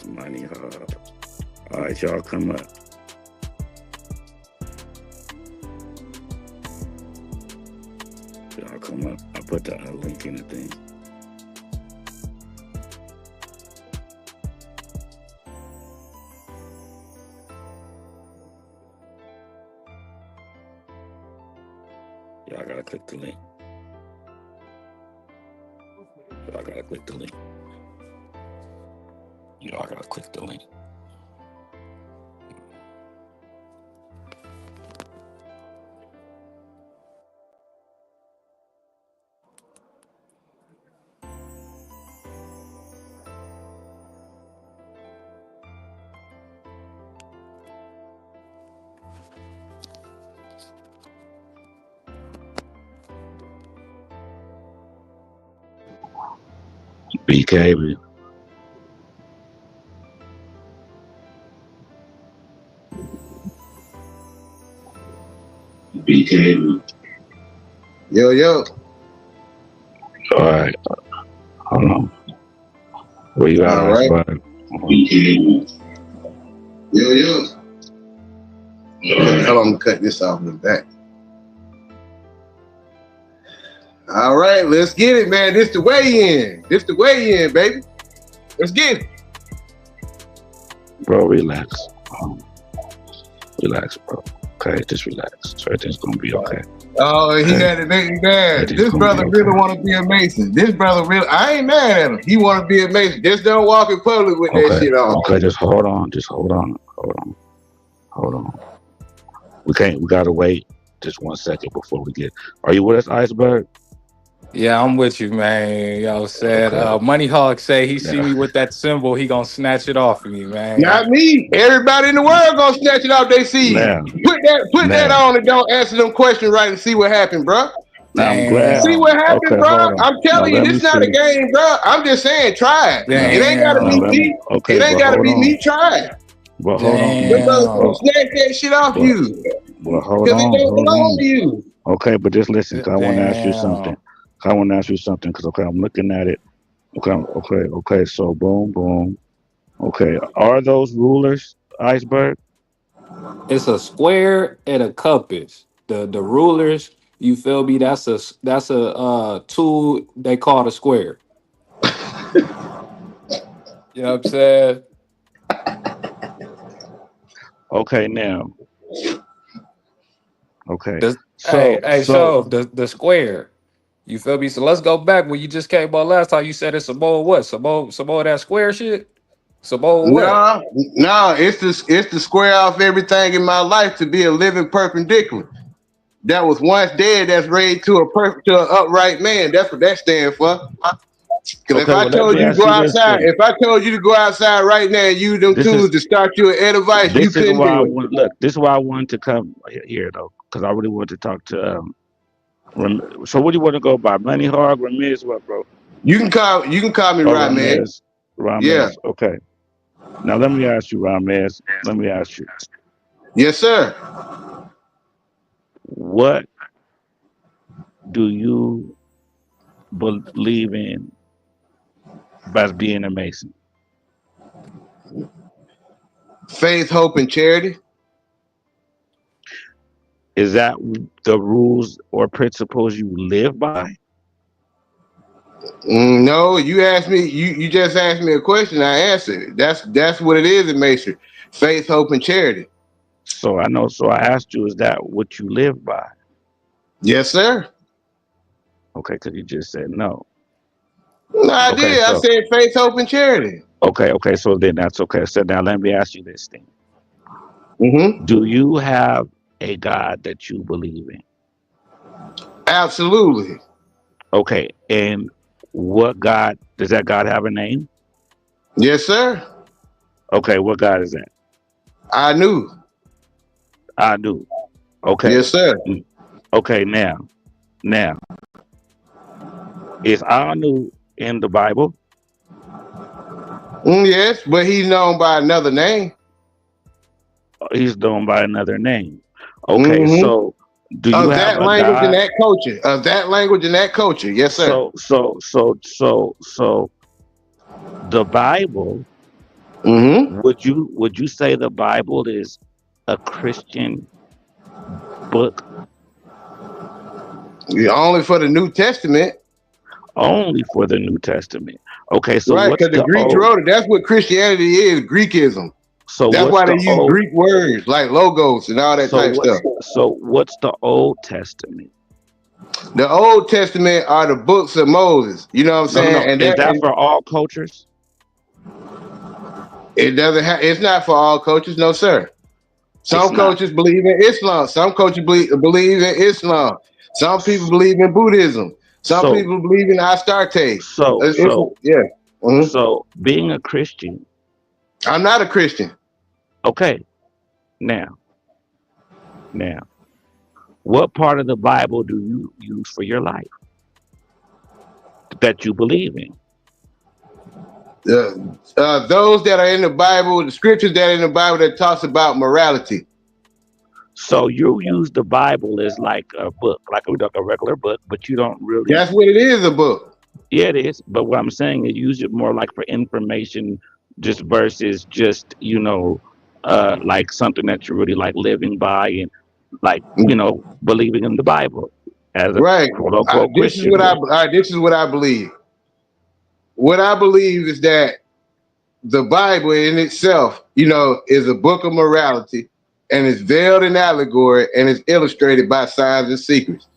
Money Hub. All right, y'all come up. Y'all come up. I put the link in the thing. Y'all gotta click the link. Y'all gotta click the link. Y'all gotta click the link. BK. BK. Yo. All right. Hold on. Where you at? All right. BK. Yo. Hold on, I'm gonna cut this off in the back. All right, let's get it, man. This the weigh-in. Baby. Let's get it. Bro, relax. Relax, bro. Okay, just relax. So everything's gonna be okay. Oh, he had to make me mad. This brother really want to be a Mason. I ain't mad at him. He want to be a Mason. Just don't walk in public with that shit on. Okay, just hold on. We gotta wait just 1 second before we get. Are you with us, Iceberg? Yeah, I'm with you, man. Yo, said Money Hog say he see me with that symbol, he gonna snatch it off of me, man. Not me. Everybody in the world gonna snatch it off they see you. Put that on and don't answer them questions right and see what happened, bro. I'm glad. See what happened, bro. I'm telling you, this not a game, bro. I'm just saying, try it. It ain't gotta be me. It ain't gotta be me. Try it. But hold on. Snatch that shit off you. Well, hold Because on. it don't belong to you. Okay, but just listen. I want to ask you something. Because I'm looking at it. Okay. So boom. Okay, are those rulers, Iceberg? It's a square and a compass. The rulers, you feel me? That's a tool they call a square. You know what I'm saying? Okay, now. Okay. So the square. You feel me? So let's go back when you just came on last time. You said it's some more what? Some more of that square shit? Some more what? No, it's the square off everything in my life to be a living perpendicular. That was once dead, that's raised to an upright man. That's what that stands for. Because if I told you to go outside right now and use them tools to start you an advice, you couldn't do it. Look, this is why I wanted to come here though, because I really wanted to talk to so what do you want to go by? Money Hog, Ramirez, what, bro? You can call me Ramirez. Yeah. Okay. Now let me ask you, Ramirez. Yes, sir. What do you believe in by being a Mason? Faith, hope, and charity. Is that the rules or principles you live by? No, you asked me. You just asked me a question. I answered it. That's what it is in Masonry: faith, hope, and charity. So I know. So I asked you, is that what you live by? Yes, sir. Okay, because you just said no. No, I did. I said faith, hope, and charity. Okay. So then that's okay. So now let me ask you this thing. Mm-hmm. Do you have a God that you believe in? Absolutely. Okay, and what God, does that God have a name? Yes, sir. Okay, what God is that? I knew. Okay. Yes, sir. Okay, now, is Anu in the Bible? Yes, but he's known by another name. He's known by another name. Okay, so do you have a language God? and that culture? Of that language and that culture, yes, sir. So the Bible Mm-hmm. Would you say the Bible is a Christian book Only for the New Testament. only for the New Testament? Okay, so Right, what's because the the Greeks old? wrote it. That's what Christianity is, Greekism. So That's what's why they the use old? Greek words like logos and all that So type what's stuff. what's the Old Testament? The Old Testament are the books of Moses. You know what I'm No, no, saying? no. And Is that that and for all cultures? it doesn't have. It's not for all cultures, no sir. It's Some not. cultures believe in Islam. Some cultures believe in Islam. Some people believe in Buddhism. Some So people believe in Astarte. so It's so yeah. Mhm. so being a Christian, I'm not a Christian. okay. Now, now, what part of the Bible do you use for your life that you believe in? Those that are in the Bible, the scriptures that are in the Bible that talks about morality. So you use the Bible as like a book, like a regular book, but you don't really. That's what it is, a book. Yeah, it is. But what I'm saying is use it more like for information, just versus just like something that you're really like living by and like believing in the Bible as a Right. quote unquote This is Christian what would. this is what I believe. What I believe is that the Bible in itself, is a book of morality and it's veiled in allegory and it's illustrated by signs and secrets.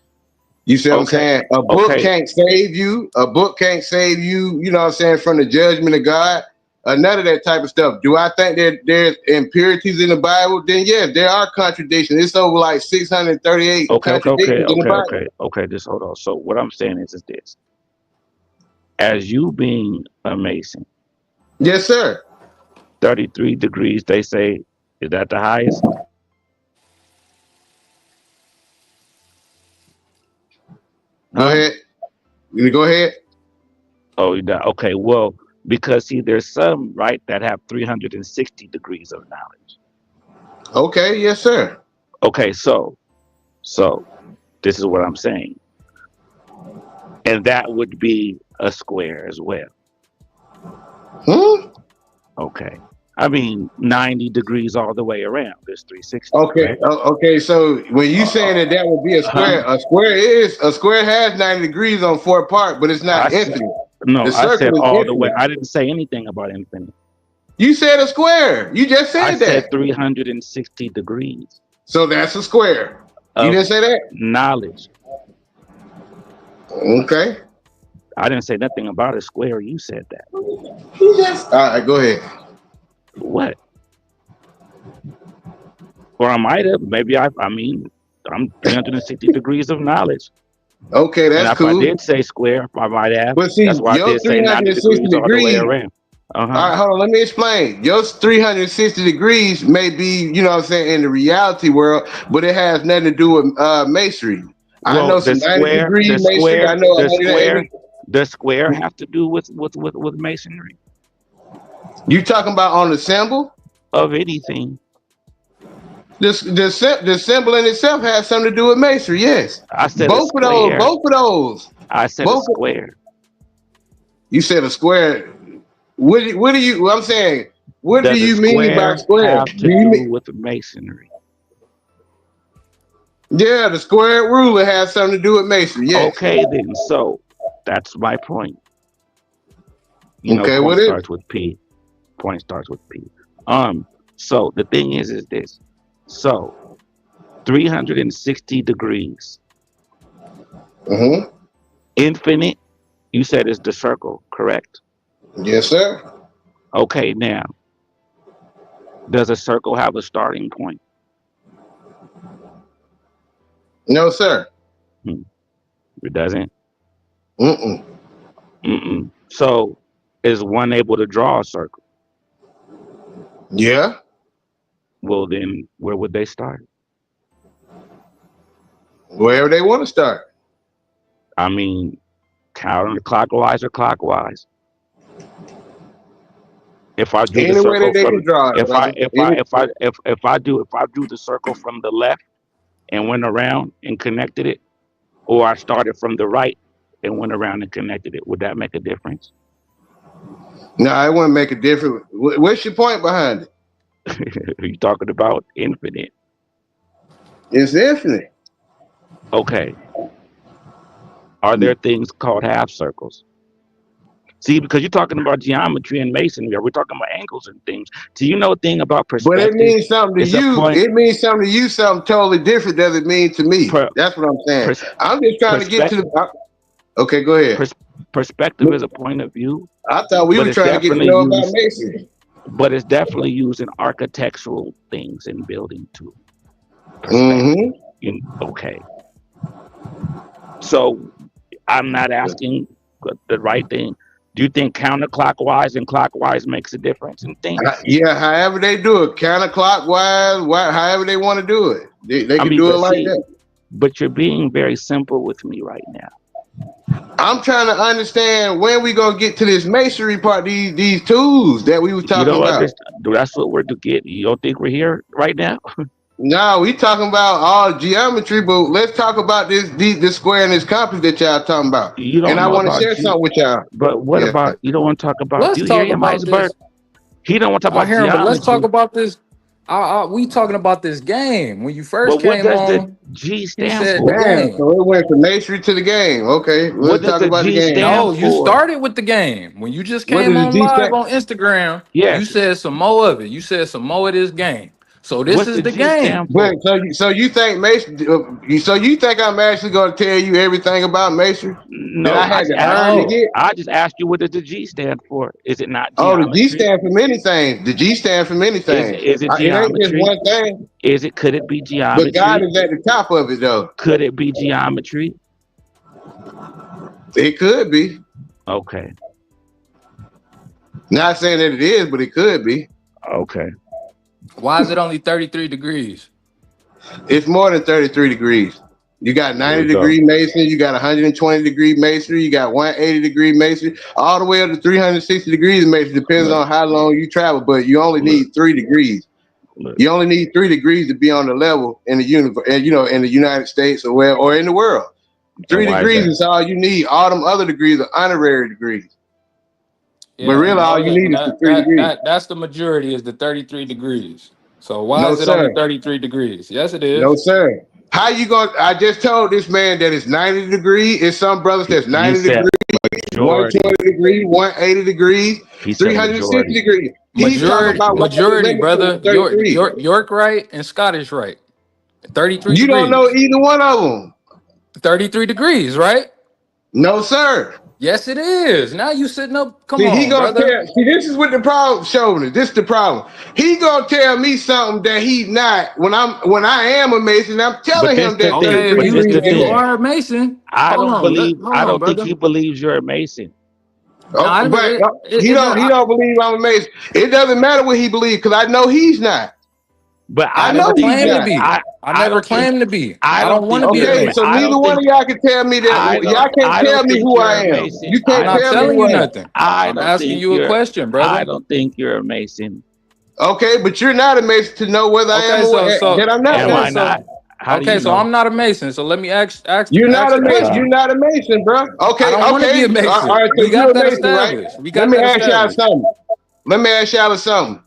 You see what I'm Okay, saying? A book okay. can't save you. A book can't save you, you know what I'm saying, from the judgment of God. None of that type of stuff. Do I think that there's impurities in the Bible? Then yes, there are contradictions. It's over like 638 Okay, okay, okay, contradictions in the okay, Bible. okay, okay. Just hold on. So what I'm saying is this: as you being a Mason, Yes, sir. 33 degrees, they say, is that the highest? Go Huh? ahead. You go ahead. Oh, okay. Well, because see, there's some right that have 360 degrees of knowledge. Okay, yes, sir. Okay, so this is what I'm saying, and that would be a square as well. Hmm? Okay, I mean 90 degrees all the way around. There's 360, Okay, correct? okay. So when you Uh, saying that would be huh? a square has 90 degrees on four parts, but it's I not said infinite. no. The I circle said is all the way. infinite. I didn't say anything about infinite. You said a square. You just I said said that. 360 degrees So that's a square. You of didn't say that? knowledge. Okay. I didn't say nothing about a square. You said that. All right, go ahead. What? Or I might have. Maybe I mean, I'm 360 degrees of knowledge. Okay, And that's if I cool. did say square, I might have. But see, That's why I your did say 90 360 degrees all the way degrees. around. Uh All huh. right, hold on. Let me explain. Your 360 degrees may be, you know what I'm saying, in the reality world, but it has nothing to do with masonry. I Well, know some 90 degree the masonry. I square, know the square, 180. the square have to do with masonry You talking about on the symbol? of anything. The symbol in itself has something to do with masonry. Yes, I said a both of those. square. Both of those. I said a Both. square. You said a square. What do you? I'm saying. What do Does a you mean by square square? have to Do you do mean? with masonry? Yeah, the square ruler has something to do with masonry. Yes. Okay, then. So that's my point. Okay. Point What is? starts with P. Point starts with P. Um. So the thing is this. So 360 degrees, Mm-hmm. infinite. You said is the circle, correct? Yes, sir. Okay. Now, does a circle have a starting point? No, sir. Hmm, it doesn't. Mm-mm. Mm-mm. So is one able to draw a circle? Yeah. Well, then where would they start? Wherever they want to start. I mean, counterclockwise or clockwise. If I drew the Any way circle that they can from draw it, if I brother. Any. if I drew the circle from the left and went around and connected it, or I started from the right and went around and connected it, would that make a difference? No, it wouldn't make a difference. What's your point behind it? You're talking about infinite. It's infinite. Okay. Are there things called half circles? See, because you're talking about geometry and masonry, we're talking about angles and things. Do you know a thing about But it perspective? means something to It's a you. point. It means something to you. Something totally different does it mean to me. Per, That's what I'm saying. pers, I'm just trying to get to perspective. the. Okay, go ahead. Perspective is a point of view, I thought we but were it's trying to get to definitely know about used. masonry. But it's definitely used in architectural things in building too. Mm-hmm. Perspective. Okay. So I'm not asking the right thing. Do you think counterclockwise and clockwise makes a difference in things? Yeah, however they do it, counterclockwise, however they want to do it, they I can mean, do it but like see, that. but you're being very simple with me right now. I'm trying to understand when we gonna get to this masonry part. These tools that we was You talking don't about. understand. That's what we're to get. You don't think we're here right now? No, we talking about all geometry, but let's talk about this square and this compass that y'all talking about. You And don't I know want to about share G. something with y'all. But what Yeah. about you? Don't want to talk about? Do Let's you hear talk him, about Iceberg? this. He don't want to talk I about hear him, but let's talk geometry. about this. We talking about this game. When you first But what came does the on, G you stand said the for? Damn, game. so it went from masonry to the game. Okay, What let's does talk the about the G game. No, stand you for? started with the game. When you just What came does the on G live stand? on Instagram, you Yes. said some more of it. You said some more of this game. So this What's is the the G game. stand But for? so you think Mason? So you think I'm actually going to tell you everything about masonry that No, I had to earn to No. get? I just asked you what does the G stand for? Is it not Oh, the G geometry? stand for many things. The G stand for many things. Is it It ain't just geometry? one thing. Could it be But God geometry? is at the top of it, though. Could it be geometry? It could be. Okay. Not saying that it is, but it could be. Okay. Why is it only 33 degrees? It's more than 33 degrees. You got Here 90 we go. degree masonry, you got 120 degree masonry, you got 180 degree masonry, all the way up to 360 degrees masonry. Depends Look, on how long you travel, but you only look, need 3 degrees. look. You only need 3 degrees to be on the level in the universe, and in the United States or in the world. And 3 why is degrees that? is all you need. All them other degrees are honorary degrees. But Yeah, really, all you need is the 3 degrees. that's the majority is the 33 degrees. So why No, is it only sir. 33 degrees? Yes, it No, is. sir. How you going? I just told this man that it's 90 degrees. It's some brothers that's You 90 said degrees, majority. 120 degrees, 180 degrees, He said 360 majority. degrees. He's talking Majority, about why the majority, limit to brother. 33. York right and Scottish right. 33 You don't know degrees. either one of them. 33 degrees, right? No, sir. Yes, it is. Now you sitting up. Come See, he on, gonna brother. tell. See, this is what the problem, Chauvin. This is the problem. He gonna tell me something that he's not. When I am a Mason, I'm telling But this him the that thing. Okay, 33 But this degrees the if in you thing. there. are a Mason, I hold don't on, believe. hold I on, don't think brother. he believes you're a Mason. Now, Oh, but it, he it, don't. He I, don't believe I'm a Mason. It doesn't matter what he believes because I know he's not. But I I I know never don't think he's claimed to you're. not. be. I I never don't think. claimed to be. I I don't don't want to think be a you're. Okay, so Mason. I neither don't one think. of y'all can tell me that. Y'all can't I tell don't me think who you're I a am. Mason. You I'm can't not tell me telling who you I am. nothing. I I'm don't asking think you a you're. question, I brother. don't think you're a Mason. Okay, but you're not a Mason to know whether I am Okay, or so that I'm not Am okay, I one. so not? How do you I'm know? not a Mason. So let me You're ask not a the Mason. Uh, You're question. not a Mason, bro. I Okay, don't want to be okay. a All Mason. right, so We you're got a that Mason, right? established. We Let got me that ask y'all established. something. Let me ask y'all something.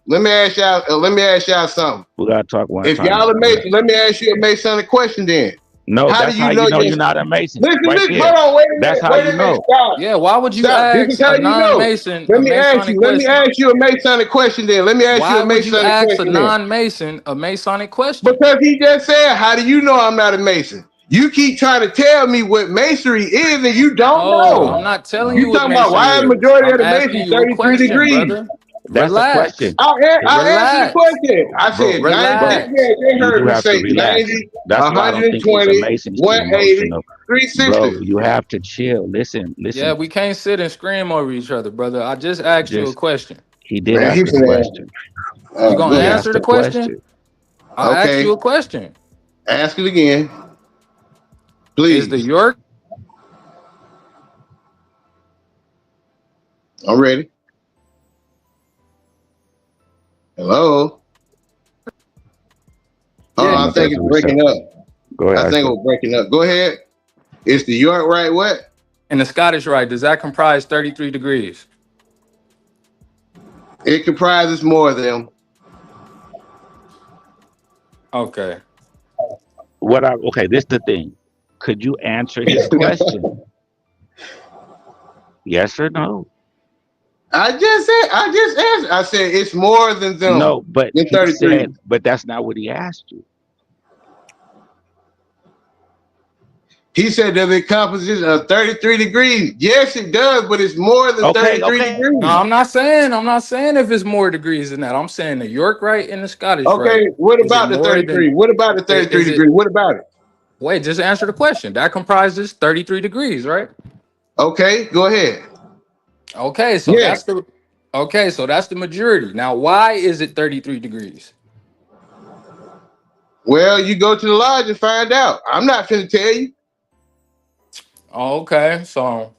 we gotta talk one If time, y'all a brother. Mason, let me ask you a Masonic question then. No, How do that's how you you know know your you're not a Mason. listen, Right listen, there. hold on, That's how wait you a minute, know. stop. Yeah, why would you Stop. This is ask how a you know. non-Mason a Masonic Let me question? ask you a Masonic question then. Let me ask you a Why would you Masonic ask a question then. non-Mason a Masonic question? Because he just said, how do you know I'm not a Mason? You keep trying to tell me what masonry is and you don't No, I'm know. not telling You you what talking about masonry why the is. majority I'm of the asking masons you a 33 question, degrees? brother. That's a Relax. question. I answered the Relax. question. I Bro, said 90, bro, Relax. they you heard do me have to say relax. 90, That's why I don't think he's a 120, Mason. He's too 180, emotional. 360. Bro, you have to chill. Listen, Yeah, listen. we can't sit and scream over each other, brother. I just asked you a Just question. he did Man, ask he's a an question. You gonna go He ahead. answer asked the a question? question. I asked Okay. you a question. Ask it again, Is the please. York I'm ready. Hello. Yeah, I you Almost think said as a it's breaking reception. up. Go ahead, I think it Iceberg. was breaking up. Go ahead. It's the York right what? in the Scottish Rite, does that comprise 33 degrees? It comprises more of them. Okay. Okay, this the thing. Could you answer his question? Yes or no? I just answered. I said it's more than them. No, but Than he 33. said, but that's not what he asked you. He said, does it composition of 33 degrees? Yes, it does, but it's more than Okay, 33 okay. No, degrees. I'm not saying if it's more degrees than that. I'm saying the York rite and the Scottish rite. Okay, what Is it about the more 33? than What about the 33 is it degrees? What about it? wait, just answer the question. That comprises 33 degrees, right? Okay, go ahead. Okay, so Yeah. that's the majority. Now, why is it 33 degrees? Well, you go to the lodge and find out. I'm not finna tell you. Okay, so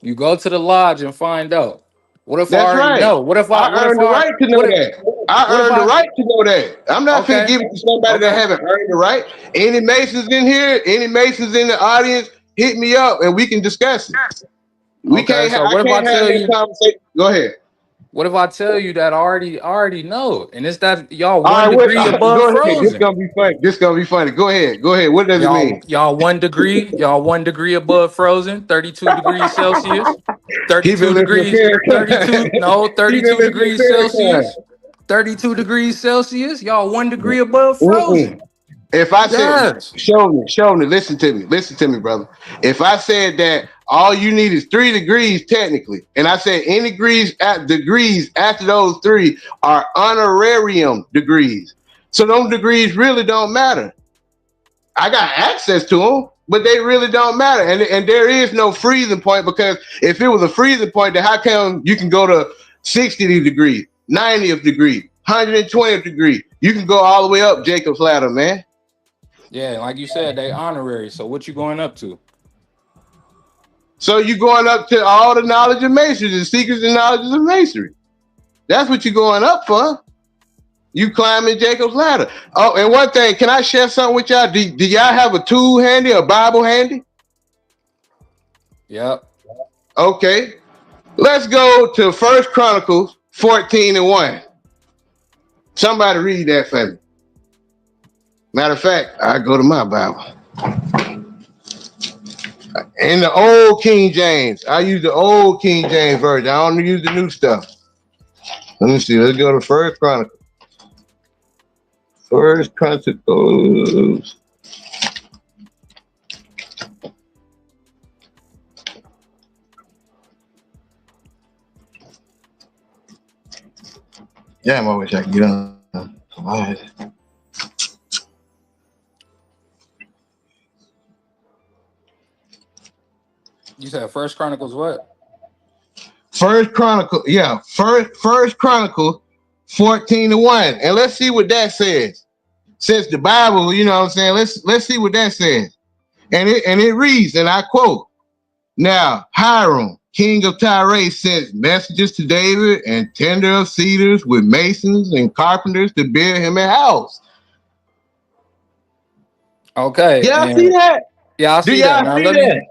you go to the lodge and find out. What if I That's already right. know? What if I I what if earned the I right to know what if that. I what if earned the I right to know that. I'm not finna okay, give it to somebody that okay, haven't earned the right. Any Masons in here, any Masons in the audience, hit me up and we can discuss it. We okay. can't. So I what if I can't have tell that you conversation. Go ahead. what if I tell you that I already know, and it's that y'all All one right. What? degree above Go ahead. This frozen. gonna be funny. This gonna be funny. Go ahead. Go ahead. What does it mean? Y'all 1 degree above frozen, 32 degrees Celsius, He been listening to 32, Farrakhan. no, He been 32 listening degrees to Farrakhan. Celsius, 32 degrees Celsius, y'all 1 degree above Mm-mm. frozen. If I said, Yes. show me, listen to me, brother. If I said that all you need is 3 degrees technically, and I said any degrees after those three are honorarium degrees, so those degrees really don't matter. I got access to them, but they really don't matter, and there is no freezing point because if it was a freezing point, then how come you can go to 60th degree, 90th degree, 120th degree? You can go all the way up Jacob's ladder, man. Yeah, like you said, they honorary. So what you going up to? So you going up to all the knowledge of masonry, the secrets and knowledges of masonry. That's what you're going up for. You climbing Jacob's ladder. Oh, and one thing, can I share something with y'all? Do y'all have a tool handy, a Bible handy? Yep. Okay. Let's go to First Chronicles 14:1. Somebody read that for me. Matter of fact, I go to my Bible. In the old King James. I use the old King James version. I don't use the new stuff. Let me see. Let's go to First Chronicles. First Chronicles. Damn, I wish I could get on. You said First Chronicles what? First Chronicle, yeah, First Chronicle 14:1. And let's see what that says. Since the Bible, you know what I'm saying? Let's see what that says. And it reads, and I quote, now Hiram, king of Tyre, sent messages to David and tender of cedars with masons and carpenters to build him a house. Okay. Y'all see And that? yeah, I Do see that. y'all Now see let me that?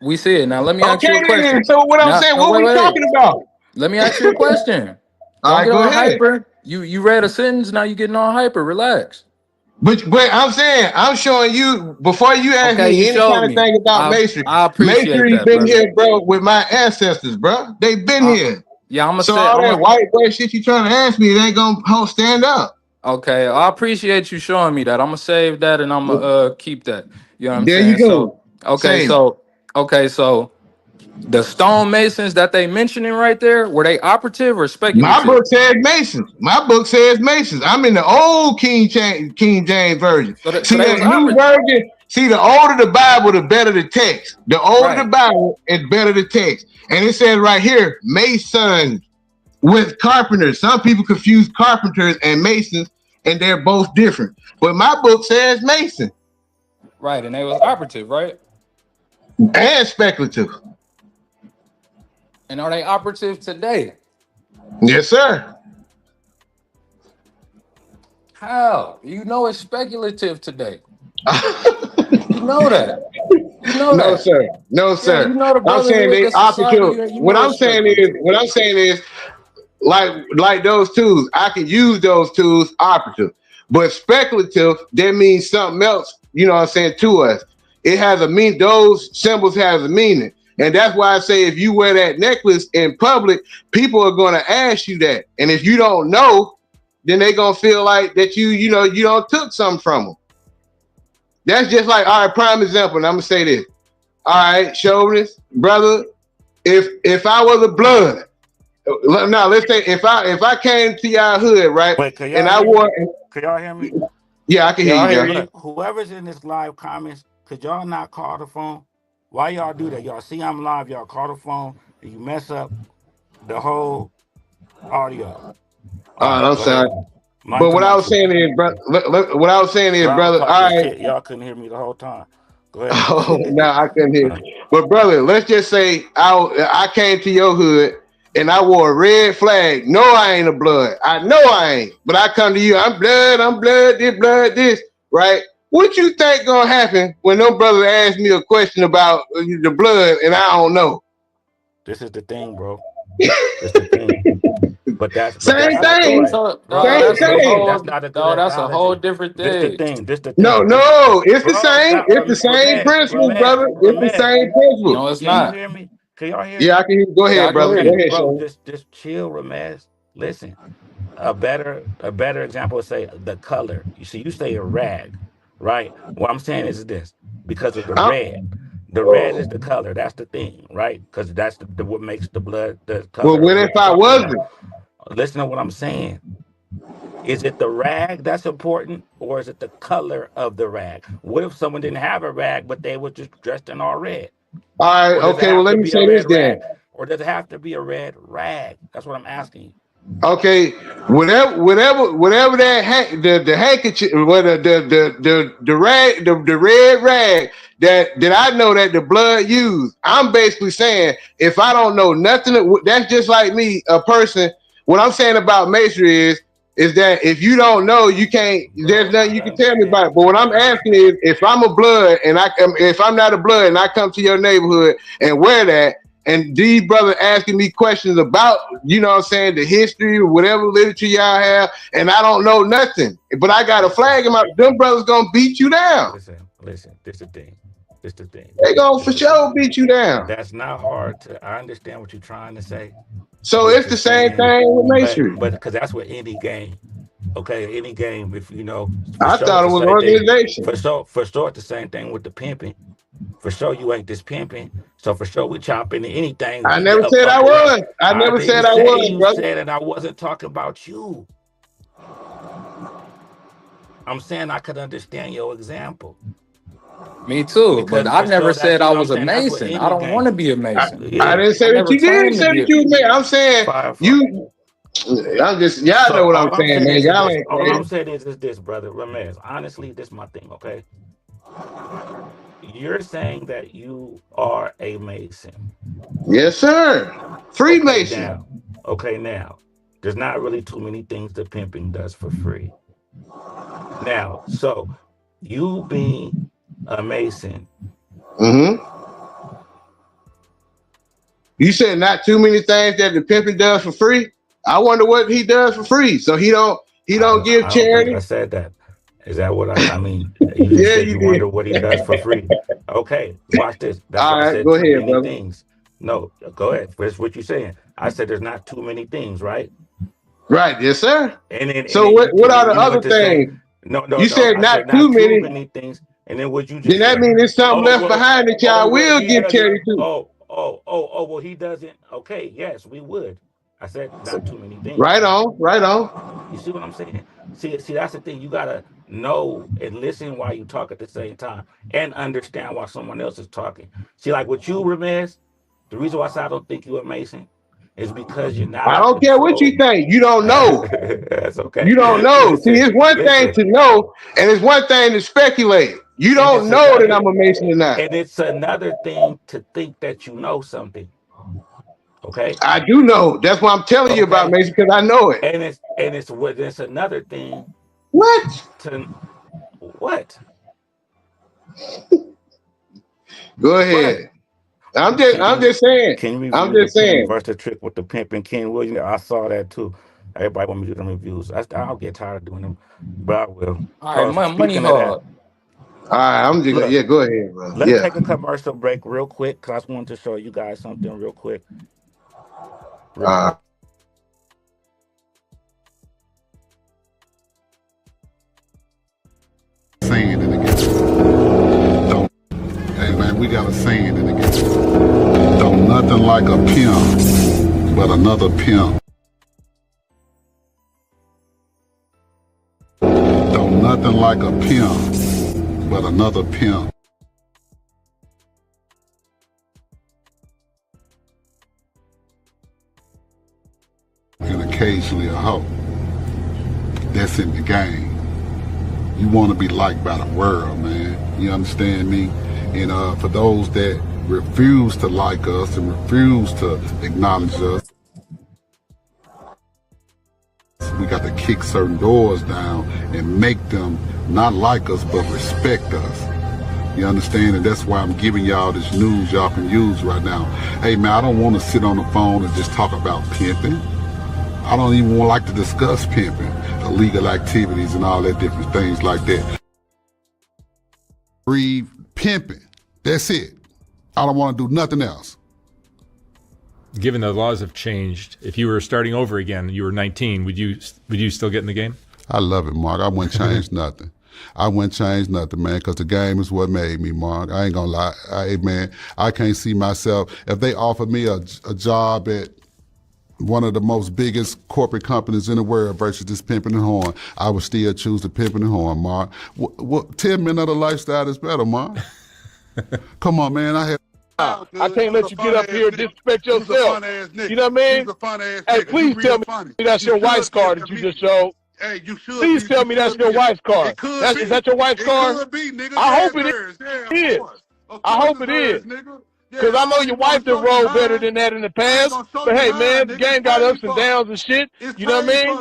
we see it. Now let me ask you Okay, a then. question. So what I'm Now saying, no, what wait, we wait. talking about? Let me ask you a question. All Don't right, get go all ahead. hyper. You read a sentence, now you getting all hyper. Relax. But I'm saying, I'm showing you before you ask Okay, you me any showed kind of me. thing about masonry. I appreciate Masonry that, been brother. here, bro, with my ancestors, bro. They've been I, here. yeah, I'm gonna So say all that white boy shit you trying to ask me, it ain't gonna stand up. okay. I appreciate you showing me that. I'm gonna save that and I'm gonna keep that. You know what I'm There you saying? So go. okay, Save it. so okay, so the stonemasons that they mentioning right there, were they operative or My speculative? book says Masons. My book says Masons. I'm in the old King James version. So See they was that new operative, version? See, the older the Bible, the better the text. The older the right? Bible, it's better the text. And it says right here, Masons with carpenters. Some people confuse carpenters and masons, and they're both different. But my book says Mason Right, and they was operative, right? and speculative. And are they operative today? Yes, sir. How? You know it's speculative today. You know that. You know No, that. sir. No, Yeah, you sir. know the I'm saying brotherhood, they the society. operative. You know it's speculative. What I'm saying is, like those tools. I can use those tools operative. But speculative, that means something else, you know what I'm saying, to us. It has a mean, those symbols has a meaning. And that's why I say if you wear that necklace in public, people are gonna ask you that. And if you don't know, then they gonna feel like that you know, you don't took something from them. That's just like, all right, prime example, and I'm gonna say this. All right, shoulders, brother. If I was a blood, now let's say if I came to y'all hood, right, Wait, can and y'all I hear me? wore, Can y'all hear me? yeah, I can hear Yeah, I you, hear John. you. Look, whoever's in this live comments, could y'all not call the phone? Why y'all do that? Y'all see I'm live, y'all call the phone, and you mess up the whole audio. All right, I'm go ahead. sorry, I but ain't talking what I about was you. saying is, what I was saying is, Bro, I was brother. talking All this right, shit. Y'all couldn't hear me the whole time. Go ahead. oh, no, I couldn't hear. But brother, let's just say I came to your hood and I wore a red flag. No, I ain't a blood. I know I ain't. But I come to you, I'm blood, this, right? What you think gonna happen when no brother ask me a question about the blood and I don't know? This is the thing, bro. This the thing. But Same that's not the thing, right, So, bro. no, same that's a Listen, thing. that's whole not a good no, that's a whole analogy. different This the thing. thing. This the No, thing. no, it's the Bro, same. stop, It's the same principle, brother. It's the Ramesh. same principle. No, it's Can you not. hear me? Can y'all hear Yeah, I me? can go Yeah, ahead, I can brother. hear Go Okay, you. ahead, bro. Sean. Just chill, Ramesh. Listen, a better example would say the color. You see, you say a rag, right? What I'm saying is this because of the Uh, red. The red is the color. That's the thing, right? Because that's the what makes the blood the well, color of what if what you're I talking about. wasn't? Listen to what I'm saying. Is it the rag that's important, or is it the color of the rag? What if someone didn't have a rag, but they were just dressed in all red? All right, Or does it okay. Well, have let to me be a say this red then. rag? Or does it have to be a red rag? That's what I'm asking you. Okay, whatever that the handkerchief, whether the rag, the red rag that I know that the blood used. I'm basically saying if I don't know nothing, that's just like me, a person. What I'm saying about masonry is that if you don't know, you can't. There's Bro, nothing I you can tell me about understand. it. But what I I'm asking is, understand. if I'm a blood and if I'm not a blood and I come to your neighborhood and wear that, and these brothers asking me questions about, you know what I'm saying, the history or whatever literature y'all have, and I don't know nothing. But I got a Listen, flag in my, them brothers gonna beat you down. listen. This the thing. This the thing. They gonna This for the thing. sure beat you down. That's not hard to. I understand what you're trying to say. So What it's you're the same saying, thing with but masonry. because that's what any game. Okay, any game. If you know, for I sure, it's thought it the was same thing. organization. For sure, it's the same thing with the pimping. For sure, you ain't this pimping. So for sure, we chop into anything. I never said I Okay, now was. I I never didn't said I say was, you brother. said it. I wasn't talking about you. I'm saying I could understand your example Me too. But because I for never sure, that's said you I know what I'm was a saying. That's what Mason. I any don't want to game. be a I, Mason. I Yeah, didn't say I that never you did claimed to say be that a you made. I'm saying Firefox. you. I'm just y'all So know what I'm saying, man. Y'all ain't all I'm crazy. saying is this, brother Ramirez. Honestly, this is my thing. Okay, you're saying that you are a Mason. Yes, sir. Okay, Freemason. now. Okay, now. There's not really too many things that pimping does for free. Now, so you being a Mason, Mm-hmm. You said not too many things that the pimping does for free. I wonder what he does for free. So he don't give I don't think charity. I said that. Is that what I mean? You just Yeah, said you you did. wonder what he does for free. Okay, watch this. That's why All I right, said go too ahead, many brother. things. No, go ahead. That's what you're saying. I said there's not too many things, right? Right, yes, sir. And So then what are the you went other to say things? no. You said I not said too not too many. many things. And then what you Then just that say? means there's something Oh left well, behind that y'all will he give doesn't. charity to. Well he doesn't. Okay, yes, we would. I said not too many Right things. on, right on. You see what I'm saying? See, that's the thing. You gotta know and listen while you talk at the same time, and understand while someone else is talking. See, like with you, Ramirez, the reason why I say I don't think you're a Mason is because you're not I in don't care what you control. think. You don't know. That's You okay. don't know. See, Listen, it's one thing listen. to know, and it's one thing to speculate. You And don't know that I'm a Mason or not. it's another thing to think that you know something. Okay. I do know. That's why I'm telling you about Okay. Mason because I know it. It's another thing What? to what? Go What? ahead. I'm just saying. Can you I'm review the just Ken saying. versus the Trick with the Pimp and Ken Williams? I saw that too. Everybody want me to do them reviews. I'll get tired of doing them, but I will. All right, Money Speaking of that, Hog. All right, I'm just look, yeah. Go ahead, bro. let's Yeah. take a commercial break real quick because I just wanted to show you guys something real quick. Real quick. Saying in the game. Don't, hey man, we got a saying in the game. Don't nothing like a pimp, but another pimp. Don't nothing like a pimp, but another pimp. And occasionally a hoe. That's in the game. You want to be liked by the world, man. You understand me? And for those that refuse to like us and refuse to acknowledge us, we got to kick certain doors down and make them not like us but respect us. You understand? And that's why I'm giving y'all this news y'all can use right now. Hey man, I don't want to sit on the phone and just talk about pimping. I don't even like to discuss pimping, illegal activities and all that different things like that. Breathe pimping. That's it. I don't want to do nothing else. Given the laws have changed, if you were starting over again, you were 19, would you still get in the game? I love it, Mark. I wouldn't change nothing. I wouldn't change nothing, man, because the game is what made me, Mark. I ain't gonna lie. Man, I can't see myself. If they offered me a job at one of the most biggest corporate companies in the world versus this pimping and horn, I would still choose the pimping and horn, Mark. Tell me another lifestyle is better, Mark. Come on, man. I can't let you get up here and disrespect yourself. You know what I mean? Hey, please tell me that's your wife's car that you just showed. Hey, you should. Please tell me that's your wife's car. Is that your wife's car? It could be, nigga. I hope it is. I hope it is. Because I know your wife done rolled better than that in the past. But hey, man, the game got ups and downs and shit. You know what I mean?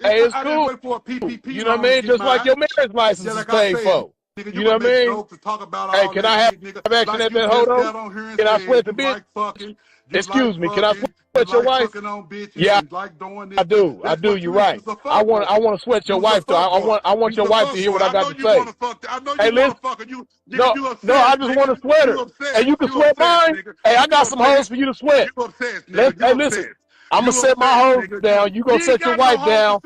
Hey, it's cool. You know what I mean? Just like your marriage license is paid for. You know what I mean? Hey, can I have action at that? Hold on. Can I sweat the bitch? Excuse me, can I sweat your wife? Yeah, I do. You're right. I want to sweat your wife though. I want your wife to hear what I got to say. Hey, listen. No, I just want to sweat her. Hey, you can sweat mine. Hey, I got some hoes for you to sweat. Hey, listen. I'm gonna set my hoes down. You gonna set your wife down.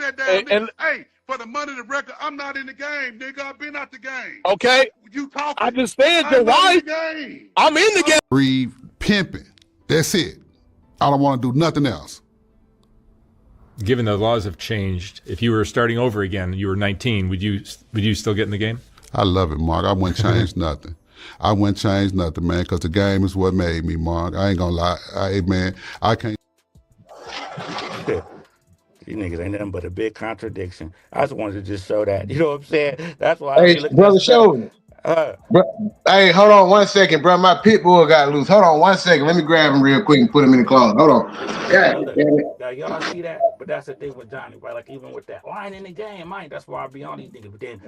And hey, for the money to record, I'm not in the game, nigga. I've been out the game. Okay. You talking? I understand your wife. I'm in the game. Breathe pimping. That's it. I don't want to do nothing else. Given the laws have changed, if you were starting over again, you were 19, would you still get in the game? I love it, Mark. I wouldn't change nothing. I wouldn't change nothing, man, because the game is what made me, Mark. I ain't gonna lie. Man, I can't. These niggas ain't nothing but a big contradiction. I just wanted to just show that. You know what I'm saying? That's why. Hey, brother, show. Hey, hold on 1 second, bro. My pit bull got loose. Hold on 1 second. Let me grab him real quick and put him in the closet. Hold on. Now, y'all see that? But that's the thing with Johnny, right? Like, even with that line in the game, that's why I be on these niggas. But then,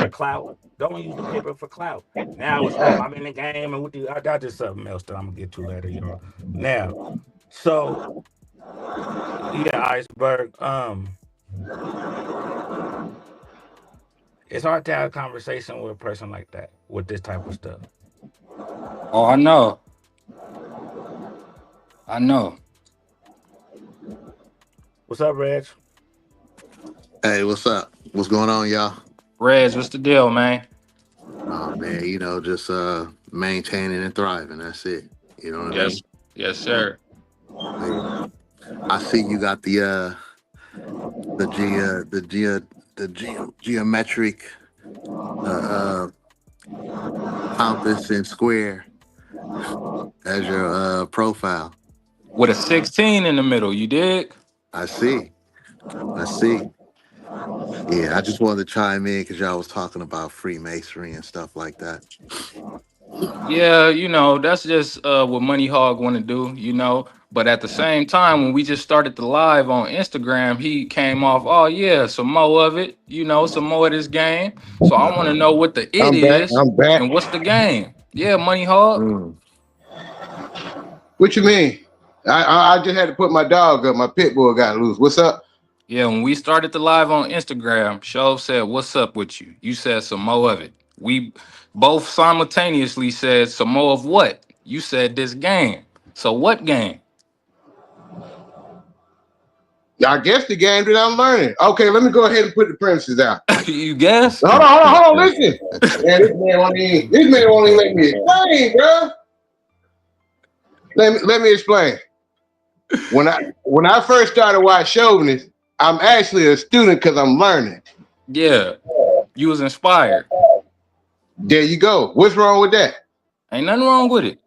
for clout, don't use the paper for clout. Now it's I'm in the game, and that's just something else that I'm going to get to later, you know. Now, so, yeah, Iceberg, it's hard to have a conversation with a person like that with this type of stuff. Oh, I know. What's up, Reg? Hey, what's up? What's going on, y'all? Reg, what's the deal, man? Oh man, just maintaining and thriving. That's it. You know what I mean? Yes, sir. I see you got the geometric compass and square as your profile. With a 16 in the middle, you dig? I see. Yeah, I just wanted to chime in because y'all was talking about Freemasonry and stuff like that. Yeah, that's just what Money Hog want to do, But at the same time, when we just started the live on Instagram, he came off, oh yeah, some more of it, some more of this game. So I want to know what the is I'm back. and what's the game. Yeah, Money Hog. What you mean? I just had to put my dog up. My pit bull got loose. What's up? Yeah, when we started the live on Instagram, Shove said, "What's up with you?" You said some more of it. We both simultaneously said some more of what? You said this game. So what game? I guess the game that I'm learning. Okay, let me go ahead and put the premises out. You guess? Hold on. Listen. Man, this man won't even let me explain, bro. Let me explain. When I first started watching Chauvinist, I'm actually a student because I'm learning. Yeah. You was inspired. There you go. What's wrong with that? Ain't nothing wrong with it.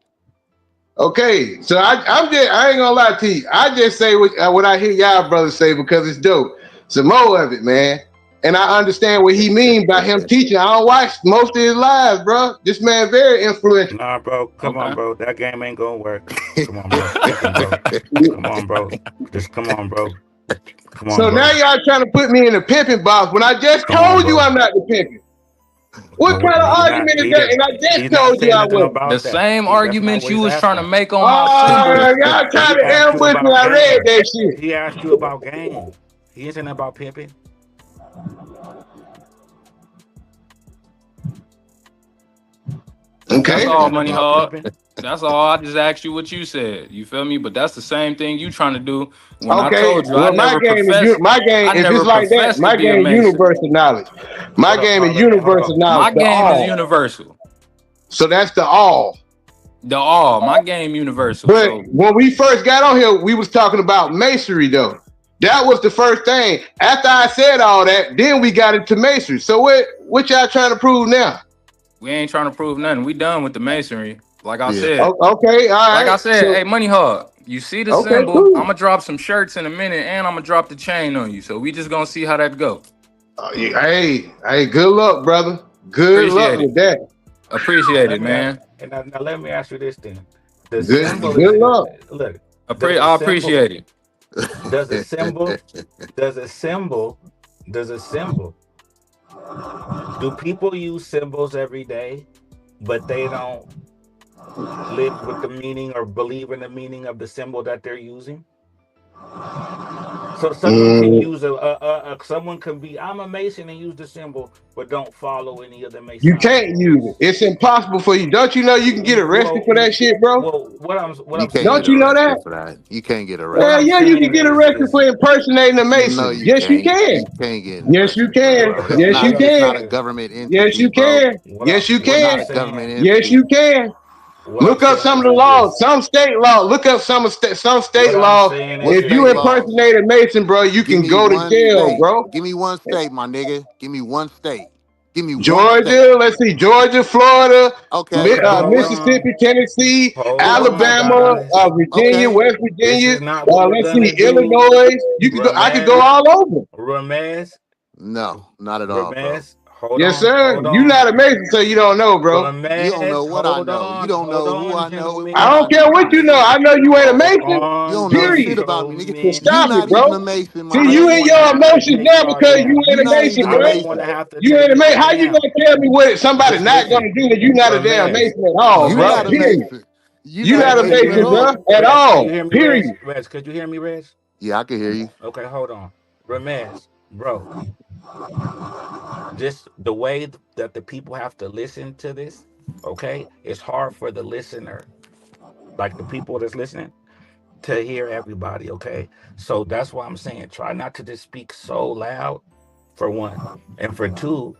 Okay, so I ain't gonna lie to you. I just say what I hear y'all brothers say because it's dope. Some more of it, man. And I understand what he mean by him teaching. I don't watch most of his lives, bro. This man very influential. Nah, bro. Come on, bro. That game ain't gonna work. Come on, bro. Come on, bro. Just come on, bro. Come on, so bro. now y'all trying to put me in the pimping box when I just told you I'm not the pimping. What kind of argument is that? And I just told you I was. The same argument you was trying to make on my y'all trying to ambush me. I read that shit. He asked you about game. He ain't saying about pimping. Okay. That's all, Money Hog. That's all. I just asked you what you said. You feel me? But that's the same thing you trying to do. When I told you, well, my game, if it's like that, my game is universal knowledge. My game is universal knowledge. My game is universal. So that's the all. The all. My game universal. But when we first got on here, we was talking about masonry, though. That was the first thing. After I said all that, then we got into masonry. So what y'all trying to prove now? We ain't trying to prove nothing. We done with the masonry. Like I said. Okay, all right. Like I said, hey, Money Hog, you see the symbol? Cool. I'm gonna drop some shirts in a minute, and I'm gonna drop the chain on you. So we just gonna see how that go. Hey, good luck, brother. Good luck with that. Appreciate it, man. And now let me ask you this thing. Good luck. Look, I appreciate it. Does a symbol? Do people use symbols every day, but they don't live with the meaning or believe in the meaning of the symbol that they're using? So someone can use someone can be, I'm a Mason and use the symbol, but don't follow any of the Masons. You can't use it. It's impossible for you. Don't you know you can get arrested for that shit, bro? Well, what I'm saying, don't you know that? For that? You can't get arrested. Yeah, you can get arrested for impersonating a Mason. No, yes, you can. You can't get. Yes, you can. Yes, you can. It's not a government entity. Yes, you can. Yes, you can. Yes, you can. Look up some of the laws, some state law. Look up some state law. If you impersonate a Mason, bro, you can go to jail, bro. Give me one state, my nigga. Give me one state. Give me Georgia. Let's see, Georgia, Florida, Mississippi, Tennessee, Alabama, Virginia, West Virginia. Let's see, Illinois. You can go. I could go all over. Ramez? No, not at all. Ramez? Yes, sir. You're not a Mason, so you don't know, bro. You don't know what I know. You don't know who I know. I don't care what you know. I know you ain't a Mason. You don't know shit about me, nigga. Stop it, bro. See, you in your emotions now because you ain't a Mason, bro. You ain't a Mason. How you gonna tell me what somebody's not gonna do that you not a damn Mason at all, bro? You not a Mason, bro, at all. Period. Rez, could you hear me, Rez? Yeah, I can hear you. Okay, hold on. Ramez, bro. Just the way that the people have to listen to this, okay? It's hard for the listener, like the people that's listening, to hear everybody, okay? So that's why I'm saying try not to just speak so loud, for one. And for two,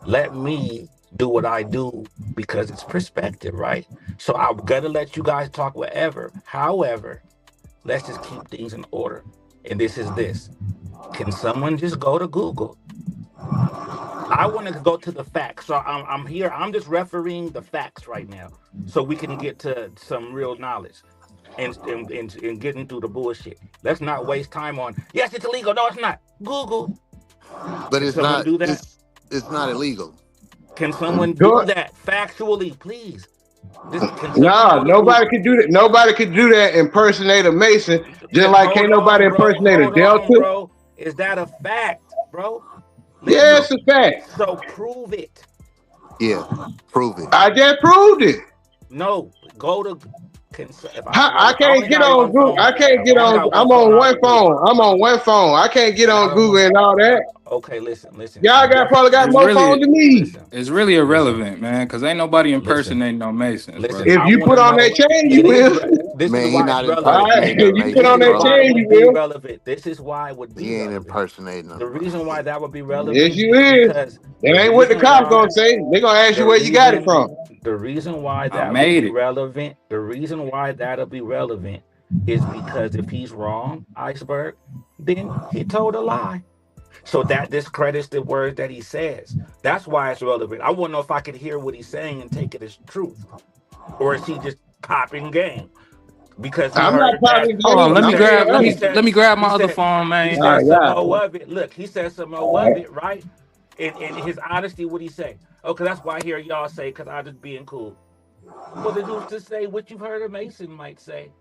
let me do what I do because it's perspective, right? So I'm gonna let you guys talk whatever. However, let's just keep things in order. And this is this. Can someone just go to Google? I want to go to the facts. So I'm here. I'm just refereeing the facts right now so we can get to some real knowledge and getting through the bullshit. Let's not waste time on, yes, it's illegal. No, it's not. Google. But it's not. Do that? It's not illegal. Can someone do that factually, please? Nah, nobody could do that. Nobody could do that. Impersonate a Mason, just like can't nobody impersonate a Delta. Bro. Is that a fact, bro? Yeah, it's a fact. So prove it. Yeah, prove it. I just proved it. No, go to If I I only can't get got on one Google. phone. I can't get I only on. got I'm one phone. on I one agree. phone. I'm on one phone. I can't get And I on don't Google want. and all that. Okay, listen. Y'all Def, probably got It's more phones really than me. listen, it's really listen, irrelevant, man, because ain't nobody listen, impersonating no Masons, listen. brother. If I you want put to on that know. chain, you It is. will. This is Man, he why it's not All relevant. right, impersonating a you put This on Mason, is that bro. why it chain, would you be will. relevant. This is why it would be He ain't relevant. impersonating The them, bro. reason why that would be Yes, relevant you is is. because That the ain't what the reason cops why gonna say. They gonna ask the you where you got it reason from. the reason why I that would made be it. relevant, the reason why that'll be relevant is because if he's wrong, Iceberg, then he told a lie. So that discredits the word that he says. That's why it's relevant. I want to know if I could hear what he's saying and take it as truth. Or is he just popping game? Because he I'm not heard that. popping Hold on, game. let He me I'm said, being grab let he me honest. let said, me grab my he other said, phone, he man. All said right, some yeah. more of it. Look, he said some more of it, right? In his honesty, what he say? Okay, that's why I hear y'all say, because I just being cool. Well, then who's to say what you've heard a Mason might say?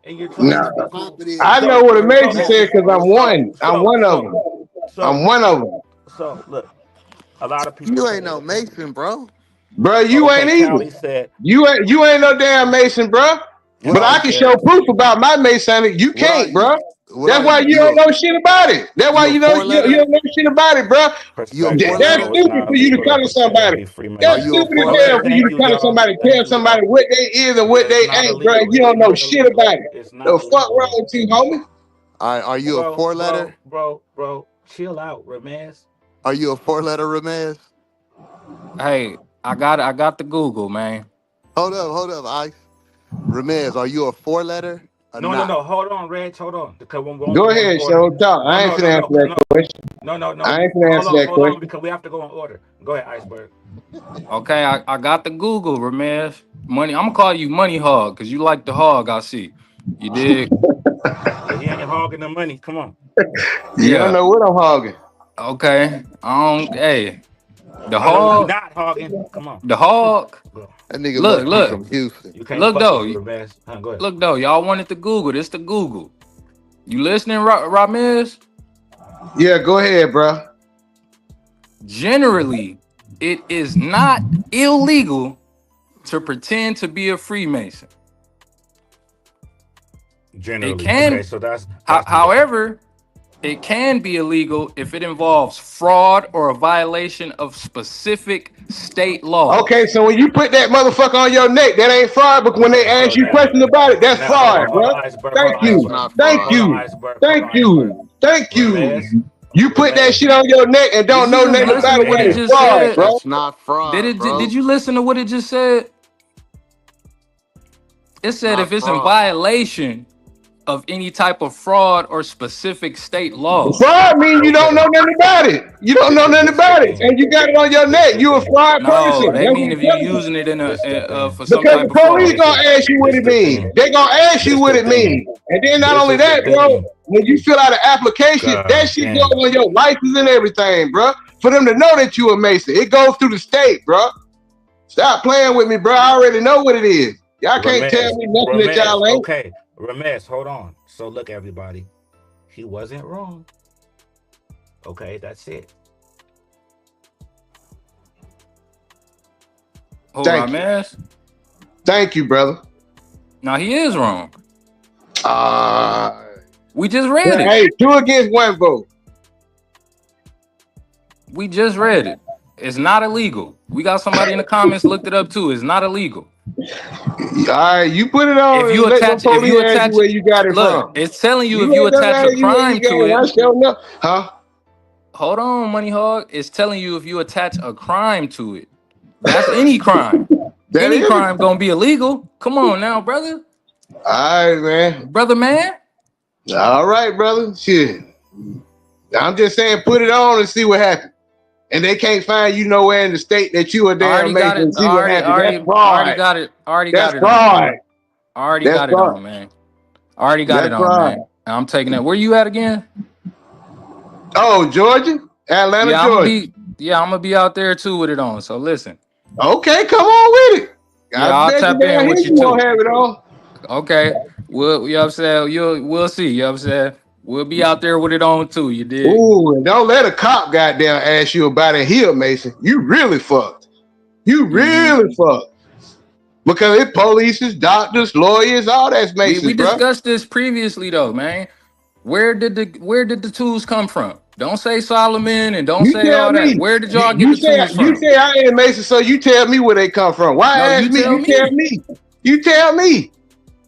And you're trying to Nah, be Pop cool. it in, I know So, what a Iceberg. Mason so, Pop said it. because I'm so, one. I'm so, one of them. so, I'm so, one of them. so, look, a lot of people You say ain't they no don't. Mason, bro. Bro, you Okay, ain't either. Callie said, You ain't no damn Mason, bro. What But are Callie I can you? show says, proof about my Masonic. You What are can't, you? bro. What That's are why you? you don't know shit about it. That's why You a four you letter? don't know shit about it, bro. You a four perspective. That's letter? No, it's stupid not. for Let me you to put up color a chat and somebody. be Are That's Freemason. you a stupid as four Okay, hell letter? for you thank to you, color y'all. somebody, tell Thank you, somebody y'all. what they is and Yeah, what it's they not ain't, bro. illegal. You It's don't know not shit illegal. about it. It's The not fuck wrong illegal. with you, homie? Are you a four letter? Bro, chill out, Ramez. Are you a four letter, Ramez? Hey, I got the Google, man. Hold up, Ice. Ramez, are you a four letter or not? No. Hold on, Reg. Hold on. Because we're only Go going in ahead, order. show talk. I ain't finna answer that question. No. I ain't finna answer that Hold on, question. because we have to go in order. Go ahead, Iceberg. Okay, I got the Google, Ramesh. Money, I'm gonna call you Money Hog because you like the hog, I see. You did? Yeah, he ain't hogging the money. Come on. You don't Yeah. know what I'm hogging. Okay. Hey, the I know what you're hog, not hogging. Come on. the hog. Go. That nigga Look, must be look, from Houston. You can't look fuck with though. me, Ramez. Go ahead. Look though, y'all wanted the Google. This the Google. You listening, Ramesh? Yeah, go ahead, bro. Generally, it is not illegal to pretend to be a Freemason. It Generally. Okay, can, so that's the difference. however, it can be illegal if it involves fraud or a violation of specific state Okay, laws. so when you put that motherfucker on your neck, that ain't fraud, but when they Okay, ask so you now questions about it, that's now fraud, hold bro. on, Iceberg, hold Thank on, That's you. Iceberg. not Thank fraud. Hold on, you. Iceberg. Hold Thank on, Iceberg. you. Thank you. Ramez. You put that shit Ramez. on your neck and Did don't you know just nothing listen about to it, what that it is Ramez. just fraud, said? bro. That's not fraud, Did bro. you listen to what it just said? It It's said not if it's in fraud. violation of any type of fraud or specific state laws. Fraud means you don't Okay. know nothing about it. You don't know nothing This is the about it, thing. and you got it on your This is neck. the You a thing. fraud person. No, That's they what mean I'm if you telling you. using it in This is the thing. for some Because type the of police fraud. This gonna is ask you what this it the means. thing. They gonna ask you This what the it thing. means. And then not This only is the that, bro, thing. when you fill out an application, that God shit goes damn. on your license and everything, bro. For them to know that you a Mason. It goes through the state, bro. Stop playing with me, bro. I already know what it is. Y'all can't tell me nothing that y'all ain't. Okay. Ramez, hold on. So look, everybody. He wasn't wrong. Okay, that's it. Oh, Thank you. Ramesh? Thank you, brother. Now he is wrong. Uh We just read it. hey, 2 against 1 vote. We just read it. It's not illegal. We got somebody in the comments looked it up too. It's not illegal. All right, you put it on If and you let them attach, if police you ask you attach, where you got it look, from. it's telling you if You you let them attach a ask you where you crime got to it. it. I sure know. Huh? Hold on, Money Hog. It's telling you if you attach a crime to it. That's any crime. That Any is it. crime gonna be illegal. Come on now, brother. All right, man. Brother man. All right, brother. Shit. I'm just saying, put it on and see what happens. And they can't find you nowhere in the state that you a I damn already got it. Mason. See what happens. That's I already fraud. got it. Already That's got it on, fraud. man. I already That's got it fraud. on, man. I already got That's it on, fraud. man. And I'm taking that. Where you at again? Oh, Georgia? Atlanta, Georgia. I'm gonna be out there too with it on. So listen. Okay, come on with it. I Yeah, I'll bet you tap in down here with you you won't too. have it on. Okay. You know what I'm saying? We'll see, you know what I'm saying? We'll be out there with it on too, you dig? Ooh, and don't let a cop goddamn ask you about it here, Mason. You really fucked. You Mm-hmm. really fucked. Because it's police, doctors, lawyers, all that's Masons, We bro. discussed this previously though, man. Where did the tools come from? Don't say Solomon and don't You say tell all that. me. Where did y'all get the tools You from? say I ain't a Mason, so you tell me where they come from. Why No, ask you me? tell You tell me. me. You tell me.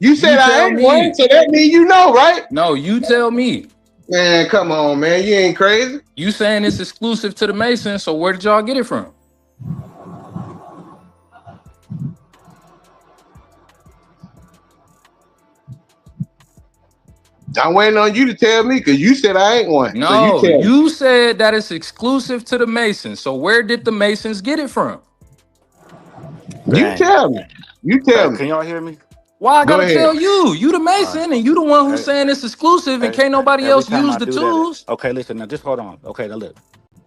You said I tell ain't me. one, so that means you know, right? No, you tell me. Man, come on, man. You ain't crazy. You saying it's exclusive to the Masons, so where did y'all get it from? I'm waiting on you to tell me because you said I ain't one. No, so you tell me. you said that it's exclusive to the Masons. So where did the Masons get it from? You tell me. You tell me. Can y'all hear me? Why I Go gotta ahead. tell you? You the Mason, and you the one who's Hey, saying it's exclusive, and hey, can't nobody every else time use I the do that, tools. okay, listen, now just hold on. Okay, now look.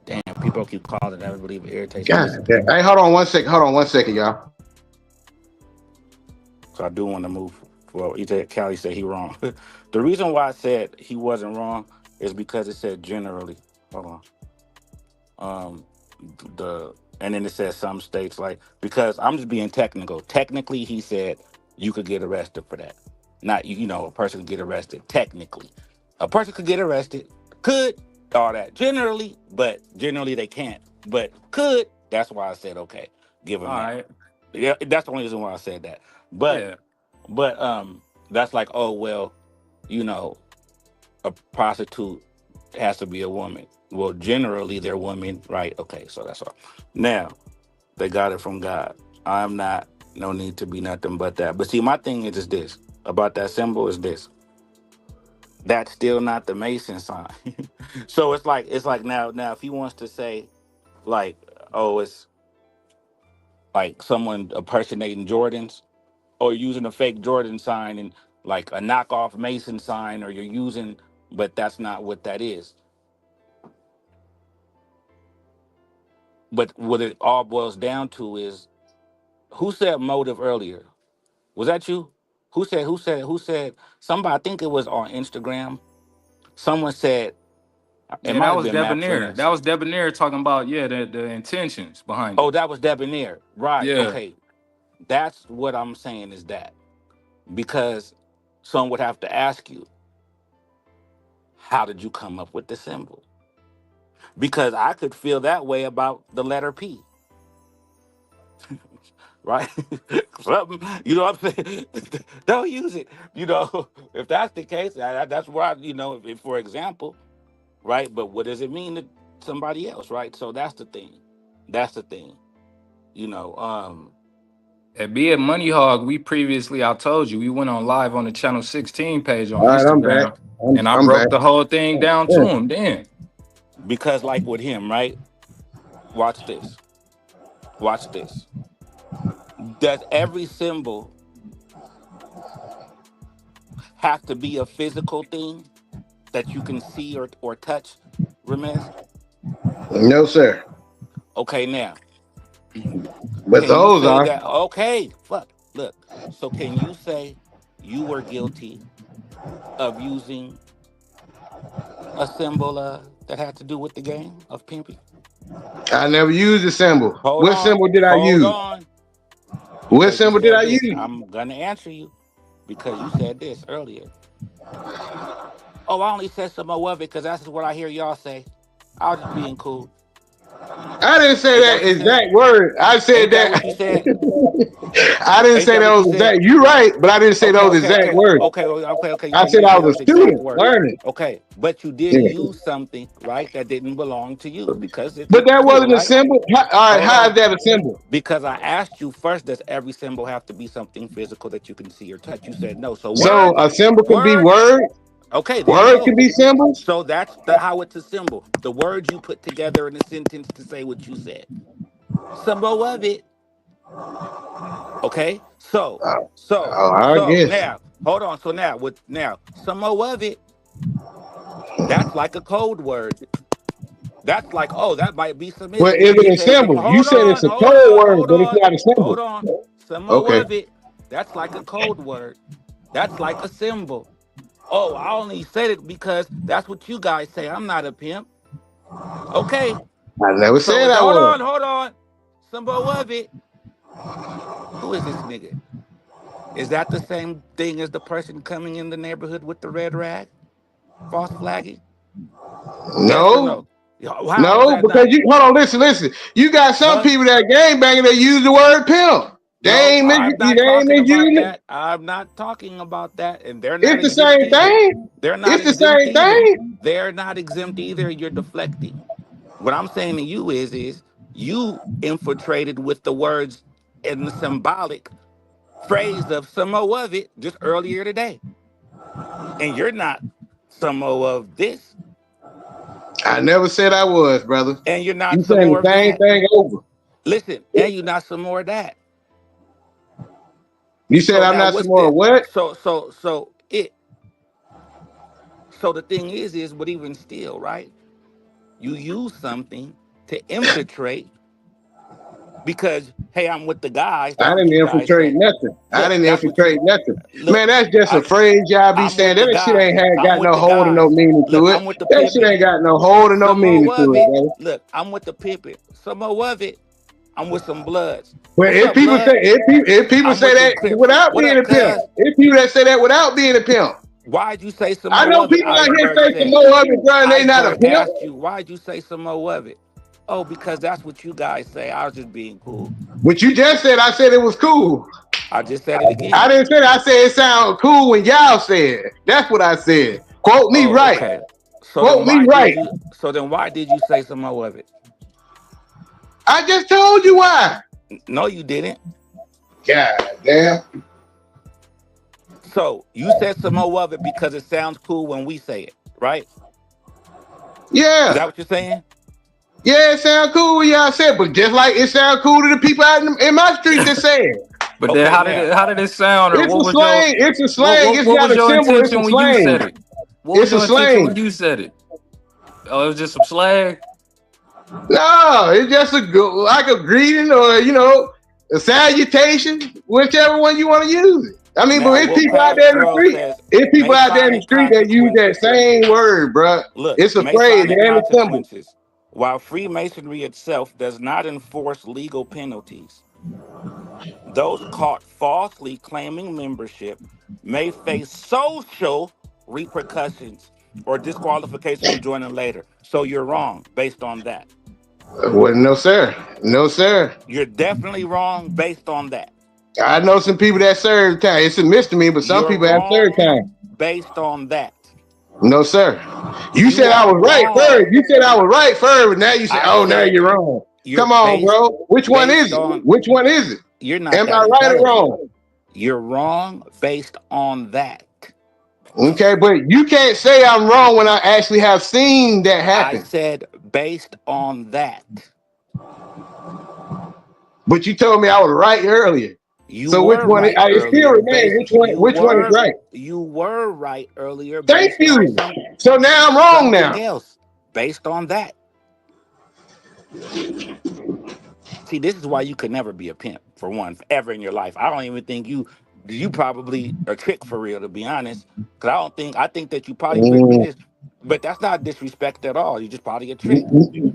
Damn, people keep calling. I believe it irritates me. God, Listen, hey, hold on 1 second. Hold on 1 second, y'all. so I do want to move. Well, Callie said he wrong. The reason why I said he wasn't wrong is because it said generally. Hold on. And then it says some states, like, because I'm just being technical. Technically, he said you could get arrested for that. Not you know, a person could get arrested. Technically, a person could get arrested. Could all that generally, but generally they can't. But could. That's why I said okay. Give him All that. right. Yeah, that's the only reason why I said that. But Yeah. that's like, oh well, you know, a prostitute has to be a woman. Well, generally they're women, right? Okay, so that's all. Now they got it from God. I'm not. No need to be nothing but that. But see, my thing is this about that symbol is this. That's still not the Mason sign. So it's like now if he wants to say like, oh, it's like someone impersonating Jordans, or using a fake Jordan sign and like a knockoff Mason sign, or you're using, but that's not what that is. But what it all boils down to is who said motive earlier? Was that you? Who said somebody, I think it was on Instagram. Someone said it Yeah, might that have was been Mac Debonair. Friends. That was Debonair talking about the intentions behind Oh, it. that was Debonair. Right. Yeah. Okay. That's what I'm saying is that. Because someone would have to ask you, how did you come up with the symbol? Because I could feel that way about the letter P, right? Something, you know what I'm saying? Don't use it. You know, if that's the case, that's why, you know, if, for example, right? But what does it mean to somebody else, right? So that's the thing. That's the thing. You know, At Be It Money Hog, I told you, we went on live on the Channel 16 page on All right, I'm back. Instagram, and I I'm broke back. the whole thing down to him then. because like with him, right? Watch this. Watch this. Does every symbol have to be a physical thing that you can see or touch, Remez? No, sir. Okay, now, But can you those say are. that? Okay, fuck. Look, so can you say you were guilty of using a symbol that had to do with the game of pimping? I never used the symbol. Hold What on, symbol did I hold use? on. What Because you symbol did I said this. use? I'm going to answer you because you said this earlier. Oh, I only said some more of it because that's what I hear y'all say. I was just being cool. I didn't say Ain't that that what you said? exact word. I said Ain't that that. what you said? I didn't Ain't say that what you those said? exact. You right, but I didn't say Okay, those okay, exact okay, words. okay, okay, okay. I Yeah, you said didn't I say was those a exact student words. learning. Okay, but you did Yeah. use something, right, that didn't belong to you because it's But that cool, wasn't a right? symbol. All right, Hold how is on. that a symbol? Because I asked you first, does every symbol have to be something physical that you can see or touch? You said no. So So words, a symbol can be words. words. Okay, there you Words can go. be symbols. So that's how it's a symbol. The words you put together in a sentence to say what you said. Symbol of it. Okay. I So guess. now, hold on. So now some more of it. That's like a code word. That's like, oh, that might be Well, submissive. is Let me it a tell you something. symbol? You Hold said it's on, a hold code on, word, hold but it's on, not a hold symbol. on. Some more Okay. of it. That's like a code word. That's like a symbol. Oh, I only said it because that's what you guys say. I'm not a pimp. Okay. I never So said is I hold was. on, hold on. Some more of it. Who is this nigga? Is that the same thing as the person coming in the neighborhood with the red rag? False flagging? Yes or No, no? How is no, that because not? you hold on, listen. You got some Huh? people that gang banging that use the word pimp. No, I'm They not ain't talking about misusing it. that. I'm not talking about that. And they're not It's the exempt same either. thing. They're not It's the exempt same either. thing. They're not exempt either. You're deflecting. What I'm saying to you is you infiltrated with the words and the symbolic phrase of some more of it just earlier today. And you're not some more of this, I never said I was, brother. and you're not You some saying more the of same that. thing over. Listen, and you're not some more of that. You said So I'm now not some what's more the what? so the thing is but even still, right? You use something to infiltrate because hey, I'm with the guys. I That's what didn't you guys infiltrate say. nothing. I Look, didn't that's what infiltrate you nothing. look. Man, that's just a I phrase y'all be I'm saying. with the That shit guys. ain't I'm got with no the hold and no guys. meaning Look, to it. I'm with the That shit pimping. ain't got no hold and no Some meaning more to of it, it. bro. Look, I'm with the pimping. Some more of it. I'm with some bloods. But What's up, blood? if people I'm say with some that Crips. without What being up, a pimp, cuz? if people that say that without being a pimp, Why'd you say some I more know of it? people out here Iceberg say some said. more of it, bro, and they not a Iceberg pimp. asked you, why'd you say some more of it? Oh, because that's what you guys say. I was just being cool. What you just said, I said it was cool. I just said it I again. didn't say that. I said it sounded cool when y'all said it. That's what I said. Quote me Oh, right. okay. Quote me right. So then why did you say some more of it? I just told you why. No, you didn't. God damn. So you said some more of it because it sounds cool when we say it, right? Is Yeah. that what you're saying? Yeah, it sound cool when y'all said, but just like it sound cool to the people out in my street that say it. But then Okay, now. how did it sound, or It's what a was your slang. It's a slang. It's what not was a your symbol. It's a intention when you slang. said it? What was It's a your intention when slang. you said it? Oh, it was just some slag. No, it's just like a greeting or a salutation, whichever one you want to use it. I mean, but Now, it's Will people out Pass there in the Girl street. says, It's people may out there find in the it street that use that consequences. same word, bruh. Look, It's a may phrase find it and a symbol. consequences. While Freemasonry itself does not enforce legal penalties, those caught falsely claiming membership may face social repercussions or disqualification from joining later. So you're wrong based on that. Well, no, sir. No, sir. You're definitely wrong based on that. I know some people that serve time. It's a misdemeanor, but some You're people have served wrong time. based on that. No, sir. You You said I are was right first. wrong. You said I was right first, but now you say, I oh, now said you're wrong. you're Come on, bro. Which one is based it? on Which one is it? you're not Am I that right or intelligent. wrong? You're wrong based on that. Okay, but you can't say I'm wrong when I actually have seen that I happen. said based on that. But you told me I was right earlier. You So which were one? right It still earlier remains. based Which one is right? you were right earlier Thank based on you. So now I'm wrong something now. else. Based on that. See, this is why you could never be a pimp, for one, ever in your life. I don't even think you probably a trick for real, to be honest. Because I think that you probably tricked me Mm, this, but that's not disrespect at all. You just probably a trick.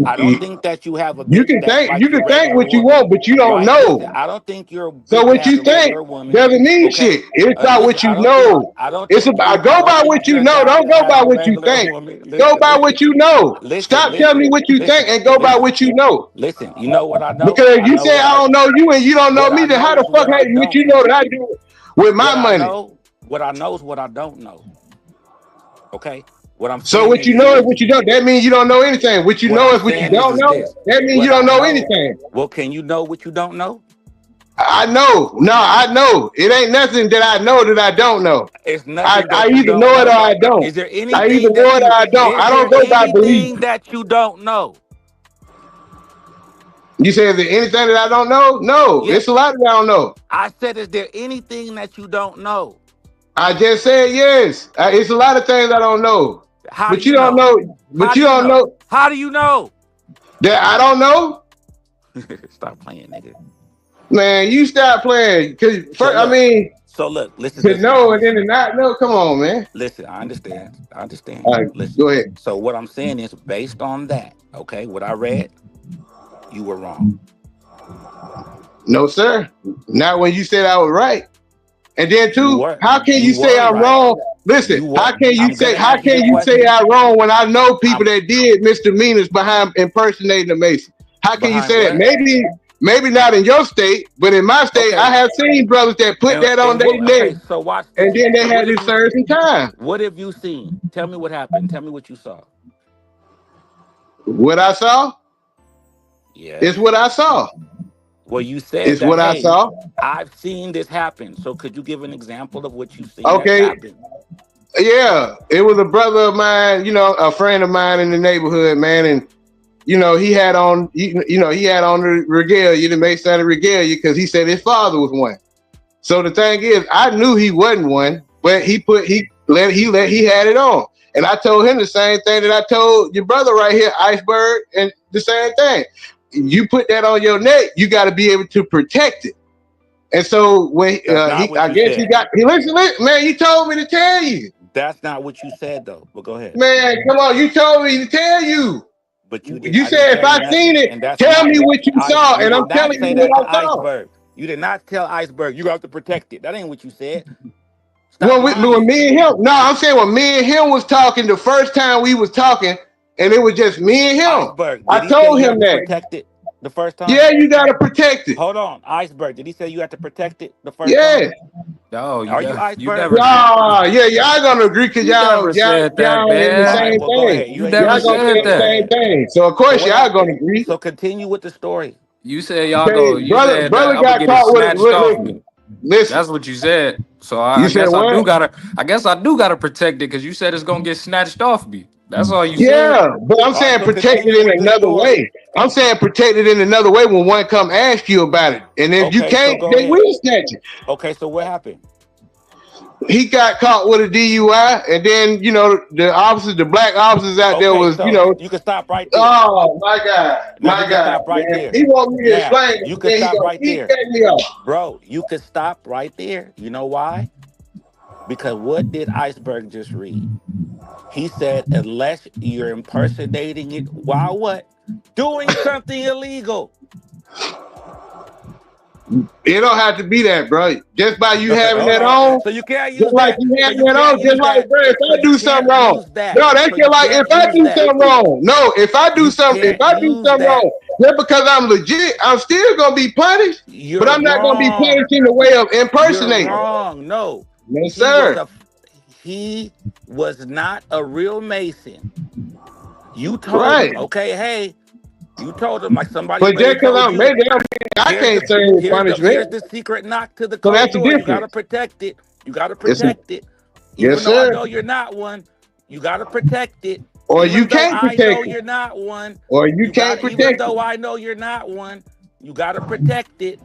I don't You think that you have a bitch that's you like your can think regular what you woman, want, but you don't right? Listen, know. I don't think your So bitch what has you a think regular woman. doesn't mean Okay. shit. It's about Listen, what you know. It's about I go don't by think what you your know. guy Don't go has by a what you regular think. woman. Go by what you know. Listen, Stop telling me listen, what you think listen, and go by listen, what you know. listen. You know what I know? Because if I you know say what I I don't know you and you don't know what me, I then how know the is fuck what I what don't you know know. that I do with my money? What I know is what I don't know. Okay? What I'm So saying what you is know is this. what you don't. That means you don't know anything. What you What know I'm is what you saying don't is know. this. That means you What don't I know know. anything. Well, can you know what you don't know? I know. No, I know. It ain't nothing that I know that I don't know. It's nothing I that you either don't know it or know. I don't. Is there I either anything know that it or you I don't. is I don't there go by belief. anything that you don't know? You say, is there anything that I don't know? No, Yes. it's a lot that I don't know. I said, is there anything that you don't know? I just said yes. It's a lot of things I don't know. How do But you you don't know? know. How But do you you don't know? know How do you know? that I don't know. Stop playing, nigga. Man, you stop playing. Cause So first, I look, mean, listen, to listen. know and then to not know. Come on, man. Listen, I understand. I understand All you. right, Listen. go ahead. So what I'm saying is based on that, okay, what I read, you were wrong. No, sir. Not when you said I was right. And then You two, were. how can you You say were I'm right. wrong? Listen, You how were. can you I'm say gonna ask you the I'm question. wrong when I know people I'm that did misdemeanors behind impersonating the Mason? How can you behind say that? what? Maybe not in your state, but in my state, I Okay. have seen brothers that put that on And their what? neck, Okay. So watch and this. then they So what had to have you? serve some time. What have you seen? Tell me what happened. Tell me what you saw. What I saw Yes. is what I saw. Well, you said It's that. what I Hey, saw. I've seen this happen. So could you give an example of what you've seen that's Okay, happened? yeah, it was a brother of mine, a friend of mine in the neighborhood, man, and he had on, he had on the regalia, the Mason regalia, because he said his father was one. So the thing is, I knew he wasn't one, but he had it on, and I told him the same thing that I told your brother right here, Iceberg, and the same thing. You put that on your neck, you got to be able to protect it. And so when That's not what I you guess said. listen, man, you told me to tell you. That's not what you said, though. But go ahead. Man, come on, you told me to tell you. But you did. You I didn't said if tell you I seen nothing, it, and that's tell not me what what you Ice. saw, You and did I'm not telling say you that what to I saw. Iceberg. You did not tell Iceberg you have to protect it. That ain't what you said. Stop When lying. me and him, no, I'm saying when me and him was talking the first time we was talking, and it was just me and him. Iceberg. I Did he say told you have him to that. protect it the first time? Yeah, you gotta protect it. Hold on, Iceberg. Did he say you had to protect it the first time? Yeah. No, Are you you Iceberg? never Yeah, yeah, y'all gonna agree because you never said that, y'all in the All man. right. same Well, go thing. ahead. You You never Y'all ain't gonna said say said that. the Go that. same ahead. thing. So of So course what y'all gonna happened? agree. So continue with the story. You said y'all Okay, go. You said that brother I would got get it caught with it. snatched off me. Listen. That's what you said. So You I said guess I what? do gotta. I guess I do gotta protect it because you said it's gonna get snatched off me. That's all you said. Yeah, but I'm All right. saying So protect continue it in with the another story. way. I'm saying protect it in another way when one come ask you about it. And if you Okay. So can't, go they ahead. will snatch it. Okay. So what happened? He got caught with a DUI, and then the black officers out there Okay. was, So you can stop right there. oh Now you can stop right man. there. He want me to Now explain it, you and can then he stop gonna right keep there, cutting me off. bro. You can stop right there. You know why? Because what did Iceberg just read? He said, unless you're impersonating it while what? Doing something illegal. It don't have to be that, bro. Just by you having Hold that on. on, So you can't just use like that. you So having you that can't on, just use like that. bro, if So I you do something can't wrong, use that. no, that's So just you like if can't I use do that. something wrong. No, if I do You something, can't use that. wrong, just because I'm legit, I'm still gonna be punished, but You're I'm not gonna be wrong. punished in the way of You're impersonating. wrong. No. No, He was sir. a he was not a real Mason. You told Right. him, okay, hey, you told him like somebody But may just have because told I'm you, maybe I here's can't the serve punishment. here's the secret knock to the So that's closed the door. You gotta difference. protect it. You gotta Yes, sir. protect it. Yes, Even though I sir. know you're not one, you gotta protect it. Or you Even though can't I know protect it. you're not one, Or you can't even protect though it. I know you're not one, you gotta protect it.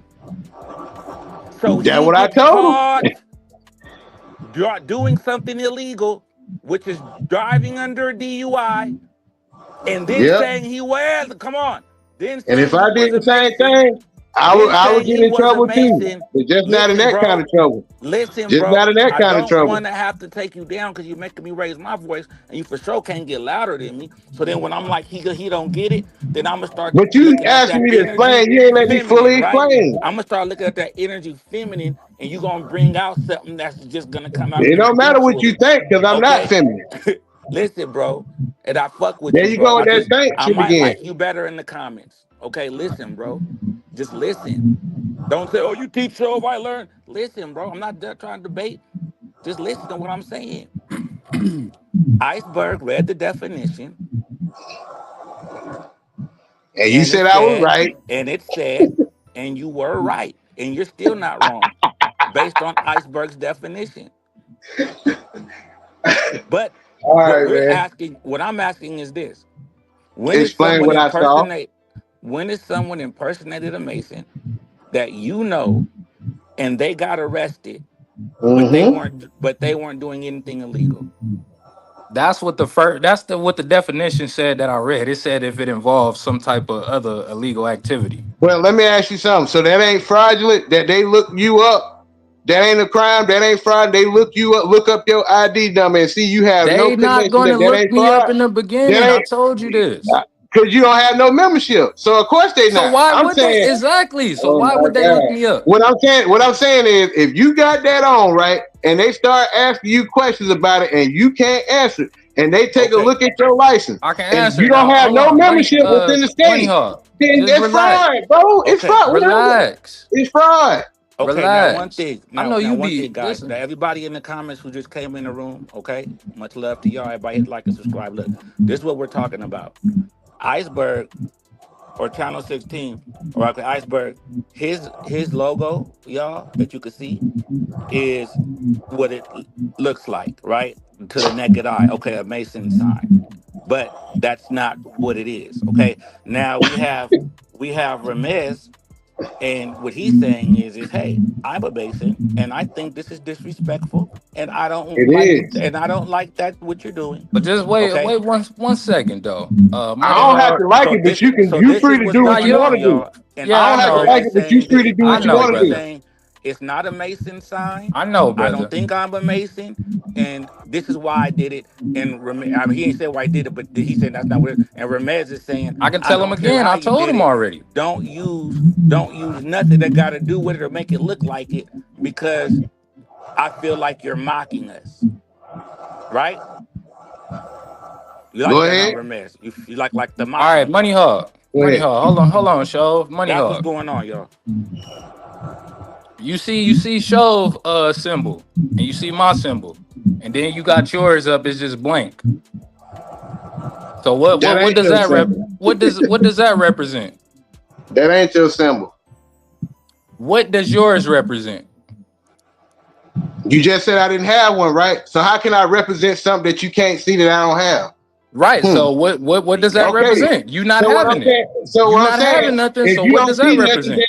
So That's he what I gets told him. caught doing something illegal, which is driving under a DUI, and then Yep. saying he was, come on, then And if saying he I did was a the same Mason, thing, then I would saying get he in was a trouble too. Mason. But just not in Listen, that kind bro. of trouble. Listen, Just not bro. in that I kind of don't trouble. want to have to take you down because you're making me raise my voice, and you for sure can't get louder than me. So then when I'm like he don't get it, then I'm gonna start But you looking at asking that me to energy explain, you ain't let me fully feminine, right? explain. I'm gonna start looking at that energy feminine, and you gonna bring out something that's just gonna come out It don't matter what you eventually. think, because I'm not Okay? feminine. Listen, bro, and I fuck with There you, you bro. go with that thank I shit might again. like you better in the comments. Okay, listen, bro. Just listen. Don't say, "Oh, you teach so if I learn." Listen, bro. I'm not there trying to debate. Just listen to what I'm saying. Iceberg read the definition, And you and said I was right. it said, and you were right, and you're still not wrong, based on Iceberg's definition. But All right, man. what I'm asking is this: when is Explain someone what I saw. when is someone impersonated a Mason that you know, and they got arrested, but Mm-hmm. they weren't doing anything illegal? That's what the first. That's what the definition said that I read. It said if it involves some type of other illegal activity. Well, let me ask you something. So that ain't fraudulent, that they look you up. That ain't a crime. That ain't fraud. They look you up, look up your ID number and see you have no They not connection. gonna That look ain't me up fraud. in the That beginning. I ain't. told you this. Because you don't have no membership. So of course they So not. why I'm would saying, they exactly? So oh why my would they look God. me up? What I'm saying is, if you got that on, right, and they start asking you questions about it and you can't answer, and they take a Okay. look at your license, I can and answer you don't now. have Hold no on. membership within the Money state, Hog. then Just it's relax. fraud, bro. It's Okay. fraud. Whatever. Relax. It's fraud. Okay, now one Relax. thing. I Now, know now you one be thing, guys. Now, listen. everybody in the comments who just came in the room, okay? Much love to y'all. Everybody hit like and subscribe. Look, this is what we're talking about. Iceberg or Channel 16 or okay, Iceberg, his logo, y'all, that you can see is what it looks like, right? To the naked eye. Okay, a Mason sign. But that's not what it is. Okay. Now we have Ramez. And what he's saying is, hey, I'm a Mason, and I think this is disrespectful, and I don't It like, is. and I don't like that what you're doing. But just wait Okay, one second though. I Money don't have Hog. to like so it, but this, you this free is to what's do Nah, what going you you want on, to do. y'all. And yeah, I I don't have to know. like it, but you free to do I what you know, want to Iceberg is do. brother. saying it's not a Mason sign. I know, I don't brother. think I'm a Mason, and this is why I did it. And I mean, he ain't said why I did it, but he said that's not what it is. And Ramez is saying, I can I tell him don't care again. how I you told did him it. already. Don't use nothing that got to do with it or make it look like it, because I feel like you're mocking us, right? You like Go that, huh, ahead. Ramez? You like the All right, mocking? Money Hog. Go Money ahead. Hog. Hold on, Shove. Money That's what's Hog. going on, y'all. You see Shove symbol, and you see my symbol, and then you got yours up. It's just blank. So what That ain't does your that symbol. what does that represent? That ain't your symbol. What does yours represent? You just said I didn't have one, right? So how can I represent something that you can't see that I don't have? Right. So what does that Okay. represent? You not So what I'm having it. saying, so You what I'm not saying, having nothing. if So you what don't does that see nothing, represent?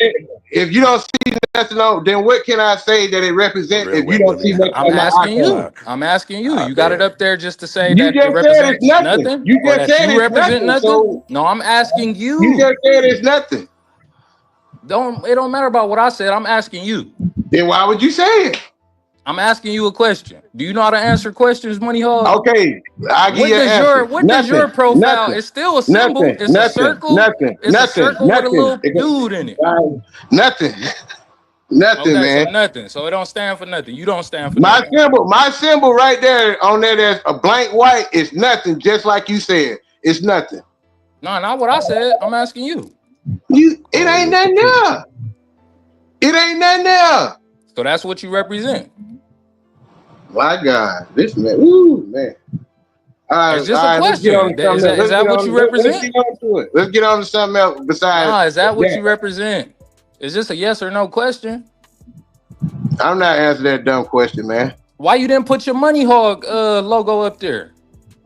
if you don't see nothing on, then what can I say that it represents if you don't see nothing I'm on my asking iPhone? you. I'm asking you. You got it up there just to say You that it just said it's represents nothing. nothing, You or just that said you it's represent nothing. nothing? So No, I'm asking you you. just said it's nothing. It don't matter about what I said. I'm asking you. Then why would you say it? I'm asking you a question. Do you know how to answer questions, Money Hog? Okay, I'll give you an answer. What does your profile? It's still a symbol. It's a circle. It's a circle with a little dude in it. Nothing. Nothing, Okay, so man. nothing. So it don't stand for nothing. You don't stand for My nothing. symbol right there on there that's a blank white is nothing, just like you said. It's nothing. No, not what I said. I'm asking you. It ain't nothing there. It ain't nothing there. So that's what you represent. My God, this man, woo, man. It's just a Let's get on question. to something else. Is that what you represent? Let's get on to it. Let's get on to something else besides Nah, is that what that. you represent? Is this a yes or no question? I'm not answering that dumb question, man. Why you didn't put your Money Hog logo up there?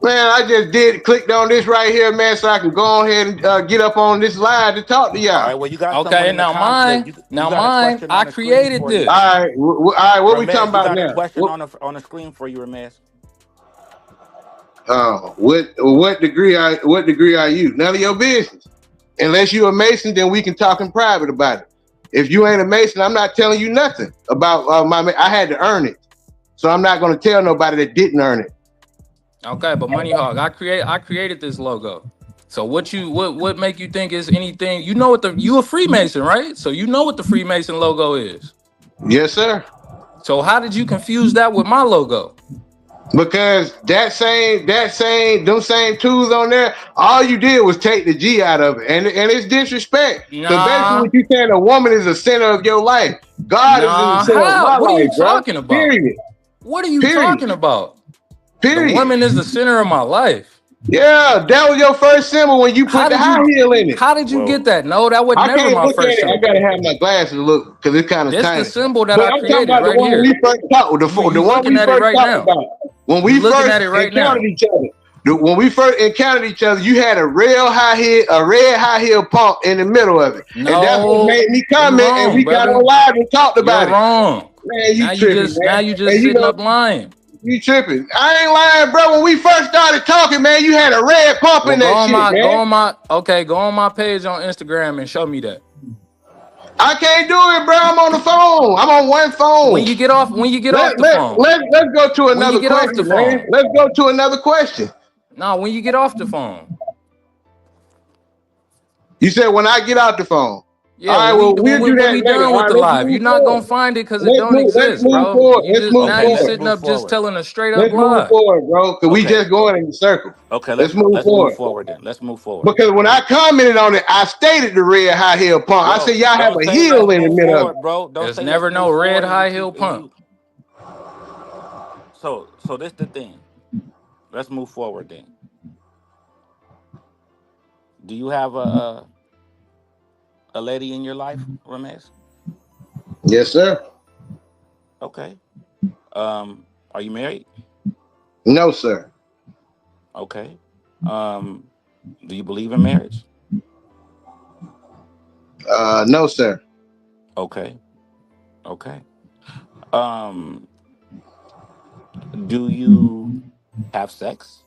Man, I just clicked on this right here, man, so I can go ahead and get up on this live to talk to y'all. All right, well, you got someone Okay, in the now comments. mine, You got a question I on the screen created for you. this. All right, all right. What we Ramez, talking about you got now? a question on the screen for you, Ramez. What degree are you? None of your business. Unless you're a Mason, then we can talk in private about it. If you ain't a Mason, I'm not telling you nothing about I had to earn it, so I'm not going to tell nobody that didn't earn it. Okay, but Money Hog, I created this logo. So what make you think is anything? You know what you a Freemason, right? So you know what the Freemason logo is. Yes, sir. So how did you confuse that with my logo? Because them same tools on there, all you did was take the G out of it, and it's disrespect. Nah. So basically, what you saying, a woman is the center of your life. God is in the center of my What life, are you bro. talking about? Period. What are you Period. talking about? Period. The woman is the center of my life. Yeah, that was your first symbol when you put the high heel in it. How did you get that? No, that was I never can't my look at first it. I symbol. gotta have my glasses to look because it's kind of This tiny. the symbol that But I I'm talking created about right the one here. we first talked. The one we looking first at it right talked now. about. When we You looking first at it right encountered now. each other. When we first encountered each other, you had a red high heel pump in the middle of it. No, and that's what made me comment, you're wrong, and we got brother. on live and talked about You're it. wrong. Man, you tripping, man. Now you just And sitting up lying. You tripping. I ain't lying, bro. When we first started talking, man, you had a red pump in that shit, man. Go on my page on Instagram and show me that. I can't do it, bro. I'm on the phone. I'm on one phone. When you get off the phone. Let's go to another question, man. Let's go to another question. No, when you get off the phone. You said when I get out the phone. Yeah, All right, when, well, we, we'll when, do when that we later. done All with right, the let's live, you're move not gonna forward. find it because it don't Let's exist, move bro. forward. You Let's just move now you Okay, let's forward. sitting move up just forward. telling a straight up Let's move lie. forward, bro. Because we Okay. just going in the circle. Okay, Let's move let's forward. move forward then. Let's move forward. Because when I commented on it, I stated the red high heel pump. I said Bro, y'all have don't a say let's heel in the move middle of it. forward, bro. Don't There's say let's never no move red forward and you high heel keep and pump. you so this the thing. Let's move forward then. Do you have a lady in your life, Ramesh? Yes, sir. Okay. Are you married? No, sir. Okay. Do you believe in marriage? No, sir. Okay. Okay. Um, do you have sex?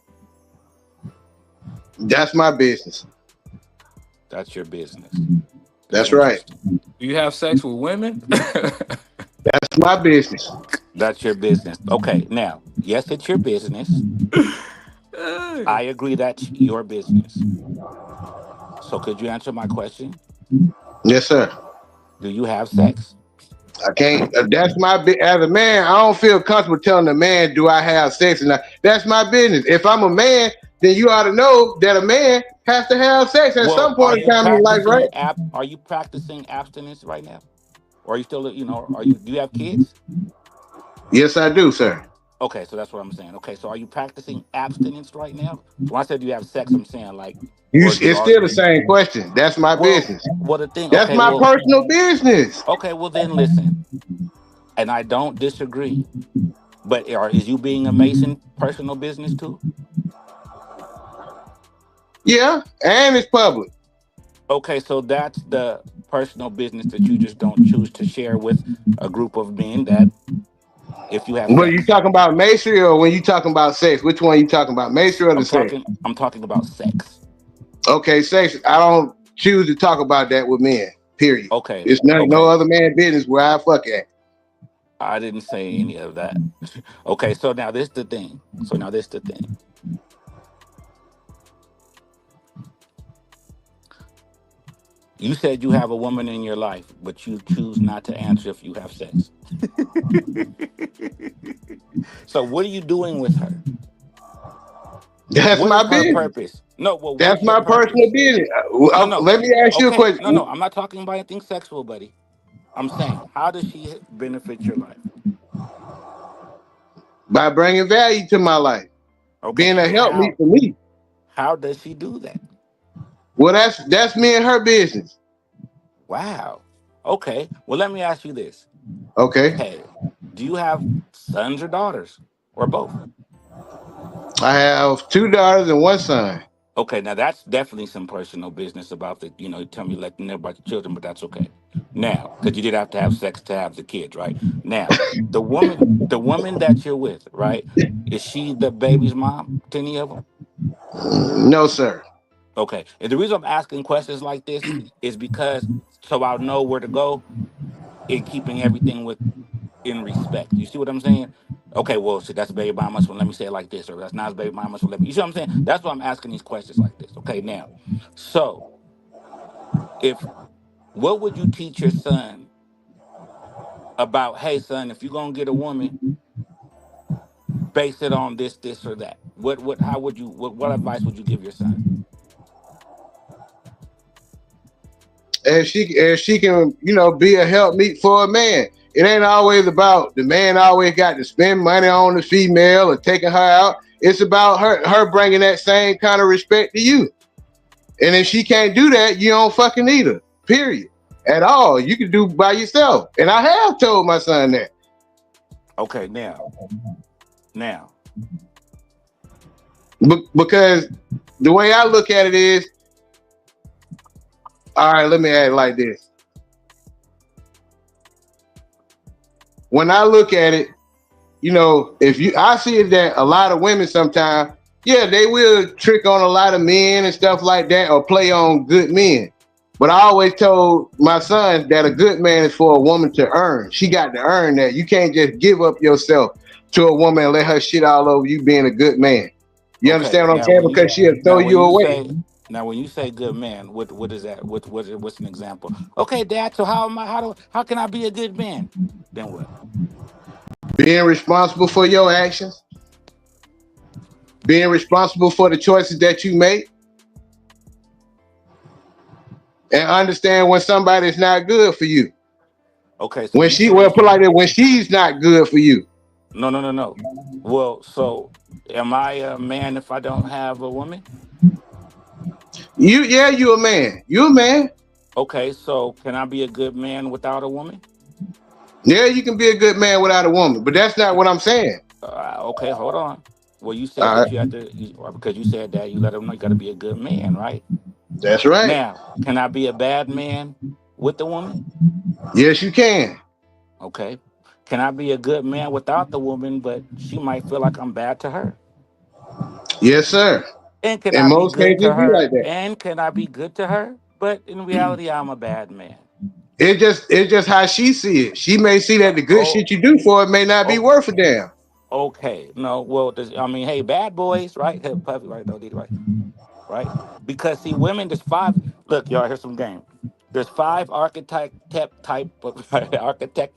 That's my business. That's your business. That's right. Interesting. Do you have sex with women? That's my business. That's your business. Okay. Now, yes, it's your business. I agree that's your business. So could you answer my question? Yes, sir. Do you have sex? I can't. That's my as a man. I don't feel comfortable telling a man, "Do I have sex?" And that's my business. If I'm a man, then you ought to know that a man has to have sex at some Are point in you time in his life, right? are you practicing abstinence right now? Or are you still, do you have kids? Yes, I do, sir. Okay, so that's what I'm saying. Okay, so are you practicing abstinence right now? So when I said you have sex, I'm saying like, It's still the same question. That's my business. well, the thing, That's okay, my personal business. okay, well then listen, and I don't disagree, but is you being a Mason personal business too? Yeah, and it's public. Okay, so that's the personal business that you just don't choose to share with a group of men that if you have When you sex. talking about masonry or when you talking about sex? Which one you talking about, masonry or the sex? I'm talking about sex. Okay, sex. I don't choose to talk about that with men. Period. Okay. It's no other man business where I fuck at. I didn't say any of that. Okay, so now this the thing. You said you have a woman in your life, but you choose not to answer if you have sex. So what are you doing with her? That's What my is her business. purpose? No, well, That's my personal business. No. Let me ask you a question. No, I'm not talking about anything sexual, buddy. I'm saying, how does she benefit your life? By bringing value to my life. Okay. Being a helpmeet for me. How does she do that? Well, that's me and her business. Wow. Okay. Well, let me ask you this. Okay. Hey, do you have sons or daughters or both? I have 2 daughters and 1 son. Okay, now that's definitely some personal business about the, tell me like about your children, but that's okay. Now, because you did have to have sex to have the kids, right? Now, the woman that you're with, right? Is she the baby's mom to any of them? No, sir. Okay. And the reason I'm asking questions like this is because so I'll know where to go in keeping everything in respect. You see what I'm saying? Okay, well, so that's baby mama, so let me say it like this, or that's not baby mama, so let me. You see what I'm saying? That's why I'm asking these questions like this. Okay, now, so what would you teach your son about? Hey, son, if you're gonna get a woman, base it on this, or that. How would you? What advice would you give your son? If she can, be a helpmeet for a man. It ain't always about the man always got to spend money on the female or taking her out. It's about her bringing that same kind of respect to you. And if she can't do that, you don't fucking need her. Period. At all. You can do by yourself. And I have told my son that. Okay, now. Because the way I look at it is, all right, let me add it like this. When I look at it, I see it that a lot of women sometimes, yeah, they will trick on a lot of men and stuff like that or play on good men. But I always told my son that a good man is for a woman to earn. She got to earn that. You can't just give up yourself to a woman and let her shit all over you being a good man. You understand what I'm saying? Because she'll throw you away. Now, when you say good man, what is that? What's an example? Okay, Dad. So how am I? How can I be a good man? Then what? Being responsible for your actions, being responsible for the choices that you make, and understand when somebody's not good for you. Okay, so When you she, saying well, put like that, when she's not good for you. no. Well, so am I a man if I don't have a woman? You a man. You a man. Okay, so can I be a good man without a woman? Yeah, you can be a good man without a woman, but that's not what I'm saying. Okay, hold on. Well, you said All that right. you had to because you said that you let them know you got to be a good man, right? That's right. Now, can I be a bad man with the woman? Yes, you can. Okay. Can I be a good man without the woman, but she might feel like I'm bad to her? Yes, sir. And can In I be most good cases, to it be her? like that. And can I be good to her? But in reality, I'm a bad man. It's just how she see it. She may see that the good Oh, shit you do for her may not be oh, worth a damn. okay. No, well, hey, bad boys, right? Hey, puppy, right? Don't need right, right? Because see, women, there's five. Look, y'all, here's some game. There's five architect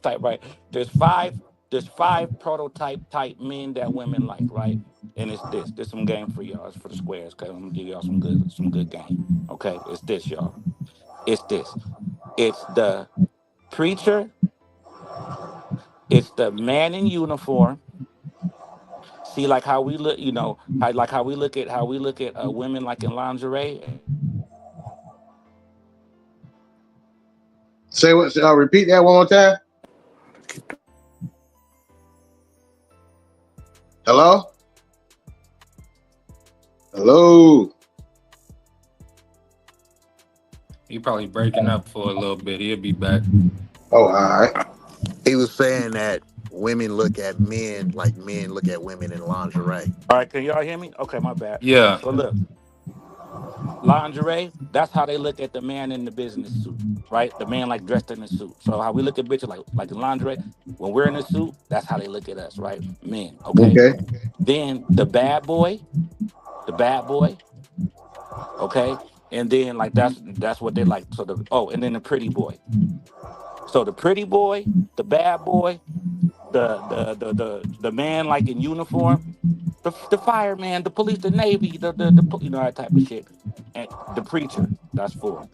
type, right? There's five. There's five prototype type men that women like, right? And it's this. There's some game for y'all. It's for the squares. Cause I'm gonna give y'all some good game. Okay, it's this, y'all. It's this. It's the preacher. It's the man in uniform. See, like how we look, how we look at women like in lingerie. Say what? Repeat that one more time. Hello? Hello? He probably breaking up for a little bit. He'll be back. Oh, all right. He was saying that women look at men like men look at women in lingerie. All right, can y'all hear me? Okay, my bad. Yeah. So look, lingerie, that's how they look at the man in the business suit, right? The man like dressed in a suit. So how we look at bitches like in lingerie, when we're in a suit, that's how they look at us, right? Men, okay? Okay. Then the bad boy, okay? And then like that's what they like. So and then the pretty boy. So the pretty boy, the bad boy, the man like in uniform, the fireman, the police, the navy, that type of shit. And the preacher, that's four.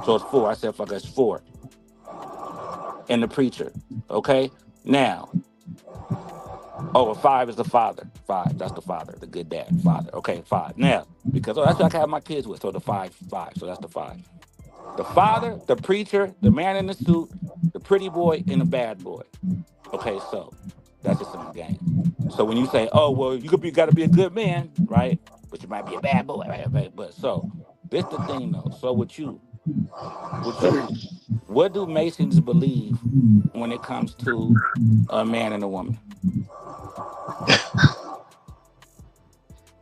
So it's four. I said fuck, it's four. And the preacher. Okay? Now, a five is the father. Five, that's the father, the good dad, father. Okay, five. Now, because that's what I can have my kids with. So the five. So that's the five. The father, the preacher, the man in the suit, the pretty boy, and the bad boy. Okay, so that's just some game. So when you say, "Oh, well, got to be a good man," right? But you might be a bad boy, right? But so this the thing though. So with you, what do Masons believe when it comes to a man and a woman?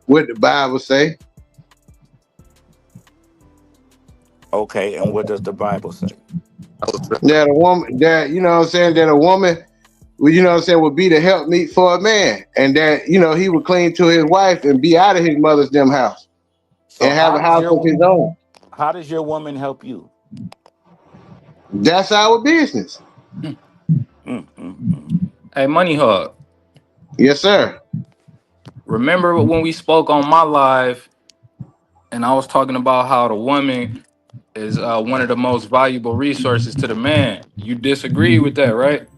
What the Bible say? Okay, and what does the Bible say? That a woman, that you know what I'm saying, that a woman, would be the helpmeet for a man, and that he would cling to his wife and be out of his mother's them house So and have a house of his own. How does your woman help you? That's our business. Hey, Money Hug. Yes, sir. Remember when we spoke on my live, and I was talking about how the woman is one of the most valuable resources to the man. You disagree with that, right?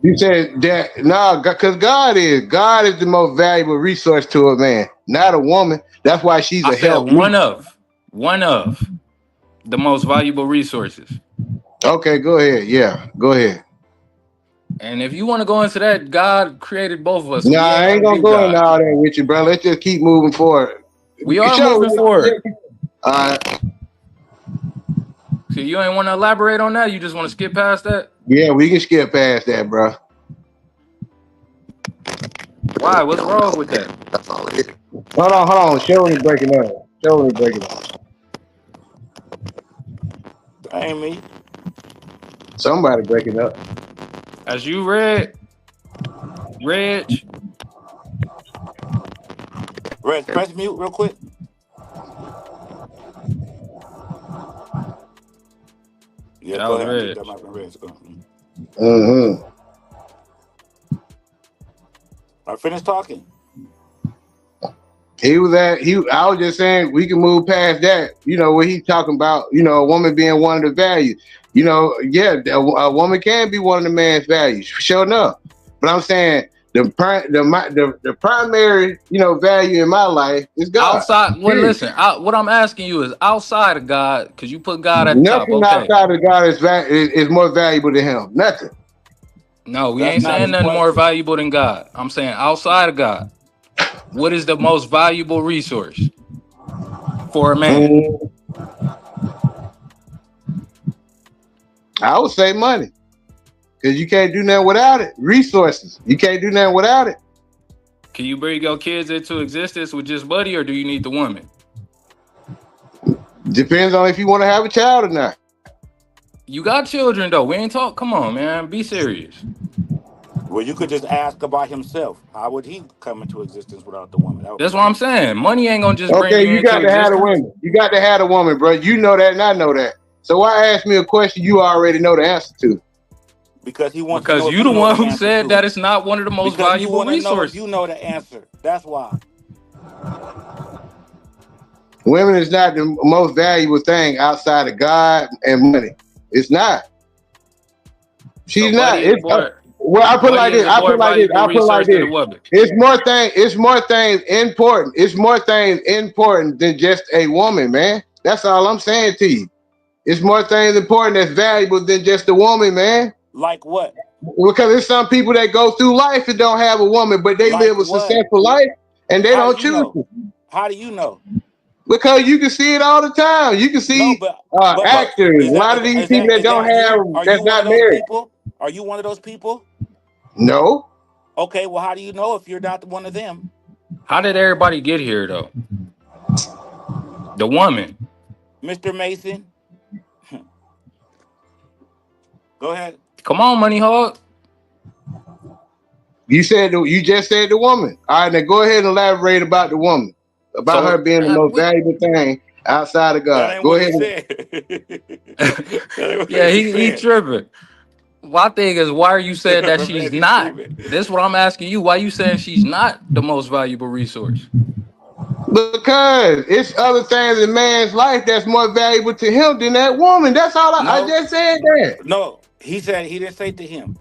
You said that because God is the most valuable resource to a man, not a woman. That's why she's I a said help. one of the most valuable resources. Okay, go ahead. Yeah, go ahead. And if you want to go into that, God created both of us. No, We ain't I ain't gonna argue go into God. all that with you, bro. Let's just keep moving forward. We are moving forward. So you ain't want to elaborate on that? You just want to skip past that? Yeah, we can skip past that, bro. Why? What's wrong with that? Hold on. Show me breaking up. That ain't me. Somebody breaking up. As you read, Reg. Reg, press mute real quick. Yeah, That go was ahead. red. That might be red. Go. Mm-hmm. I finished talking. I was just saying we can move past that. You know what he's talking about. You know, a woman being one of the values. You know, yeah, a woman can be one of the man's values, sure enough. But I'm saying the primary, you know, value in my life is God. Outside, well, Period. listen. What I'm asking you is outside of God, because you put God at the top. Nothing Okay. outside of God is more valuable to him. Nothing. No, we That's ain't not saying his nothing more question. valuable than God. I'm saying outside of God, what is the most valuable resource for a man? Mm, I would say money, because you can't do nothing without it. Resources, you can't do nothing without it. Can you bring your kids into existence with just money, or do you need the woman? Depends on if you want to have a child or not. You got children though. We ain't talk. Come on, man. Be serious. Well, you could just ask about himself. How would he come into existence without the woman? That would That's be what I'm easy. saying. Money ain't gonna just bring Okay, you you into got to have a existence. woman. You got to have a woman, bro. You know that, and I know that. So why ask me a question you already know the answer to? Because he wants to Because know if you you the know one the who answer said to that it. it's not one of the most Because you valuable want to know if resources. you know the answer. That's why. Women is not the most valuable thing outside of God and money. It's not. So She's not. money is It's more. well, I put it Money like is this. a more valuable I put it like resource than a this. woman. It's more things important. It's more things important than just a woman, man. That's all I'm saying to you. It's more things important that's valuable than just a woman, man. Like what? Because there's some people that go through life and don't have a woman, but they Like live a what? successful life and they How do don't you choose know? to. How do you know? Because you can see it all the time. You can No, see but actors, is a that lot is of that these is people that that is don't that you? have, Are you that's one not of those married. people? Are you one of those people? No. Okay, well, how do you know if you're not one of them? How did everybody get here though? The woman. Mr. Mason, go ahead. Come on, money hog. You just said the woman. All right, now go ahead and elaborate about the woman, about her So being the most valuable thing outside of That God. ain't Go what he ahead. said. That ain't what yeah, he he said. tripping. My thing is, why are you saying that she's Man, he's not? screaming. This is what I'm asking you. Why you saying she's not the most valuable resource? Because it's other things in man's life that's more valuable to him than that woman. That's all I No, just said that. no. He said he didn't say to him.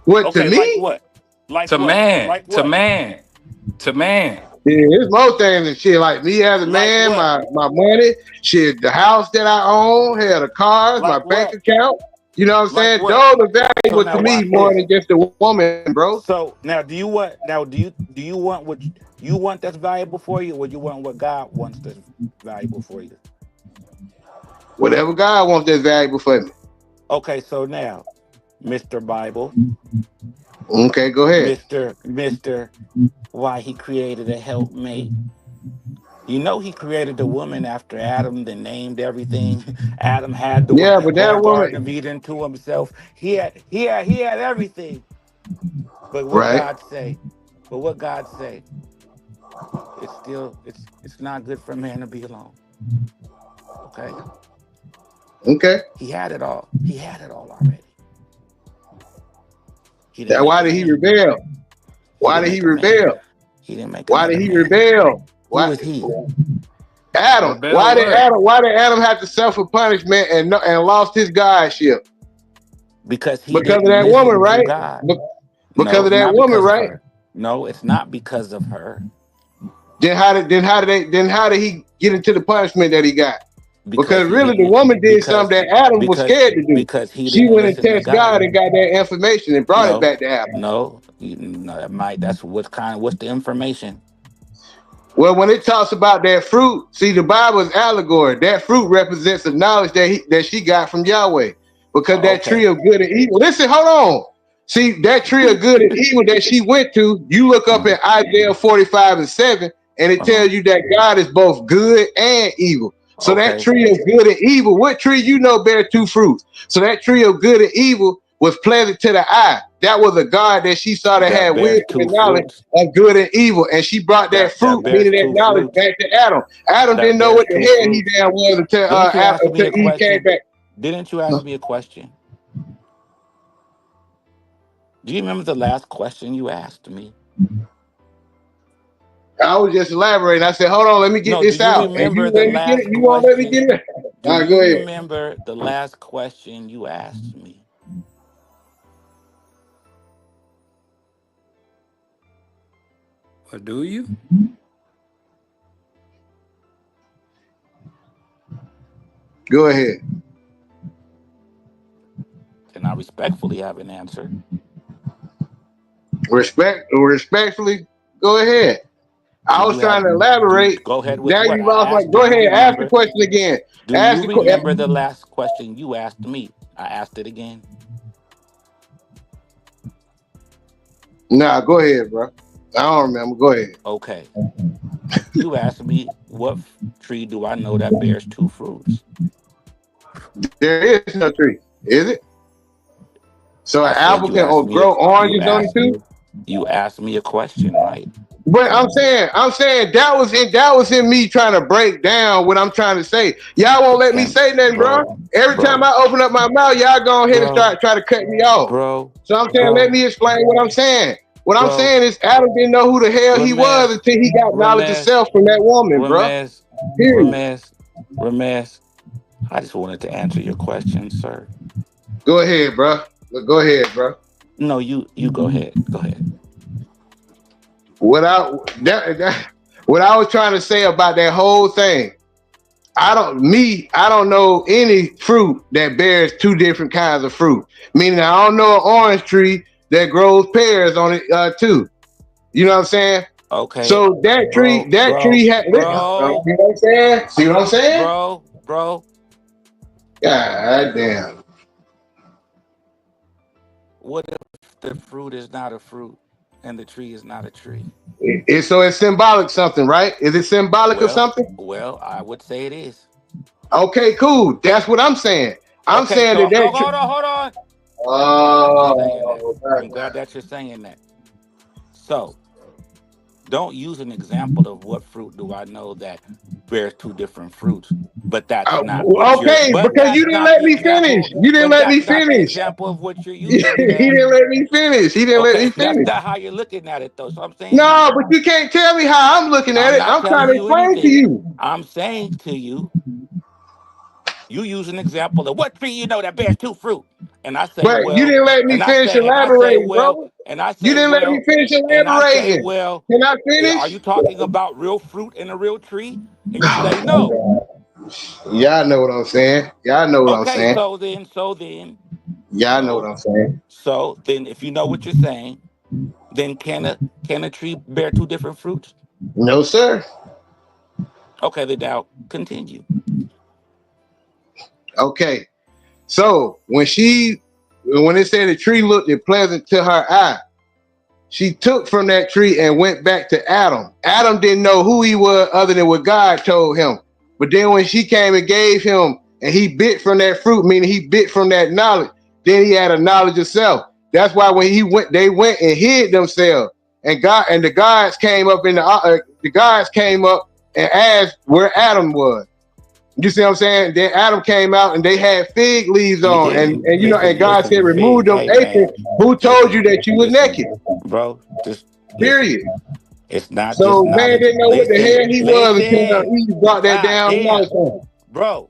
What to Okay, like me? what? Like To what? man, Like to what? man, to man. Yeah, it's more things and shit. Like me as a Like man, what? my money, shit, the house that I own, hell, the cars, my Like bank what? account. You know what I'm Like saying? what? Those are So valuable to now me watch more this. than just a woman, bro. So now do you want what you want that's valuable for you, or you want what God wants that's valuable for you? Whatever God wants that's valuable for me. Okay, so now, Mr. Bible, Okay, go ahead. Mr. Why he created a helpmate. You know he created the woman after Adam, then named everything. Adam had the Yeah, but whole that garden of woman, Eden to himself. He had everything. But what right? God say? But what God say? It's not good for man to be alone. Okay? Okay. He had it all. He had it all already. He didn't That make why a did he man. rebel? He Why didn't did he make a man. rebel? He didn't make Why did another he man. rebel? Who Why is he? Adam? Rebel what? Why did Adam have to suffer punishment and lost his godship? Because he Because of didn't that woman, listen to right? God. Because No, of it's that not woman, because of right? her. No, it's not because of her. Then how did he get into the punishment that he got? Because Because he really the didn't woman did because something that Adam was because scared to do. because he She didn't went and listen to tested God God. and got that information and brought it No, back to Adam. no, that's what's the information. Well, when it talks about that fruit, see, the Bible is allegory. That fruit represents the knowledge that she got from Yahweh. Because that tree Okay. of good and evil. Listen, hold on. See, that tree of good and evil that she went to, you look up in Isaiah 45:7, and it Uh-huh. tells you that God is both good and evil. So that Okay. tree of good and evil, what tree you know bear two fruits? So that tree of good and evil was pleasant to the eye. that was a God that she saw that That had bears wisdom two and knowledge fruits. of good and evil, and she brought that That fruit, bears meaning that two knowledge, fruits. back to Adam. Adam That didn't know bears what the two hell he fruits. damn was Didn't you ask me until a Eve came question? back. Didn't you ask me a question? Do you remember the last question you asked me? I was just elaborating. I said, "Hold on, let me get No, do this you out," and remember you the let me get it. last You won't let me question? get it. Do All right, you go ahead. remember the last question you asked me? Or do you? Go ahead. Can I respectfully have an answer? Respectfully, go ahead. Do I was you have trying to do elaborate. go ahead with Now what you I lost my. asked? Do Go you ahead. Ask the remember? question again. Do Ask you the question. remember the last question you asked me? I asked it again. Nah, go ahead, bro. I don't remember. Go ahead. Okay. You asked me what tree do I know that bears two fruits? There is no tree, is it? So I an said apple can grow oranges on it too. you asked me a question, right? But I'm saying that was in me trying to break down what I'm trying to say. Y'all won't let me Can say nothing, bro. Every time I open up my mouth, y'all go ahead and bro, try to cut me off. bro, So I'm saying, let bro, me explain what I'm saying. What I'm bro, saying is Adam didn't know who the hell he was Ramesh, until he got knowledge of Ramesh, self from that woman, bro. Ramesh, Period. Ramesh, Ramesh. I just wanted to answer your question, sir. Go ahead, bro. Go ahead, bro. No, you go ahead. Go ahead. What I what I was trying to say about that whole thing, I don't know any fruit that bears two different kinds of fruit. Meaning I don't know an orange tree that grows pears on it too. You know what I'm saying? Okay. So that tree had, you know what I'm saying? See what I'm saying? Bro. God damn. What if the fruit is not a fruit and the tree is not a tree? So it's symbolic something, right? Is it symbolic of something? Well, I would say it is. Okay, cool. That's what I'm saying. I'm Okay, saying so that hold on. Oh, I'm glad that you're saying that. So don't use an example of what fruit do I know that bears two different fruits, but that's not what you're. okay, But because you that's didn't not let the me finish. example. You didn't But let me that's not the finish. example of what you're He using, man. didn't let me finish. He didn't let me Okay, that's finish. not how you're looking at it, though. So I'm saying to No, you, but you can't tell me how I'm looking at I'm it. not I'm trying telling to you explain to anything. you. I'm saying to you, you use an example of what tree you know that bears two fruit, and I say, But you well, didn't let me finish elaborating, bro. You didn't let me finish elaborating. well, Can I are finish? you talking about real fruit and a real tree? And you say no. Y'all know what I'm saying. Y'all know what I'm Okay, saying. so then, Y'all know what I'm saying. so then, if you know what you're saying, then can a tree bear two different fruits? No, sir. Okay, then now continue. Okay. So when it said the tree looked pleasant to her eye, she took from that tree and went back to Adam. Adam didn't know who he was other than what God told him. But then when she came and gave him, and he bit from that fruit, meaning he bit from that knowledge, then he had a knowledge of self. That's why when they went and hid themselves, and the gods came up and asked where Adam was. You see what I'm saying? Then Adam came out and they had fig leaves He on, and didn't. you know, and God said, Listen, remove Fig. them Hey, aprons. man. Who told you that you were naked? Bro. Just listen. Period. It's not just So man knowledge. didn't know what the hell he was until Eve brought that God down damn, knowledge on him. bro.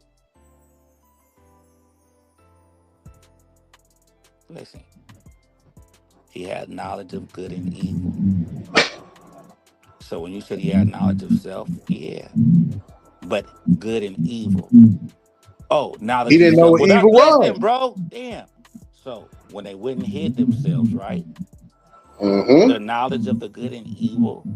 Listen. He had knowledge of good and evil. So when you said he had knowledge of self, yeah, but good and evil. Oh, He knowledge of didn't know self. what Well, that evil listen, was. bro. Damn. So when they went and hid themselves, right? Mm-hmm. The knowledge of the good and evil,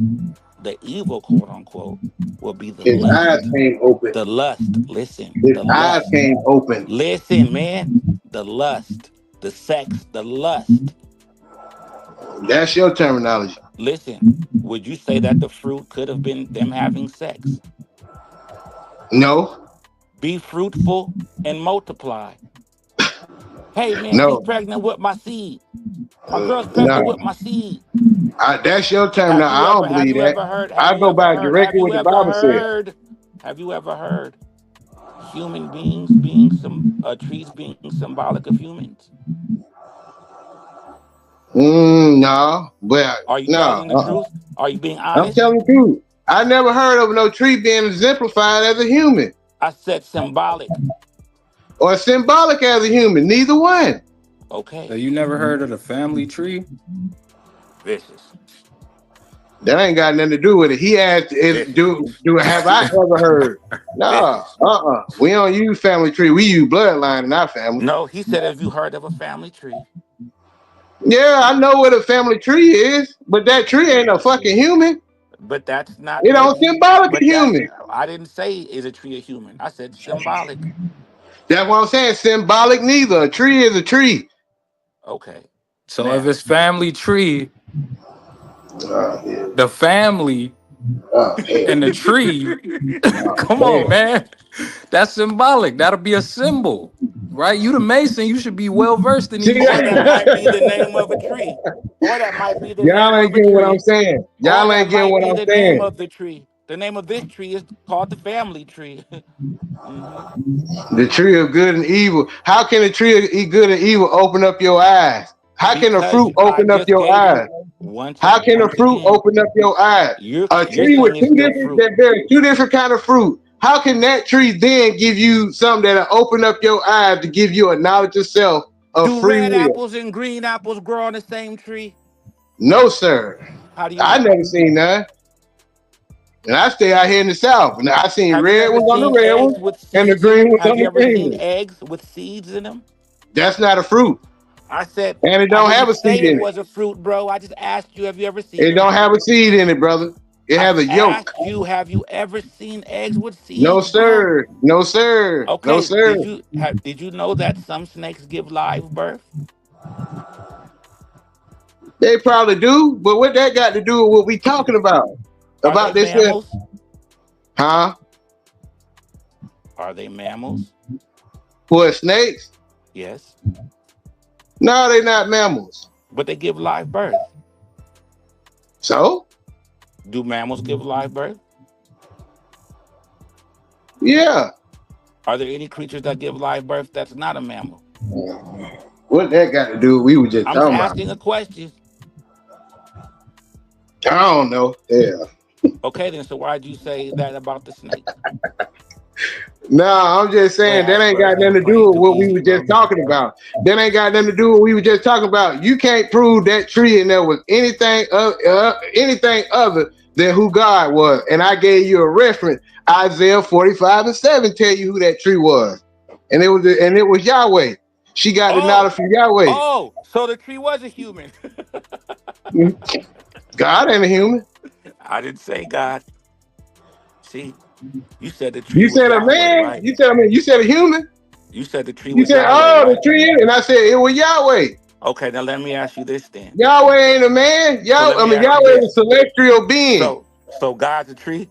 the evil, quote unquote, will be the His eyes lust. came open. The lust. Listen, His the eyes lust. came open. Listen, man. The lust, the sex, the lust. That's your terminology. Listen, would you say that the fruit could have been them having sex? No. Be fruitful and multiply. Hey man, she's No, pregnant with my seed. My girl's pregnant no. with my seed. That's your term now. Have you I don't ever have believe you that. ever heard have I you go ever by heard have directly you what the ever Bible said. heard have you ever heard human beings being some trees being symbolic of humans? No, but Are you no. telling the truth? Are you being I'm honest? telling the truth. I never heard of no tree being exemplified as a human I said symbolic. or symbolic as a human. Neither one. So Okay. you never heard of the family tree? Vicious. That ain't got nothing to do with it. He asked, Vicious. have I ever heard? No, Vicious. We don't use family tree. We use bloodline in our family. No, he said, have you heard of a family tree? Yeah, I know what a family tree is, but that tree ain't a fucking human. But that's not It what don't he symbolic a but that's human. I didn't say is a tree a human. I said symbolic. That's what I'm saying. Symbolic neither. A tree is a tree. Okay. So if Now, it's family tree, Yeah. the family and the tree, come on, man. That's symbolic. That'll be a symbol, right? You the Mason, you should be well versed in See, these or that might symbols. be the name of a tree. Or that might be the y'all name ain't of a getting what I'm tree. saying. Or Y'all that ain't getting might what be I'm the name saying. of the tree. The name of this tree is called the family tree. hmm The tree of good and evil. How can a tree of good and evil open up your eyes? How can a Because fruit I open up just your gave you eyes? How can a once fruit again, open up your eyes? A you're tree with saying it's still fruit. two different kind of fruit. How can that tree then give you something that'll open up your eyes to give you a knowledge of self of Do free red will? apples and green apples grow on the same tree? No, sir. How do you I know? never seen none. And I stay out here in the South. And I seen Have you red ever ones on the seen red eggs ones with and the seeds in green them? ones Have on you the ever green seen ones. eggs with seeds in them? That's not a fruit. I said, And it I don't have didn't a say seed it in it. was a fruit, bro. I just asked you, have you ever seen It them? don't have a seed in it, brother. It I has a yolk. asked you, have you ever seen eggs with No, seeds, bro? sir. No, sir. No, Okay, sir. did you know that some snakes give live birth? They probably do, but what that got to do with what we talking about? Are they About this here? mammals? Huh? Are they mammals? What, snakes? Yes. No, they're not mammals. But they give live birth. So? Do mammals give live birth? Yeah. Are there any creatures that give live birth that's not a mammal? What that got to do with we were just I'm just talking about? asking a question. I don't know. Yeah. Okay, then, so why'd you say that about the snake? No, I'm just saying that ain't got nothing to do with what we were just talking about. That ain't got nothing to do with what we were just talking about. You can't prove that tree and there was anything other than who God was. And I gave you a reference. Isaiah 45:7 tell you who that tree was. And it was Yahweh. She got the knowledge from Yahweh. Oh, so the tree was a human. God ain't a human. I didn't say God. See, you said the tree You was said a Yahweh, man. right? You said a human. You said the tree You was said, Yahweh, oh, the right? tree is, and I said it was Yahweh. Okay, now let me ask you this then. Yahweh ain't a man. So let me ask you Yahweh is this. a celestial being. So God's a tree?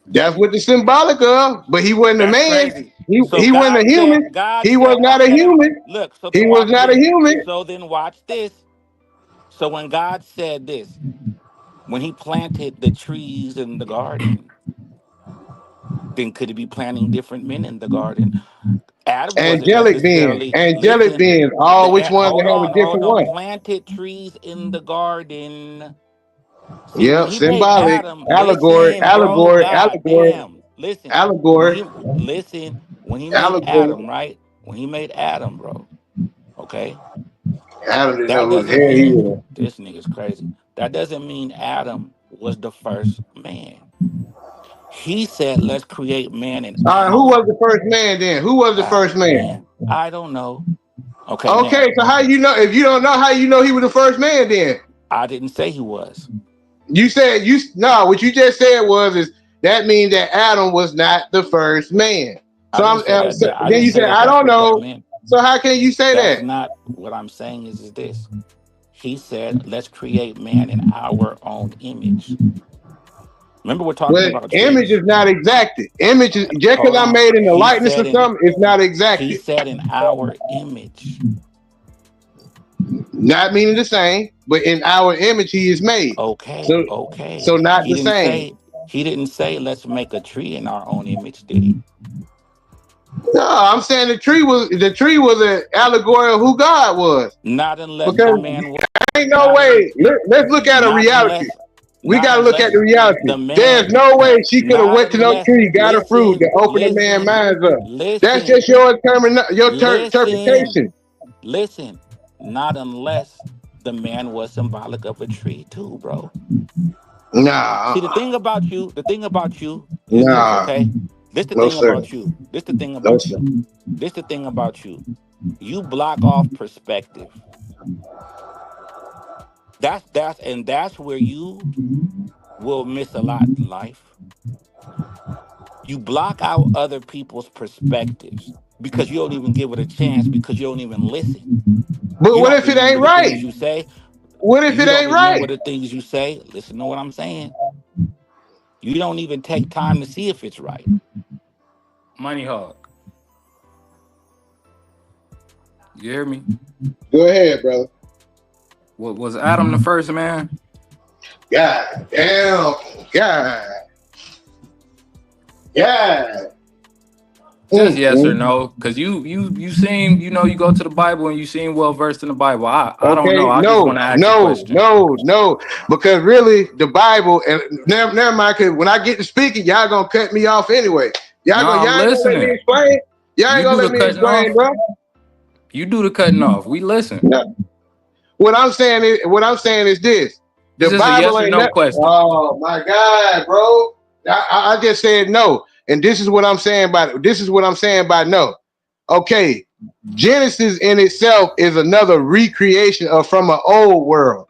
That's what the symbolic of. But he wasn't a That's man. crazy. He So wasn't a God human. said, God He was said, not a okay, then human. look, so He then was watch not a this. human. So then watch this. So when God said this, when he planted the trees in the garden, then could he be planting different men in the garden? Adam wasn't Angelic beings. necessarily, Angelic listen, beings. All which ones that have a hold different on, one. planted trees in the garden. See, when Yep, he made symbolic. Adam, Allegory. listen, bro, Allegory. god Allegory. damn, listen, Allegory. when he made Allegory. Adam, right? When he made Adam, bro, okay, Adam didn't that know who the doesn't hell he mean was. this nigga's crazy. That doesn't mean Adam was the first man. He said, let's create man in All right, who our was the first man then? Who was the first man? man. I don't know. Okay, now, Okay, so how you know? If you don't know, how you know he was the first man then? I didn't say he was. You said what you just said is that means that Adam was not the first man. I didn't say that. I Then didn't you say said that. I That's don't what that know. meant. So how can you say That's that? not what I'm saying. Is this? He said, "Let's create man in our own image." Remember, we're talking Well, about image is trees. not exacted. Image is just because Hold I'm on. made in the He likeness said of in something, it's not he exacted. said in our image. Not meaning the same, but in our image he is made. Okay, So okay. not the same. He didn't say let's make a tree in our own image, did he? No, I'm saying the tree was an allegory of who God was. Not unless Because the man was ain't no not way. Let's look at a not reality. unless We not gotta look at unless the reality. the There's man no way she could have not went to no unless tree, got a fruit, to open a man's minds up. That's listen, just your interpretation. listen, not unless the man was symbolic of a tree too, bro. Nah, See, the thing about you is this, nah, okay? This the no thing sir, about you. This the thing no about sir. you. This the thing about you. You block off perspective. That's where you will miss a lot in life. You block out other people's perspectives because you don't even give it a chance because you don't even listen. But You what don't if it ain't remember the right? things you say. What if You it don't ain't right? remember the things you say. Listen to what I'm saying. You don't even take time to see if it's right. Money Hog. You hear me? Go ahead, brother. What was Adam the first man? God damn, God. Just yes or no, because you seem, you know, you go to the Bible and you seem well versed in the Bible. I don't know. Okay, I just want to ask a question. no, because really the Bible and never mind. Cause when I get to speaking, y'all gonna cut me off anyway. No, Y'all I'm ain't gonna let me listening. explain. Y'all ain't You gonna do let the me cutting explain, off. bro. You do the cutting off. We listen. No. What I'm saying is this: It's the just a Bible yes or ain't. no question. Oh my God, bro! I just said no, and this is what I'm saying by no. Okay, Genesis in itself is another recreation of from an old world.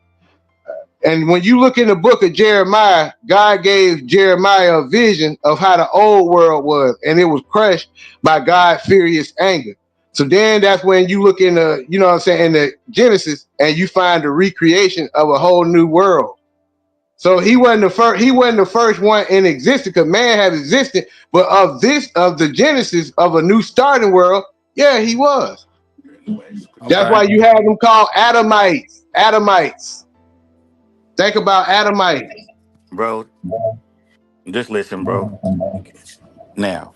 And when you look in the book of Jeremiah, God gave Jeremiah a vision of how the old world was, and it was crushed by God's furious anger. So then that's when you look in the, you know what I'm saying, in the Genesis, and you find the recreation of a whole new world. So he wasn't the first one in existence, because man has existed, but of the Genesis of a new starting world, yeah, he was. That's Okay. why you have them called Adamites. Adamites. Think about Adamites. Bro, just listen, bro. Now,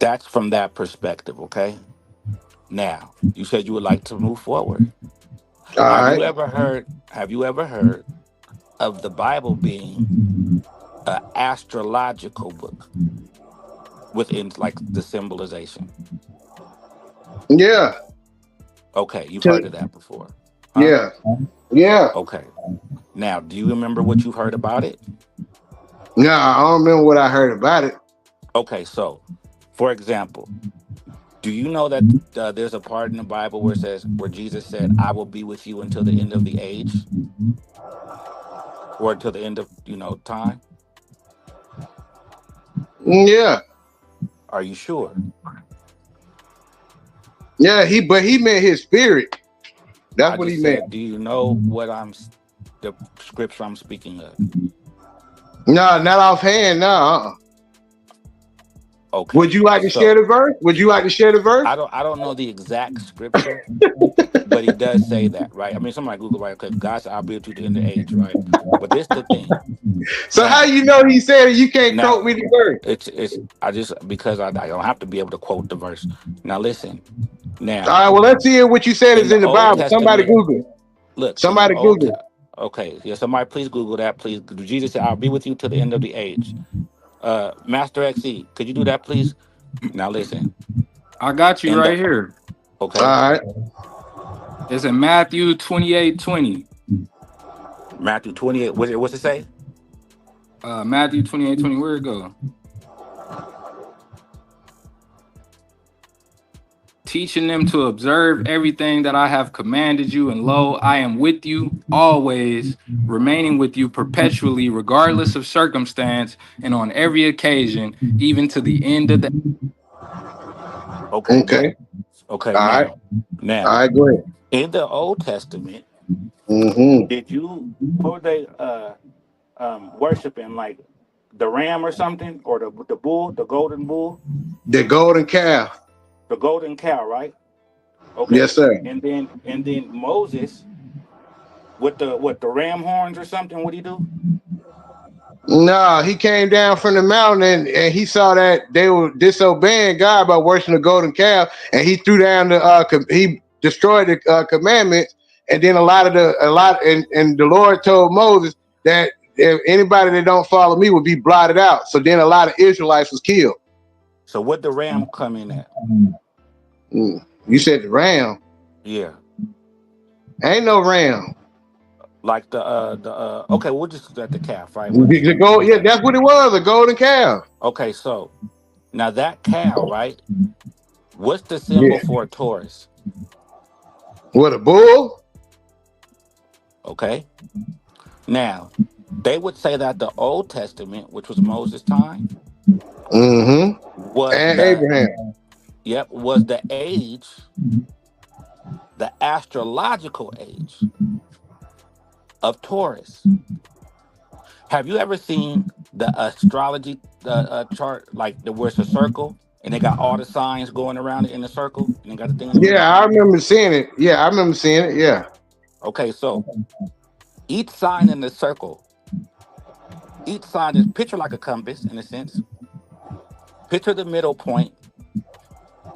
that's from that perspective, okay? Now, you said you would like to move forward. All right. Have you ever heard of the Bible being an astrological book within like the symbolization? Yeah. Okay, you've heard of that before. Huh? Yeah. Yeah. Okay. Now, do you remember what you've heard about it? No, I don't remember what I heard about it. Okay, so for example, do you know that there's a part in the Bible where Jesus said, "I will be with you until the end of the age," or until the end of time? Yeah. Are you sure? Yeah, but he meant his spirit. That's I what he just meant. said, do you know the scripture I'm speaking of? No, not offhand, no. Okay. Would you like to share the verse? I don't know the exact scripture, but he does say that, right? I mean, somebody Google, right? Okay, God said, "I'll be with you to the end of the age," right? But this the thing. So Now, how you know he said it? You can't now quote me the verse. it's I just because I don't have to be able to quote the verse. Now listen. All Now right, well, let's see what you said in is the in the Old Bible. Somebody Testament, Google it. look in the Somebody Google it. Okay, yeah, somebody please Google that, please. Jesus said, "I'll be with you to the end of the age." Master XE, could you do that, please? Now listen. I got you In the right here. Okay, All right. It's in Matthew 28:20. Matthew 28. What's it say? Matthew 28:20. Where it go? Teaching them to observe everything that I have commanded you, and lo, I am with you always, remaining with you perpetually, regardless of circumstance, and on every occasion, even to the end of the. Okay. Okay. Okay. All right. Now, All right, go ahead. in the Old Testament, Mm-hmm. did you what would they worshiping like the ram or something, or the bull, the golden bull, The golden calf. the golden cow, right? Okay. Yes, sir. And then Moses with the ram horns or something. What do you do? No, he came down from the mountain and he saw that they were disobeying God by worshiping the golden calf, and he threw down he destroyed the commandments, and then and the Lord told Moses that if anybody that don't follow me will be blotted out. So then a lot of Israelites was killed. So what the ram come in at? You said the ram. Yeah. Ain't no ram. Like okay, we'll just at the calf, right? Yeah, that's what it was, a golden calf. Okay, so now that cow, right? What's the symbol for a Taurus? What, a bull? Okay. Now, they would say that the Old Testament, which was Moses' time, was Abraham. Yep, was the age, the astrological age of Taurus. Have you ever seen the astrology chart, like where it's a circle and they got all the signs going around it in a circle, and they got the thing in the middle? I remember seeing it. Yeah, I remember seeing it. Yeah. Okay, so each sign in the circle, each sign is picture like a compass in a sense. Picture the middle point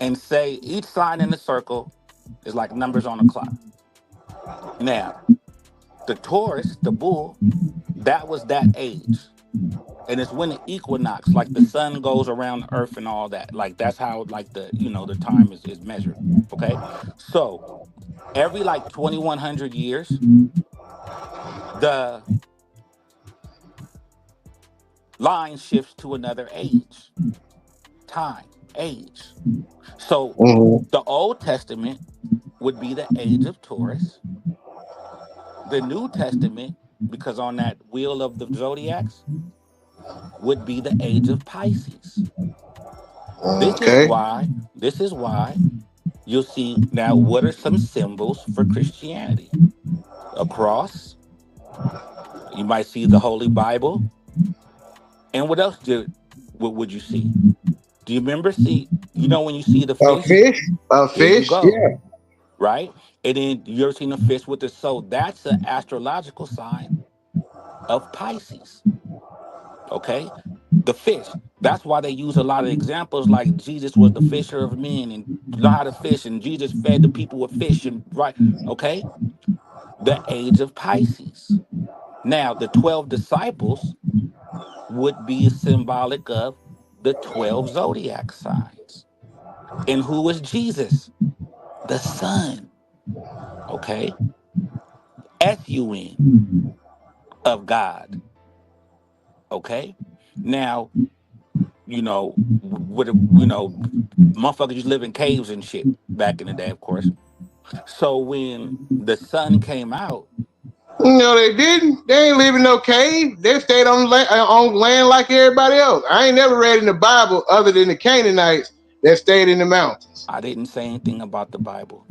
and say each sign in the circle is like numbers on a clock. Now, the Taurus, the bull, that was that age. And it's when the equinox, like the sun goes around the earth and all that. Like that's how like the time is measured. Okay. So every like 2100 years, the line shifts to another age. Time, age. So the Old Testament would be the age of Taurus. The New Testament, because on that wheel of the zodiacs, would be the age of Pisces. This is why you'll see now what are some symbols for Christianity? A cross. You might see the Holy Bible. And what else what would you see? Do you remember when you see the fish? A fish, yeah. Right? And then you ever seen a fish with the soul? That's an astrological sign of Pisces. Okay? The fish. That's why they use a lot of examples like Jesus was the fisher of men and learned how to fish, and Jesus fed the people with fish, and right? Okay? The age of Pisces. Now, the 12 disciples would be symbolic of the 12 zodiac signs. And who is Jesus? The Son. Okay? S-U-N of God. Okay? Now, motherfuckers used to live in caves and shit back in the day, of course. So when the sun came out, no, they didn't. They ain't live in no cave. They stayed on land like everybody else. I ain't never read in the Bible other than the Canaanites that stayed in the mountains. I didn't say anything about the Bible.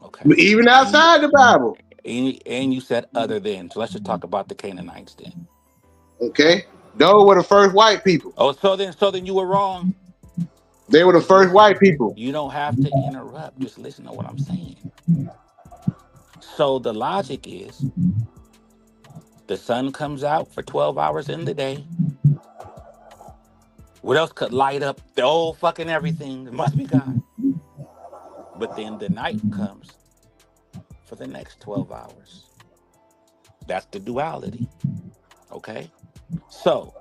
Okay. Even outside the Bible. And you said other than. So let's just talk about the Canaanites then. Okay. Those were the first white people. Oh, so then you were wrong. They were the first white people. You don't have to interrupt. Just listen to what I'm saying. So the logic is the sun comes out for 12 hours in the day. What else could light up the whole fucking everything? It must be God. But then the night comes for the next 12 hours. That's the duality. Okay? So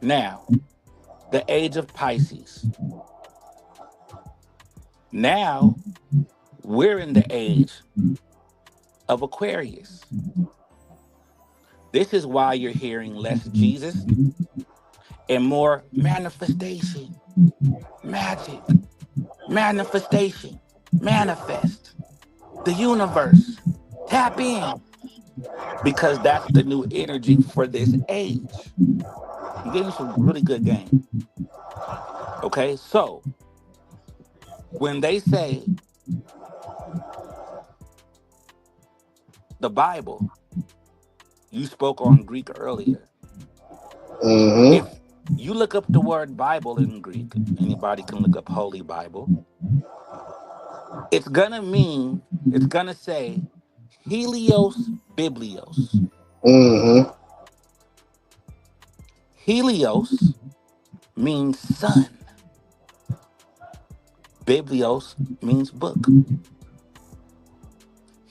now, the age of Pisces. Now, we're in the age of Aquarius. This is why you're hearing less Jesus and more manifestation, magic, manifestation, manifest, the universe, tap in, because that's the new energy for this age. I'm getting some really good game. Okay, so when they say the Bible You spoke on Greek earlier. Mm-hmm. If you look up the word Bible in Greek, anybody can look up Holy Bible. It's gonna say Helios Biblios. Mm-hmm. Helios means sun. Biblios means book.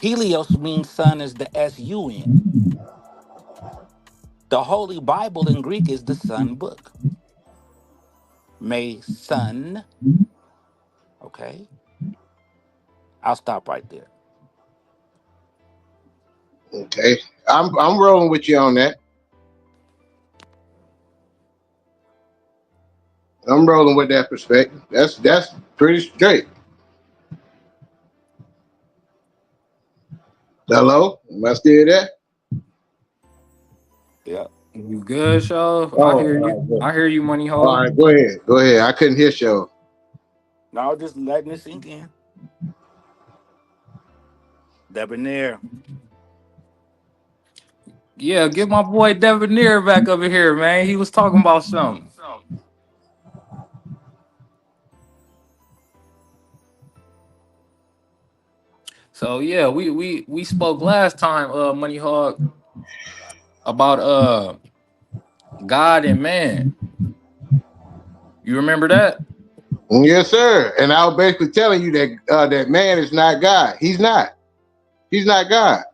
Helios means sun is the S-U-N. The Holy Bible in Greek is the sun book. May sun. Okay. I'll stop right there. Okay. I'm rolling with you on that. I'm rolling with that perspective. That's pretty straight. Hello? Am I still there? Yeah. You good, Shaw? Oh, I hear all you. right, good. I hear you, Money All Hog. right, go ahead. Go ahead. I couldn't hear show. No, just letting it sink in. Debonair. Yeah, get my boy Debonair back over here, man. He was talking about something. So yeah, we spoke last time, Money Hog, about God and man. You remember that? Yes, sir. And I was basically telling you that that man is not God. He's not. He's not God.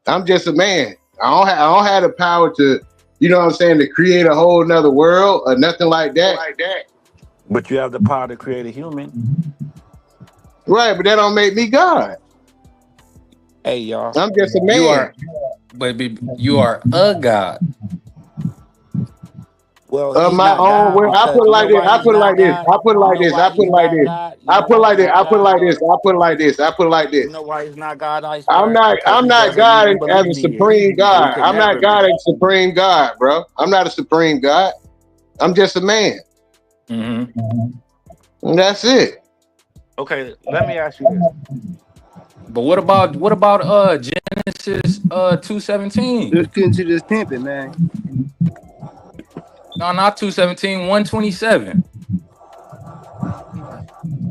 I'm just a man. I don't have the power to, you know what I'm saying, to create a whole nother world or nothing like that. But you have the power to create a human. Right, but that don't make me God. Hey, y'all. I'm just a man. You are a God. Well, Of he's my not own God way. I because put it you like know this. why I he's put it not like this. God? I put it You like know this. why I put he's it like not this. God? You I know put it why like he's this. I not put it God, like this. though? I put it like this. I put it like You this. know why he's not God, Iceberg? I'm Because he not doesn't God even as a believe he supreme is. So he God. could I'm not never God be. as supreme God, bro. I'm not a supreme God. I'm just a man. Mm-hmm. And that's it. Okay, let me ask you this. But what about Genesis 2:17? Let's get into this pimping, man. No, not 2:17, 127.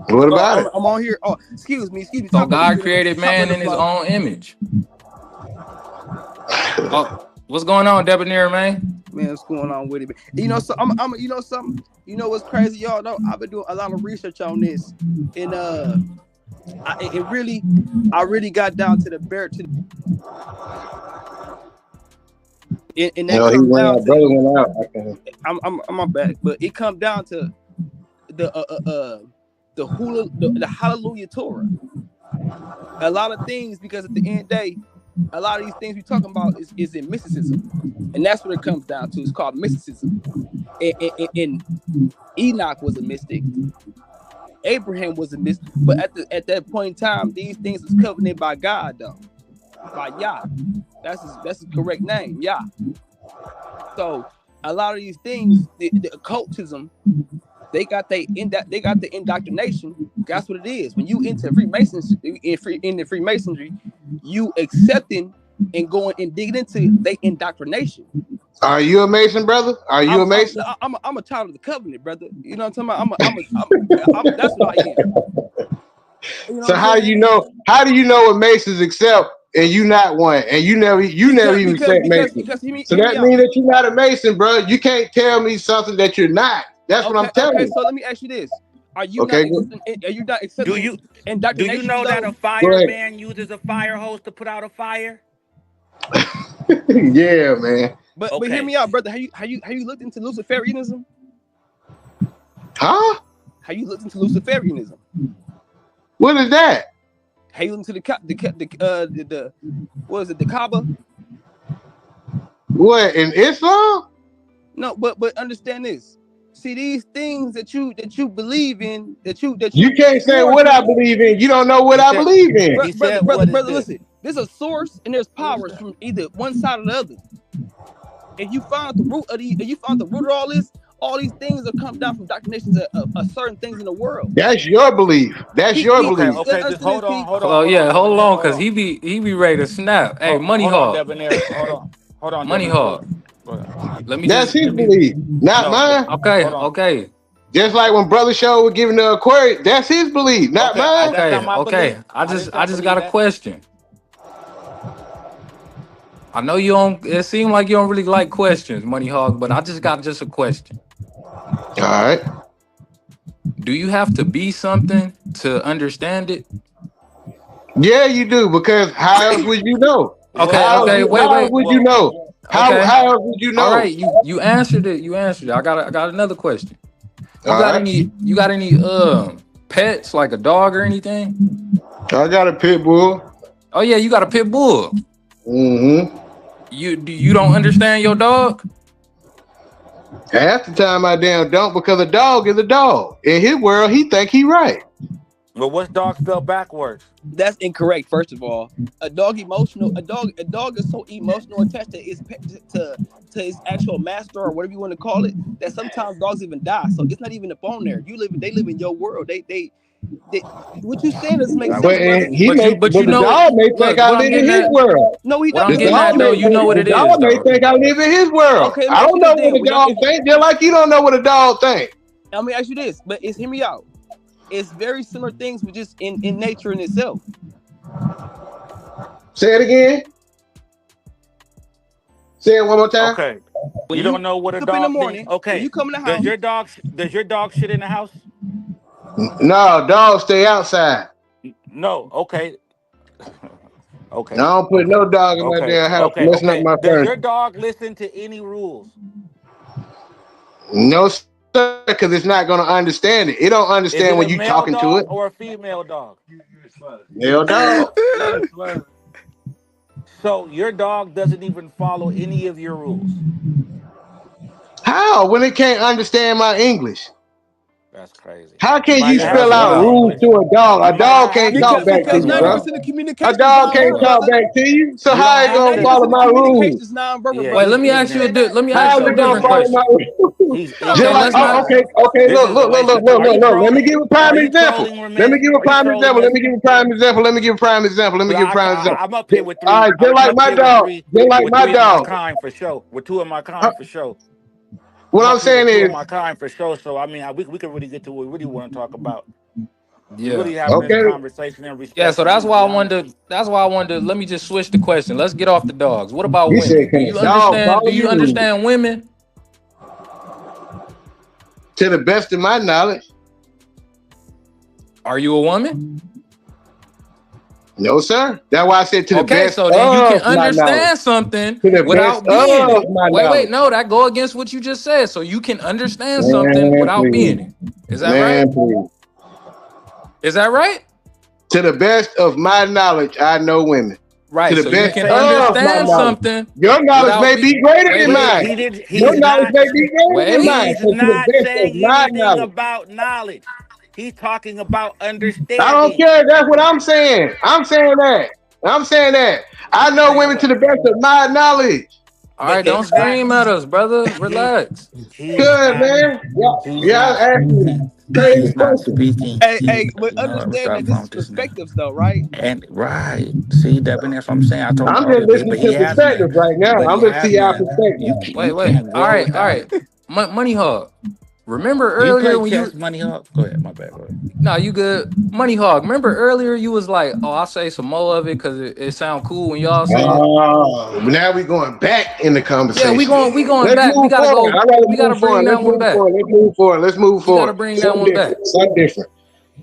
What about it? I'm on here. Oh, excuse me. So Top of God the created top of man the in his floor. own image. Oh, what's going on, Debonair, man? Man, what's going on with it? Man? You know, so you know something. You know what's crazy, y'all? Know I've been doing a lot of research on this, and I really got down to the bare to. And that No, he comes went down out. to Brother went out. Okay. I'm my back, but it comes down to the Hallelujah Torah. A lot of things, because at the end of the day, a lot of these things we're talking about is in mysticism, and that's what it comes down to. It's called mysticism. And Enoch was a mystic. Abraham was a mystic, but at that point in time, these things was covenanted by God, though, by Yah. That's his correct name, Yah. So a lot of these things, the occultism, they got the indoctrination. That's what it is. When you enter Freemasonry, in the Freemasonry, you accepting and going and digging into the indoctrination. Are you a Mason, brother? Are you a Mason? I'm a child of the covenant, brother. You know what I'm talking about? That's what I am. You know So how do you know? How do you know what Masons accept and you not one, and you never even accept Mason? So that means that you're not a Mason, bro. You can't tell me something that you're not. That's what I'm telling you. So let me ask you this: Are you okay, not accepting? Do you know that a fireman uses a fire hose to put out a fire? Yeah, man. But hear me out, brother. Have you looked into Luciferianism? Huh? Have you looked into Luciferianism? What is that? Have you looked into the what is it? The Kaaba? What, in Islam? No, but understand this. See, these things that you believe in, that you can't say what I believe in. You don't know what I believe in. Brother, listen. There's a source and there's powers from either one side or the other. If you find the root of all these things that come down from doctrinations of certain things in the world. That's your belief. That's your belief. Okay, just hold on. Oh yeah, hold on, cause he be ready to snap. Hey, Money Hog. Hold Hold on, Money Devin. Hog. Let me That's just his belief, not mine. okay, Hold on. okay, Just like when Brother Show was giving the Aquarius, that's his belief, not mine. That's okay, not my okay. belief. I did just not got believe a that. question. I know you don't. It seems like you don't really like questions, Money Hog, but I just got a question. All right. Do you have to be something to understand it? Yeah, you do, because how else would you know? Okay, How okay, else wait. would you know? How Okay. else would you know? All right, you answered it. You answered it. I got another question. You All got right. any pets like a dog or anything? I got a pit bull. Oh yeah, you got a pit bull. Mm-hmm. You don't understand your dog? Half the time I damn don't, because a dog is a dog. In his world, he think he right. But what's dog spelled backwards? That's incorrect. First of all, a dog is so emotional attached to his actual master or whatever you want to call it that sometimes dogs even die. So it's not even up on there. They live in your world. They what you saying doesn't make sense. But the dog may think I live in his world. No, he What I'm doesn't. getting at though, you know what it is. The dog may think I live in his world. Okay, let me I ask don't you know this what a then. dog think. Just like you don't know what a dog think. Let me ask you this, but hear me out. It's very similar things, but just in nature in itself. Say it again. Say it one more time. Okay. When you don't know what a wake up in dog the morning, thinks? Okay. when you come in the house, Does your dog shit in the house? No, dogs stay outside. No. Okay. Okay. I don't put no dog in my damn house messing up my Does furniture. your dog listen to any rules? No, sir, because it's not going to understand it. It don't Is understand it when a you male talking to dog it. or a female dog? Male dog. So your dog doesn't even follow any of your rules. How? When it can't understand my English? That's crazy. How can might you not spell have out any rules English. to a dog? You A might dog not can't have talk any back to because you, bro. 90% of A communication dog is can't nonverbal, talk brother. back to you. So You how don't it gonna have follow 90% my of rules? communication is nonverbal, Yeah, brother. Wait, let me You ask you a understand that? let me How ask is you a it gonna different follow question. my rules? He's Just Okay, like, let's not. okay, This look. is a waste of time. Are you Let me trolling? give a prime Are you example. trolling, Let me Ramesh? give a Are you prime trolling example. Let us? me give a prime example. Let me give a prime example. Let me give a prime example. I'm up here with All right, I'm up my here with dog. Just like with my three of my dog. kind for sure. With two of my kind for sure. What I'm I'm up here saying with two is, of my kind for sure. So I mean, we can really get to what we really want to talk about. We Yeah. really having this okay, conversation and Yeah, so respectfully, to be honest. that's why I wanted to let me just switch the question. Let's get off the dogs. What about he said, women? can a dog Do follow you you? understand women? To the best of my knowledge, Are you a woman? no, sir. That's why I said to the Okay, best so then you can of my knowledge. understand something To the without best being of it. my Wait, knowledge. no, that go against what you just said. So you can understand something Man, without being please. it. Is that right? Man, please. Is that right? To the best of my knowledge, I know women. Right. To the So you best can of my understand knowledge. something Your knowledge without may be greater than mine. Your He's knowledge not may be greater than mine. he's So to the not best of saying my anything knowledge. about knowledge. He's talking about I don't understanding. care. That's what I'm saying. I'm saying that. I know Saying women to what? the best of my knowledge. All But right, don't he's not scream at us, brother. Relax. he's Good, not man. he's Yeah, not I asked you crazy he's not question. speaking. Hey, but You know, understand start that this from is just now. perspectives, though, right? And right, see, Devin, that's what I'm saying. I told him I'm just earlier, but listening he to hasn't. perspectives right now. But he I'm gonna see our hasn't. perspective. Wait. You can't All grow right, all without right. it. Money Hog. Remember Do you earlier play when chess, you Money Hawk? Go ahead, my bad. Go ahead. no, you good. Money Hog. Remember earlier you was like, oh, I'll say some more of it because it sound cool when y'all say it. Oh, now we're going back in the conversation. Yeah, we going Let's back. We move gotta forward. go. I'd rather We gotta move forward. bring that Let's one move back. forward. Let's move We gotta forward. bring that Something one different. back. Something different.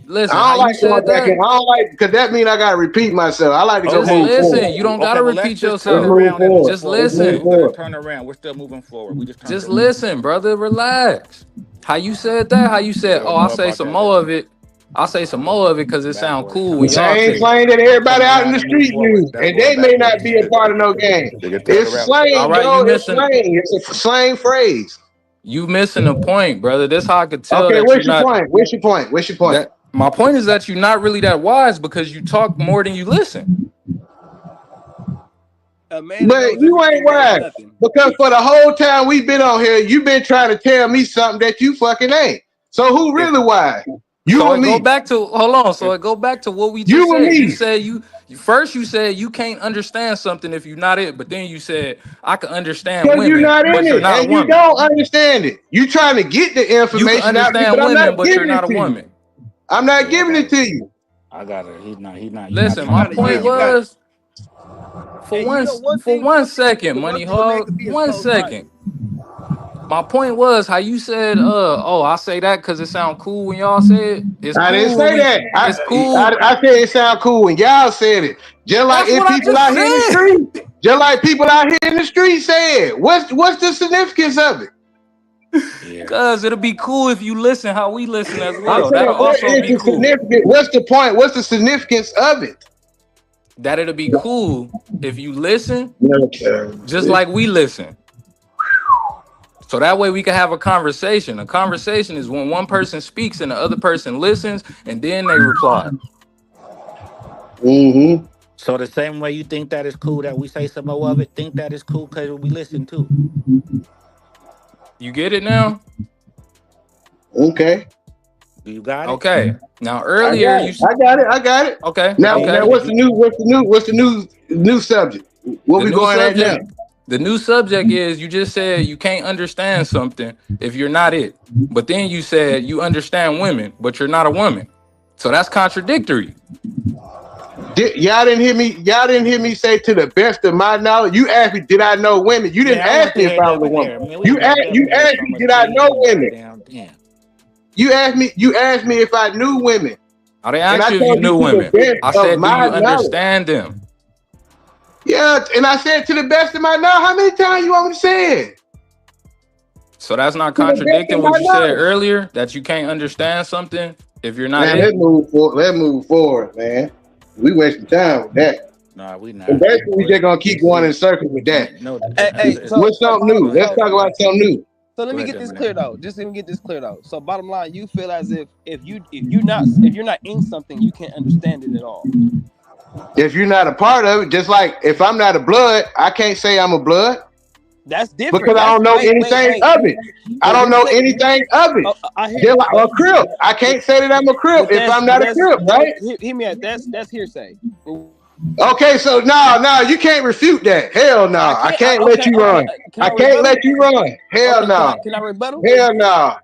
Listen, I how don't you like going said back in. that? I don't like, because that means I gotta repeat myself. I like to go Just move listen. forward. You don't Okay, gotta well, let's repeat just turn Let's yourself. move around and move forward. Just forward. Let's move We're listen. gonna forward. turn around. We're still moving forward. We just turned Just around. listen, brother. Relax. How you said that? How you said, We oh, don't I'll know say about some that more yet. of it. I'll say some more of it because it sound Backwards. cool The when y'all same say it. slang that everybody Turn out in around the and move street forward. use, That's and going they may backwards. not be a part of no game. They can turn It's around. slang, All right, bro. It's slang. It's a slang phrase. you missing the point, brother. That's how I could tell Okay, that you're what's your not point? What's your point? What's your point? that my point is that you're not really that wise because you talk more than you listen. A man that But knows you ain't everything knows wise. nothing. Because for the whole time we've been on here, you've been trying to tell me something that you fucking ain't. So who If really wise? You So or it go me? back to hold on. So if it go back to what we You just or said. You me? said First, you said you can't understand something if you're not it, but then you said I can understand Because women, you're not but in you're it, not a and you woman. don't understand it. You trying to get the You can information out of me, understand but I'm women, not but you're giving not it a to you. woman. I'm not Yeah, I giving got it to it. you. I got it. He's not. You're not Listen, You my gotta, point you gotta. was for And you know one for thing, one second, the one Money thing a man Hog. could be is 1 closed minded. second. My point was how you said, oh, I say that because it sound cool when y'all say it. It's I didn't cool when say we. that. It's cool. I said it sound cool when y'all said it. Just like That's if what I people just out here in the said. street, just like people out here in the street say it. What's the significance of it? Yeah. Cause it'll be cool if you listen how we listen as I'm well. saying, That'll what also is be the cool. significance? What's the point? What's the significance of it? That it'll be cool if you listen Okay. just like we listen. So that way we can have a conversation. A conversation is when one person speaks and the other person listens and then they reply. Mm-hmm. So the same way you think that is cool that we say some more of it, think that is cool because we listen too. You get it now? Okay. You got it? Okay. Now I earlier got you it. I got it. I got it. okay. Now, Okay. now what's the new subject? What The we new going at now? subject. The new subject is you just said you can't understand something if you're not it. But then you said you understand women, but you're not a woman. So that's contradictory. Y'all didn't hear me. Y'all didn't hear me say to the best of my knowledge. You asked me, did I know women? You didn't Yeah, I want ask to me if hear I that was a one there. woman. Man, we ain't got You that one asked from me, a did I know women? goddamn damn. You asked me if I knew women. I didn't And ask I you if you told you knew to the women. best I of said, do my you knowledge. understand them? Yeah, and I said to the best of my knowledge. How many times you want me to say it? So that's not To the best of contradicting my what you said knowledge. earlier, that you can't understand something if you're not Man, it? let's move forward, man. We wasting time with that. Nah, we not. And basically, we just gonna keep going in circles with that. No, Hey, What's something new? bottom, Let's talk about something new. so let Go me ahead, get this Eminem. cleared out. Just let me get this cleared out. So bottom line, you feel as if you're not in something, you can't understand it at all. If you're not a part of it, just like if I'm not a blood, I can't say I'm a blood That's different. because I don't know anything of it. I don't know anything of it. I hear Just like a Crip. I can't say that I'm a Crip if I'm not a Crip, right? Hear me out. That's hearsay. Okay, so no, you can't refute that. Hell no. I can't let you run. I can't let you run. Hell no. Can I rebuttal? Hell no.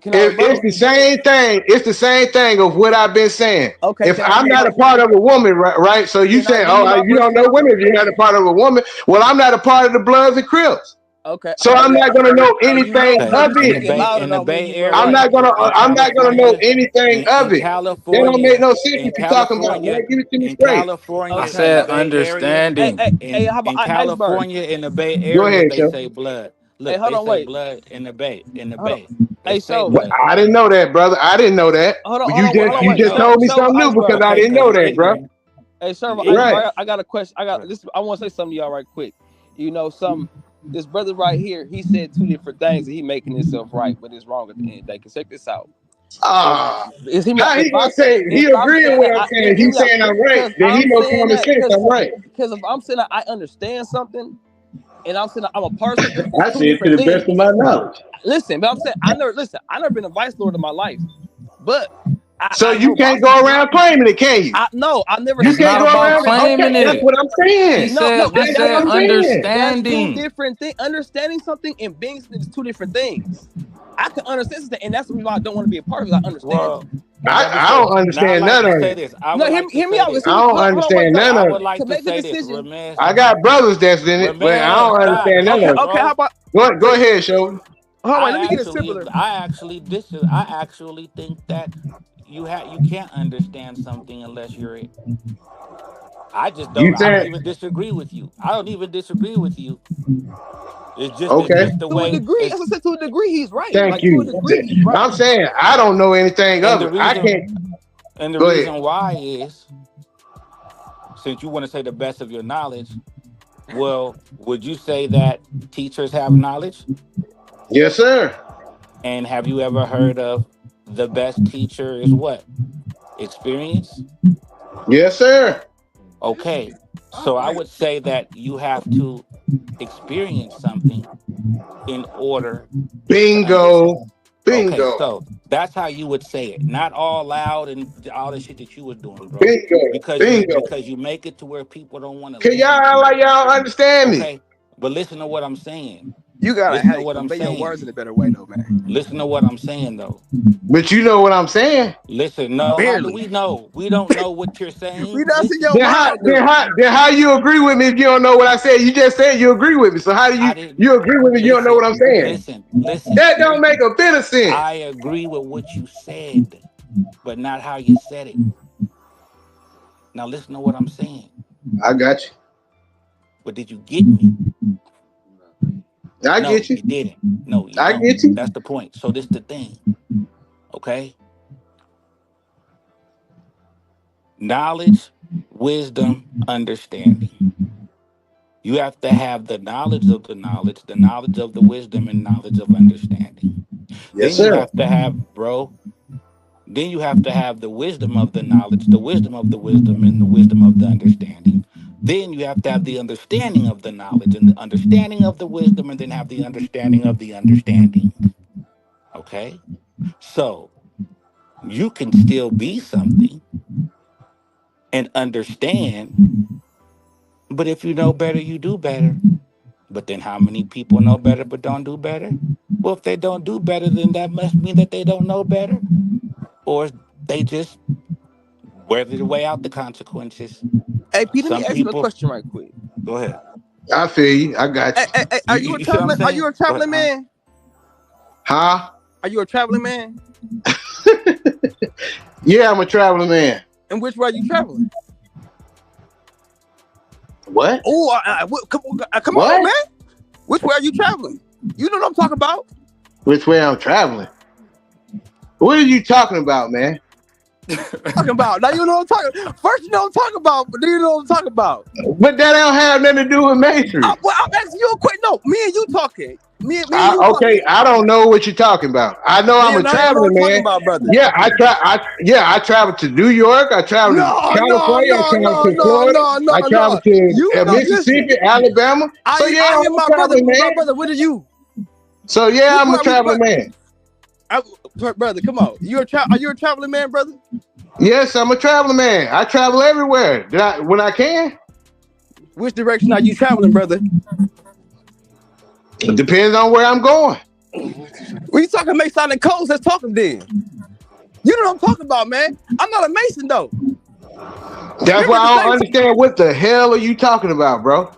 It's the same thing. It's the same thing of what I've been saying. Okay. If I'm not a part of a woman, right? So you say, you don't know women if you're not a part of a woman. Well, I'm not a part of the Bloods and Crips. Okay. So I'm not gonna know anything of it. In the Bay Area, I'm not gonna know anything of it. That don't make no sense what you're talking about. Man. Give it to me in straight. California, I said in the Bay Area, understanding. Hey, how about in California, in the Bay Area, Go ahead, they Joe. say blood. Look, Hey, hold they on, say wait. blood in the Bay. In the Hold on. Bay. Hey, They say so blood. I didn't know that, brother. I didn't know that. Hold on, But hold on, hold on, you wait. just told me So, something new because I Okay, didn't know 'cause that, you bro. ignorant. Hey, sir, Right. I got a question. I want to say something to y'all right quick. You know, this brother right here, he said two different things and he making himself right, but it's wrong at the end of the day. Cause check this out. Is he How gonna say he agreeing with what I'm saying? If he's saying I'm right, then he know common sense. I'm right. Because if I'm saying that I understand something, and I'm saying I'm a person, I say it to the best of my knowledge. Listen, but I'm saying I never been a vice lord in my life, but. So you can't go around claiming it, can you? No, I never. You can't go around claiming it. That's what I'm saying. He said understanding. That's two different things. Understanding something and being something is two different things. I can understand something, and that's the reason why I don't want to be a part of it. I understand. Well, I don't understand none of it. No, hear me out. I don't understand none of it. I would like to say this, Ramez. I got brothers that's in it, but I don't understand none of it. Okay, how about go ahead, Show. Hold on, let me get it simpler. I actually think that you can't understand something unless you're it. I just don't. I don't even disagree with you. It's just okay. It's just the way. To a degree, as I said, to a degree, he's right. Thank you. To a degree, he's right. I'm saying I don't know anything of it. I can't. And the reason why is, since you want to say the best of your knowledge, well, would you say that teachers have knowledge? Yes, sir. And have you ever heard of the best teacher is what? Experience? Yes, sir. Okay. So I would say that you have to experience something in order. Bingo. Okay, so That's how you would say it. Not all loud and all the shit that you was doing, bro. Bingo. Because you make it to where people don't want to Can listen y'all to like you. y'all understand me? Okay. But listen to what I'm saying. You gotta Listen have to to what I'm convey your saying. words in a better way, though, man. Listen to what I'm saying, though. But you know what I'm saying. Listen, no, how do Barely. we know? We don't know what you're saying. We not in Listen, your Then mind, though. how you agree with me if you don't know what I said? You just said you agree with me. So how do I didn't you agree with me if you don't know what I'm saying? listen. That don't make a bit of sense. I agree with what you said, but not how you said it. Now listen to what I'm saying. I got you. But did you get me? I No, get you. you didn't. No, you I don't. get you. That's the point. So this the thing. Okay? Knowledge, wisdom, understanding. You have to have the knowledge of the knowledge of the wisdom, and knowledge of understanding. Yes, Then you sir. have to have, bro. Then you have to have the wisdom of the knowledge, the wisdom of the wisdom, and the wisdom of the understanding. Then you have to have the understanding of the knowledge and the understanding of the wisdom, and then have the understanding of the understanding. Okay? So you can still be something and understand, but if you know better, you do better. But then how many people know better but don't do better? Well, if they don't do better, then that must mean that they don't know better, or they just weather the way out the consequences. Hey, Pete, let me Some ask you a people, question right quick. go ahead. I feel you. I got you. Hey, are you a You see what I'm traveling? Are you saying? a traveling man? Huh? Are you a traveling man? Yeah, I'm a traveling man. And which way are you traveling? What? Oh, come What? on, man. Which way are you traveling? You know what I'm talking about? Which way I'm traveling? What are you talking about, man? Talking about. Now you know what I'm talking. First, you know what I'm talking about, but then you know what I'm talking about. But that don't have nothing to do with masonry. Well, I'm asking you a quick. No, me and you talking. Me and you Okay, talking. I don't know what you're talking about. I know I'm a traveling man. About, brother. Yeah, I traveled to New York. I traveled to California. I traveled to Florida. I traveled to Mississippi, Alabama. So yeah, I'm a traveling man. My brother, what are you? So yeah, I'm a traveling man. Brother, come on. Are you a traveling man, brother? Yes, I'm a traveling man. I travel everywhere when I can. Which direction are you traveling, brother? It depends on where I'm going. We talking Masonic codes. Let's talk them then. You know what I'm talking about, man. I'm not a Mason though. That's why I don't understand what the hell are you talking about, bro.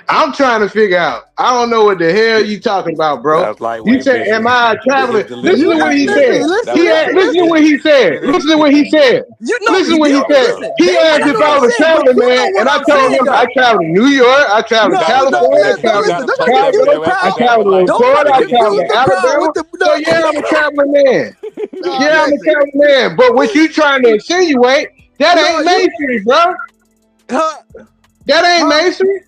I'm trying to figure out. I don't know what the hell you talking about, bro. You said, "Am I a traveler?" Listen to what he said. Listen to what he said. Listen to what he said. Listen to what he said. He asked if I was a traveling man, and I told him I traveled to New York, I traveled to California, I traveled to Chicago, I traveled to Florida, I traveled to Alabama. So yeah, I'm a traveling man. Yeah, I'm a traveling man. But what you trying to insinuate? That ain't masonry, bro. That ain't masonry.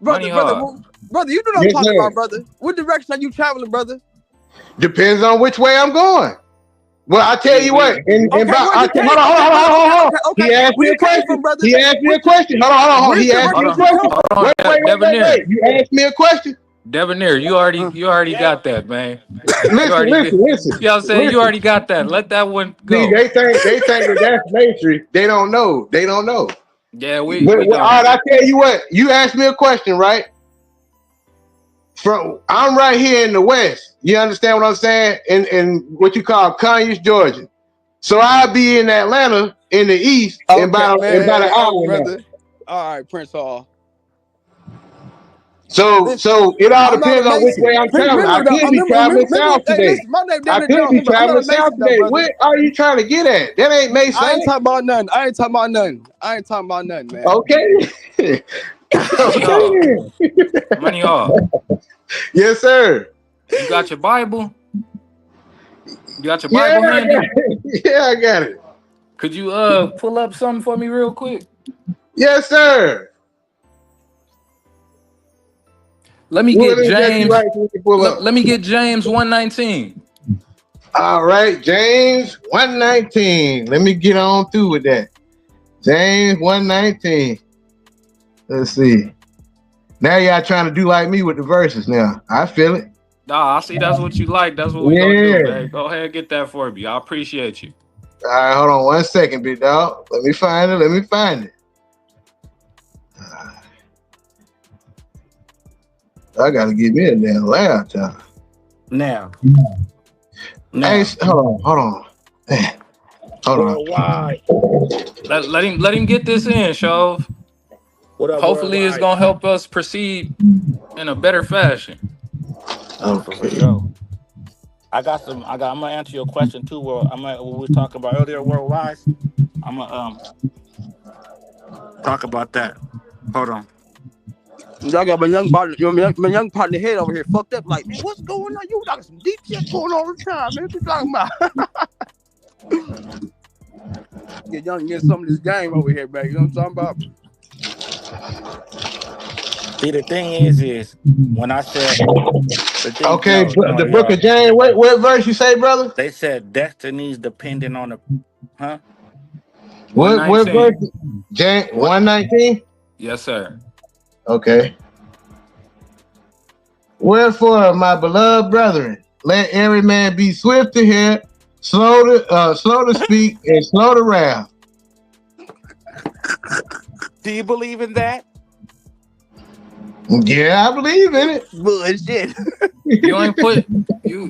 Brother, you know what I'm talking about, brother. What direction are you traveling, brother? Depends on which way I'm going. Well, I tell you what. Hold on. He asked me a question. He asked me a question. Hold on. He asked me a question. Wait. You asked me a question. Debonair, you already got that, man. Listen. You know what I'm saying? You already got that. Let that one go. See, they think that that's masonry. They don't know. Yeah, we don't. All right, I tell you what. You asked me a question, right? I'm right here in the West. You understand what I'm saying? In what you call Conyers, Georgia. So I'll be in Atlanta in the East in about an hour, brother. All right, Prince Hall. So it all depends on which way I'm traveling. I could be traveling south today. I could be traveling south today. What are you trying to get at? That ain't Mason. I ain't talking about nothing. Man. Okay. Money off. Yes, sir. You got your Bible? You got your Bible handy? Yeah, I got it. Could you pull up something for me real quick? Yes, sir. Let me get James. Let me get James 1:19. All right, James 1:19. Let me get on through with that. James 1:19. Let's see. Now y'all trying to do like me with the verses now. I feel it. Nah, I see that's what you like. That's what we gonna do, Yeah. man. Go ahead and get that for me. I appreciate you. All right, hold on 1 second, big dog. Let me find it. I gotta get me a damn laptop. Now. Hey, hold on. Man, hold on. Worldwide. Let him get this in, Shove. What up, Hopefully, it's worldwide? gonna help us proceed in a better fashion. For sure. I'm gonna answer your question too. What we were talking about earlier, worldwide. I'm gonna talk about that. Hold on. Y'all got my young partner head over here fucked up. Like, man, what's going on? You got some deep shit going on all the time, man. What you talking about? Get young, get some of this game over here, man. You know what I'm talking about? See, the thing is when I said Okay, the book of James. What verse you say, brother? They said destiny's depending on the What verse? James 1:19? Yes, sir. Okay. Wherefore, my beloved brethren, let every man be swift to hear, slow to speak, and slow to wrath. Do you believe in that? Yeah, I believe in it. Bullshit. You ain't put you.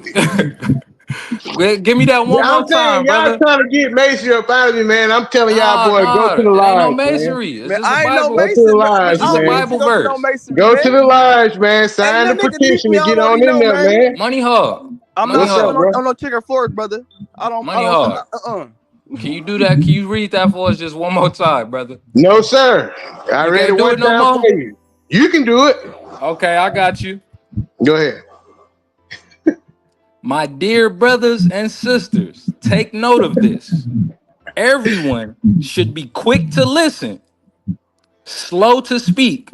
Give me that one more time, y'all brother. trying to get masonry up out of me, man. I'm telling y'all, boys, go to the it ain't no lodge, masonry. man. It's just I a ain't no Bible. Go to the lodge, It's a man. Bible verse. Go to the lodge, man. Sign the nigga, teach petition me, and I get don't on already in know, there, man. Money hog. I'm Money not hog. on no trigger forward, brother. Money hog. Can you do that? Can you read that for us just one more time, brother? No, sir. I You read it can't do one it no time more? for you. You can do it. Okay, I got you. Go ahead. My dear brothers and sisters, take note of this. Everyone should be quick to listen, slow to speak,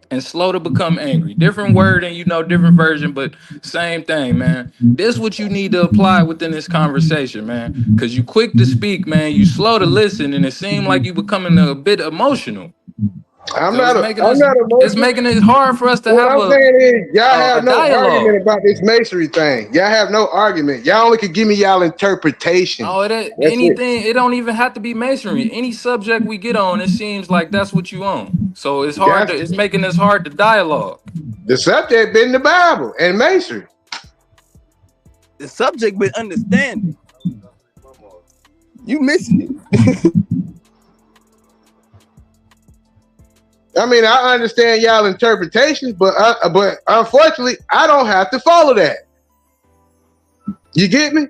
and slow to become angry. Different word and different version, but same thing, man. This what you need to apply within this conversation, man. Cause you quick to speak, man. You slow to listen, and it seems like you becoming a bit emotional. I'm So not emotional. it's making it hard for us to What have I'm saying is, y'all a have no dialogue. argument about this masonry thing. Y'all have no argument. Y'all only could give me y'all interpretation. Oh, it don't even have to be masonry. Any subject we get on, it seems like that's what you own. So it's hard it's making this hard to dialogue. The subject been the Bible and masonry. The subject been understanding. You missing it. I mean, I understand y'all interpretations, but unfortunately, I don't have to follow that. You get me?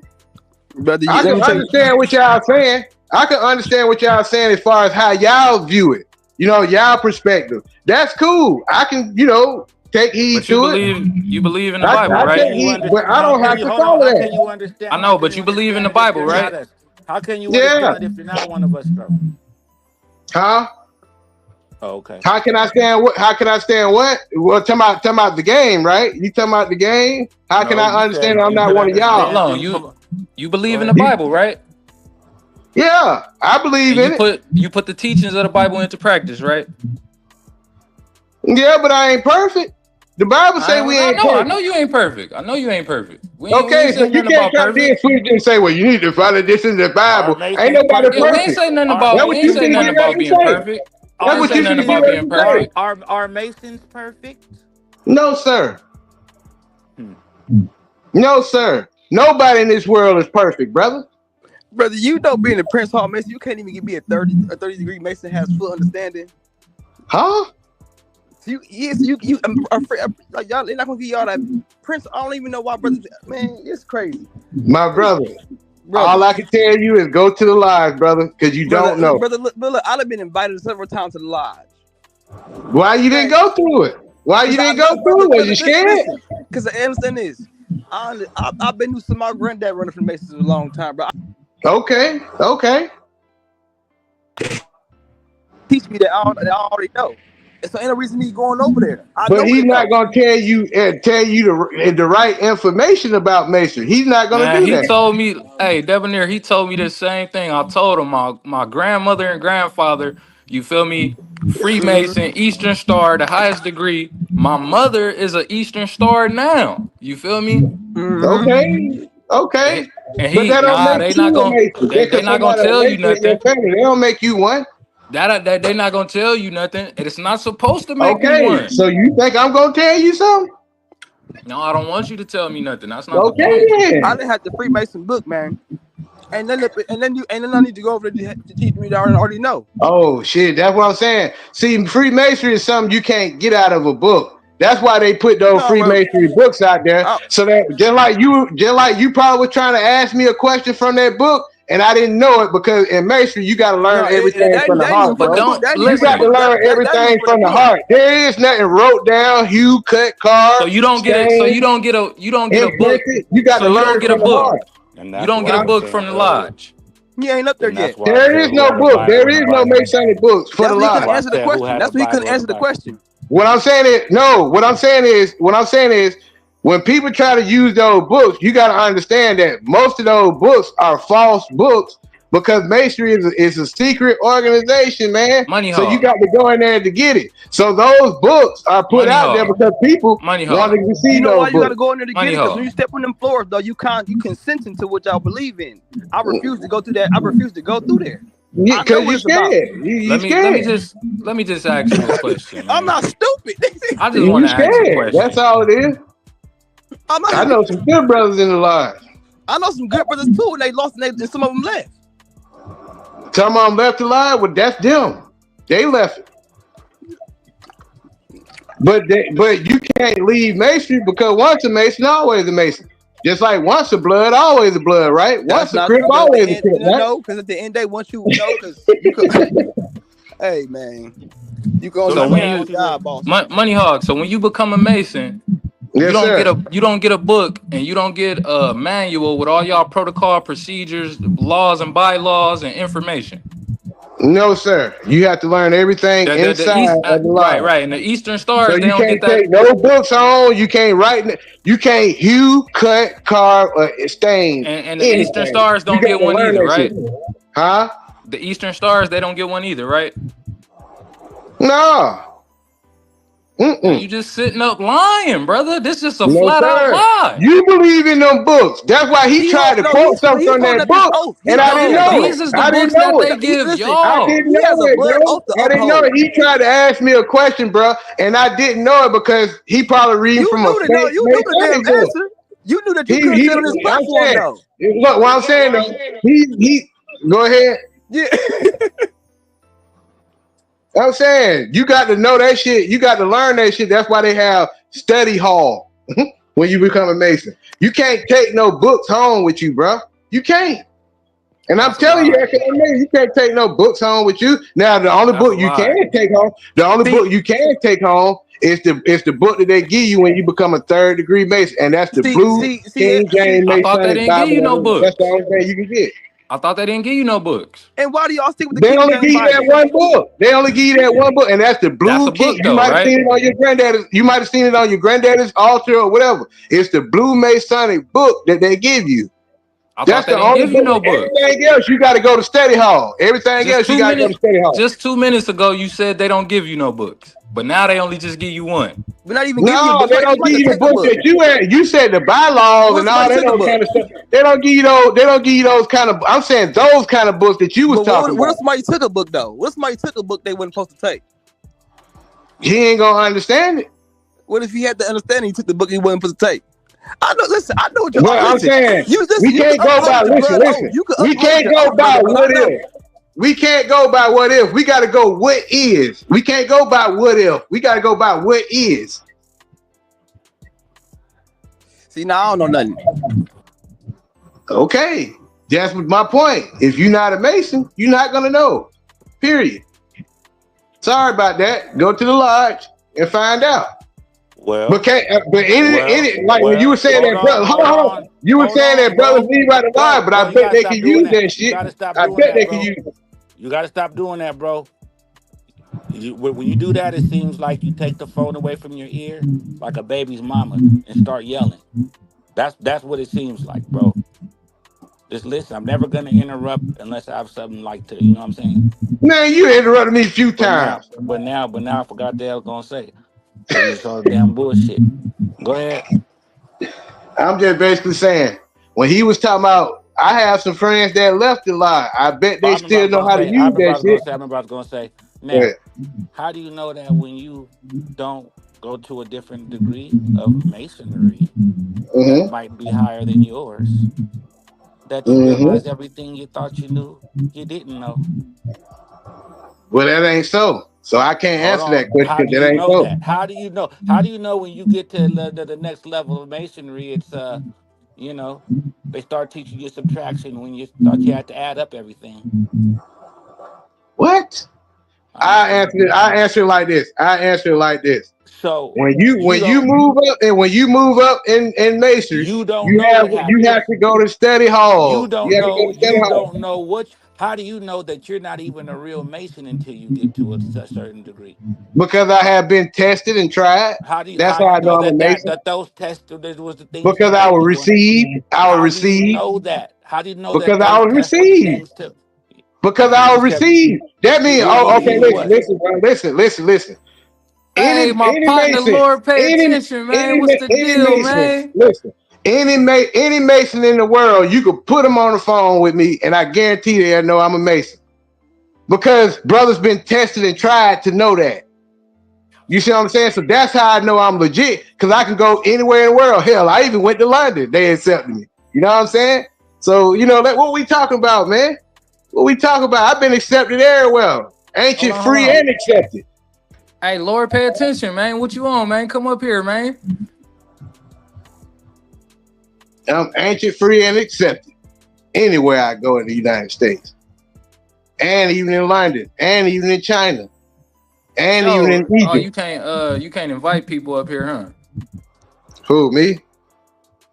Brother, I can understand what y'all saying. I can understand what y'all saying as far as how y'all view it. Y'all perspective. That's cool. I can, take heed to it. You believe in the Bible, right? But I don't have to follow that. How can you understand? I know, but you believe in the Bible, right? How can you understand it if you're not one of us, bro? Huh? Oh, okay. How can I stand what? Well, talking about the game, right? You talking about the game? How can I understand I'm not one of y'all? Hold on, you believe in the Bible, right? Yeah, I believe in it. You put the teachings of the Bible into practice, right? Yeah, but I ain't perfect. The Bible say we ain't perfect. I know you ain't perfect. Okay, so you can't come in sweet and say, well, you need to follow this in the Bible. Ain't nobody perfect. We ain't say nothing about being perfect. That's what you saying about being perfect. Are Masons perfect? No, sir. No, sir. Nobody in this world is perfect, brother. Brother, being a Prince Hall Mason, you can't even give me a 30-degree Mason has full understanding. Huh? So like y'all, they're not gonna give y'all that Prince. I don't even know why, brother. Man, it's crazy. My brother. All I can tell you is go to the lodge, brother, because you don't know. Brother, look, I've been invited several times to the lodge. Why you didn't go through it? Was you scared? Because I understand this. I've been through my granddad running from Masons for a long time, bro. Okay. Teach me that I already know. So ain't no reason me going over there. But he's not gonna tell you the right information about Mason. He's not gonna do that. He told me, hey, Debonair, he told me the same thing. I told him my grandmother and grandfather, you feel me, Freemason, Eastern Star, the highest degree. My mother is an Eastern Star now. You feel me? Okay. Okay. And But he, that don't nah, make they not you a gonna, Mason. they Because not gonna somebody a tell you Mason in your nothing. family, they don't make you one. That they not gonna tell you nothing. It's not supposed to make you Okay. one. So you think I'm gonna tell you something? No, I don't want you to tell me nothing. That's not the Okay point. then. I done had the Freemason book, man. And then I need to go over to teach me that I already know. Oh shit, that's what I'm saying. See, Freemasonry is something you can't get out of a book. That's why they put those No, bro. Freemasonry books out there. Oh. So that just like you probably was trying to ask me a question from that book, and I didn't know it because in Masonry you got to learn everything from the heart, But bro. don't You listen. got to learn everything from the heart. There is nothing wrote down, hue, cut, carved. So you don't get it. So you don't get a book. You got So to you learn don't get from a the book. heart. You don't get a book from the lodge. He ain't up there yet. There is no book. There is no Masonic books for the That's why he lodge. couldn't answer the question. That's why he couldn't answer the question. What I'm saying is, when people try to use those books, you got to understand that most of those books are false books because Masonry is a secret organization, man. So you got to go in there to get it. So those books are put out there because people want to see You know those why you books. got to go in there to get it? Because when you step on them floors, though, you consenting to what y'all believe in. I refuse to go through that. I refuse to go through there. Because you're scared. Let me just ask you a question. I'm not stupid. I just want to ask you a question. That's all it is. I know some good brothers in the lodge. I know some good brothers too, and they lost, and some of them left. Some of them left the line. Well, that's them. They left it. But you can't leave Masonry because once a Mason, always a Mason. Just like once a blood, always a blood, right? Once a Crip, always a Crip, right? No, because at the end of the day, once you know, because you could, hey man, you go So when you boss. Money Hog. So when you become a Mason, you don't get a book and you don't get a manual with all y'all protocol, procedures, laws and bylaws and information. No, sir. You have to learn everything inside of the lodge. Right. And the Eastern Stars, So they you don't can't get that. take no books on. You can't write. You can't hue, cut, carve, or stain. And the Eastern Stars don't get one either, right? Huh? The Eastern Stars, they don't get one either, right? No. You just sitting up lying, brother. This is a flat out lie. You believe in them books. That's why he tried to quote something from that book, and I didn't know it. These is the books that they give y'all. I didn't know it, bro. I didn't know it. He tried to ask me a question, bro, and I didn't know it because he probably reading from a fake. You knew the damn answer. You knew that you couldn't get on this platform, though. Look, what I'm saying though, he go ahead. Yeah. I'm saying you got to know that shit. You got to learn that shit. That's why they have study hall when you become a Mason. You can't take no books home with you, bro. You can't. And I'm telling you, you can't take no books home with you. Now, the only book you can take home, is the book that they give you when you become a 3rd degree Mason, and that's the blue King James Mason. I thought they didn't give you no books. That's the only thing you can get. I thought they didn't give you no books. And why do y'all stick with the They King only James give you Bible? that one book. They only give you that one book, and that's the blue King. You might have seen it on your granddaddy's. You might have seen it on your granddaddy's altar or whatever. It's the blue Masonic book that they give you. That's the only book. No book. Everything else, you got to go to study hall. Everything else, you got to go to study hall. Just 2 minutes ago, you said they don't give you no books, but now they only just give you one. We're not even giving you. They don't give you the book that you had. You said the bylaws and all that kind of stuff. They don't give you those. They don't give you those kind of. I'm saying those kind of books that you was talking about. What if somebody took a book though? What if somebody took a book they weren't supposed to take? He ain't gonna understand it. What if he had to understand? He took the book he wasn't supposed to take. I know. Listen, I know what you're. Well, I'm saying we can't go by. Listen. We can't go by what if. We can't go by what if. We got to go what is. We can't go by what if. We got to go by what is. See, now I don't know nothing. Okay, that's my point. If you're not a Mason, you're not gonna know. Period. Sorry about that. Go to the lodge and find out. Well, when you were saying that, brother, hold on. You were saying that brothers leave out the lodge, but I bet they can use that shit. I bet they can use it. You got to stop doing that, bro. When you do that, it seems like you take the phone away from your ear like a baby's mama and start yelling. That's what it seems like, bro. Just listen. I'm never gonna interrupt unless I have something like to, you know what I'm saying? Man, you interrupted me a few times. But now I forgot what the hell I was gonna say. It's all damn bullshit. Go ahead. I'm just basically saying when he was talking about, I have some friends that left the lie. I bet they still know how to use that shit. I remember I was gonna say. Go Now, ahead. how do you know that when you don't go to a different degree of masonry that Mm-hmm. might be higher than yours, that you Mm-hmm. realize everything you thought you knew you didn't know? Well, that ain't so. So I can't Hold answer that on. question How because do that you ain't know so. that? How do you know? How do you know when you get to the next level of masonry? It's you know, they start teaching you subtraction when you thought you had to add up everything. What? Understand? I answer it like this. I answer it like this. So When you you don't move up and when you move up in masonry, you don't know what you have happens. to go to study You hall. You don't have to go know. to study You don't hall know which. How do you know that you're not even a real mason until you get to a certain degree? because I have been tested and tried. That's How how do I you know know I'm a that mason. those tests was the things to Because I take was you on? received. I was How do you received know that? How do you know that because I those was tests were the received. things to? Because I You was said received. That means, you was oh, okay, received what? listen. Hey, my Any partner, mason, Lord, pay any attention, man. What's the any deal, mason, man? listen. Any mason in the world, you could put them on the phone with me, and I guarantee they'll know I'm a mason. Because brothers been tested and tried to know that. You see what I'm saying? So that's how I know I'm legit, because I can go anywhere in the world. Hell, I even went to London. They accepted me. You know what I'm saying? So, what we talking about, man? What we talking about? I've been accepted everywhere. Hold Ancient, on, hold free, on. and accepted. Hey, Lord, pay attention, man. What you on, man? Come up here, man. I'm ancient, free, and accepted. Anywhere I go in the United States. And even in London. And even in China. And even in Sure. Oh, Egypt. you can't invite people up here, huh? Who, me?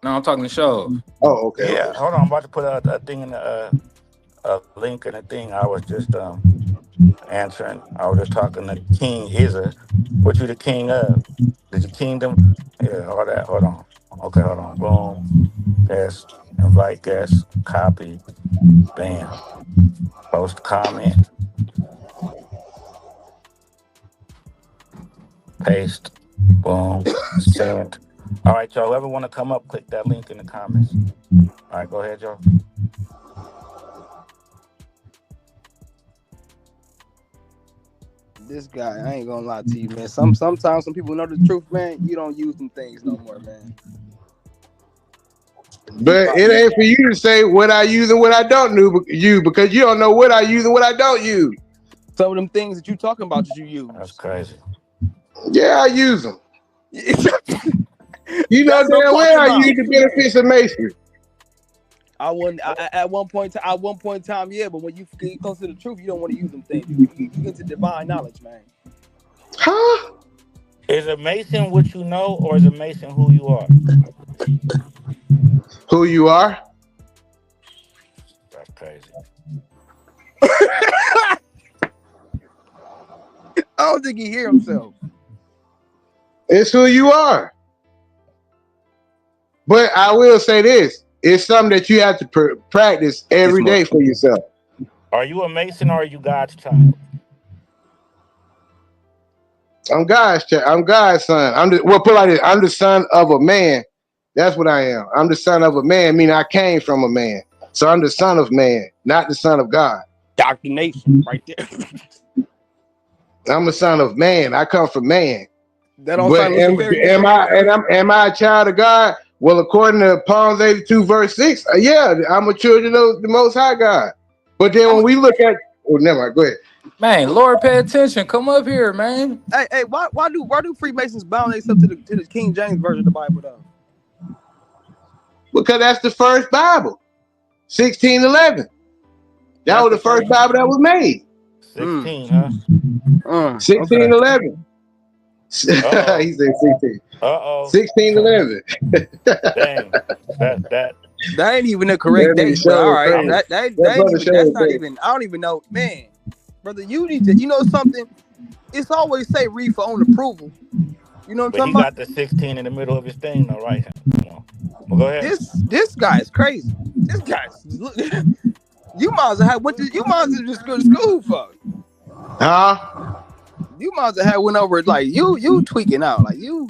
No, I'm talking to Show. Oh, okay. Yeah. Hold on. I'm about to put a thing in the a link in the thing. I was just answering. I was just talking to King Izza. What you the king of? Did you kingdom? Yeah. All that. Hold on. Okay. Hold on. Boom. Guest. Invite guest. Copy. Bam. Post comment. Paste. Boom. Send. All right, y'all. Whoever want to come up, click that link in the comments. All right, go ahead, y'all. This guy, I ain't gonna lie to you, man. Sometimes some people know the truth, man. You don't use them things no more, man. But it ain't for you to say what I use and what I don't use, because you don't know what I use and what I don't use. Some of them things that you talking about that you use. That's crazy. Yeah, I use them. You know That's what I'm damn well talking I about. use the benefits of masonry. At one point in time, yeah, but when you get close to the truth, you don't want to use them things. You get into divine knowledge, man. Huh? Is a Mason what you know, or is a Mason who you are? Who you are? That's crazy. I don't think he hear himself. It's who you are. But I will say this. It's something that you have to practice every day for yourself. Are you a Mason or are you God's child? I'm God's child. I'm God's son. Put it like this. I'm the son of a man. That's what I am. I'm the son of a man, meaning I came from a man. So I'm the son of man, not the son of God. Dr. Nation, right there. I'm a son of man. I come from man. That don't sound am I a child of God? Well, according to Psalms 82, verse 6, yeah, I'm a children of the Most High God. But then when we look at, never mind, go ahead. Man, Lord, pay attention. Come up here, man. Hey, why do Freemasons bound themselves to the King James version of the Bible though? Because that's the first Bible, 1611. That was the first Bible that was made. 16, huh? 1611. He said 16. 1611. Dang, that ain't even a correct date. But all right, that's not even. I don't even know, man. Brother, you need to. You know something? It's always say read for own approval. You know what I'm talking about? But he got the 16 in the middle of his thing, though, right? Well, go ahead. This guy is crazy. This guy's. You might as well have you might as well just go to school for. Huh? You might as well have went over it like you tweaking out like you.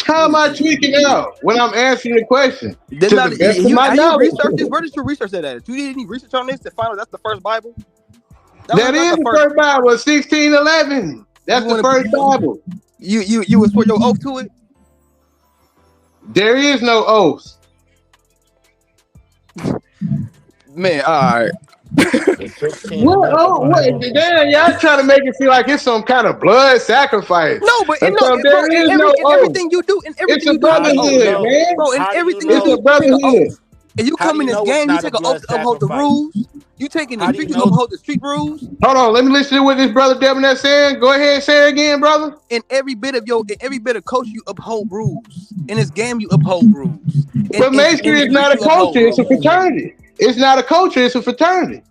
How am I tweaking out when I'm answering the question? Then To now, the best of you, my how you knowledge. research this? Where did you research that at? You did any research on this to find out that's the first Bible? That That was is not the the first. first Bible, 1611. That's You the wanna first Bible. you would swear your oath to it? There is no oath. Man, all right. It's 16 What? eleven, Oh, what? Bible. Damn, y'all trying to make it feel like it's some kind of blood sacrifice. No, but And no, so bro, there is no in oath. everything you do, in It's everything a you do, How take do an you oath. brotherhood, know? man. Bro, in How do you everything you It's do, a know? take an brotherhood. oath. And you How come do in you this know it's game, you not a take an oath blood to uphold the sacrifice? rules. You take in the How do you street, you know? uphold the street rules. Hold on, let me listen to what this brother Devin is saying. Go ahead and say it again, brother. In every bit of coach, you uphold rules. In this game, you uphold rules. But In Masonry the is not street, a you uphold culture, it's a rules. fraternity. It's not a culture, it's a fraternity.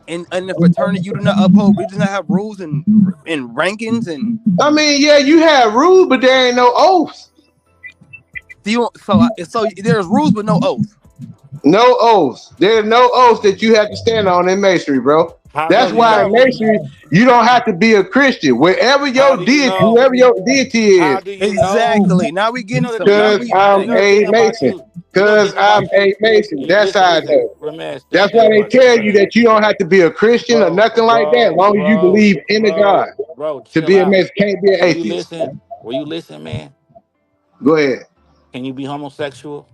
In the fraternity, you do not uphold. You do not have rules and rankings and. I mean, yeah, you have rules, but there ain't no oaths. So there's rules but no oath. No oaths. There's no oaths that you have to stand on in Masonry, bro. How That's do you why in know? Masonry, you don't have to be a Christian. Wherever How your do you deity, know? whoever your deity How is, do you know? Exactly. Now we You getting know the some. Now because we I'm you know the a thing about Mason. you. You know the Because thing I'm about a you. Mason. That's how I Listen, know. Ramesh. That's Think why of they what, tell you that you don't have to be a Christian or nothing like that, as long as you believe in the God. bro, To chill be a out. Mason, can't be an Will you atheist. listen? Will you listen, man? Go ahead. Can you be homosexual?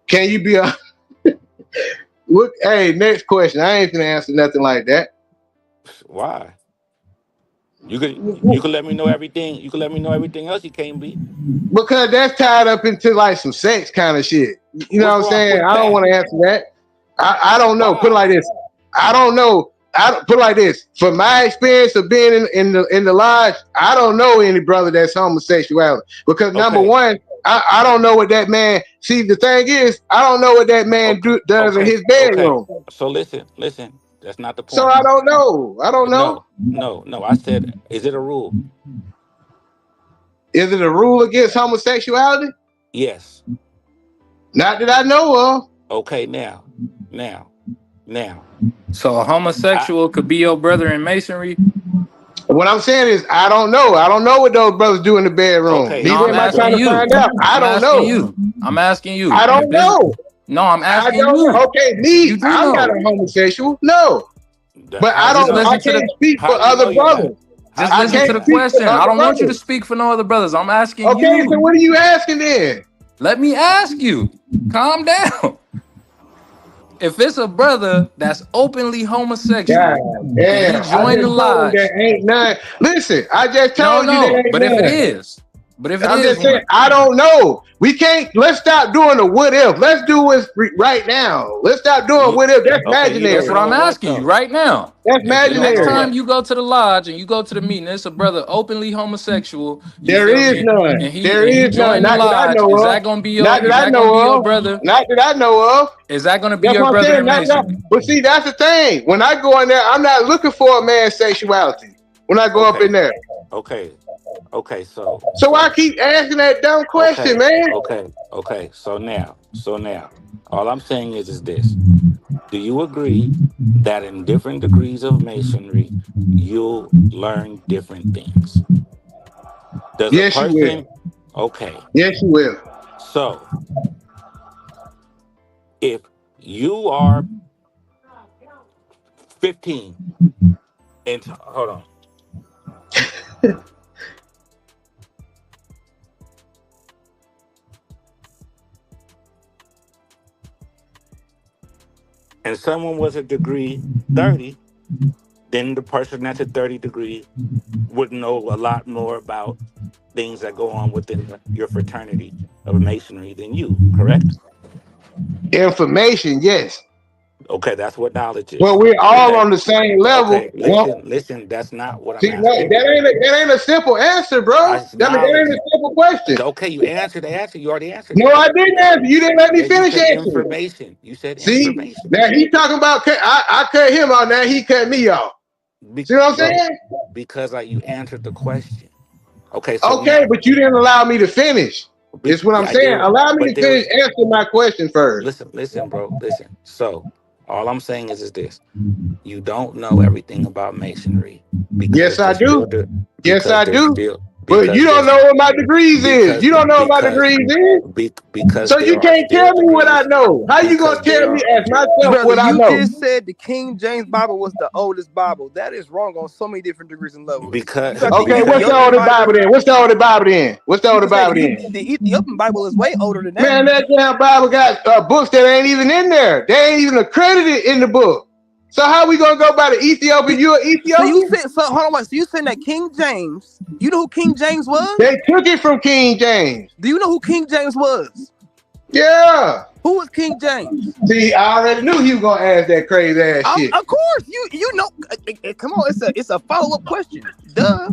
Can you be a look? Hey, next question. I ain't gonna answer nothing like that. Why? You could let me know everything. You could let me know everything else you can't be. Because that's tied up into like some sex kind of shit. You know What's what I'm wrong saying? with I don't that? want to answer that. I don't know. Put it Why? like this. I don't know. I don't put it like this. From my experience of being in the lodge, I don't know any brother that's homosexuality. Because number Okay. one, I don't know what that man. See, the thing is, I don't know what that man does in Okay. his Okay. bedroom. So listen. That's not the So point. I don't know. I don't know. No. I said, is it a rule? Is it a rule against homosexuality? Yes. Not that I know of. Okay. Now. So a homosexual could be your brother in masonry? What I'm saying is, I don't know. I don't know what those brothers do in the bedroom. Okay. No, Neither I'm am I asking trying to you. find out. I I'm don't asking know. you. I'm asking you. I don't If it's- know. No, I'm I asking don't you. know. Okay, me, You do I'm know. not a homosexual. No. But How I do you don't. Just know? I listen to can't the speak How for do you know other you're not? brothers. How just do you I listen know to can't the you're not? speak for question. I other don't want you to brothers. speak for no other brothers. I'm asking Okay, so you. what are you asking then? Let me ask you. Calm down. If it's a brother that's openly God homosexual and he damn. I joined the just told you lodge, there ain't none. Listen, I just told you there ain't but if it none. is, I'm just saying, one, I don't know. We can't. Let's stop doing the what if. Let's do what's right now. Let's stop doing what if. That's Okay. You that's don't what imaginary. I'm know what asking you though. right now. That's The You don't next know imaginary. time what. you go to the lodge and you go to the meeting, it's a brother openly homosexual. You There feel is me? none. And he There is none. joined the Not that I lodge. know Is of. that gonna be Not that I know your of. brother? Not that I know of. Is that gonna be That's your what I'm brother saying. in masonry? But see, that's the thing. When I go in there, I'm not looking for a man's sexuality. When I go up in there, Okay. So I keep asking that dumb question, okay. man. Okay. So now, all I'm saying is this: do you agree that in different degrees of masonry, you'll learn different things? Does a Yes, you will. person? Okay. Yes, you will. So if you are 15 and hold on. And someone was at degree 30, then the person that's at 30 degree would know a lot more about things that go on within your fraternity of masonry than you, correct? Information, yes. Okay, that's what knowledge But is. we're all Okay. on the same level. Okay, Well, listen, that's not what I'm see, no, asking. that ain't a simple answer, bro. I mean, that Knowledge. ain't a simple question. Okay, you answered the answer. You already answered No, it. I didn't answer. You didn't let me Yeah, you finish said answering. information. You said See, information. now he talking about I cut him out. Now he cut me off. See what I'm Bro, saying? because you answered the question. Okay, so Okay, now, but you didn't allow me to finish. It's what I'm I saying. did, Allow me but to there finish was answering my question first. listen, bro, listen. So all I'm saying is this: you don't know everything about masonry Yes, because I there's do. still Yes, I do. But you don't know what my degrees is. You don't know what my degrees is. Because So you can't tell me what I know. How you gonna tell me as myself what I know? You just said the King James Bible was the oldest Bible. That is wrong on so many different degrees and levels. Because okay, what's the oldest Bible then? What's the oldest Bible then? What's the oldest Bible then? The Ethiopian Bible is way older than that. Man, that damn Bible got books that ain't even in there. They ain't even accredited in the book. So how we gonna go by the Ethiopian? You an Ethiopian? Hold on, so you saying that King James? You know who King James was? They took it from King James. Do you know who King James was? Yeah. Who was King James? See, I already knew he was gonna ask that crazy ass shit. Of course, you know. Come on, it's a follow up question. Duh.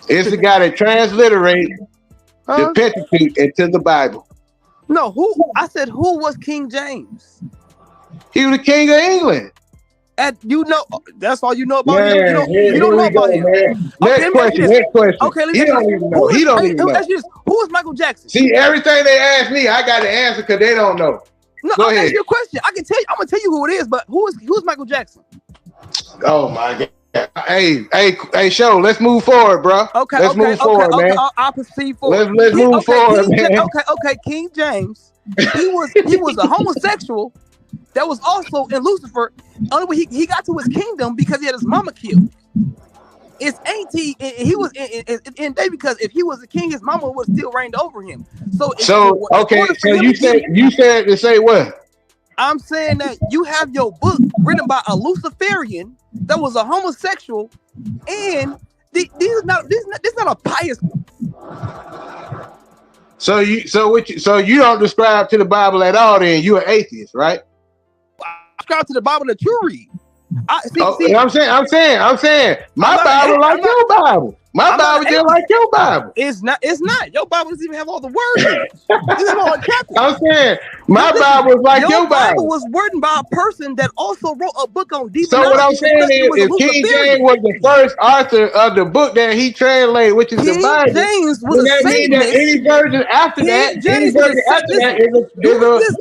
It's the guy that transliterate the Pentateuch into the Bible. No, who? I said who was King James? He was the king of England. And you know, that's all you know about him. You don't know about him. Next question. Okay, he don't even know. He don't even know. Who is Michael Jackson? See, everything they ask me, I got to answer because they don't know. No, Go ahead. Your question. I can tell you. I'm gonna tell you who it is, but who's Michael Jackson? Oh my God! Hey, show. Let's move forward, bro. Okay, let's move forward, man. I'll proceed forward. Let's move forward, man. Okay. King James, he was a homosexual. That was also in Lucifer. Only way he got to his kingdom because he had his mama killed. It's auntie, he was in day because if he was a king, his mama would still reigned over him. So you said to say what? I'm saying that you have your book written by a Luciferian that was a homosexual, and this is not a pious. So you don't describe to the Bible at all. Then you're an atheist, right? Subscribe to the Bible that you read. I'm saying my Bible like your Bible. My Bible just like your Bible. It's not. Your Bible doesn't even have all the words in it. This is all chapters. I'm saying my Bible is like your Bible. Was written by a person that also wrote a book on demonology. So what I'm saying is, if King James was the first author of the book that he translated, which is the Bible, James was that means that any version after that, is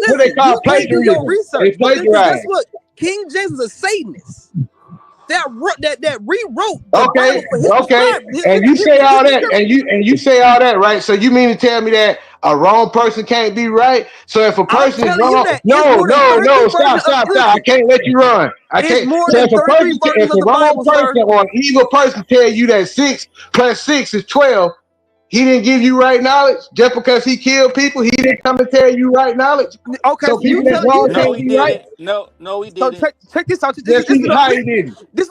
what they call plagiarism. It's plagiarized. Guess what? King James was a Satanist. That rewrote. And you say all that, and you say all that, right? So you mean to tell me that a wrong person can't be right? So if a person is wrong, no, stop! I can't let you run. I can't. So if a wrong person or an evil person tell you that 6 + 6 is 12. He didn't give you right knowledge just because he killed people. He didn't come to tell you right knowledge. Okay, so people that's wrong can't be right. No, he didn't. So check this out. This is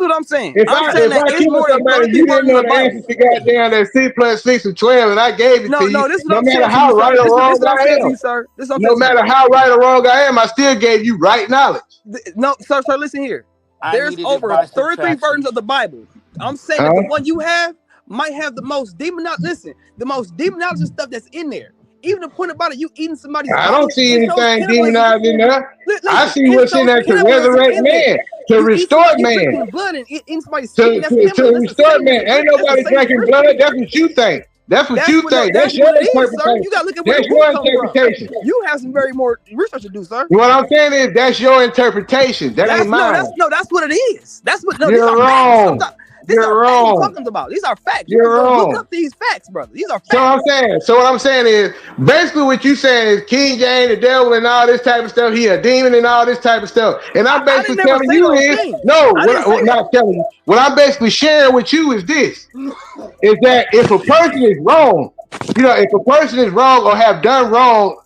what I'm saying. If I kill somebody, you didn't know the answer to goddamn that 6 + 6 is 12, and I gave it to you. No matter how right or wrong I am, no matter how right or wrong I am, I still gave you right knowledge. No, sir, listen here. There's over 33 versions of the Bible. I'm saying that the one you have might have the most demonology stuff that's in there. Even the point about it, you eating somebody's. I don't see anything demonized in there. I see what's in there to resurrect man, to restore man, blood and eating somebody's to restore man. Ain't nobody drinking blood. That's what you think. That's what you think. That's your interpretation. You gotta look at where that's your interpretation. You have some very more research to do, sir. What I'm saying is that's your interpretation. That ain't mine. That's what it is. That's what. You're wrong. You're wrong. Talking about. These are facts. You're wrong. Look up these facts, brother. These are facts. So what I'm saying is basically what you saying is King James, the devil, and all this type of stuff. He a demon and all this type of stuff. And I'm basically telling you is not telling you. What I'm basically sharing with you is this: is that if a person is wrong, if a person is wrong or have done wrong,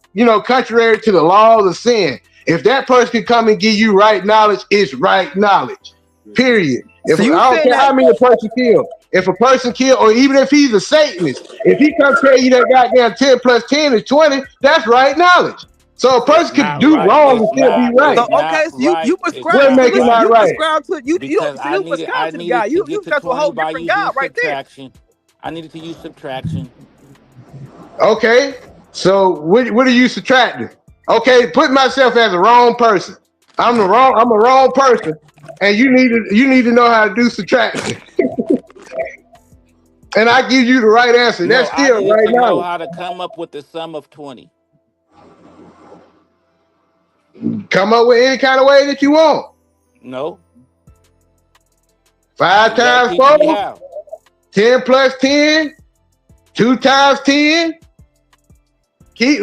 contrary to the laws of sin, if that person can come and give you right knowledge, it's right knowledge. Period. If I don't care how many a person killed, if a person killed, or even if he's a Satanist, if he comes tell you that goddamn 10 + 10 is 20, that's right knowledge. So a person can do wrong and still be right. So, you prescribe to you prescribe to the guy. You prescribe to a whole different guy right there. I needed to use subtraction. Okay, so what are you subtracting? Okay, put myself as a wrong person. I'm a wrong person. And you need to know how to do subtraction. And I give you the right answer. That's still right now. Know how to come up with the sum of 20. Come up with any kind of way that you want. No. 5 times 4, 10 + 10, 2 times 10. Take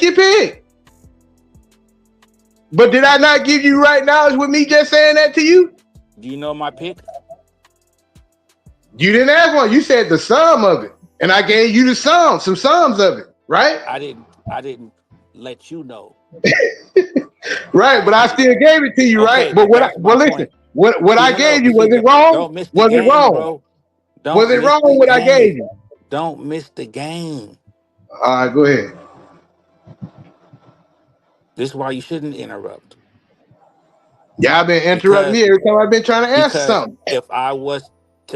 your pick. But did I not give you right knowledge with me just saying that to you? Do you know my pick? You didn't ask one. You said the sum of it, and I gave you the sum, some sums of it, right? I didn't let you know. Right, but I still gave it to you, right? But listen, what I gave you, was it wrong? Was it wrong? Was it wrong what I gave you? Don't miss the game. All right, go ahead. This is why you shouldn't interrupt. Y'all been interrupting me every time I've been trying to answer something. If I was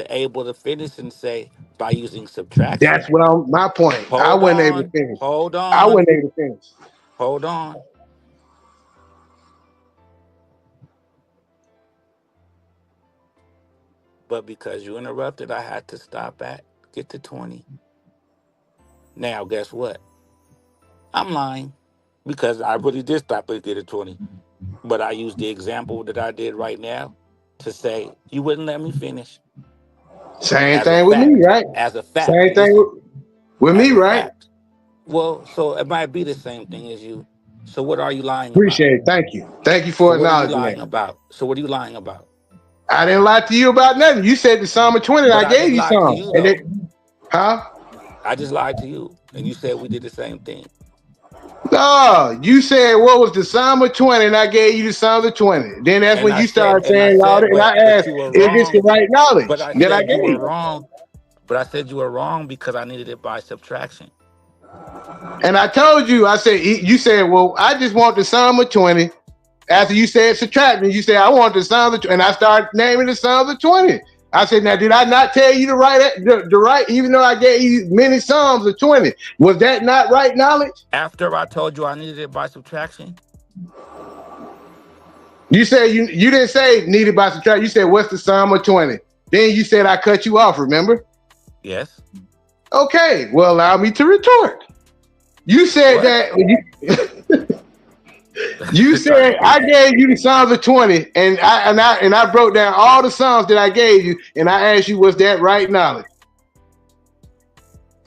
able to finish and say by using subtraction. That's what my point. I wasn't able to finish. Hold on. I wasn't able to finish. Hold on. But because you interrupted, I had to stop get to 20. Now, guess what? I'm lying because I really did stop at get to 20. But I used the example that I did right now to say you wouldn't let me finish. Same thing with me, right? As a fact. Same thing with me, right? Well, so it might be the same thing as you. So what are you lying about? Appreciate it. Thank you. Thank you for acknowledging that. So what are you lying about? I didn't lie to you about nothing. You said the sum of 20, and I gave you some. Huh? I just lied to you, and you said we did the same thing. No, you said what was the sum of 20, and I gave you the sum of 20. Then that's when you started saying all that, and I asked, is this the right knowledge? But I said you were wrong. But I said you were wrong because I needed it by subtraction. And I told you, I said, you said, well, I just want the sum of 20. After you said subtraction, you said, I want the sum of 20. And I started naming the sum of 20. I said, now, did I not tell you the right, even though I gave you many sums of 20? Was that not right knowledge? After I told you I needed it by subtraction? You said you didn't say needed by subtraction. You said, what's the sum of 20? Then you said I cut you off, remember? Yes. Okay, well, allow me to retort. You said that you said I gave you the sums of 20, and I broke down all the sums that I gave you, and I asked you, was that right knowledge?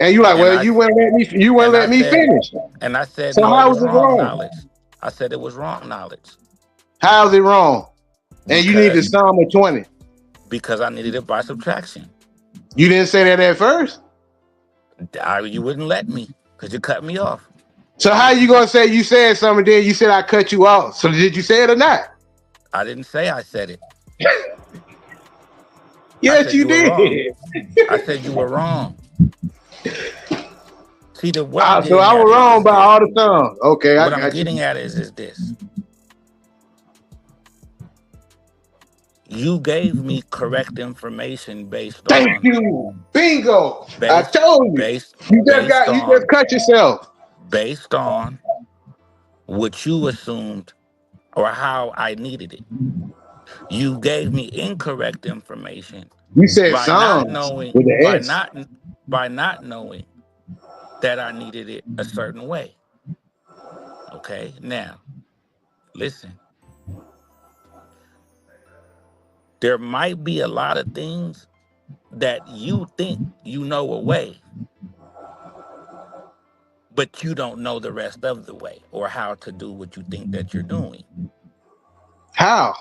And you like, well, you wouldn't let me finish. And I said, so no, how was it wrong? Knowledge. I said it was wrong knowledge. How's it wrong? And you need the sum of 20. Because I needed it by subtraction. You didn't say that at first? You wouldn't let me because you cut me off. So how you gonna say you said something, then you said I cut you off? So did you say it or not? I didn't say I said it. Yes, you did. I said you were wrong. See, so I was wrong by all the time. Okay, what I'm getting at is this. You gave me correct information based on. Thank you. Bingo. I told you. You just cut yourself. Based on what you assumed or how I needed it. You gave me incorrect information. You said by not knowing by not knowing that I needed it a certain way. Okay, now listen. There might be a lot of things that you think you know a way, but you don't know the rest of the way or how to do what you think that you're doing. How?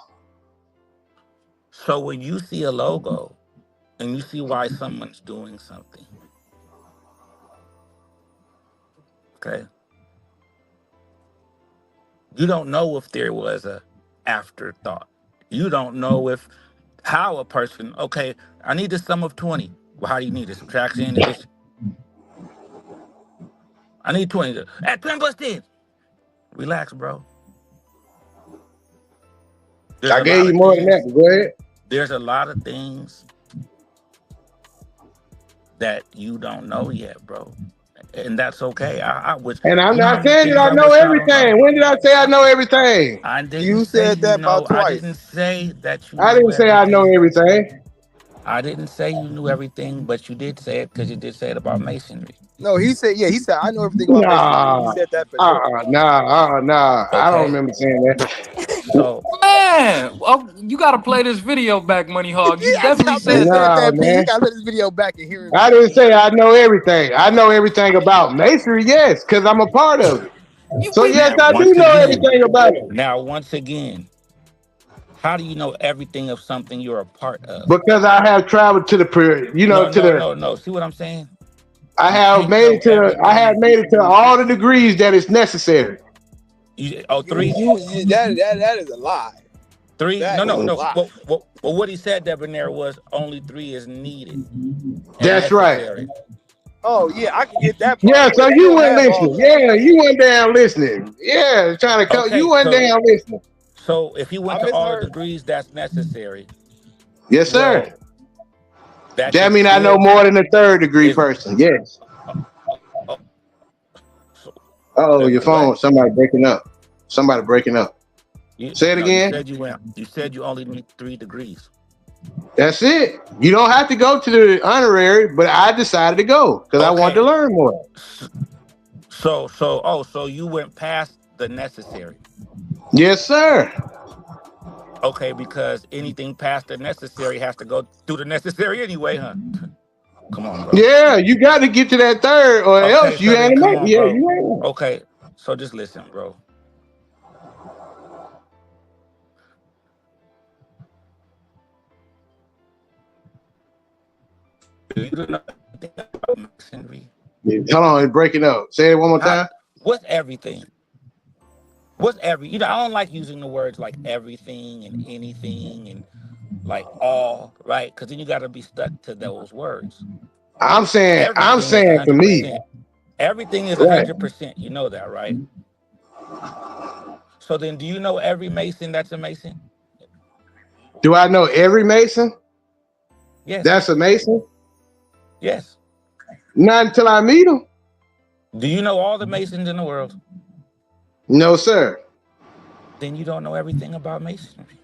So when you see a logo and you see why someone's doing something, okay, you don't know if there was a afterthought. You don't know how a person, okay, I need the sum of 20. Well, how do you need it? Subtraction, addition? I need 20. At 10 plus 10. Relax, bro. I gave you more than that. Go ahead. There's a lot of things that you don't know yet, bro. And that's okay. And I'm not saying that I know everything. When did I say I know everything? You said that about twice. I didn't say that you. I didn't say I know everything. I didn't say you knew everything, but you did say it because you did say it about masonry. No, he said I know everything about masonry. He said that for sure. Nah. Okay. I don't remember saying that. So Man, well, you gotta play this video back, Money Hog. You Yeah, definitely I said said that. No, that, P. You man. gotta let this video back and hear it. I didn't say I know everything. I know everything about masonry, yes, because I'm a part of it. So yes, now I do once know again, everything about it. how do you know everything of something you're a part of? Because I have traveled to the, No. See what I'm saying? I You have can't know made it to all the degrees that is necessary. Three? That is a lie. Three? That is a No. lie. Well, what he said, Debonair, was only 3 is needed. and That's right. necessary. Oh yeah, I can get that part. Yeah, so They you don't weren't have all listening. that. Yeah, you weren't down listening. Yeah, trying to come. Okay, You weren't so down listening. so if he went I to all the misheard. degrees that's necessary, Yes, sir. that That can mean I know still more than a third degree is person. Yes. oh, so, Oh, your phone. what? Somebody breaking up. Somebody breaking up. Say it You again. said you only need 3 degrees. That's it. You don't have to go to the honorary, but I decided to go because I wanted to Okay. learn more. So you went past the necessary. Yes, sir. Okay, because anything past the necessary has to go through the necessary anyway, huh? Come on, bro. Yeah, you got to get to that third, or Okay, else you so then ain't come make. on, Yeah, bro. you ain't. Okay, so just listen, bro. Do you know anything about masonry? Hold on, it's breaking up. Say it one more time. What's everything? I don't like using the words like everything and anything and like all, right? Because then you got to be stuck to those words. I'm saying for me. Everything is Right. 100%. You know that, right? So then, do you know every Mason that's a Mason? Do I know every Mason? Yes. That's a Mason? Yes. Not until I meet him. Do you know all the Masons in the world? No, sir. Then you don't know everything about Masonry.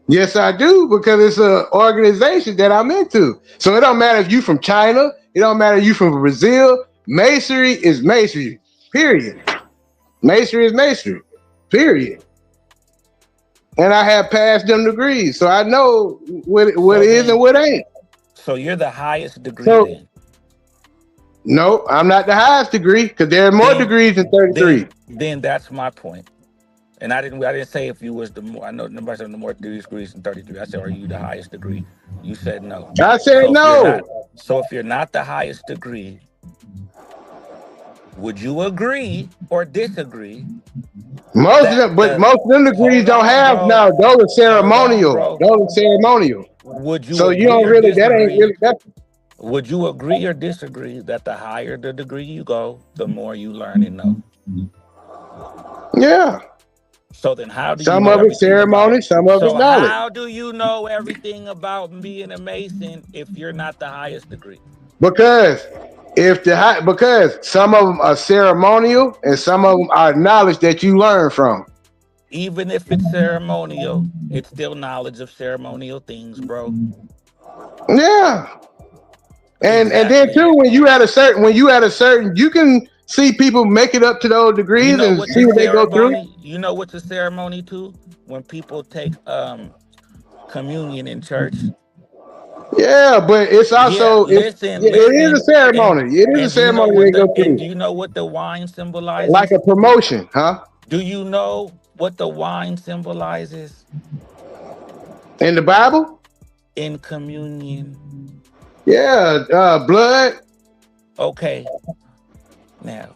Yes, I do, because it's an organization that I'm into. So it don't matter if you from China, it don't matter if you from Brazil. Masonry is masonry, period. Masonry is masonry, period. And I have passed them degrees, so I know what is and what ain't. So you're the highest degree then? No, I'm not the highest degree, because there are more degrees than 33. Then that's my point. And I didn't say if you was the more. I know nobody said the more degrees than 33. I said, are you the highest degree? You said no. I said no. So if you're not the highest degree, would you agree or disagree? Most of them degrees don't have now. Those are ceremonial. Those are ceremonial. Would you? So you don't really. That ain't really. Would you agree or disagree that the higher the degree you go, the more you learn and know? Yeah. So then how do some you know of it ceremony, some of it knowledge. How do you know everything about being a Mason if you're not the highest degree? Because some of them are ceremonial and some of them are knowledge that you learn from. Even if it's ceremonial, it's still knowledge of ceremonial things, bro. Yeah. And then too, when you at a certain, you can see people make it up to those degrees and see what they go through. You know what's a ceremony too? When people take communion in church. Yeah, but it's also it is a ceremony. It is a ceremony they go through. And do you know what the wine symbolizes? Like a promotion, huh? Do you know what the wine symbolizes? In the Bible? In communion. Yeah, blood. Okay. Now,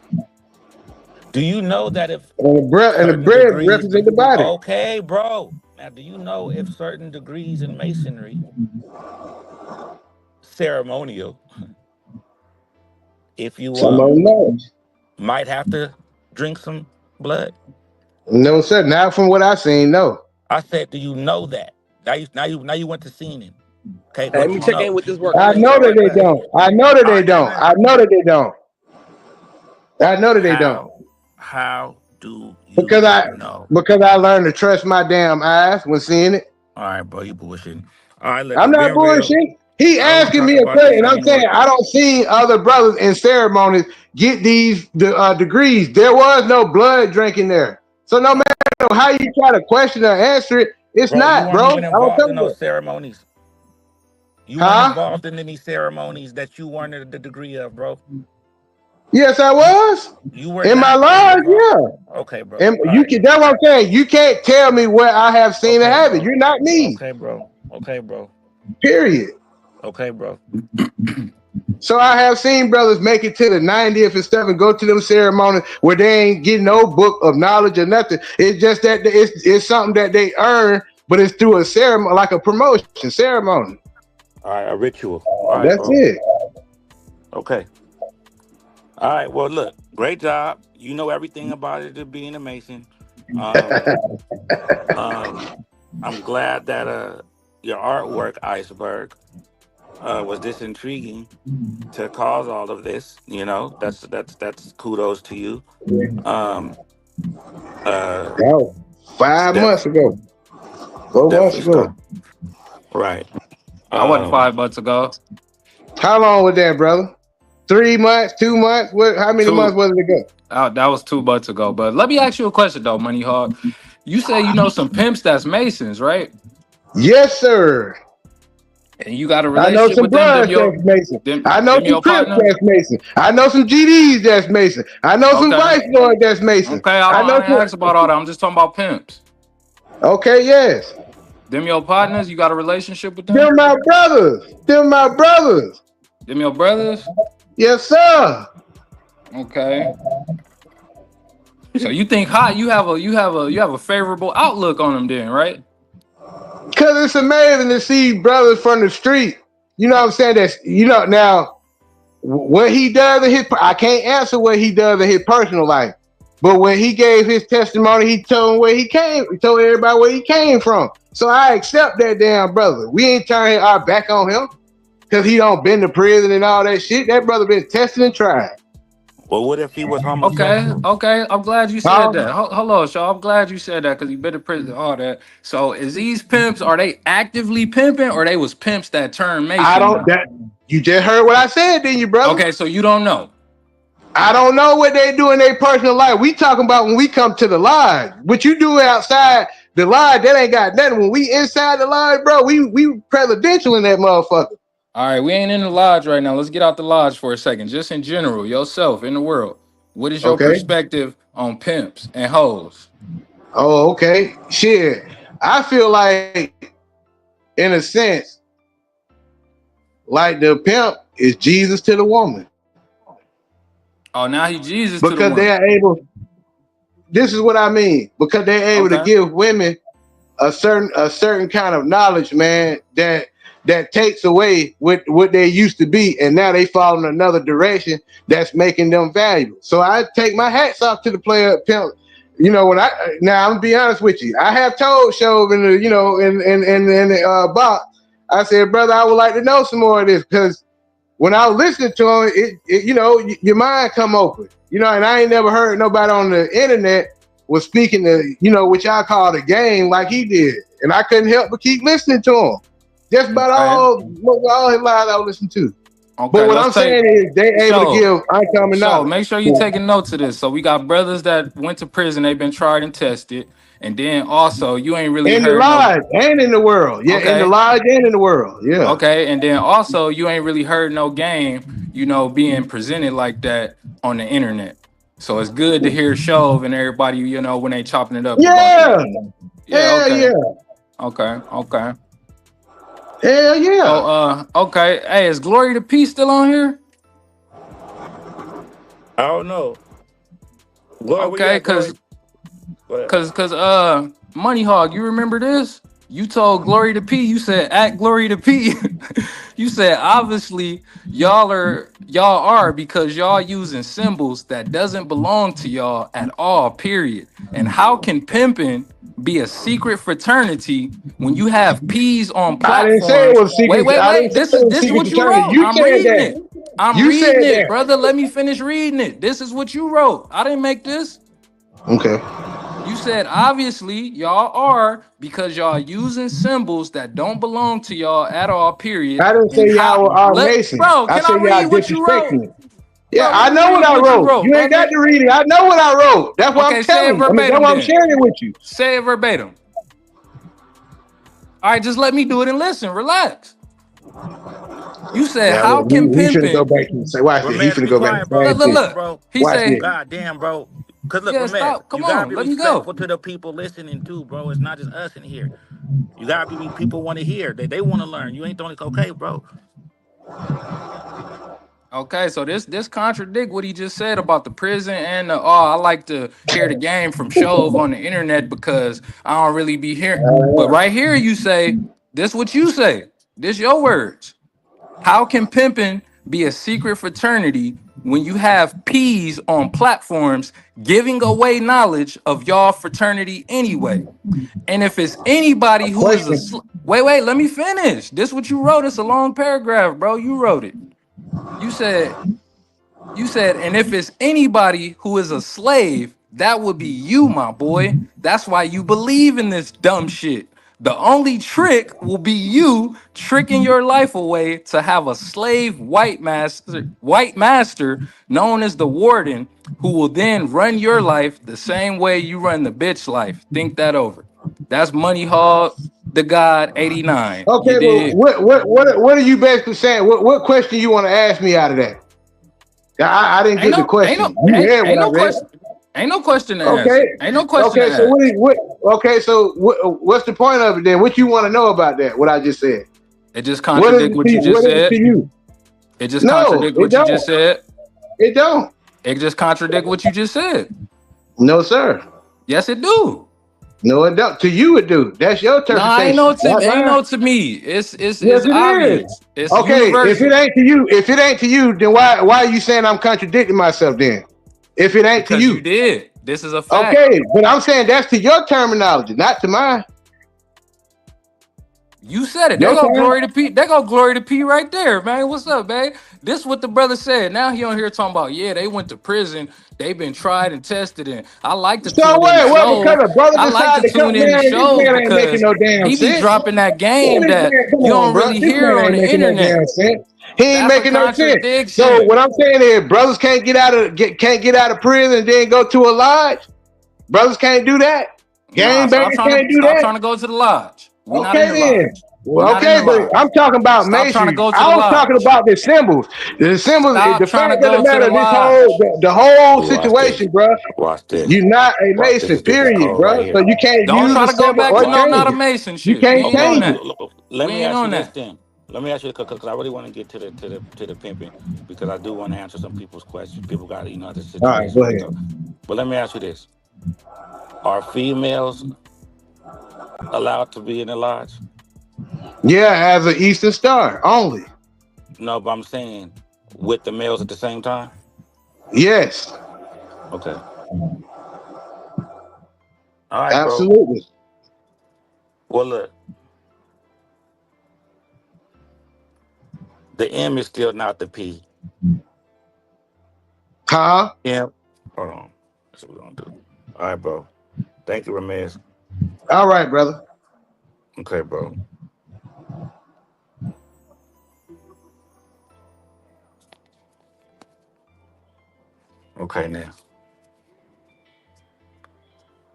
do you know that if the bread represents the body? Okay, bro. Now, do you know if certain degrees in masonry, ceremonial, if you might have to drink some blood? No, sir. Not from what I've seen. No. I said, do you know that? Now you went to seeing him. Okay, let me check in with this work. I know that they don't. I know that they don't. I know that they don't. I know that they don't. How do you know? Because I learned to trust my damn eyes when seeing it. All right, bro, you bullshitting. All right, I'm not bullshitting. He asking me a question. I'm saying I don't see other brothers in ceremonies get these degrees. There was no blood drinking there. So no matter how you try to question or answer it, it's Bro, you not, weren't bro. even I don't involved tell in you. those ceremonies. You weren't Huh? involved in any ceremonies that you weren't at the degree of, bro. Yes, I was. You were In my not life, involved. yeah. Okay, bro. And All you right. can. That's what I'm saying. You can't tell me where I have seen it Okay, happen. bro. You're not me. Okay, bro. Okay, bro. Period. Okay, bro. So I have seen brothers make it to the 90th and stuff and go to them ceremonies where they ain't getting no book of knowledge or nothing. It's just that it's something that they earn, but it's through a ceremony, like a promotion ceremony. All right, a ritual. All right, That's bro. it. Okay. All right. Well, look, great job. You know everything about it to being a Mason. I'm glad that your artwork, Iceberg, was this intriguing to cause all of this. You know, that's kudos to you. That was 5 Def- months ago. 4 months definitely ago. right. I wasn't 5 months ago. How long was that, brother? 3 months, 2 months? How many months was it ago? That was 2 months ago. But let me ask you a question though, Money Hog. You say you know some pimps that's Masons, right? Yes, sir. And you got a I know relationship some with them? Bloods that's Mason. I know them some your Crips partner? that's Mason. I know some GDs that's Mason. I know some Okay. Vice Lord that's Mason. Okay, I didn't ask about all that. I'm just talking about pimps. Okay, yes. Them your partners? You got a relationship with them? Them my brothers. Them my brothers. Them your brothers? Yes, sir. Okay. So you think you have a favorable outlook on them then, right? Cause it's amazing to see brothers from the street. You know what I'm saying? That's now what he does in his I can't answer what he does in his personal life. But when he gave his testimony, he told where he came, he told everybody where he came from. So I accept that damn brother. We ain't turning our back on him because he don't been to prison and all that shit. That brother been tested and tried. Well, what if he was homosexual? Okay. I'm glad you said that. Hold on, Shaw. I'm glad you said that because you been to prison, all that. So is these pimps, are they actively pimping or they was pimps that turned Mason? I don't you just heard what I said, didn't you, brother? Okay, so you don't know. I don't know what they do in their personal life. We talking about when we come to the lodge. What you do outside the lodge, that ain't got nothing. When we inside the lodge, bro, we presidential in that motherfucker. All right, we ain't in the lodge right now. Let's get out the lodge for a second. Just in general, yourself in the world. What is your perspective on pimps and hoes? Oh, okay. Shit. I feel like, in a sense, like the pimp is Jesus to the woman. Oh, now he Jesus to the because woman. they are able. This is what I mean. Because they're able to give women a certain kind of knowledge, man, that takes away what they used to be, and now they fall in another direction that's making them valuable. So I take my hats off to the player pimp. You know, when I'm gonna be honest with you, I have told Shove in the in the box. I said, brother, I would like to know some more of this, because when I was listening to him, it your mind come open, and I ain't never heard nobody on the internet was speaking to, what y'all call the game like he did, and I couldn't help but keep listening to him. Just about all his lives I was listening to. Okay, but what I'm saying is they able to give uncommon knowledge. Make sure you taking notes of this. So we got brothers that went to prison, they've been tried and tested, and then also you ain't really in heard the lodge and in the world. Yeah, in the lodge and in the world. Yeah. Okay, and then also you ain't really heard no game, being presented like that on the internet. So it's good to hear Shove and everybody, when they chopping it up. Yeah. Yeah. Okay. Yeah. Okay. Hell yeah. Oh, okay. Hey, is Glory to Peace still on here? I don't know. Okay, cause Money Hog, you remember this? You told Glory to P, you said at Glory to P. You said obviously y'all are because y'all using symbols that doesn't belong to y'all at all, period. And how can pimping be a secret fraternity when you have P's on platforms? I didn't say it was secret. Wait. This is what you wrote. I'm reading it. I'm reading it, brother. Let me finish reading it. This is what you wrote. I didn't make this. Okay. You said obviously y'all are because y'all using symbols that don't belong to y'all at all, period. I didn't say y'all are Mason. Bro, can I read what you wrote? Yeah, Bro, I let me know read what I what you wrote. wrote, You ain't got brother. to read it. I know what I wrote. That's what Okay, I'm say it telling you. I mean, that's verbatim what I'm then. sharing it with you. Say it verbatim. All right, just let me do it and listen. Relax. You said, Yeah, how look, can he finna go pimping? back to say, watch this. He Ramirez, finna be go back to quiet, bro. saying Look, Be look, shit. quiet, look. bro. He Watch said, this. God damn, bro. Cause look, yeah, Ramirez, stop. Come you gotta on, be let me go. respectful to the people listening too, bro. It's not just us in here. You gotta be people want to hear. They want to learn. You ain't the only okay, bro. Okay, so this contradict what he just said about the prison and the I like to hear the game from Shove on the internet because I don't really be hearing. But right here you say this what you say. This your words. How can pimping be a secret fraternity when you have P's on platforms giving away knowledge of y'all fraternity anyway? And if it's anybody A who is a question. wait, let me finish. This what you wrote. It's a long paragraph, bro. You wrote it. You said and if it's anybody who is a slave, that would be you, my boy. That's why you believe in this dumb shit. The only trick will be you tricking your life away to have a slave white master known as the warden, who will then run your life the same way you run the bitch life. Think that over. That's Money Hog, the God 89. You Okay, well, did. what are you basically saying? What question you want to ask me out of that? I didn't get the question. You read what Ain't I no read. question. Ain't no question to Okay. answer. Ain't no question to Okay. So ask. what's the point of it then? What you want to know about that? What I just said? It just What is contradict it to what you you? just What is it said. to you? It just No, contradict it what you just don't. said. It don't. It just contradict what you just said. No, sir. Yes, it do. No, it don't. To you, it do. That's your No, ain't interpretation. no to Not ain't mine. no to me. Yes, It's it is. obvious. It's Okay, universal. if it ain't to you, then why are you saying I'm contradicting myself then? If it ain't to Because you you. did. This is a fact. Okay, but I'm saying that's to your terminology, not to mine. You said it. They Your go term. glory to P. They go glory to P right there, man. What's up, man? This what the brother said. Now he on here talking about, yeah, they went to prison. They been tried and tested. And I like to So tune in the what? What because show. a brother I like decided to to come tune in the down and this shows man ain't making because no damn he be sense. dropping that Man, game this that man, come you on, don't bro. really This hear man on ain't the making no damn internet. sense. He ain't That's a making no sense. So contradiction. what I'm saying is brothers can't can't get out of prison and then go to a lodge. Brothers can't do that. Nah, Gang bangers can't do stop that. trying to go to the lodge. We not in Okay the then. lodge. We Well, not in the okay, but lodge. I'm talking about Stop trying to masonry. go to the I was talking lodge. about the symbols. The symbols, Stop the trying to fact of the go to the matter, lodge. the whole See, watch this. situation, bro. Watch this. You're not a Watch this. mason, This is period, cold right bro. So here. you can't Don't use try a to go symbol back or to no change not a it. Mason You shit. We can't ain't on change it. that. Let We me ain't ask you on this that. then. Let me ask you because I really want to get to the pimping because I do want to answer some people's questions. People got other All right, go situations and ahead. stuff. But let me ask you this: are females allowed to be in the lodge? Yeah, as an Eastern Star only. No, but I'm saying with the males at the same time. Yes, Okay. All right, bro. absolutely. Well, look, the M is still not the P. Huh? Yeah. Hold on. That's what we're gonna do. All right, bro. Thank you, Ramirez. All right, brother. Okay, bro. Okay, now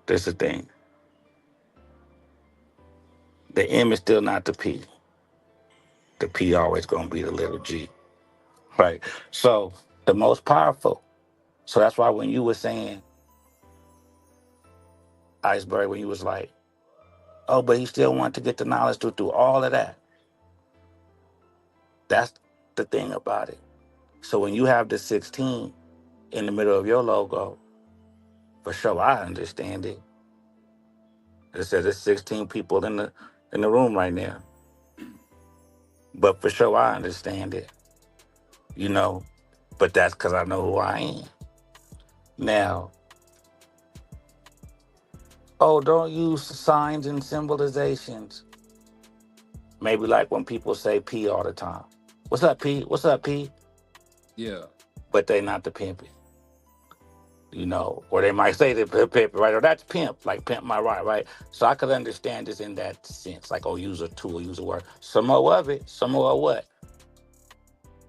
this is the thing. The M is still not the P. The P always gonna be the little G. Right. So the most powerful. So that's why when you were saying Iceberg, when you was like, oh, but he still wanted to get the knowledge through all of that. That's the thing about it. So when you have the 16 in the middle of your logo, for sure I understand it. It says there's 16 people in the room right now. But for sure I understand it. You know, but that's because I know who I am. Now, oh, don't use signs and symbolizations. Maybe like when people say P all the time. What's up, P? What's up, P? Yeah. But they not the pimping. You know, or they might say the pimp, right? Or that's pimp, like pimp my ride, right? So I could understand this in that sense, like, oh, use a tool, use a word. Some more of it, some more of what?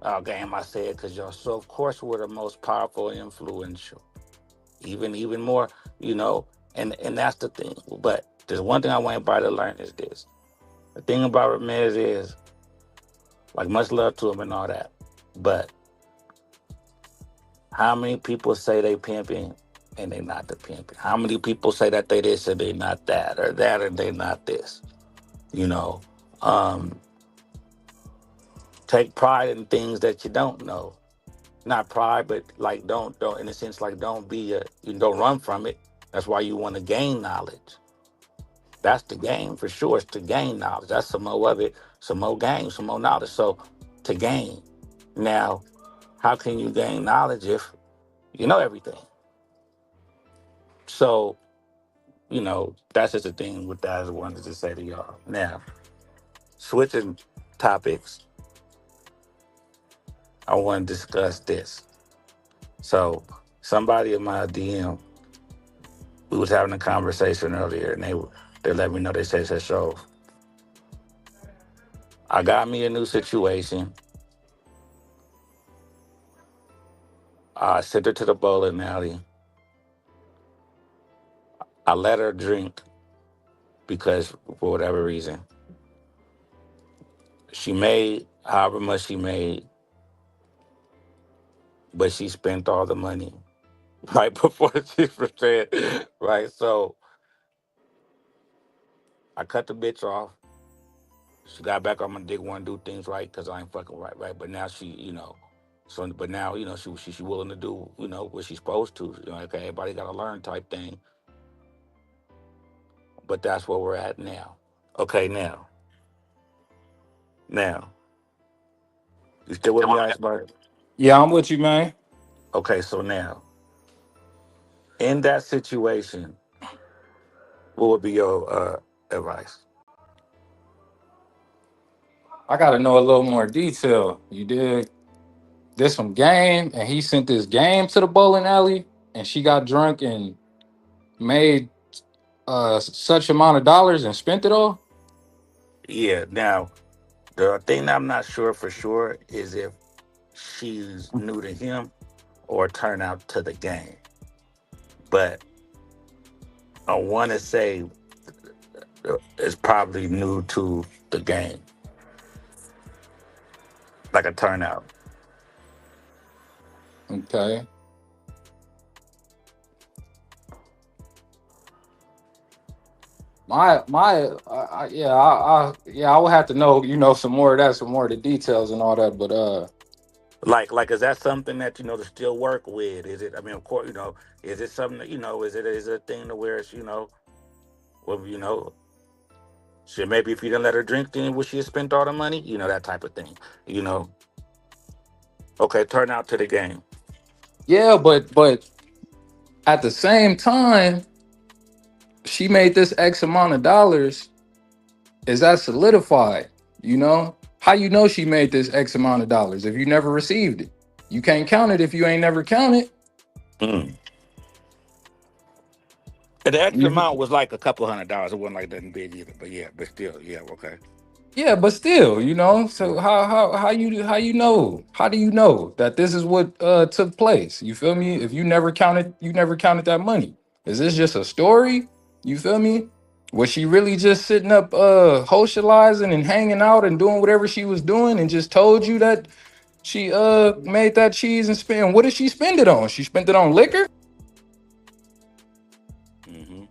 Oh, game, I said because y'all. So of course we're the most powerful, and influential, even more, you know. And that's the thing. But there's one thing I want everybody to learn is this: the thing about Ramirez is, like, much love to him and all that, but how many people say they pimping and they not the pimping? How many people say that they this and they not that, or that and they not this? You know, um, take pride in things that you don't know. Not pride, but like don't in a sense like don't be you don't run from it. That's why you want to gain knowledge. That's the game for sure. It's to gain knowledge. That's some more of it, some more game, some more knowledge. So to gain. Now, how can you gain knowledge if you know everything? So, you know, that's just the thing with that I wanted to say to y'all. Now, switching topics, I want to discuss this. So somebody in my DM, we was having a conversation earlier, and they let me know they said, so I got me a new situation. I sent her to the bowling alley. I let her drink because for whatever reason. She made however much she made, but she spent all the money right before she prepared. Right. So I cut the bitch off. She got back on my dick, want to do things right because I ain't fucking right. But now she, you know, so but now you know she willing to do what she's supposed to. You know, okay, everybody got to learn type thing. But that's where we're at now. Okay, now, you still with me, Iceberg? Yeah, I'm with you, man. Okay, so now in that situation, what would be your advice? I gotta know a little more detail. You did this some game, and he sent this game to the bowling alley, and she got drunk and made such amount of dollars and spent it all. Yeah. Now, the thing that I'm not sure for sure is if she's new to him or turn out to the game. But I want to say it's probably new to the game, like a turnout. Okay. Yeah, I would have to know, some more of that, some more of the details and all that. But Like, is that something that to still work with? Is it? I mean, of course, is it something that is it a thing to where it's well, shit, maybe if you didn't let her drink, then would she have spent all the money? That type of thing. You know. Okay, turn out to the game. yeah, but at the same time, she made this X amount of dollars. Is that solidified? How she made this X amount of dollars if you never received it? You can't count it if you ain't never counted. Mm. And the extra You, amount was like a couple $100. It wasn't like nothing big either. But yeah, but still, yeah, okay. yeah, but still, So how How do you know that this is what took place? You feel me? If you never counted that money. Is this just a story? You feel me? Was she really just sitting up socializing and hanging out and doing whatever she was doing and just told you that she made that cheese and spent? What did she spend it on? She spent it on liquor? Mm-hmm.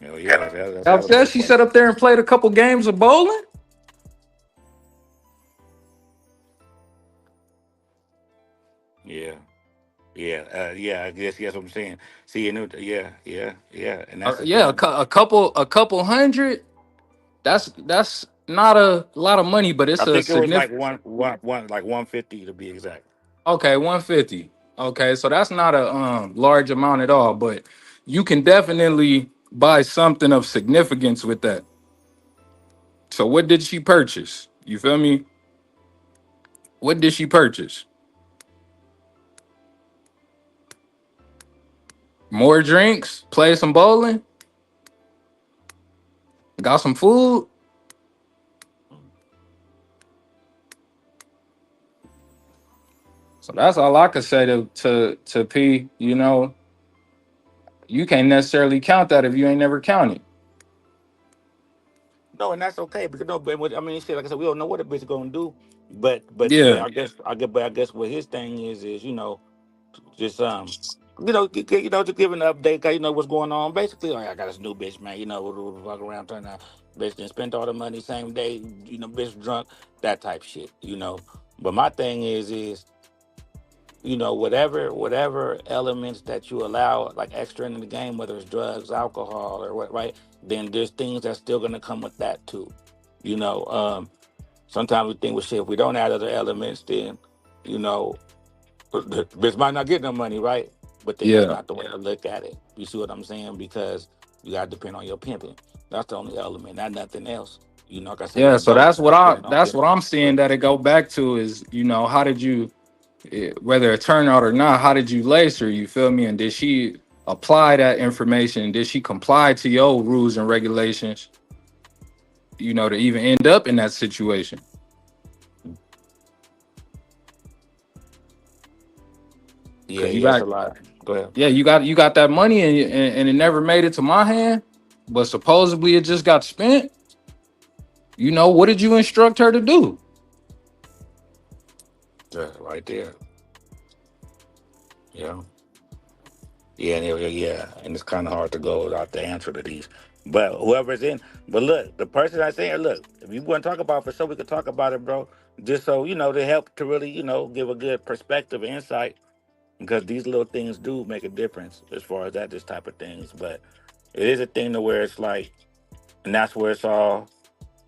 Oh yeah, that's I hell of a said good she question. sat up there and played a couple games of bowling. Yeah. Yeah, yeah, I guess that's what I'm saying. See, yeah, and that's the Yeah, thing. a couple hundred. That's not a lot of money, but I it's a think it was like significant. like 150 to be exact. Okay, 150. Okay, so that's not a large amount at all, but you can definitely buy something of significance with that. So what did she purchase? You feel me? What did she purchase? More drinks, play some bowling, got some food. So that's all I could say to P. You know, you can't necessarily count that if you ain't never counted. No, and that's okay because no, but I mean, shit. Like I said, we don't know what a bitch gonna do, but Yeah, I guess what his thing is just just giving an update, what's going on. Basically, like I got this new bitch, man. Walk around turn out, bitch, then spent all the money same day. Bitch drunk, that type shit. But my thing is whatever elements that you allow like extra into the game, whether it's drugs, alcohol, or what, right? Then there's things that's still gonna come with that too. You know, sometimes we think, well, shit, if we don't add other elements, then you know, the bitch might not get no money, right? But then that's yeah, not the way to look at it. You see what I'm saying? Because you gotta depend on your pimping. That's the only element, not nothing else. Like I said, yeah. we So both depend on that's what I'm different. seeing that it go back to is, how did you, whether it turned out or not, how did you lace her? You feel me? And did she apply that information? Did she comply to your rules and regulations? To even end up in that situation. Yeah, Cause you yeah, it's got, a lot. Go ahead. yeah, you got that money and it never made it to my hand, but supposedly it just got spent. What did you instruct her to do? Yeah, right there. Yeah. Yeah, and it's kind of hard to go without the answer to these. But whoever's in, but look, the person I saying, look, if you want to talk about it for sure, we could talk about it, bro. Just so to help to really, give a good perspective and insight, because these little things do make a difference as far as this type of things. But it is a thing to where it's like, and that's where it's all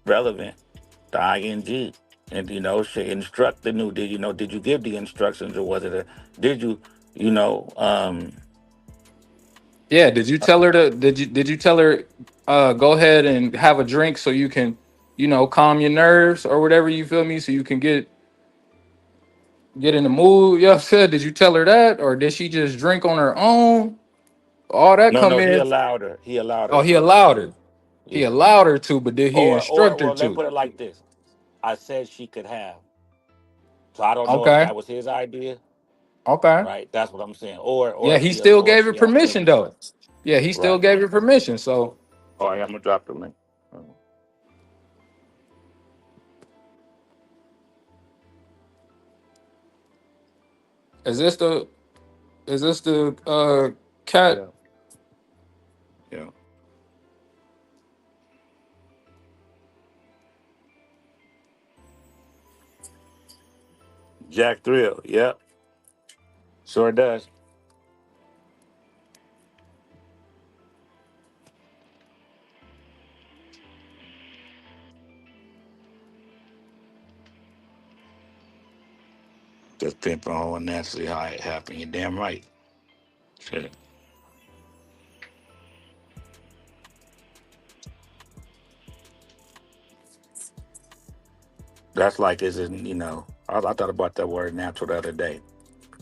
relevant. The ing, and should instruct the new. Did you give the instructions, or was it did you, you know, um. Yeah, did you tell her go ahead and have a drink so you can, calm your nerves or whatever, you feel me? So you can get in the mood. Yeah, said, did you tell her that? Or did she just drink on her own? All that No, come no, he in. allowed her. He allowed her Oh, he to. allowed her. He Yeah. allowed her to, but did he Or instruct her well, let me to? put it like this. I said she could have. So I don't know if Okay. that was his idea, Okay. right? That's what I'm saying. Or Yeah, if he he still or if gave her she asked him permission to. though. Yeah, he still Right. gave her permission. So All right, I'm gonna drop the link. is this the cat? Yeah. Yeah. Jack Thrill. Yep. Sure does. Just pimping on naturally how it happened. You're damn right. Shit. That's like, is it, I thought about that word natural the other day.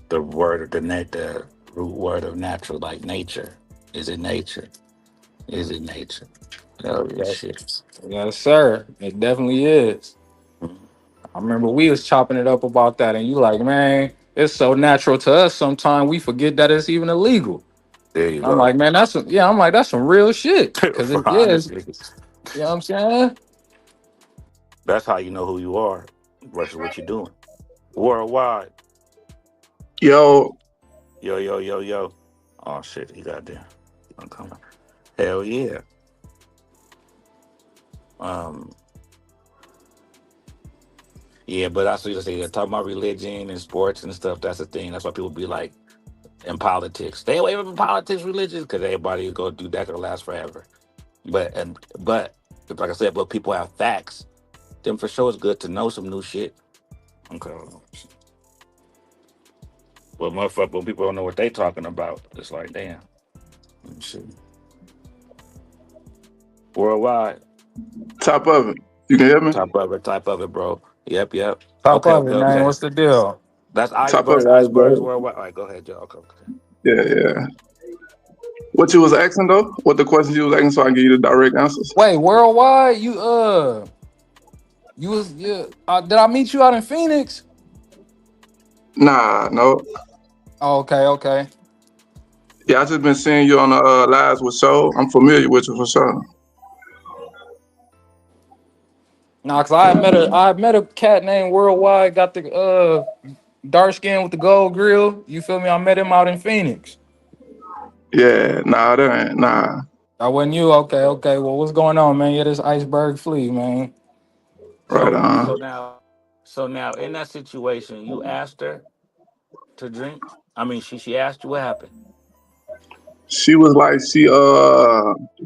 The word of the root word of natural, like nature. Is it nature? Is it nature? Oh, yeah, Yes, shit. yes, sir. It definitely is. I remember we was chopping it up about that, and you like, man, it's so natural to us. Sometimes we forget that it's even illegal. There you I'm like, go. man, I'm like, that's some real shit. Cause it is, Honestly, you know what I'm saying? that's how you know who you are versus what you're doing. Worldwide. Yo, Yo, yo, yo, yo. Oh, shit, he got there. I'm coming. Hell yeah. Um, yeah, but I see you say talking about religion and sports and stuff. That's the thing. That's why people be like in politics. Stay away from politics, religion, because everybody go do that. Gonna last forever. But like I said, but people have facts. Then for sure, it's good to know some new shit. Okay. Well, motherfucker, when people don't know what they talking about, it's like, damn. Shit. Worldwide, top of it. You can hear me? type of it, bro. Yep, yep. Top Okay, of it, okay, man. okay. What's the deal? That's Top of it, icebergs iceberg. worldwide. All right, go ahead, Joe. Okay, okay. Yeah, yeah. What you was asking though? What the questions you was asking, so I can give you the direct answers. Wait, worldwide? You was yeah. Did I meet you out in Phoenix? Nah, no. Oh, okay. Yeah, I just been seeing you on the lives with Soul. I'm familiar with you for sure. Nah, cause I had met a cat named Worldwide, got the dark skin with the gold grill. You feel me? I met him out in Phoenix. Yeah, nah, that ain't nah. That wasn't you? Okay. Well, what's going on, man? Yeah, this iceberg flea, man. Right So on. now in that situation, you asked her to drink. I mean, she asked you what happened. She was like,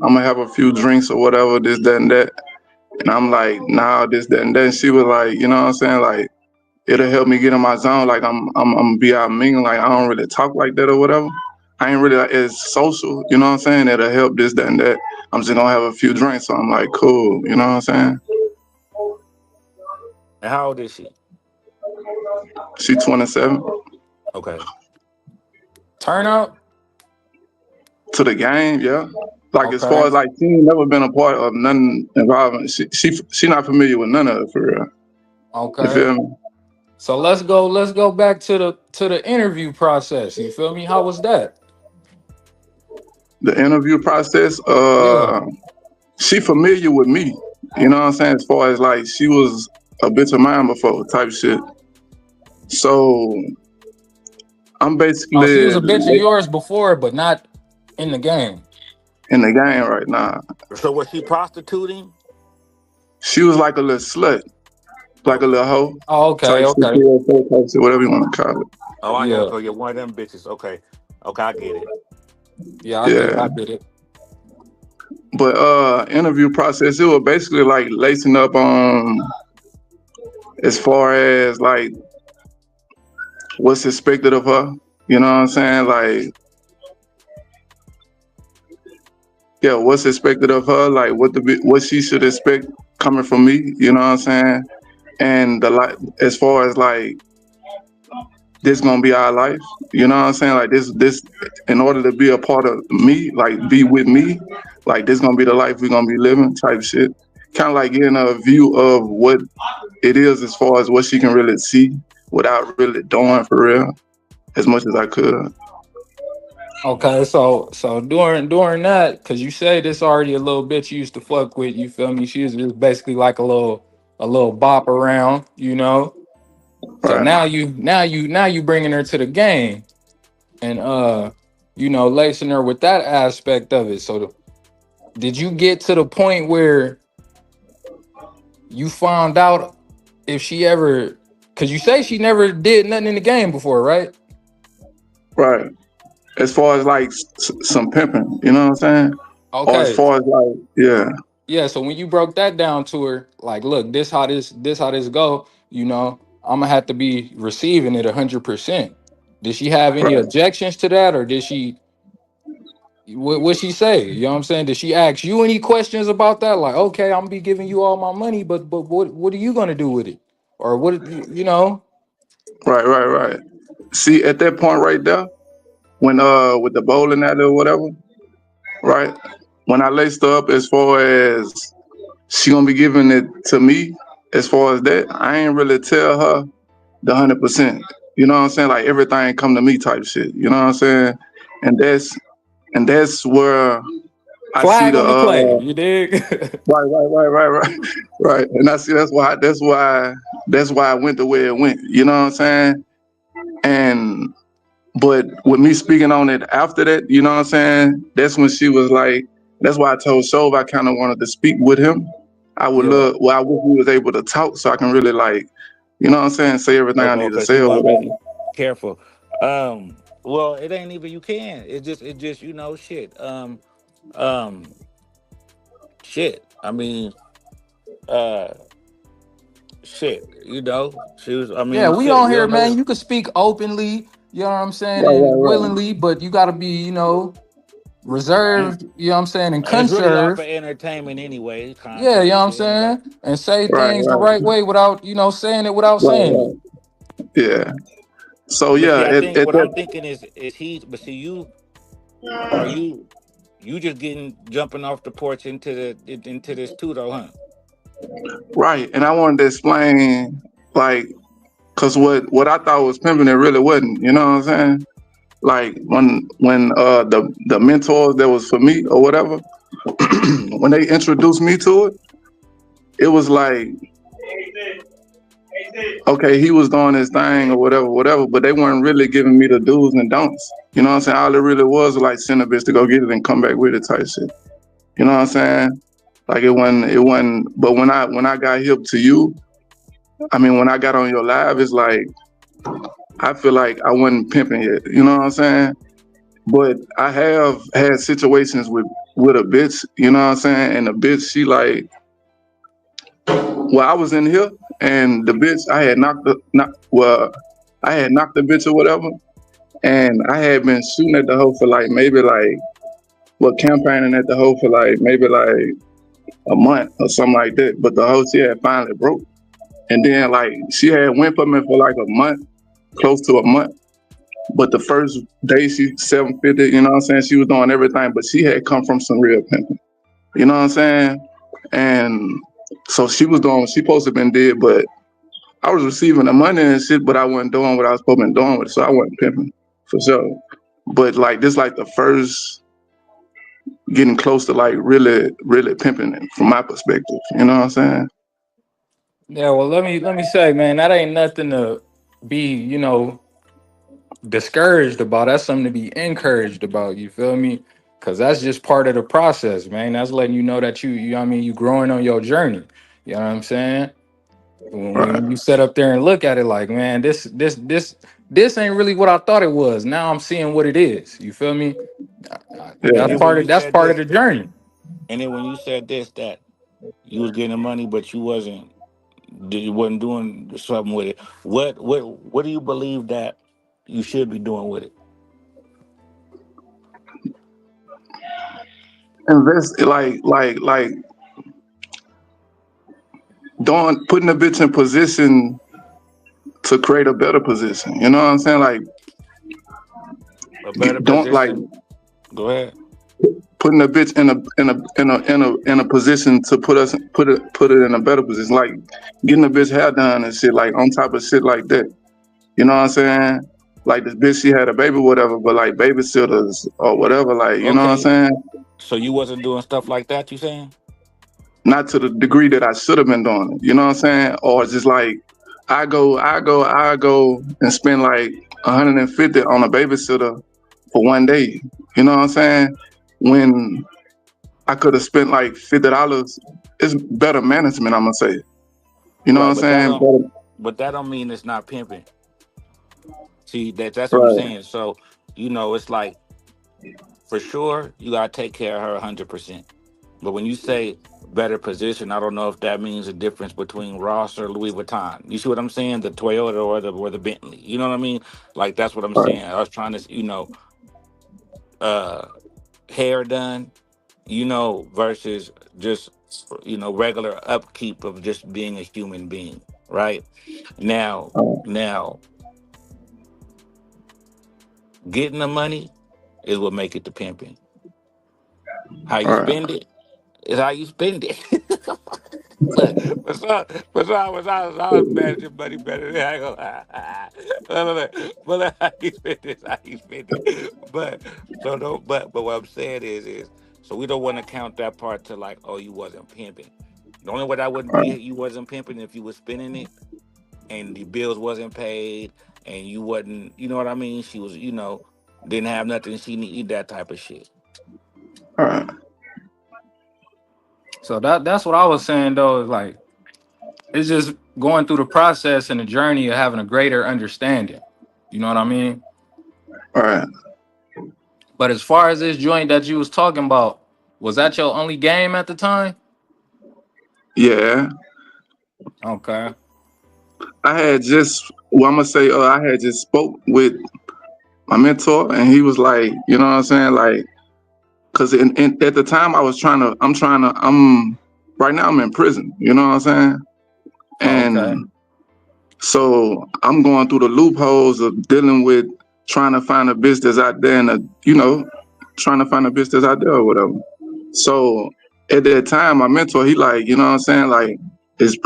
I'm gonna have a few drinks or whatever, this, that, and that. And I'm like, nah, this, that, and that. And she was like, you know what I'm saying? Like, it'll help me get in my zone. Like, I'm gonna be out mingling. Like, I don't really talk like that or whatever. I ain't really like, as social, you know what I'm saying? It'll help this, that, and that. I'm just gonna have a few drinks. So I'm like, cool, you know what I'm saying? And how old is she? She 27. Okay. Turn up. To the game, yeah. Like as far Okay. as like she ain't never been a part of nothing involving. She not familiar with none of it for real. You Okay. feel me? So let's go back to the interview process. You feel me? How was that? The interview process, Yeah. she familiar with me. You know what I'm saying? As far as like she was a bitch of mine before type shit. So I'm Oh, she was basically a bitch of yours before, but not in the game. in the game right now. So was she prostituting? She was like a little slut, like a little hoe Oh, type okay. shit, type shit, whatever you want to call it. Oh, I know. Yeah. So you're one of them bitches. Okay, I get it. Yeah, I Yeah. get it. But interview process, it was basically like lacing up on as far as like what's expected of her. You know what I'm saying? Like, yeah, what's expected of her, like what she should expect coming from me, you know what I'm saying? And as far as like this gonna be our life, you know what I'm saying? Like this in order to be a part of me, like be with me, like this gonna be the life we're gonna be living type shit. Kind of like getting a view of what it is as far as what she can really see without really doing for real as much as I could. Okay, so during that, cause you say this already a little bitch you used to fuck with, you feel me? She was just basically like a little bop around, you know. So Right. now you bringing her to the game, and lacing her with that aspect of it. So did you get to the point where you found out if she ever? Cause you say she never did nothing in the game before, right? Right. As far as like some pimping, you know what I'm saying? Or as Okay. far as like, yeah. Yeah, so when you broke that down to her, like, look, this how this go, I'm gonna have to be receiving it 100%. Did she have any Right. objections to that, or did she? What she say? You know what I'm saying? Did she ask you any questions about that? Like, okay, I'm gonna be giving you all my money, but what are you gonna do with it? Or what you know? Right. See, at that point right there, when with the bowling alley or whatever, right? When I laced her up as far as she gonna be giving it to me, as far as that, I ain't really tell her the 100%. You know what I'm saying? Like everything come to me type shit. You know what I'm saying? And that's where I see Flag the on the play, you dig? right. And I see that's why I went the way it went. You know what I'm saying? And but with me speaking on it after that, you know what I'm saying? That's when she was like, that's why I told Shove I kind of wanted to speak with him. I would Yeah. love, well, I wish we was able to talk so I can really like, you know what I'm saying, say everything I need to Okay, so say you or want me to whatever. be careful. Well, it ain't even you can. It just shit. Shit. I mean, uh, shit. She was. I Yeah, mean, we shit. on You here, don't man. know. You can speak openly, you know what I'm saying, and Right. willingly, but you gotta be, And, reserved, you know what I'm saying, and and it's really all for conserve. entertainment anyway. Yeah, you know Content. what I'm Shit. Ain't nobody. saying? And say things the Right. right way without, saying it without saying it. Right. Yeah. So But yeah, see, I think at what I'm that thinking is he. But see, are you just jumping off the porch into this too, though, huh? right. And I wanted to explain like Cause what I thought was pimping, it really wasn't. You know what I'm saying? Like when the mentors that was for me or whatever, when they introduced me to it, it was like, okay, he was doing his thing or whatever, but they weren't really giving me the do's and don'ts. You know what I'm saying? All it really was like send a bitch to go get it and come back with it type shit. You know what I'm saying? Like it wasn't. But when I got hip to you, I mean, when I got on your live, it's like I feel like I wasn't pimping yet. You know what I'm saying? But I have had situations with a bitch. You know what I'm saying? And the bitch, she like, well, I was in here and the bitch, I had knocked the bitch or whatever, and I had been shooting at the hoe for like maybe like, campaigning at the hoe for like maybe like a month or something like that. But the hoe, she had finally broke. And then like she had went for me for like a month, close to a month. But the first day she 750, you know what I'm saying? She was doing everything, but she had come from some real pimping. You know what I'm saying? And so she was doing what she supposed to have been did, but I was receiving the money and shit, but I wasn't doing what I was supposed to be doing with it. So I wasn't pimping for sure. But like this like the first getting close to like really, really pimping it from my perspective. You know what I'm saying? Yeah, well, let me say, man, that ain't nothing to be, discouraged about. That's something to be encouraged about. You feel me? Because that's just part of the process, man. That's letting you know that you know what I mean, you growing on your journey. You know what I'm saying? When you sit up there and look at it like, man, this ain't really what I thought it was. Now I'm seeing what it is. You feel me? Yeah. That's part of the journey. And then when you said this, that you was getting money, but you wasn't doing something with it. What do you believe that you should be doing with it? Invest like putting a bitch in position to create a better position. You know what I'm saying? Like A better don't like position. Go ahead. putting a bitch in a position to put it in a better position. Like getting a bitch hair done and shit, like on top of shit like that. You know what I'm saying? Like this bitch, she had a baby, whatever, but like babysitters or whatever, like you know what I'm saying? So you wasn't doing stuff like that, you saying? Not to the degree that I should have been doing it. You know what I'm saying? Or just like I go and spend like 150 on a babysitter for one day. You know what I'm saying? When I could have spent like $50. It's better management, I'm gonna say. You know what I'm saying? But that don't mean it's not pimping. See, that's Right. what I'm saying. So, it's like, for sure, you gotta take care of her 100%. But when you say better position, I don't know if that means a difference between Ross or Louis Vuitton. You see what I'm saying? The Toyota or the Bentley. You know what I mean? Like that's what I'm saying. I was trying to, hair done, versus just regular upkeep of just being a human being, right? Now, getting the money is what make it the pimping. How you spend it is how you spend it. Look, what's I managing money better than I go. But how you spend this, how you spend it. But so don't. But what I'm saying is so we don't want to count that part to like, oh, you wasn't pimping. The only way that wouldn't be you wasn't pimping if you was spending it and the bills wasn't paid and you wasn't. You know what I mean? She was, didn't have nothing. She needed that type of shit. All right. So that's what I was saying though, is like it's just going through the process and the journey of having a greater understanding. You know what I mean? All right. But as far as this joint that you was talking about, was that your only game at the time? Yeah. Okay. I had just I had just spoke with my mentor and he was like, you know what I'm saying? Like, cause at the time right now I'm in prison, you know what I'm saying? And so I'm going through the loopholes of dealing with trying to find a bitch that's out there and trying to find a bitch that's out there or whatever. So at that time, my mentor, he like, you know what I'm saying? Like, it's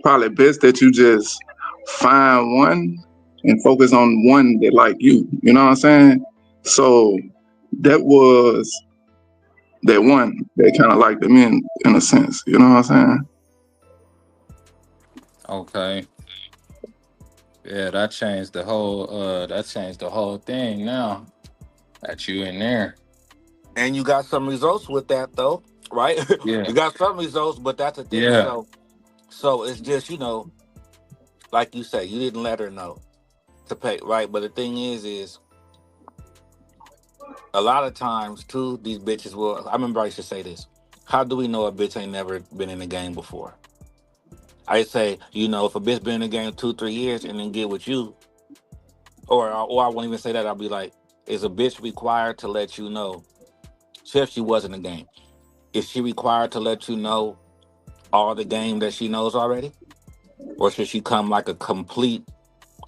probably best that you just find one and focus on one that like you. You know what I'm saying? So that was that one that kind of liked me in a sense. You know what I'm saying? Okay. Yeah, that changed the whole thing now. That you in there. And you got some results with that though, right? Yeah. You got some results, but that's the thing. Yeah. So it's just, like you say, you didn't let her know to pay, right? But the thing is a lot of times too, these bitches will. I remember I used to say this: how do we know a bitch ain't never been in a game before? I say, if a bitch been in the game 2-3 years and then get with you, or I won't even say that. I'll be like, is a bitch required to let you know? See if she was in the game. Is she required to let you know all the game that she knows already? Or should she come like a complete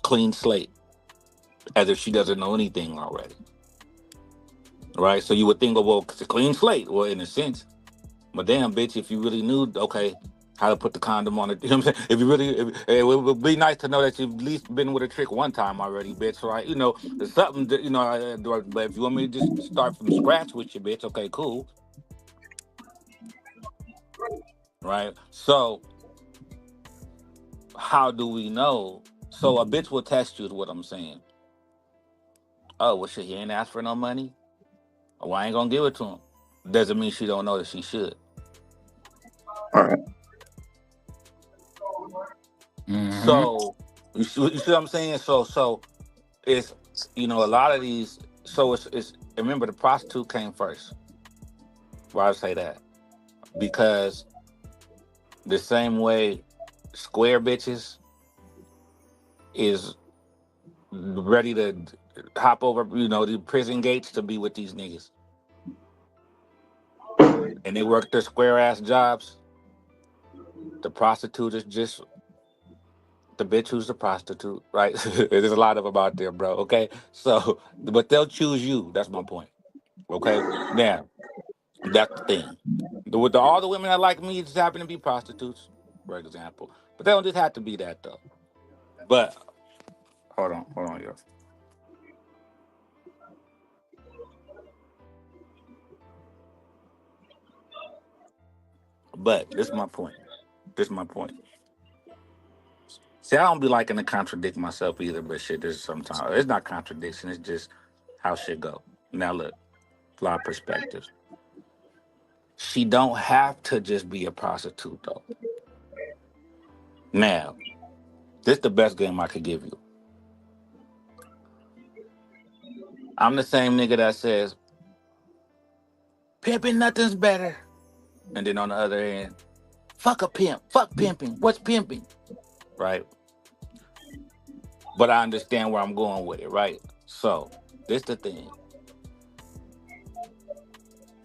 clean slate, as if she doesn't know anything already? Right? So you would think, well, it's a clean slate. Well, in a sense. But damn, bitch, if you really knew, okay, how to put the condom on it, you know what I'm saying? If you really, it would be nice to know that you've at least been with a trick one time already, bitch, right? There's something that, but if you want me to just start from scratch with you, bitch, okay, cool. Right? So, how do we know? So a bitch will test you is what I'm saying. Oh, well, shit, he ain't asked for no money? Well, I ain't gonna give it to him. Doesn't mean she don't know that she should. All right. Mm-hmm. So you see what I'm saying? So it's a lot of these. So it's remember the prostitute came first. Why I say that? Because the same way square bitches is ready to hop over, the prison gates to be with these niggas, and they work their square ass jobs. The prostitute is just the bitch who's the prostitute, right? There's a lot of them out there, bro. Okay, so but they'll choose you. That's my point. Okay, now that's the thing. With all the women that like me just happen to be prostitutes, for example. But they don't just have to be that though. But hold on, yo. But this is my point. See, I don't be liking to contradict myself either, but shit, there's sometimes it's not contradiction, it's just how shit go. Now look, a lot of perspectives. She don't have to just be a prostitute though. Now, this the best game I could give you. I'm the same nigga that says, pimping nothing's better. And then on the other end, fuck a pimp, fuck pimping. What's pimping? Right? But I understand where I'm going with it, right? So, this the thing.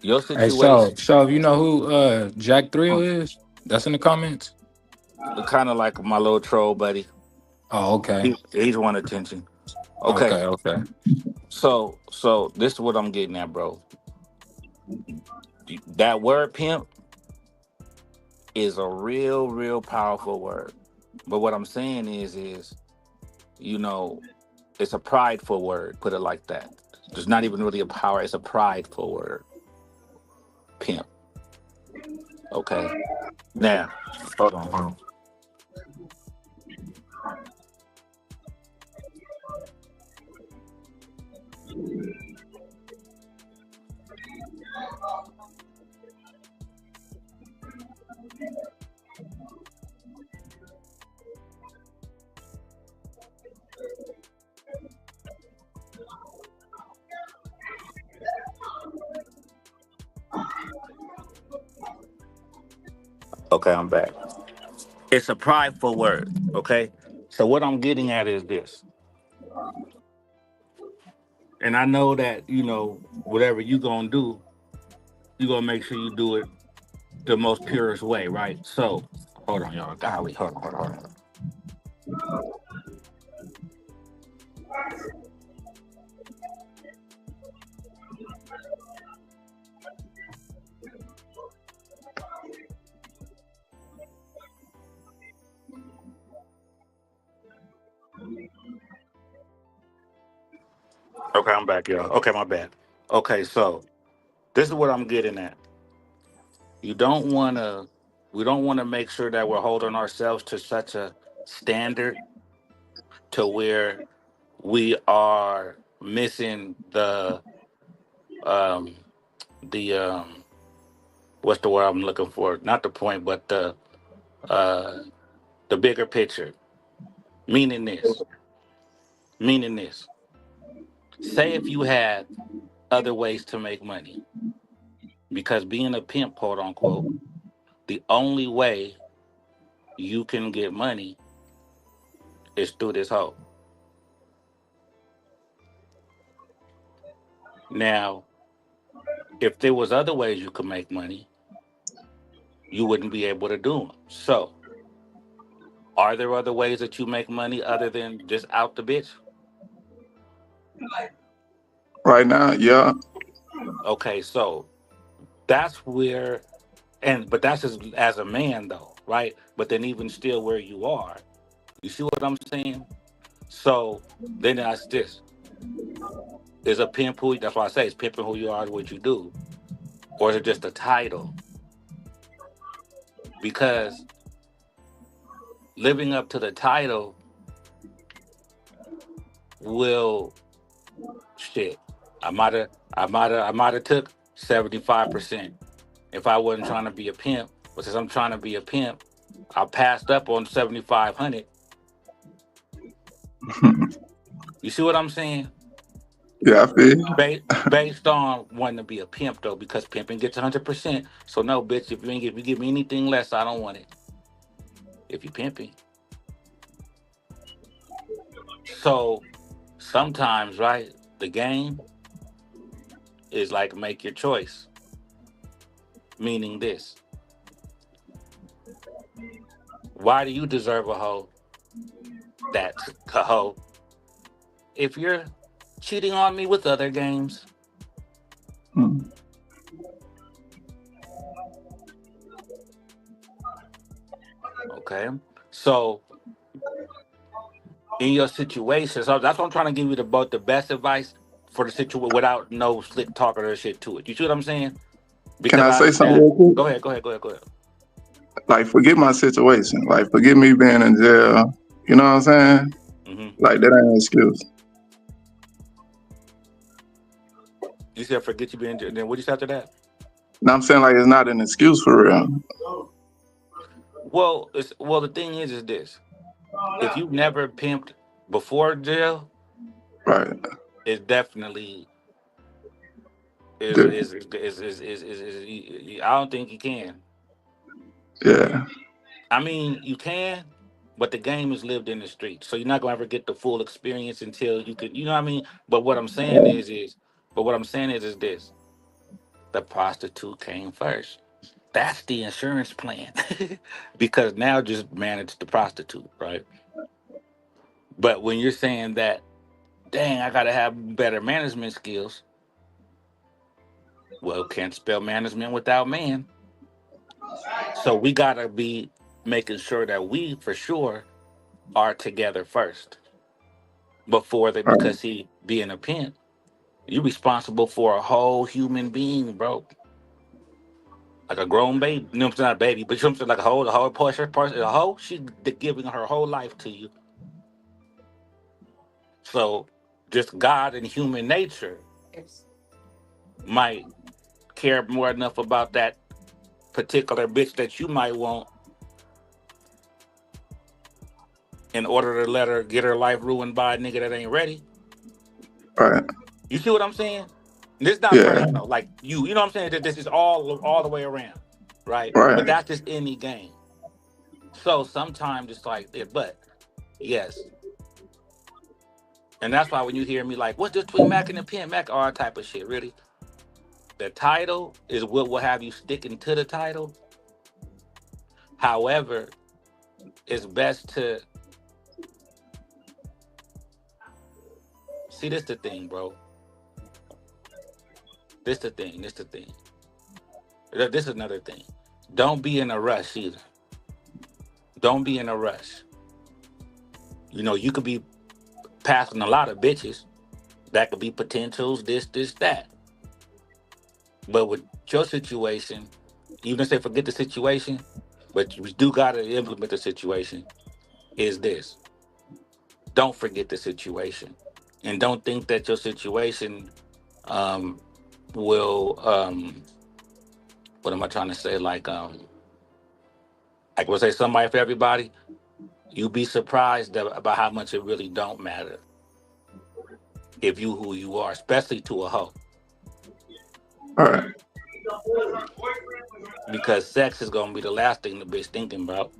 Your Hey, situation, so you know who Jack Thrill is? That's in the comments. kind of like my little troll buddy. Oh, okay. He's want attention. Okay. Okay. So this is what I'm getting at, bro. That word pimp is a real, real powerful word. But what I'm saying is, it's a prideful word, put it like that. There's not even really a power, it's a prideful word. Pimp. Okay. Now, hold on. Okay, I'm back. It's a prideful word, okay? So what I'm getting at is this. And I know that, whatever you gonna do, you gonna make sure you do it the most purest way, right? So, hold on, y'all. Golly, hold on. Okay, I'm back, y'all. Okay, my bad. Okay, so this is what I'm getting at. You don't want to. We don't want to make sure that we're holding ourselves to such a standard to where we are missing um the what's the word I'm looking for? Not the point, but uh the bigger picture. Meaning this. Meaning this. Say if you had other ways to make money, because being a pimp, quote unquote, the only way you can get money is through this hoe. Now, if there was other ways you could make money, you wouldn't be able to do them. So, are there other ways that you make money other than just out the bitch? Right now, yeah. Okay, so that's where, but that's just as a man though, right? But then even still where you are, you see what I'm saying? So then that's this. Is a pimp who, that's why I say it's pimping who you are, what you do. Or is it just a title? Because living up to the title will shit. I might have took 75% if I wasn't trying to be a pimp. But since I'm trying to be a pimp, I passed up on 7,500. You see what I'm saying? Yeah, I feel you. Based on wanting to be a pimp though, because pimping gets 100%. So no, bitch, if you give me anything less, I don't want it. If you pimping. So sometimes, right, the game is like make your choice. Meaning this. Why do you deserve a hoe that's a hoe if you're cheating on me with other games? Okay. So in your situation, so that's what I'm trying to give you the best advice for the situation without no slick talking or shit to it. You see what I'm saying? Can I say something understand. real quick? Go ahead. Like, forget my situation. Like, forget me being in jail. You know what I'm saying? Mm-hmm. Like, that ain't an excuse. You said forget you being, then what you say after that? No, I'm saying, like, it's not an excuse for real. Well, the thing is this: if you've never pimped before jail, Right. it's definitely Good. I don't think you can. Yeah. I mean, you can, but the game is lived in the street, so you're not gonna ever get the full experience until you could. You know what I mean? But what I'm saying is this: the prostitute came first. That's the insurance plan, because now just manage the prostitute, right? But when you're saying that, dang, I gotta have better management skills. Well, can't spell management without man. So we gotta be making sure that we, for sure, are together first before that. Right. Because he being a pimp, you're responsible for a whole human being, bro. Like a grown baby, you know what I'm saying? Not a baby, but you know what I'm saying? Like a whole person, a whole. She's giving her whole life to you. So just God and human nature might care more enough about that particular bitch that you might want in order to let her get her life ruined by a nigga that ain't ready. Right. You see what I'm saying? This is not Yeah. personal. Like you know what I'm saying? That this is all the way around, right? Right. But that's just any game. So sometimes it's like it, but yes. And that's why when you hear me like, what's this between Mac and the pimp, Mac, all type of shit, really? The title is what will have you sticking to the title. However, it's best to see this the thing, bro. This the thing. This is another thing. Don't be in a rush either. Don't be in a rush. You know, you could be passing a lot of bitches. That could be potentials, this, that. But with your situation, even if they forget the situation, but you do gotta implement the situation, is this. Don't forget the situation. And don't think that your situation um will what am I trying to say? Like we'll say somebody for everybody, you'd be surprised about how much it really don't matter if you who you are, especially to a hoe. All right. Because sex is gonna be the last thing the bitch thinking about.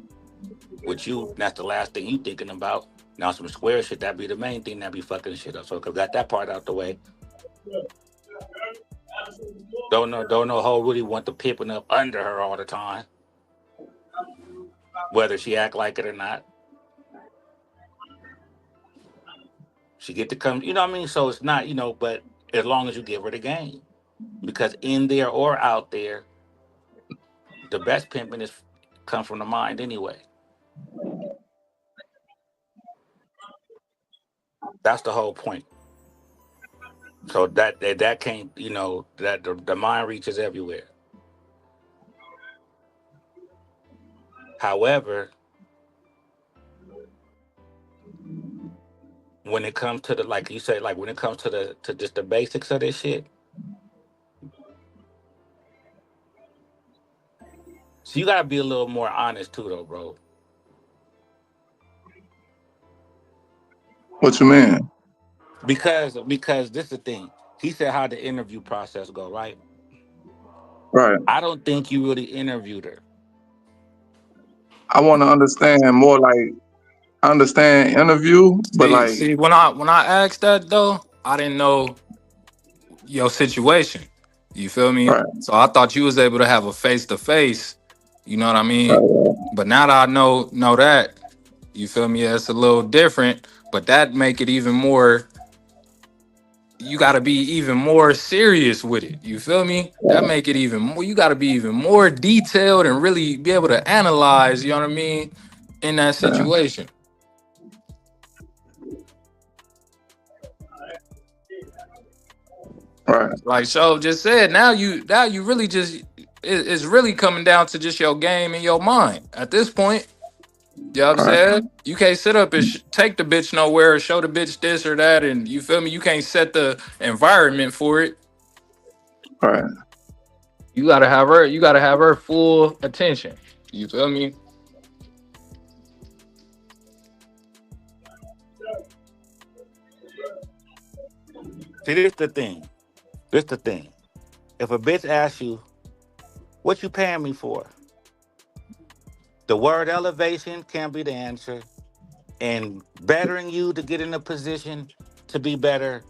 With you, that's the last thing you thinking about. Now some square shit, that be the main thing that be fucking shit up. So cause got that part out the way. Don't know hoe really want the pipping up under her all the time. Whether she act like it or not. She get to come, you know what I mean? So it's not, but as long as you give her the game. Because in there or out there, the best pimping is come from the mind anyway. That's the whole point. So that can't, that the mind reaches everywhere. However, when it comes to the, like you say, like when it comes to just the basics of this shit, so you gotta be a little more honest too, though, bro. What you mean? Because this is the thing. He said how the interview process go, right? Right. I don't think you really interviewed her. I want to understand more. Like, I understand interview, but like, See, when I asked that though, I didn't know your situation. You feel me? right, So I thought you was able to have a face to face. You know what I mean? right, But now that I know that, you feel me? Yeah, it's a little different, but that make it even more. You got to be even more serious with it. You feel me? That make it even more. You got to be even more detailed and really be able to analyze. You know what I mean? In that yeah, situation. right, Like so just said, now you really just it's really coming down to just your game and your mind at this point. You know what I'm right, saying? You can't sit up and take the bitch nowhere or show the bitch this or that, and you feel me? You can't set the environment for it. right. You gotta have her. You gotta have her full attention. You feel me? See, this the thing. This the thing. If a bitch asks you, what you paying me for? The word elevation can be the answer. And bettering you to get in a position to be better,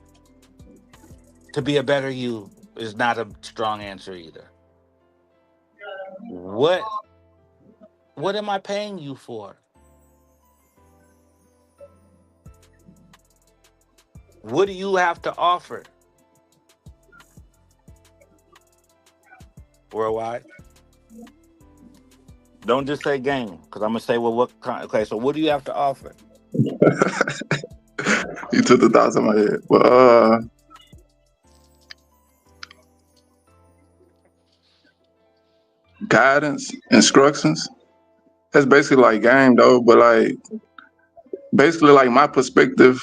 to be a better you, is not a strong answer either. What am I paying you for? What do you have to offer? Worldwide. Don't just say game, because I'm gonna say, well, what kind? Okay, so what do you have to offer? You took the thoughts in my head. But guidance, instructions. That's basically like game though, but like basically like my perspective.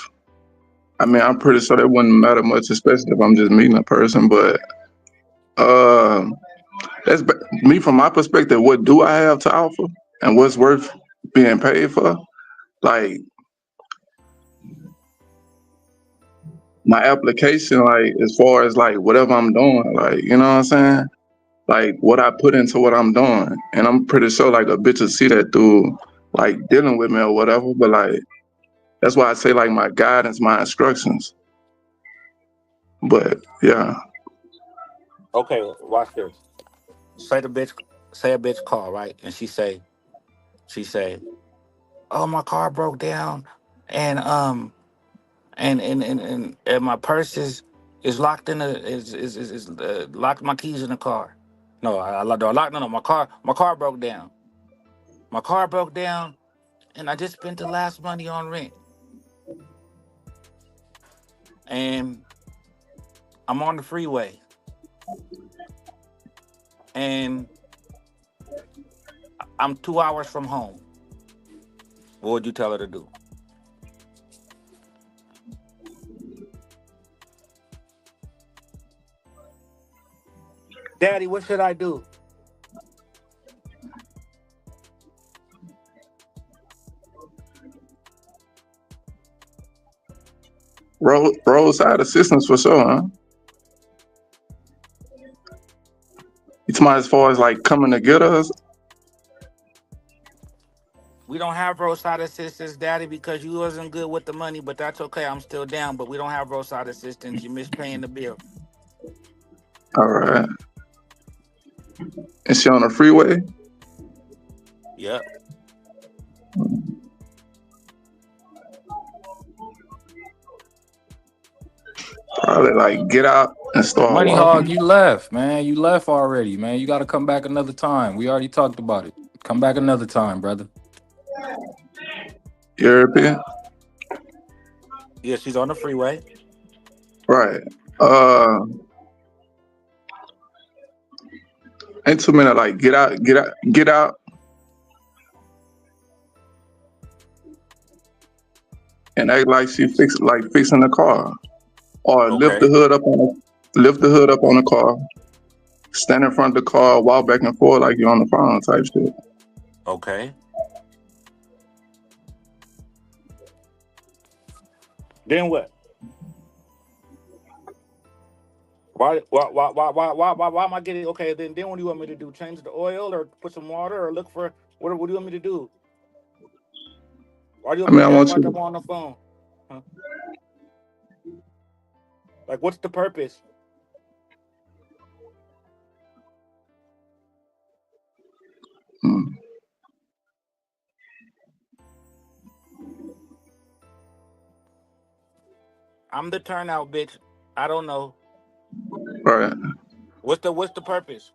I mean, I'm pretty sure that wouldn't matter much, especially if I'm just meeting a person. But that's me from my perspective. What do I have to offer, and what's worth being paid for? Like my application, like as far as like whatever I'm doing, like you know what I'm saying, like what I put into what I'm doing, and I'm pretty sure like a bitch will see that through like dealing with me or whatever. But like that's why I say like my guidance, my instructions. But yeah, Okay, watch this. Say a bitch call, right? And she say, oh, my car broke down, and and my purse is locked in the is locked my keys in the car. No, I locked. No, my car broke down. My car broke down, and I just spent the last money on rent. And I'm on the freeway, and I'm 2 hours from home. What would you tell her to do? Daddy, what should I do? Roadside assistance for sure, huh? You talking about as far as like coming to get us? We don't have roadside assistance, Daddy, because you wasn't good with the money, but that's okay. I'm still down, but we don't have roadside assistance. You missed paying the bill. All right. Is she on the freeway? Yep. Probably like get out and start Money Hog, walking. you left, man. You left already, man. You got to come back another time. We already talked about it. Come back another time, brother. European? Yeah, she's on the freeway. Right. Ain't too many like get out, and act like she fixing the car, or lift the Okay. hood up on the car, stand in front of the car, walk back and forth like you're on the phone type shit. Okay. Then what? Why am I getting okay? Then what do you want me to do? Change the oil or put some water or look for what do you want me to do? Why do you I want me mean, I to act want like I'm you. on the phone? Huh? Like, what's the purpose? Mm, I'm the turnout, bitch. I don't know. right. What's the purpose?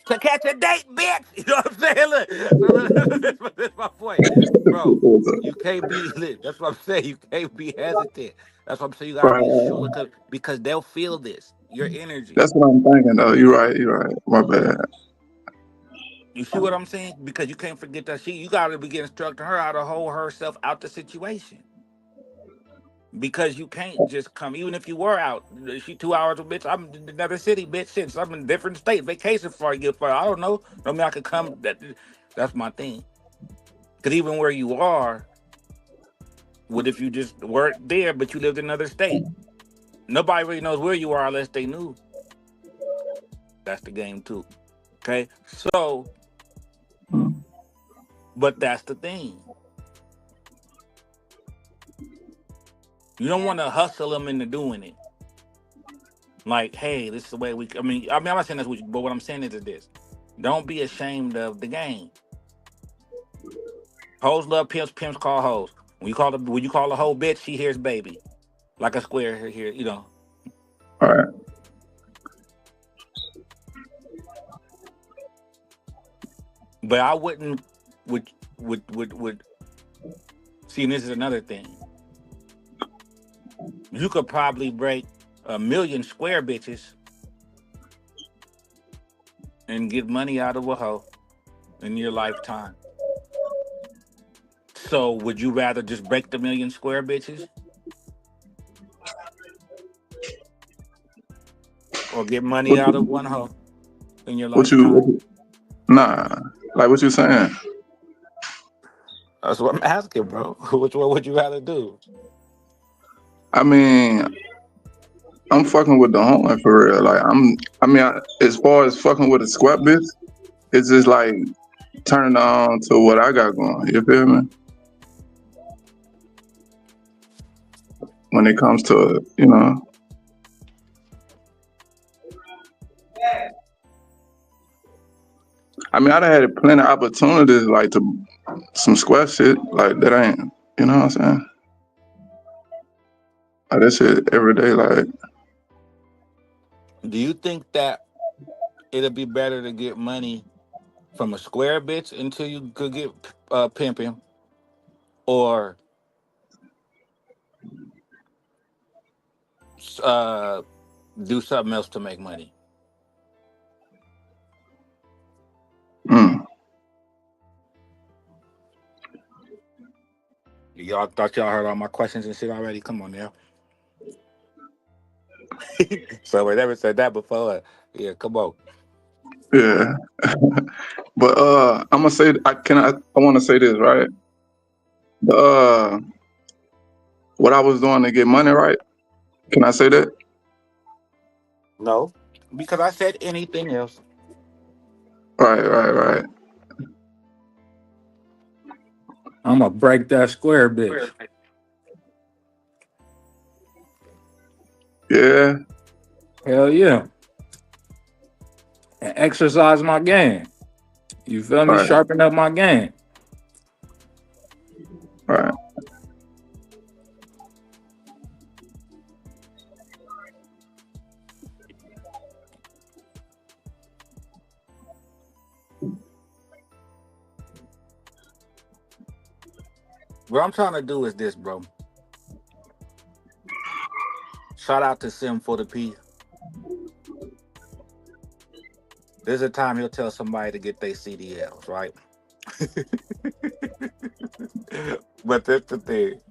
To catch a date, bitch. You know what I'm saying? Look, that's my point, bro. You can't be lit. That's what I'm saying. You can't be hesitant. That's what I'm saying. You gotta be Right. sure because they'll feel this. Your energy. That's what I'm thinking though. You're right. You're right. My bad. You see what I'm saying? Because you can't forget that you gotta begin instructing her how to hold herself out the situation. Because you can't just come, even if you were out. She 2 hours, bitch. I'm in another city, bitch. Since I'm in a different state, vacation for you. For I don't know. I mean, I could come. That's my thing. Because even where you are, what if you just weren't there, but you lived in another state? Nobody really knows where you are unless they knew. That's the game too. Okay, so, but that's the thing. You don't want to hustle them into doing it. Like, hey, this is the way we. I'm not saying that's what, but what I'm saying is this: don't be ashamed of the game. Hoes love pimps. Pimps call hoes. When you call a hoe bitch, she hears baby, like a square here. You know. All right. But I wouldn't. Would see. And this is another thing. You could probably break 1,000,000 square bitches and get money out of a hoe in your lifetime. So would you rather just break the 1,000,000 square bitches or get money What out of one you? hoe in your What lifetime? you? Nah. Like what you saying? That's what I'm asking, bro. Which one would you rather do? I mean, I'm fucking with the homie for real. Like as far as fucking with a squat bitch, it's just like turning on to what I got going. You feel me? When it comes to I mean, I done had plenty of opportunities like to some squat shit like that ain't. You know what I'm saying? Like that shit every day. Like Do you think that it'd be better to get money from a square bitch until you could get pimping, or uh, do something else to make money? Mm. Y'all thought y'all heard all my questions and shit already? Come on now. So we never said that before. Yeah, come on. Yeah. But I'm gonna say I want to say this, right? The what I was doing to get money, right? Can I say that? No, because I said anything else. Right. I'm gonna break that square, bitch, Yeah. hell yeah, and exercise my game. You feel me? Right. Sharpen up my game. Right. What I'm trying to do is this, bro. Shout out to Sim for the P. There's a time he'll tell somebody to get their CDLs, right? But that's the thing.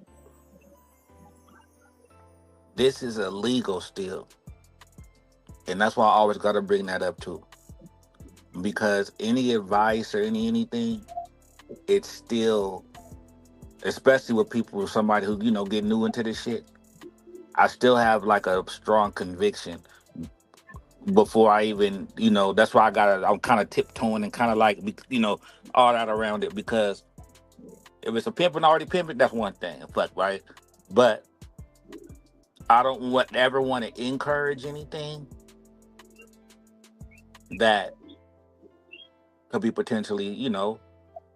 This is illegal still. And that's why I always got to bring that up too. Because any advice or anything, it's still, especially with people, somebody who, get new into this shit, I still have like a strong conviction before I even, that's why I'm kind of tiptoeing and kind of like, all that around it. Because if it's a pimping already pimping, that's one thing, fuck, right? But I don't ever want to encourage anything that could be potentially,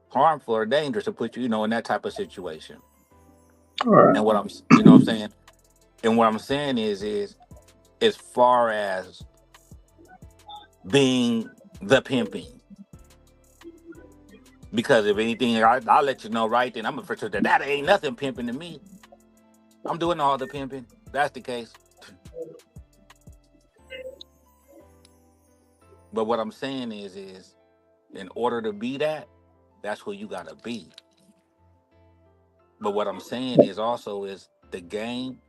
harmful or dangerous to put you, in that type of situation. All right. And what I'm saying? And what I'm saying is as far as being the pimping, because if anything, I'll let you know right then. I'm for sure that ain't nothing pimping to me. I'm doing all the pimping. That's the case. But what I'm saying is in order to be that, that's who you gotta be. But what I'm saying is also is the game.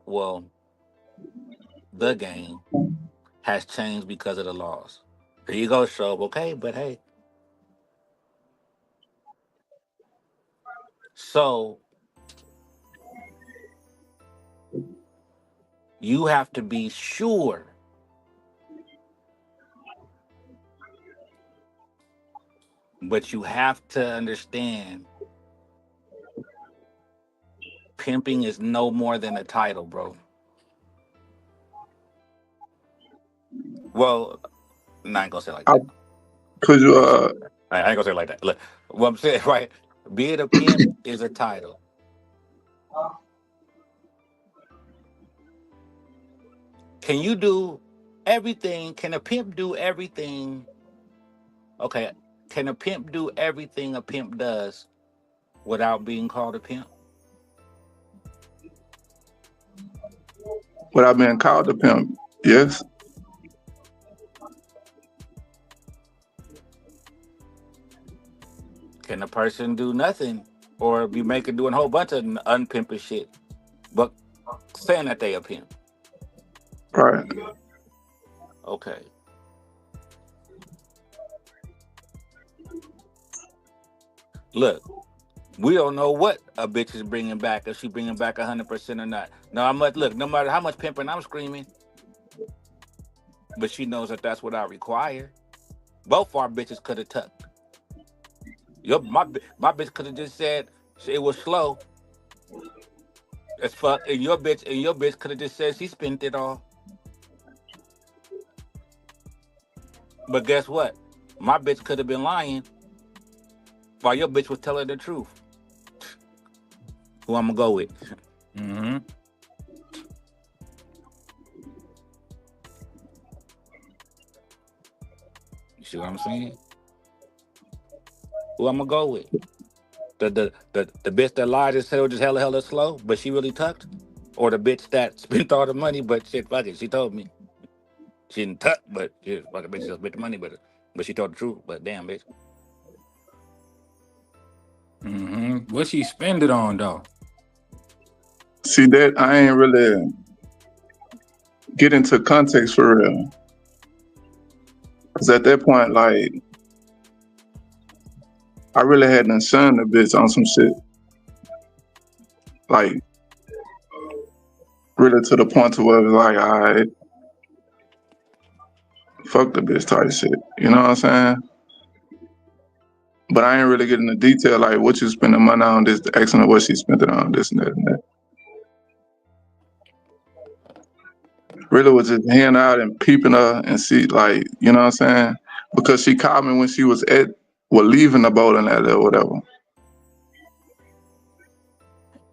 Well, the game has changed because of the laws. Here you go, Show. Okay, but hey. So you have to be sure but you have to understand pimping is no more than a title, bro. Well, I ain't gonna say it like that. Could you I ain't gonna say it like that. Look, what I'm saying, right? Being a pimp is a title. Can you do everything? Can a pimp do everything? Okay. Can a pimp do everything a pimp does without being called a pimp? without being called a pimp? Yes. Can a person do nothing or be doing a whole bunch of unpimping shit, but saying that they a pimp? Right. Okay. Look, we don't know what a bitch is bringing back, if she bringing back 100% or not. No matter how much pimping I'm screaming, but she knows that that's what I require. Both our bitches could have tucked. My bitch could have just said it was slow as fuck, and your bitch could have just said she spent it all. But guess what? My bitch could have been lying while your bitch was telling the truth. Who I'm gonna go with? Mm-hmm. see what I'm saying? Who I'm gonna go with? The bitch that lied and said it was just hella slow, but she really tucked, or the bitch that spent all the money, but shit, fuck it, she told me she didn't tuck, but yeah, fuck a bitch just spent the money, but she told the truth. But damn, bitch. What she spend it on though? See that I ain't really get into context for real. Cause at that point, like, I really had done shunned the bitch on some shit. Like, really to the point to where it was like, all right, fuck the bitch type shit. You know what I'm saying? But I ain't really getting the detail, like what you spend the money on, this, asking her what she spent it on, this and that and that. Really was just hearing out and peeping her and see, like, you know what I'm saying? Because she called me when she was leaving the bowling alley or whatever.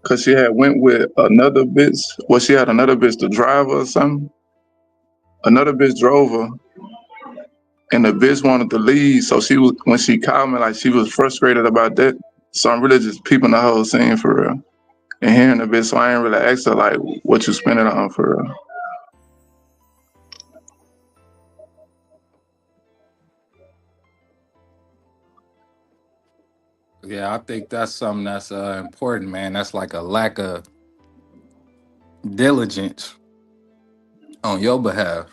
Cause she had went with another bitch. Well, she had another bitch to drive her or something. Another bitch drove her, and the bitch wanted to leave. So she was, when she called me, like, she was frustrated about that. So I'm really just peeping the whole scene for real and hearing the bitch. So I ain't really asked her like what you spend it on for real. Yeah, I think that's something that's important, man. That's like a lack of diligence on your behalf.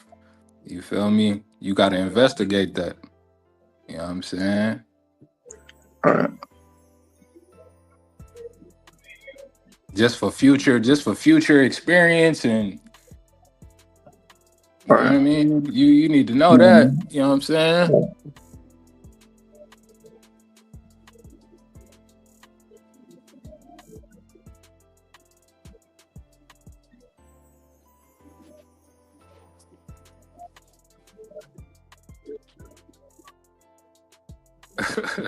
You feel me? You got to investigate that. You know what I'm saying? All right. Just for future experience, and you know what I mean? You need to know that. You know what I'm saying?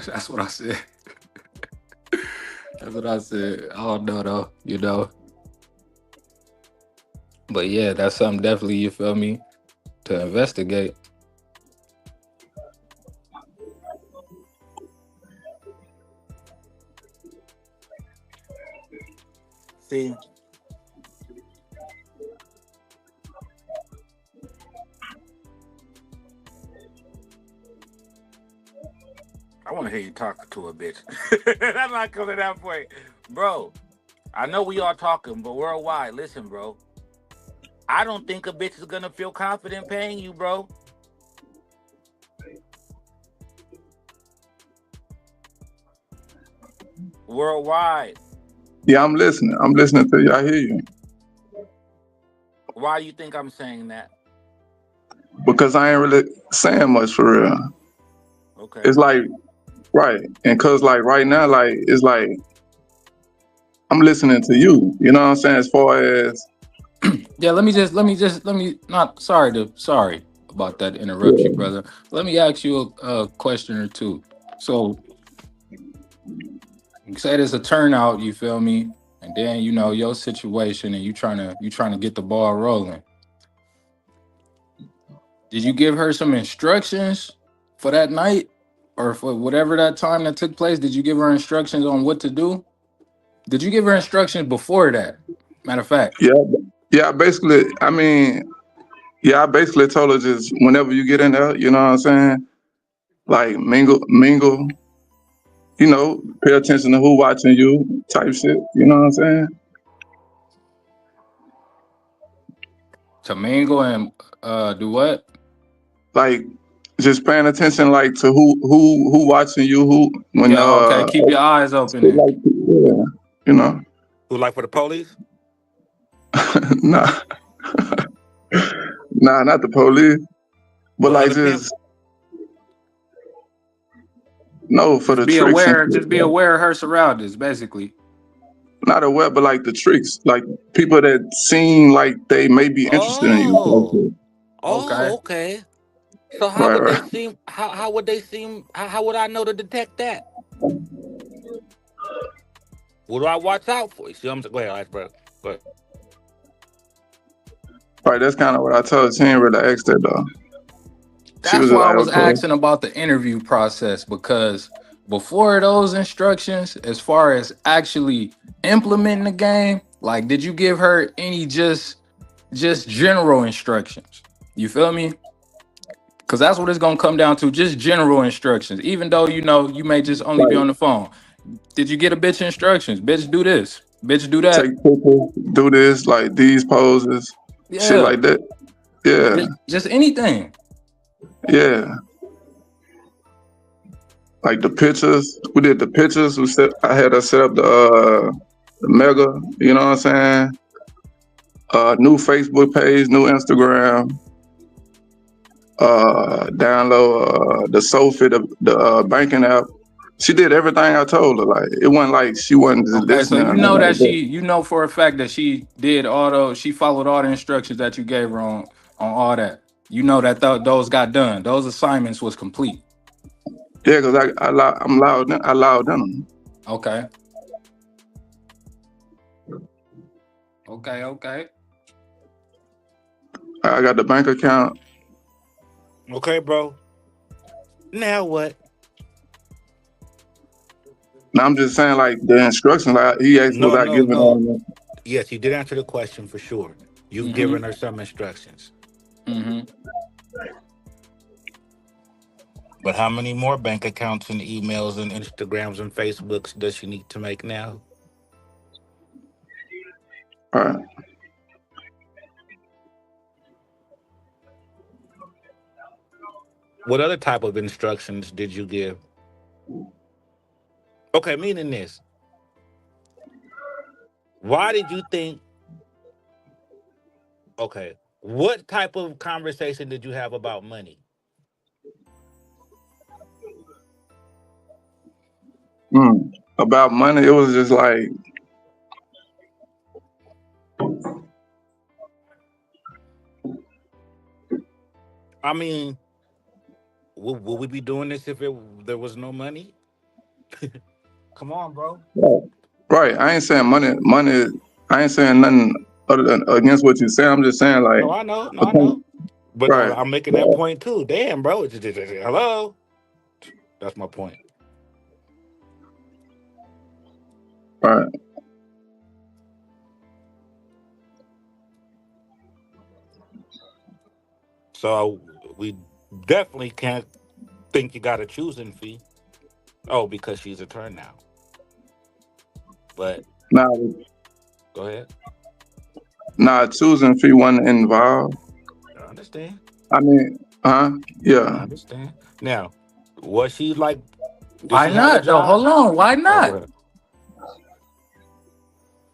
That's what I said. That's what I said. I don't know though, you know. But yeah, that's something definitely, you feel me, to investigate. See, I want to hear you talking to a bitch. I'm not coming to that point, bro. I know we all talking, but worldwide, listen, bro. I don't think a bitch is gonna feel confident paying you, bro. Worldwide. Yeah, I'm listening. I'm listening to you. I hear you. Why do you think I'm saying that? Because I ain't really saying much for real. Okay. It's like, right. And cause like right now, like, it's like, I'm listening to you. You know what I'm saying? As far as, Yeah, let me not sorry about that interrupt you, brother. Let me ask you a question or two. So you said it's a turnout, you feel me? And then you know your situation and you trying to get the ball rolling. Did you give her some instructions for that night or for whatever that time that took place? Did you give her instructions on what to do? Did you give her instructions before that? Matter of fact. I basically told her just whenever you get in there, you know what I'm saying? Like mingle, you know, pay attention to who watching you type shit. You know what I'm saying? To mingle and do what? Like just paying attention like to who watching you, who when Yeah, okay. Keep your eyes open then. like, yeah, you know. Who, like for the police? Nah. Nah, not the police. But Well, like just no for the tricks and Just be aware of her surroundings, basically. not aware, but like the tricks, like people that seem like they may be interested in you. Okay. So how would they seem? How would they seem? How would I know to detect that? What do I watch out for? You see what I'm saying? Go ahead, bro. Go ahead. Right, that's kind of what I told her. She ain't really asked that though. She That's was just why I like, was okay. asking about the interview process, because before those instructions, as far as actually implementing the game, like, did you give her any just general instructions? You feel me? Because that's what it's gonna come down to, just general instructions. Even though you may just only be Like on the phone. Did you get a bitch instructions? Bitch, do this. Bitch, do that. take pictures, do this, like these poses, shit Yeah, like that. Yeah, just anything. yeah. Like the pictures, we did the pictures. I had her set up the mega. You know what I'm saying? New Facebook page, new Instagram. Download the Sophie, the banking app. She did everything I told her. Like it wasn't like she wasn't just Okay, so listening or you nothing know like that that. you know for a fact that she followed all the instructions that you gave her on all that. You know that those got done. Those assignments was complete. Yeah, cause I'm loud. I loud in Okay. Okay. I got the bank account. Okay, bro. Now what? Now I'm just saying, like the instructions. Like he asked, was No, I no, giving all no. of them? Yes, you did answer the question for sure. You've Mm-hmm. given her some instructions. Mm-hmm. But how many more bank accounts and emails and Instagrams and Facebooks does she need to make now? All right. What other type of instructions did you give? Okay, meaning this. Why did you think? Okay, what type of conversation did you have about money? About money, it was just like I mean, would we be doing this if there was no money? Come on, bro. right. I ain't saying money. Money. I ain't saying nothing other than against what you say. I'm just saying like, No, I know. No, I know. But right, I'm making that point too. Damn, bro. Hello. That's my point. right. So we definitely can't think you got a choosing fee. Oh, because she's a turn now. But Now, go ahead. choosing fee wasn't involved. I understand. I mean, I yeah. understand. Now, was she like? Did Why she have a not though? Hold job? on. Why Oh, go not? ahead.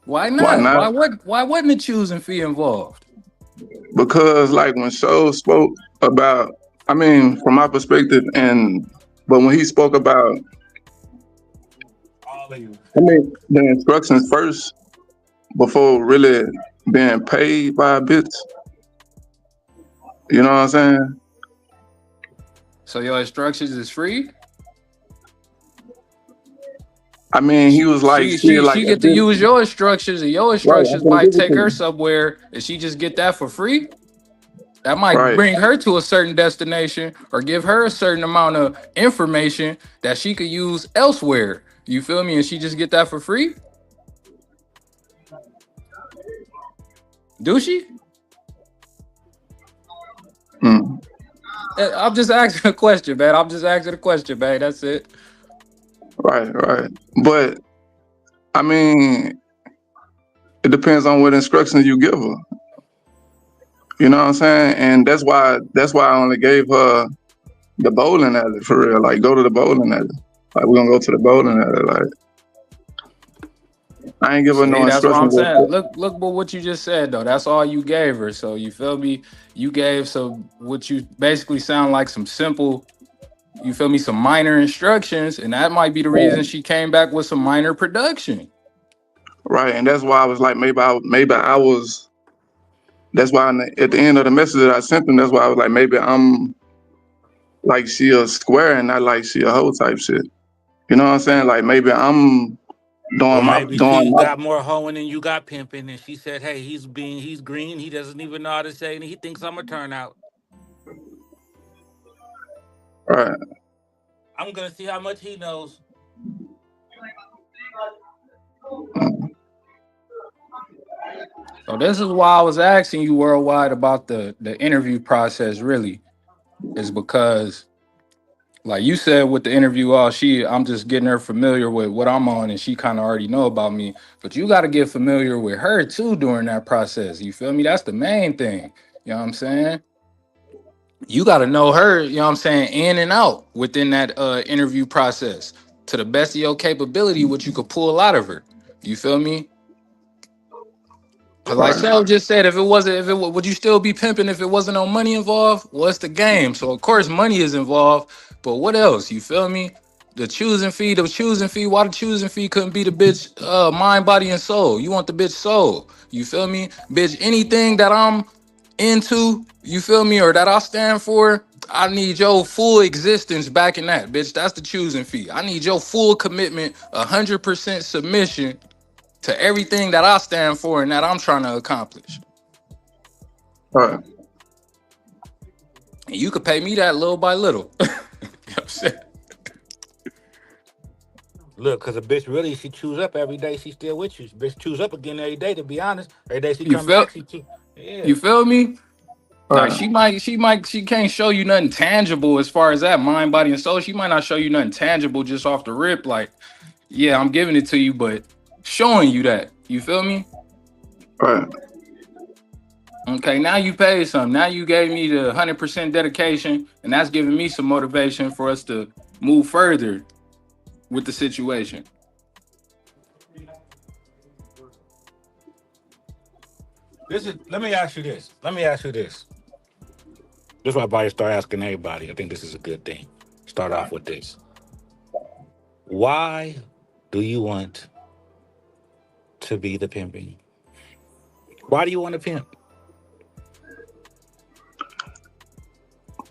Why Why not? not? Why wasn't a choosing fee involved? Because like when Show spoke about, I mean, from my perspective, but when he spoke about, All of you. I mean, the instructions first before really being paid by a bitch. You know what I'm saying? So your instructions is free? I mean, he was like, She get to use your instructions, and your right, I'm instructions gonna might give it take to her you. somewhere, and she just get that for free. That might Right, bring her to a certain destination or give her a certain amount of information that she could use elsewhere. You feel me? And she just get that for free? Do she? mm, I'm just asking a question, man. I'm just asking a question, man. That's it. right. But I mean, it depends on what instructions you give her. You know what I'm saying? And that's why I only gave her the bowling alley for real. Like, go to the bowling alley. Like, we're gonna go to the bowling alley. Like, I ain't give her See, no that's what I'm instructions. saying. Look what you just said though. That's all you gave her. So you feel me? You gave some what you basically sound like some simple, you feel me, some minor instructions, and that might be the reason she came back with some minor production. Right, and that's why I was like, maybe I was. That's why at the end of the message that I sent them, that's why I was like, maybe I'm like she a square and not like she a hoe type shit. You know what I'm saying? Like maybe I'm Or doing my maybe she got more hoeing than you got pimping, and she said, "Hey, he's green. He doesn't even know how to say, and he thinks I'm a turnout." Right. I'm gonna see how much he knows. So this is why I was asking you worldwide about the interview process. Really, is because like you said with the interview, I'm just getting her familiar with what I'm on, and she kind of already know about me. But you got to get familiar with her too during that process. You feel me? That's the main thing. You know what I'm saying? You got to know her. You know what I'm saying? In and out within that interview process to the best of your capability, what you could pull out of her. You feel me? Cause like Right. Shell just said, would you still be pimping if it wasn't no money involved? Well, it's the game, so of course money is involved. But what else? You feel me? The choosing fee. Why the choosing fee couldn't be the bitch mind, body, and soul? You want the bitch soul? You feel me, bitch? Anything that I'm into, you feel me, or that I stand for, I need your full existence back in that, bitch. That's the choosing fee. I need your full commitment, 100% submission to everything that I stand for and that I'm trying to accomplish. Right. And you could pay me that little by little. You know what I'm saying? Look, cause a bitch really, she chews up every day. She still with you. Bitch chews up again every day. To be honest, every day she You come feel back. Yeah. you feel me? Like Right. she can't show you nothing tangible as far as that mind, body, and soul. She might not show you nothing tangible just off the rip. Like, yeah, I'm giving it to you, but showing you that. You feel me? Right. Okay, now you paid something. Now you gave me the 100% dedication, and that's giving me some motivation for us to move further with the situation. Let me ask you this. This is why I probably start asking everybody. I think this is a good thing. Start off with this. Why do you want to be the pimping? Why do you want to pimp?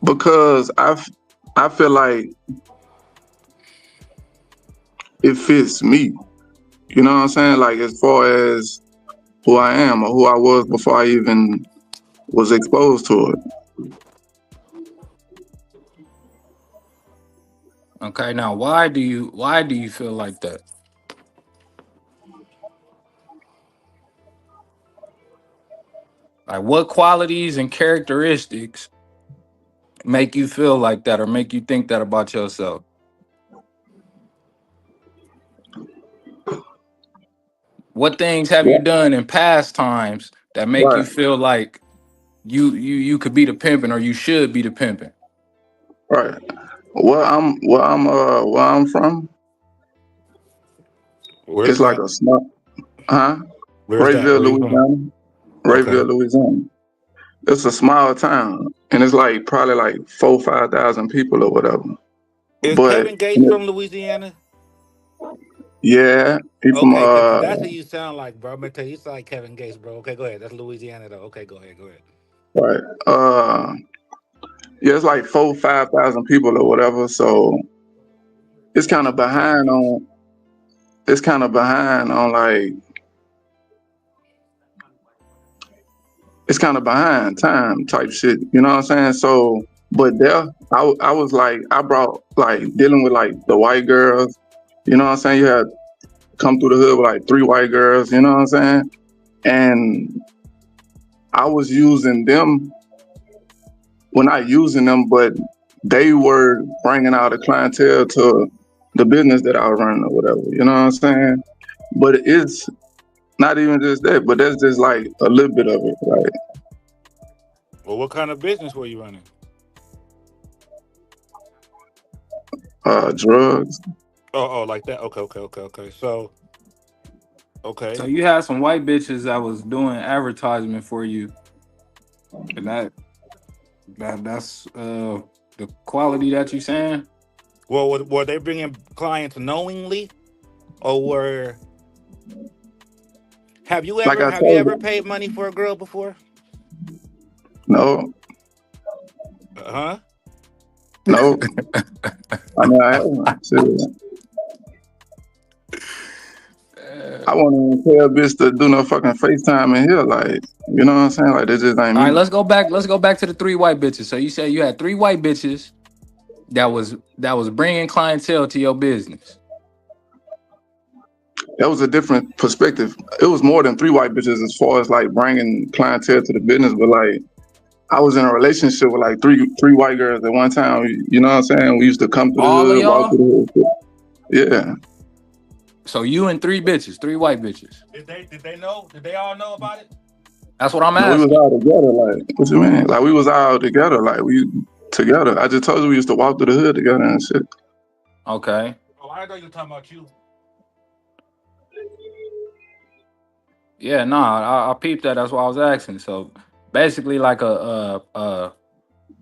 Because I feel like it fits me. You know what I'm saying? Like as far as who I am or who I was before I even was exposed to it. Okay, now why do you feel like that? Like what qualities and characteristics make you feel like that or make you think that about yourself? What things have you Yeah. done in past times that make you Right. feel like you could be the pimping or you should be the pimping? Right. Where I'm from, Where's it's like that? a small Where's that? Rayville, Where you from? Louisiana. Okay. Rayville, Louisiana. It's a small town. And it's like probably like 4,000-5,000 people or whatever. Is But Kevin Gates from Louisiana? yeah, he from Okay, because that's what you sound like, bro. I'm gonna tell you, you sound like Kevin Gates, bro. Okay, go ahead. That's Louisiana, though. Okay, go ahead. right. Yeah, it's like 4,000-5,000 people or whatever. So it's kind of behind on like it's kind of behind time type shit. You know what I'm saying? So, but there, I was like, I brought like dealing with like the white girls. You know what I'm saying? You had come through the hood with like 3 white girls. You know what I'm saying? And I was using them. Well, not using them, but they were bringing out a clientele to the business that I was running or whatever. You know what I'm saying? But it's not even just that, but that's just like a little bit of it, right? Well, what kind of business were you running? Drugs. Oh, like that. Okay. So, okay. So you had some white bitches that was doing advertisement for you, and that's the quality that you saying? Well, were they bringing clients knowingly, or have you Like I told ever you, paid money for a girl before? no, Huh? no. I mean, I haven't. Shit. I won't even tell bitch to do no fucking FaceTime in here, like, you know what I'm saying? Like, that just ain't All right, me. let's go back to the 3 white bitches. So you said you had 3 white bitches that was bringing clientele to your business? That was a different perspective. It was more than 3 white bitches as far as like bringing clientele to the business, but like I was in a relationship with like three white girls at one time. You know what I'm saying? We used to come to the All of hood, walk to y'all? the hood. Yeah. So you and 3 bitches, 3 white bitches. Did they know? Did they all know about it? That's what I'm No, we was asking. all together. Like, what you mean? Like we was all together. Like we together. I just told you we used to walk through the hood together and shit. Okay. Oh, I know you talking about you. Yeah, nah, I peeped that. That's why I was asking. So basically, like a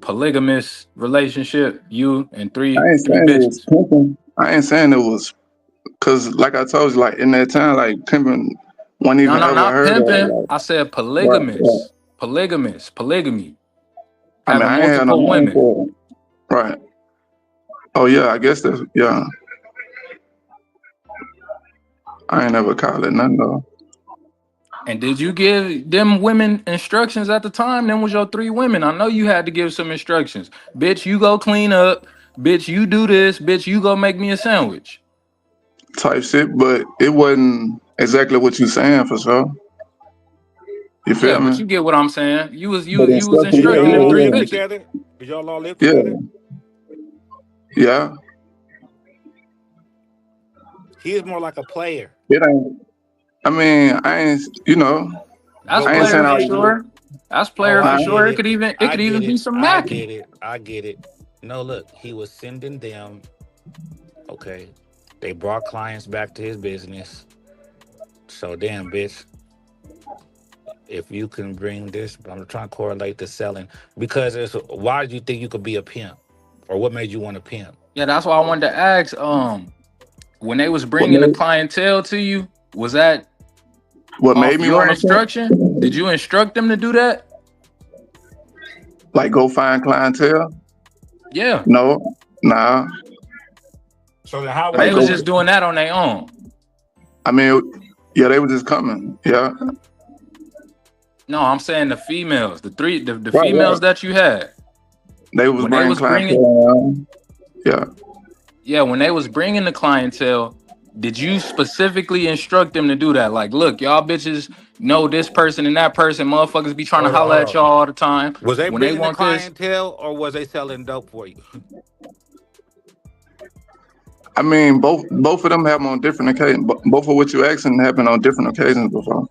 polygamous relationship, you and I three ain't saying it was bitches. pimping. I ain't saying it was, cause like I told you, like in that time, like pimping wasn't No, even ever not heard of. pimping. Like, I said right. polygamy, I mean, having I ain't had no multiple name women. for it. Right. Oh yeah, I guess that's yeah. I ain't never called it nothing though. And did you give them women instructions at the time? Them was your 3 women. I know you had to give some instructions. Bitch, you go clean up. Bitch, you do this. Bitch, you go make me a sandwich. Type shit, but it wasn't exactly what you saying for sure. You Yeah, feel but me? you get what I'm saying. You was But instructions, Did yeah, instructing y'all them all 3 live yeah, bitches. together? Did y'all all live yeah, together? yeah. He is more like a player. It ain't. I mean, I ain't. You know, That's But I ain't what saying player I for made you? sure. That's Oh, player I for huh? get sure. It it. could I even get be it. some I macking. get it. I get it. No, look, he was sending them. Okay, they brought clients back to his business. So damn, bitch, if you can bring this, I'm trying to correlate the selling because it's why do you think you could be a pimp, or what made you want to pimp? Yeah, that's why I wanted to ask. When they was What bringing the made clientele to you, was that what made off me your want to pimp? instruction? Did you instruct them to do that? Like go find clientele? Yeah. No, nah. So then, how So was they Like was go. just doing that on their own. I mean, yeah, they were just coming. Yeah, No, I'm saying the females, the right, females right. that you had They was when they bringing was bringing, clientele around. Yeah. yeah, when they was bringing the clientele, did you specifically instruct them to do that? Like, look, y'all bitches know this person and that person. Motherfuckers be trying to hold on, holler hold at on. y'all all the time. Was they When they bringing the want this, clientele, or was they selling dope for you? I mean, both of them happen on different occasions. Both of what you asking happened on different occasions before.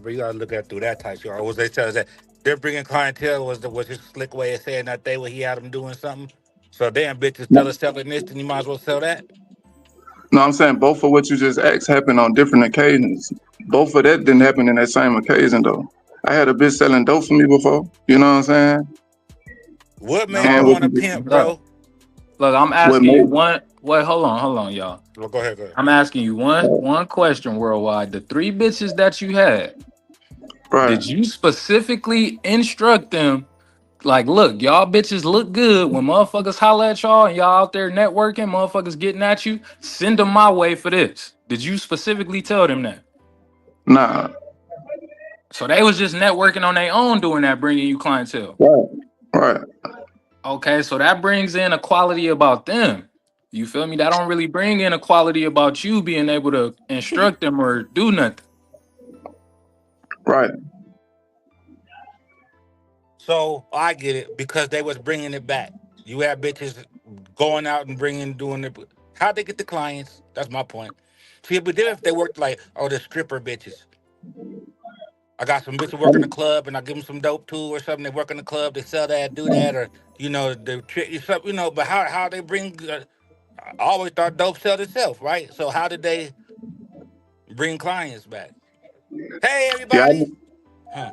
But you gotta look at it through that type. Or was they tell us that they're bringing clientele was his slick way of saying that they were he had them doing something? So damn, bitches No, tell us selling this, then you might as well sell that. no, I'm saying both of what you just asked happened on different occasions. Both of that didn't happen in that same occasion though. I had a bitch selling dope for me before. You know what I'm saying? What made you And no. what want to you, pimp, Look, bro? look, I'm what asking you made one. Wait, hold on, y'all. Well, go ahead, go ahead. I'm asking you one question worldwide. The 3 bitches that you had, right, did you specifically instruct them? Like, look, y'all bitches look good when motherfuckers holler at y'all and y'all out there networking, motherfuckers getting at you. Send them my way for this. Did you specifically tell them that? nah, So they was just networking on their own doing that, bringing you clientele. right, right, Okay, so that brings in a quality about them. You feel me? That don't really bring in a quality about you being able to instruct them or do nothing. right. So I get it because they was bringing it back. You had bitches going out and doing it. How'd they get the clients? That's my point. See, but then if they worked like, oh, the stripper bitches. I got some bitches working the club, and I give them some dope too, or something. They work in the club, they sell that, do that, or the trick, But how they bring? I always thought dope sell itself, right? So how did they bring clients back? Hey, Yeah, everybody! Huh?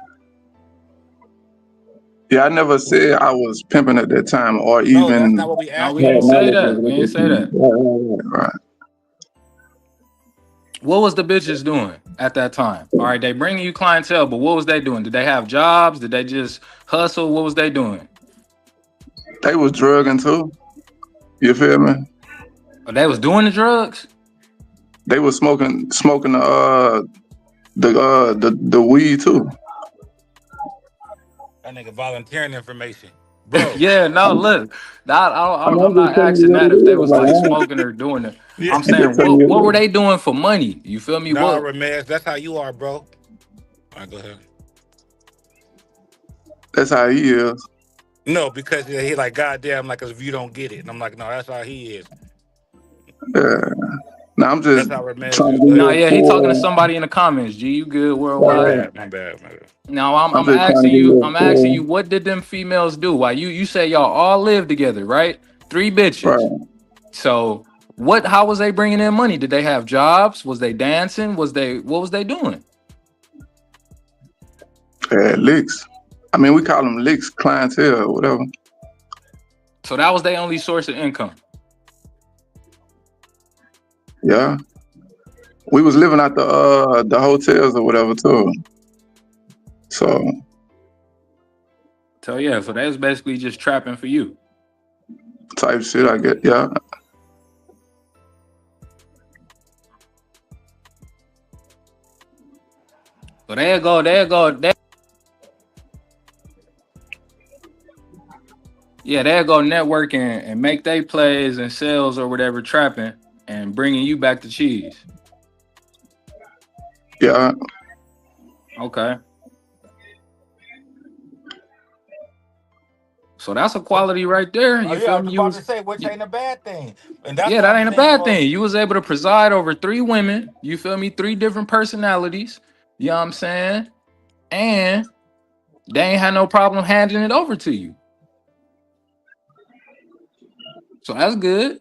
yeah. I never said I was pimping at that time or No, that's not even what we No, asked we you ain't had for. say knowledge of that. We it at ain't that say time. that. Right. What was the bitches doing at that time? All right, they bringing you clientele, but what was they doing? Did they have jobs? Did they just hustle? What was they doing? They was drugging too. You feel me? Oh, they was doing the drugs? They was smoking the weed too. That nigga volunteering information. bro. Yeah, no, look, I mean, I'm I'm just not telling you asking what that it if they is. was Like, like smoking or doing it. Yeah. I'm I'm just saying, telling you what what were it is. they doing for money? You feel me? Nah, What? Ramirez, that's how you are, bro. All right, go ahead. That's how he is. No, because he like, goddamn, like, as if you don't get it. And I'm like, no, that's how he is. Yeah. Now I'm just That's how Ramirez trying to is. give Go you No, ahead. a yeah, he talking to full. somebody in the comments. G, you good My Right, worldwide? right. bad, my bad, my bad. Now I'm just trying to give you a I'm asking you, full. what did them females do? Why you say y'all all live together, right? 3 Right. bitches. So how was they bringing in money? Did they have jobs? Was they dancing? What was they doing? Licks. I mean, we call them licks, clientele, or whatever. So that was their only source of income. Yeah. We was living at the hotels or whatever too. So So they was basically just trapping for you. type shit, I get. Yeah. So there you go. Yeah, they'll go networking and make they plays and sales or whatever trapping and bringing you back to cheese. Yeah. Okay. So that's a quality right there. Oh, You yeah, I feel was me? about to say, which ain't a bad thing. And that's Yeah, what that I'm ain't a saying, bad bro. thing. You was able to preside over 3 women. You feel me? 3 different personalities. You know what I'm saying? And they ain't had no problem handing it over to you. So that's good.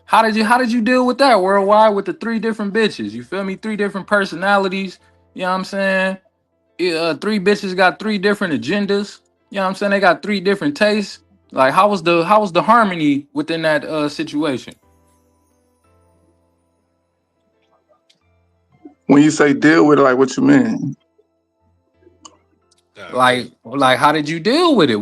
How did you deal with that worldwide with the 3 different bitches? You feel me? 3 different personalities. You know what I'm saying? 3 bitches got 3 different agendas. You know what I'm saying? They got 3 different tastes. Like how was the harmony within that situation? When you say deal with it, like what you mean? Like how did you deal with it?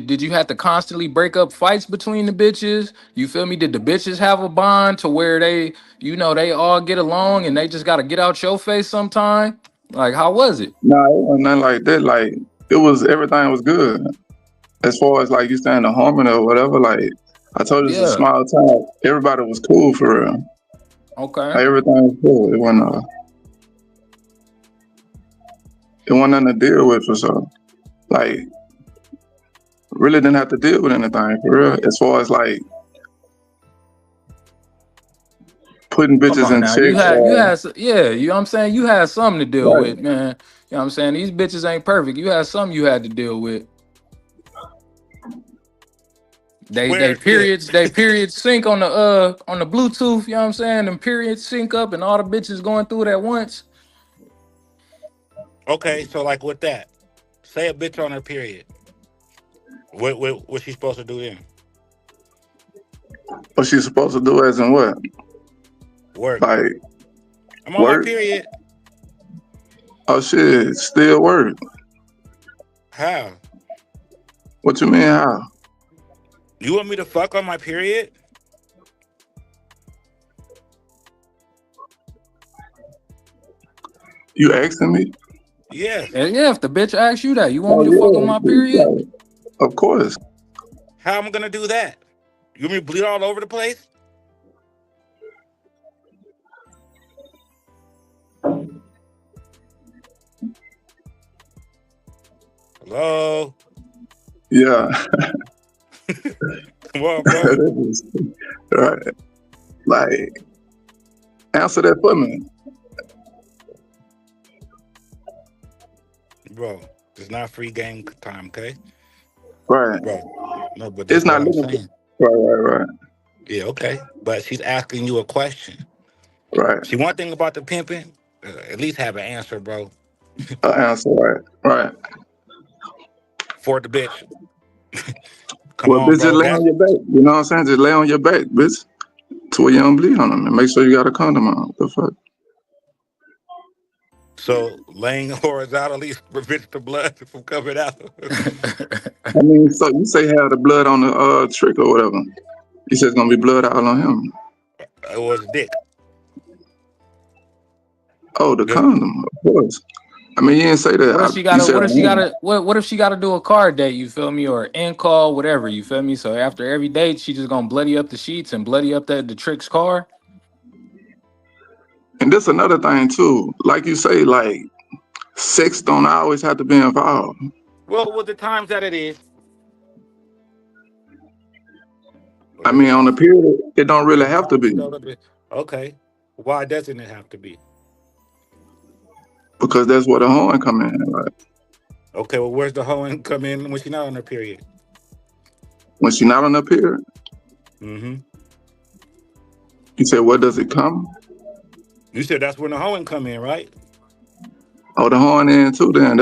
Did you have to constantly break up fights between the bitches? You feel me? Did the bitches have a bond to where they all get along and they just gotta get out your face sometime? Like how was it? Nah, it wasn't nothing like that. Like it was everything was good. As far as like you saying the harmony or whatever, like I told you it's a Yeah. small town. Everybody was cool for real. Okay. Like, everything was cool. It wasn't nothing to deal with for sure. Like really didn't have to deal with anything for real. As far as like putting Come bitches on in now. check. You know what I'm saying? You had something to deal Right. with, man. You know what I'm saying? These bitches ain't perfect. You had something you had to deal with. They periods sync on the Bluetooth, you know what I'm saying? Them periods sync up and all the bitches going through it at once. Okay, so like with that, say a bitch on her period. What she supposed to do then? What she's supposed to do as in what? Work. Like I'm on work? my period. Oh shit, still work. How? What you mean how? You want me to fuck on my period? You asking me? Yes. Yeah, if the bitch asks you that, you want me to fuck on my period? Like, of course. How am I gonna do that? You want me to bleed all over the place? Hello? Yeah. Come on, bro. Right. Like, answer that for me. Bro, it's not free game time, okay? Right. Bro, no, but It's that's what not I'm looking saying. right. Yeah, okay. But she's asking you a question. Right. See, one thing about the pimping, at least have an answer, bro. Answer right. For the bitch. Come Well, on, bitch, just bro. lay on your back. You know what I'm saying? Just lay on your back, bitch. To where you don't bleed on them. And make sure you got a condom on. What the fuck? So laying horizontally prevents the blood from coming out. I mean, so you say have the blood on the trick or whatever. You said it's gonna be blood all on him. It was a dick. Oh, the The- condom, of course. I mean, you didn't say that. What if she You gotta? said What a if she woman. gotta? What if she gotta do a car date? You feel me? Or in call, whatever. You feel me? So after every date, she just gonna bloody up the sheets and bloody up the trick's car. And this another thing too. Like you say, like sex don't always have to be involved. well, with the times that it is, I it mean, on the is. period, it don't really With the have to times it be don't be. Okay, why doesn't it have to be? because that's where the horn come in. Like Okay, well, where's the hoeing come in when she's not on her period? when she not on the period, Mm-hmm. you say, where does it come? You said that's when the hoeing come in, right? Oh, the horn in too. Then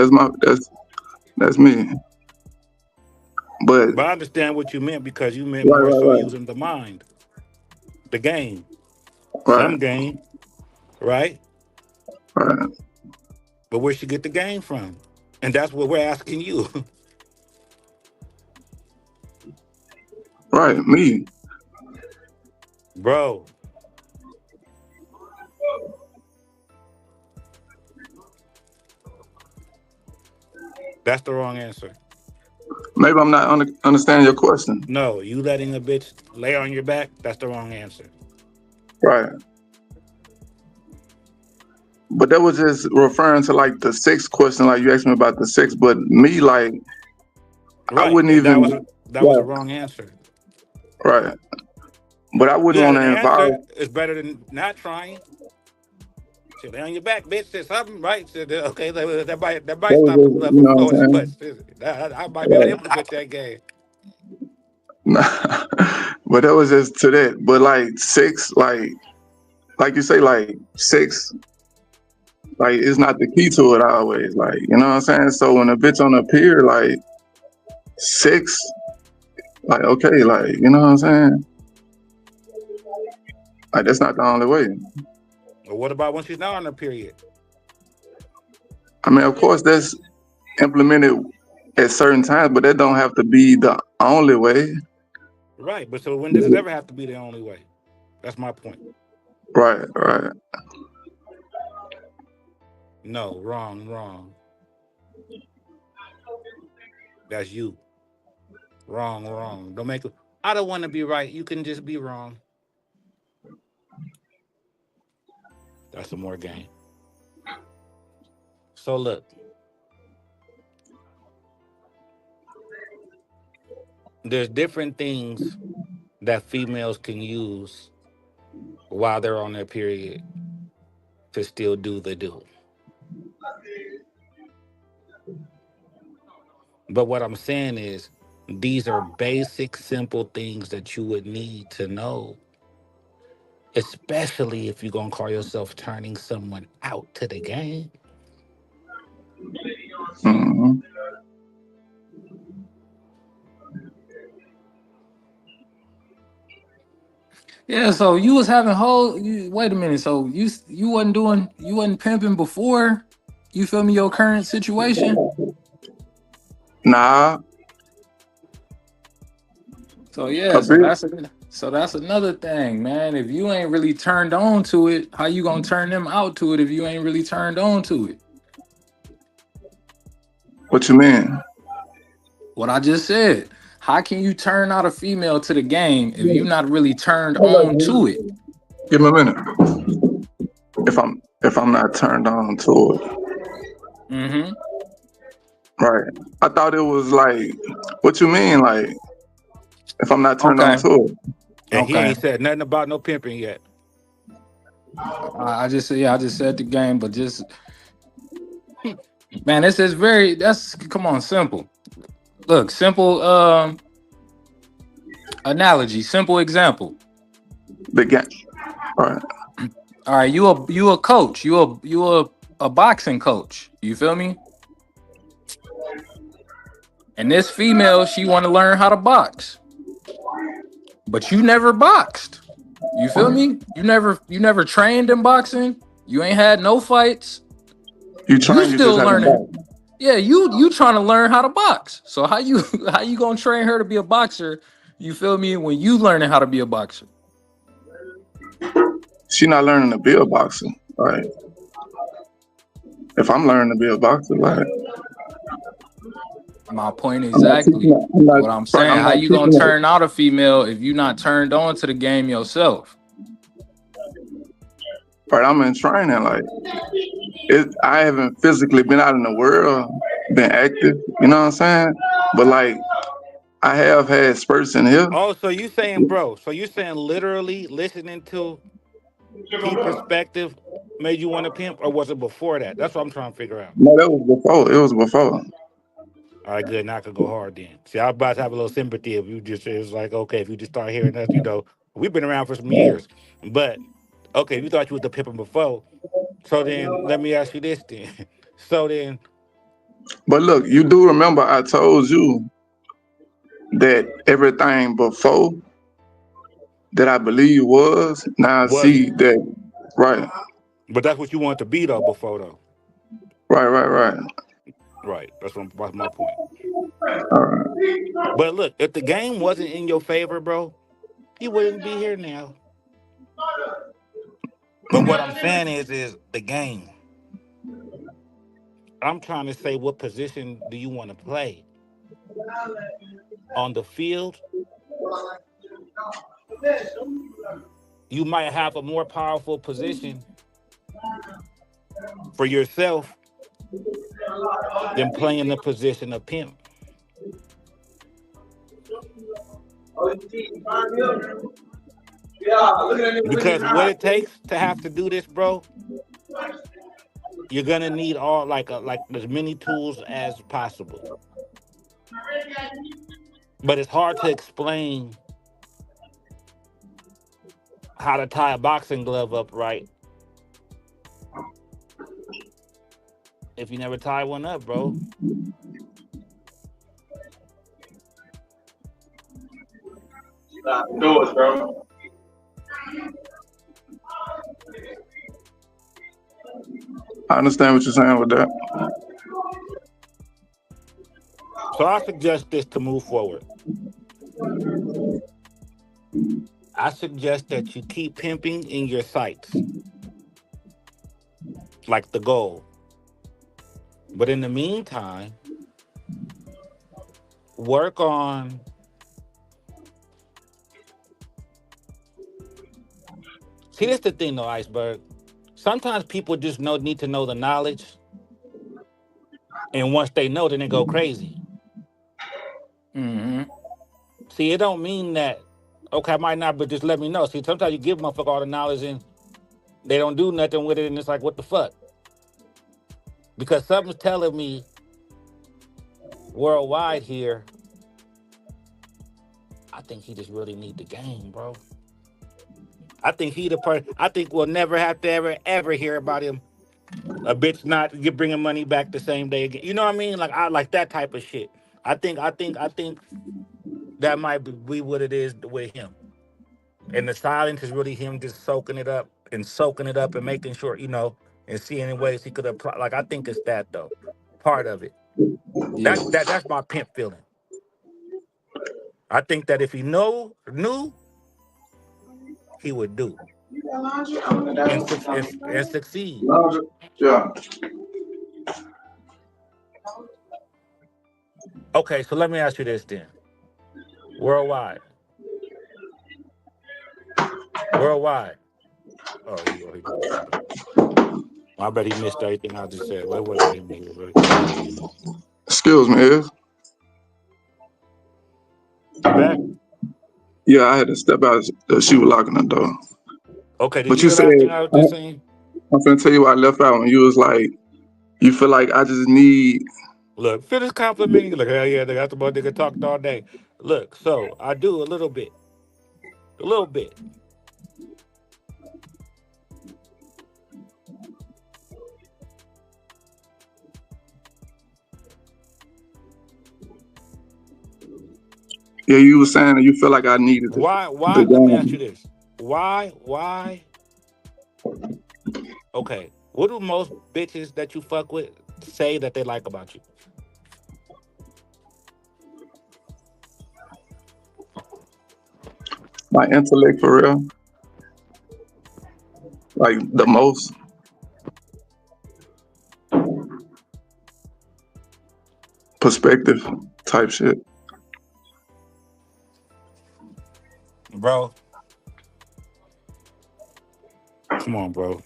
that's me. But But I understand what you meant because you meant more so right, using the mind, the game, right, some game, right? right. But where she get the game from? And that's what we're asking you. Right, me. Bro, that's the wrong answer. Maybe I'm not understanding your question. No, you letting a bitch lay on your back, that's the wrong answer. Right. But that was just referring to like the sex question, like you asked me about the sex. But me, like, I Right. wouldn't And that even. was a Right. wrong answer. Right. But I You wouldn't had want an to answer, involve. it's better than not trying. Say, lay on your back, bitch. Said something, right? Said, okay, that That might was stop just, you know what before she I'm butts. I might be able to saying? implement that game. Right. But that was just to that. But like sex, like you say, like sex, like it's not the key to it always. Like, you know what I'm saying? So when a bitch on a pier, like sex, like okay, like you know what I'm saying? Like that's not the only way. But what about when she's not on her period? I mean, of course, that's implemented at certain times, but that don't have to be the only way. Right. But so when does it ever have to be the only way? That's my point. Right, right. No, wrong. That's you. Wrong. Don't make it. I don't want to be right. You can just be wrong. That's some more game. So look, there's different things that females can use while they're on their period to still do the do. But what I'm saying is these are basic, simple things that you would need to know, especially if you're going to call yourself turning someone out to the game. hmm Yeah. So you was having whole. Wait a minute. So you wasn't pimping before. You feel me? Your current situation. Nah, So a yeah. bit. So that's another thing, man. If you ain't really turned on to it, how you gonna turn them out to it if you ain't really turned on to it? What you mean? What I just said. How can you turn out a female to the game if you're not really turned on to it? Give me a minute. If I'm not turned on to it, Mm-hmm. right? I thought it was like, what you mean, like if I'm not turned on Okay. to it? And he Okay. ain't said nothing about no pimping yet. I just said the game, but just man, that's come on, simple. Look, simple analogy, simple example. The game, right? All right, you a coach, you a boxing coach. You feel me? And this female, she want to learn how to box, but you never boxed. You feel me? You never trained in boxing. You ain't had no fights. You You trying, you still just haven't learning. boxed. Yeah, you trying to learn how to box. So how you gonna train her to be a boxer? You feel me? When you learning how to be a boxer. She not learning to be a boxer, right? if I'm learning to be a boxer, like My point I'm not exactly. teaching. I'm not What I'm right. saying, I'm how not you gonna teaching it. turn out a female if you not turned on to the game yourself? Right. I'm in training. Like I haven't physically been out in the world, been active. You know what I'm saying? But like I have had spurts in here. Oh, so you saying, bro? So you saying literally listening to P perspective made you want to pimp, or was it before that? That's what I'm trying to figure out. No, that was before. It was before. All right, good. Now I could go hard then. See, I was about to have a little sympathy if you just, it was like, okay, if you just start hearing us, we've been around for some years. But, okay, you thought you was the pimping before. So then let me ask you this then. So then, But look, you do remember I told you that everything before that I believe was, now I see wasn't. that, right, But that's what you wanted to be, though, before, though. right. Right. That's my point. All right. But look, if the game wasn't in your favor, bro, you wouldn't be here now. But what I'm saying is the game. I'm trying to say, what position do you want to play? On the field, you might have a more powerful position for yourself than playing the position of pimp. Because what it takes to have to do this, bro, you're gonna need all like as many tools as possible. But it's hard to explain how to tie a boxing glove up right if you never tie one up, bro. Do it, bro. I understand what you're saying with that. So I suggest this to move forward. I suggest that you keep pimping in your sights, like the goal. But in the meantime, work on see, that's the thing though, Iceberg. Sometimes people just need to know the knowledge, and once they know, then they go crazy. Mm-hmm. See, it don't mean that, okay, I might not, but just let me know. See, sometimes you give motherfucker all the knowledge and they don't do nothing with it, and it's like, what the fuck? Because something's telling me worldwide here, I think he just really need the game, bro. I think he the person. I think we'll never have to ever hear about him. A bitch not bringing money back the same day again. You know what I mean? Like I like that type of shit. I think that might be what it is with him. And the silence is really him just soaking it up and making sure, and seeing ways he could apply. Like I think it's that though, part of it. Yeah. That's my pimp feeling. I think that if he knew, he would do and succeed. Yeah. Okay, so let me ask you this then. Worldwide. Oh, he I bet he missed everything I just said. What was it? Excuse me, is You back? yeah, I had to step out. She was locking the door. Okay, did But you you hear the said, last thing I was just saying? I'm finna tell you what I left out when you was like, you feel like I just need. Look, finish complimenting. Look, hell yeah, that's about nigga talked all day. Look, so I do a little bit. Yeah, you were saying that you feel like I needed Why? the Let me ask you game. this. Why? Okay. What do most bitches that you fuck with say that they like about you? My intellect for real. Like the most. perspective type shit. Bro. Come on, bro.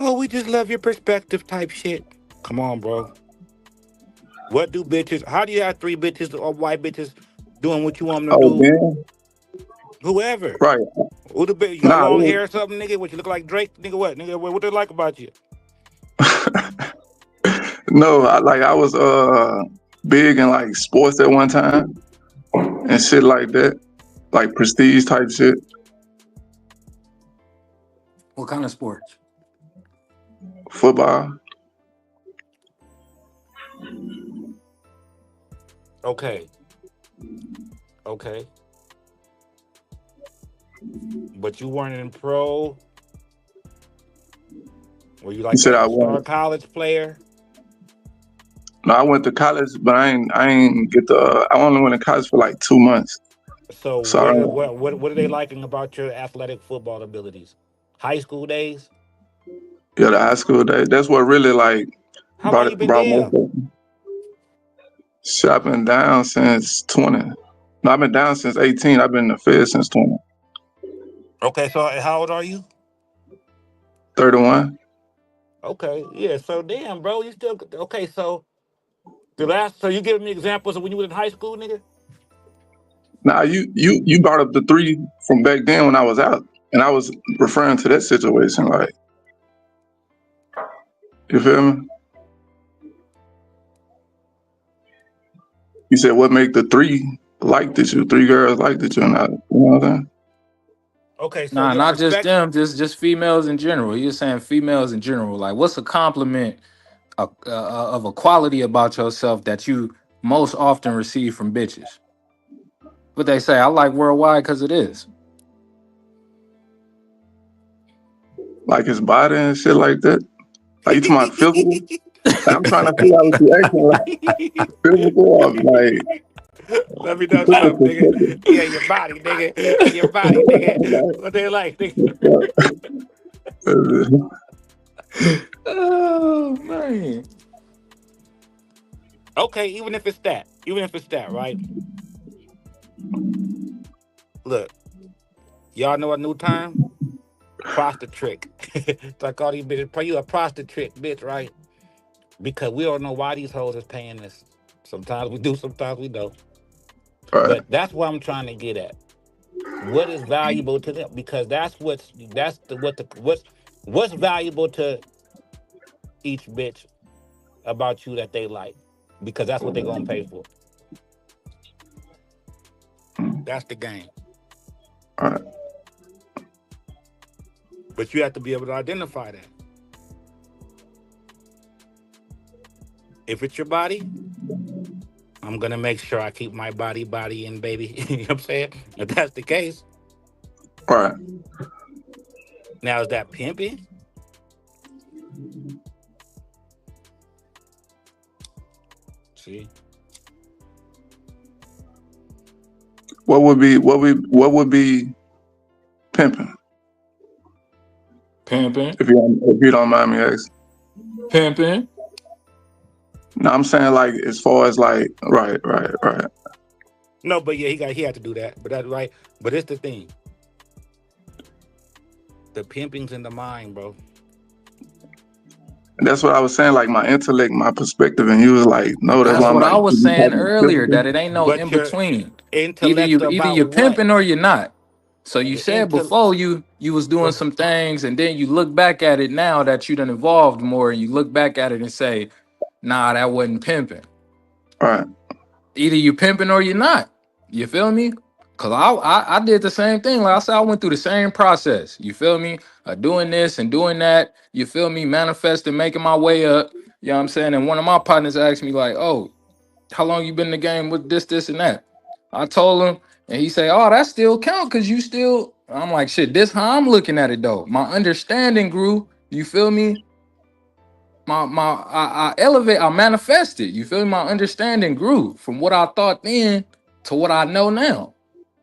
Oh, we just love your perspective type shit. Come on, bro. What do bitches? How do you have 3 bitches or white bitches doing what you want them to Oh, do? man. Whoever. Right. Who the bitch? You got Nah, long it hair or something, nigga? What you look like Drake? Nigga, what? Nigga, what they like about you? no, I was big in like sports at one time and shit like that, like prestige type shit. What kind of sports? Football. Okay. Okay. But you weren't in pro. Were you like You said a I star won. college player? No, I went to college, but I ain't get the. I only went to college for like 2 months. So So I don't, what are they liking about your athletic football abilities? High school days? yeah, the high school days. That's what really like How long you been brought my down? shit. I've been down since 20. No, I've been down since 18. I've been in the Fed since 20. Okay, so how old are you? 31. Okay, yeah. So damn, bro, you still okay? So so you giving me examples of when you was in high school, nigga? Now you brought up the 3 from back then when I was out, and I was referring to that situation. Like, you feel me? You said what make the 3 liked it you? 3 girls liked it you, and you know what I'm saying? Okay, so Nah, your not just perspective. them, just females in general. You're saying females in general. Like, what's a compliment of a quality about yourself that you most often receive from bitches? What they say, I like worldwide because it is. Like his body and shit like that. Like you talking about physical? Like, I'm trying to figure out what you acting like. Physical or like Let me know put the something, nigga. perspective. Yeah, your body, nigga. Your body, nigga. What they like, nigga? Oh man. Okay, even if it's that, right? Look, y'all know a new term? Prostitute. It's like all these bitches, you a prostitute, bitch, right? Because we don't know why these hoes is paying this. Sometimes we do, sometimes we don't. Right. But that's what I'm trying to get at. What is valuable to them? Because what's valuable to each bitch about you that they like. Because that's what they're gonna pay for. That's the game. All right. But you have to be able to identify that. If it's your body, I'm gonna make sure I keep my body and baby. You know what I'm saying? If that's the case. All right. Now is that pimping? See? What would be pimping? Pimping. If you don't mind me asking. Pimping. No, I'm saying like as far as like right. No, but yeah, he had to do that. But that's right. But it's the thing. The pimping's in the mind, bro. And that's what I was saying, like my intellect, my perspective, and you was like, no, that's That's why I'm what like, I was you saying talking earlier, physical? that it ain't no But in your between. intellect Either about you're what? pimping or you're not. So you Your said before you was doing some things, and then you look back at it now that you done evolved more, and you look back at it and say, nah, that wasn't pimping. All right. Either you pimping or you're not. You feel me? Cause I did the same thing. Like I said, I went through the same process. You feel me? Doing this and doing that. You feel me? Manifesting, making my way up. You know what I'm saying? And one of my partners asked me like, "Oh, how long you been in the game with this, and that?" I told him, and he said, "Oh, that still count because you still." I'm like, "Shit, this how I'm looking at it though. My understanding grew. You feel me? I elevate, I manifested. You feel me? My understanding grew from what I thought then to what I know now.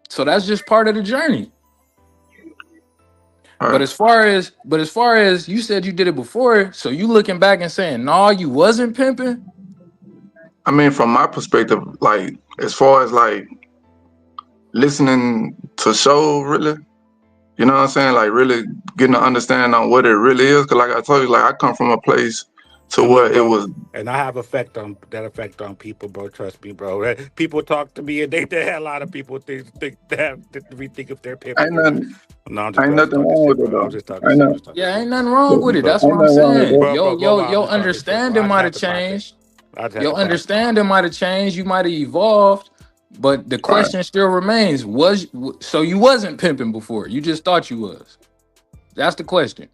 So that's just part of the journey. All But right. as far as you said you did it before, so you looking back and saying, no, you wasn't pimping? I mean, from my perspective, like as far as like listening to show, really, you know what I'm saying? Like really getting an understanding on what it really is. Cause like I told you, like I come from a place to And where look, it bro, was. and I have effect on people, bro. Trust me, bro. People talk to me, and they a lot of people think we think if they're Ain't pimping or not. nothing, No, I'm ain't just nothing talking wrong shit, with it bro. I'm though. just talking Ain't shit. I'm nothing, just talking Yeah, shit. ain't nothing wrong with it. So, That's what ain't I'm nothing wrong with saying. that. I'm Your just talking shit, bro. understanding I just might had have to clock it. changed. I just had to Your clock it. understanding might have changed. You might have evolved, but the Right. question still remains: so you wasn't pimping before? You just thought you was? That's the question.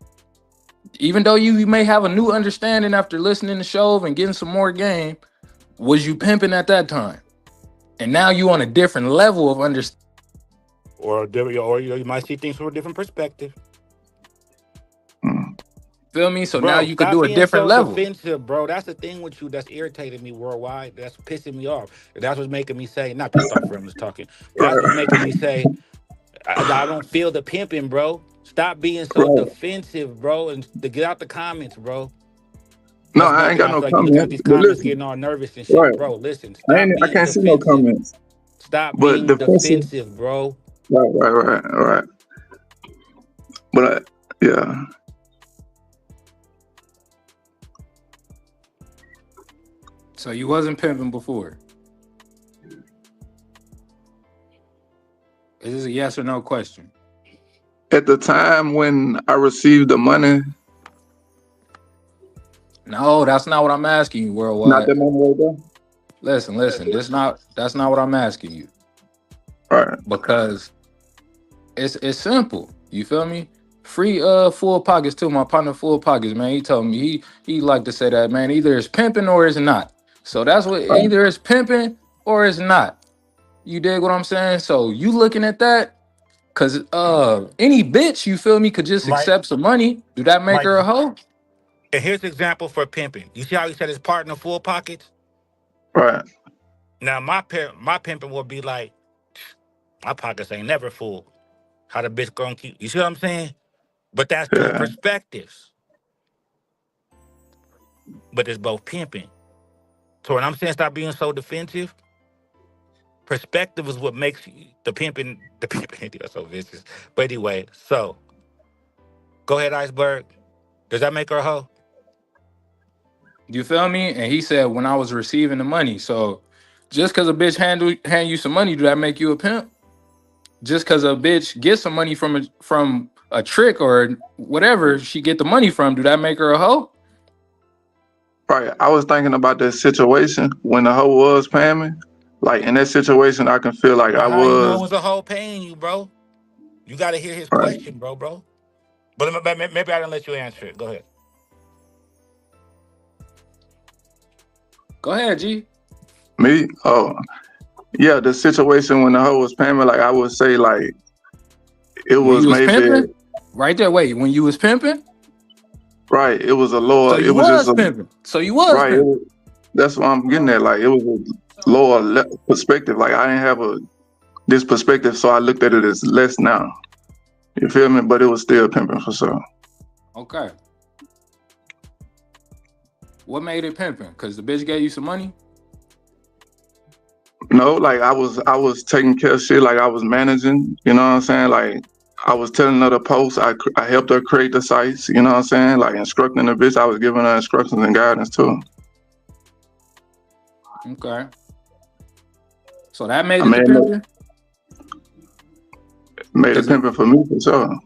Even though you may have a new understanding after listening to show and getting some more game, was you pimping at that time? And now you on a different level of understanding. Or you might see things from a different perspective. Mm. Feel me? So now Bro, you could stop do a being different so level. defensive, bro. That's the thing with you that's irritating me worldwide. That's pissing me off. That's what's making me say, not pissed off, I'm just talking. But that's what's Right. making me say, I don't feel the pimping, bro. Stop being so Right. defensive, bro, and to get out the comments, bro. No, That's I ain't making got I no feel like you looking at comments. these But comments, listen, getting all nervous and shit, right. bro. Listen, stop I being can't see no defensive. comments. Stop But being defensive. defensive, bro. Right. But yeah. So you wasn't pimping before. Is this a yes or no question? At the time when I received the money, No, that's not what I'm asking you, not worldwide. that money right there. Listen. That's not what I'm asking you. Right. Because it's simple. You feel me? Free full pockets too. My partner full pockets, man. He told me he like to say that, man. Either it's pimping or it's not. So that's what Right. either it's pimping or it's not. You dig what I'm saying? So you looking at that? Cause any bitch, you feel me, could just Right, accept some money. Do that make right. her a hoe? And here's an example for pimping. You see how he said his partner full pockets? Right. Now my pimping will be like, my pockets ain't never full. How the bitch gonna keep? You see what I'm saying? But that's two Yeah. perspectives. But it's both pimping. So when I'm saying stop being so defensive, perspective is what makes the pimping. That's so vicious. But anyway, so go ahead, Iceberg. Does that make her a hoe? You feel me? And he said when I was receiving the money. So just cause a bitch hand you some money, do that make you a pimp? Just cause a bitch gets some money from a trick or whatever she get the money from, do that make her a hoe? Right. I was thinking about that situation when the hoe was paying me. Like in that situation, I can feel like But I how you know it was. was a hoe paying you, bro? You got to hear his Right. question, bro. But maybe I didn't let you answer it. Go ahead. Go ahead, G. Me? Oh, yeah. The situation when the hoe was paying me, like I would say, like it When was you was maybe pimping? Right there, wait. When you was pimping? right. It was a So lower. It you was just was a pimping. So you was right. pimping. That's what I'm getting at. Like it was a lower perspective. Like I didn't have this perspective, so I looked at it as less now. You feel me? But it was still pimping for sure. Okay. What made it pimping? Cause the bitch gave you some money? No, like I was taking care of shit. Like I was managing. You know what I'm saying? Like I was telling her the posts. I helped her create the sites. You know what I'm saying? Like instructing the bitch. I was giving her instructions and guidance too. Okay. So that made I it the mean, pimping? made it 'Cause pimping for me for sure.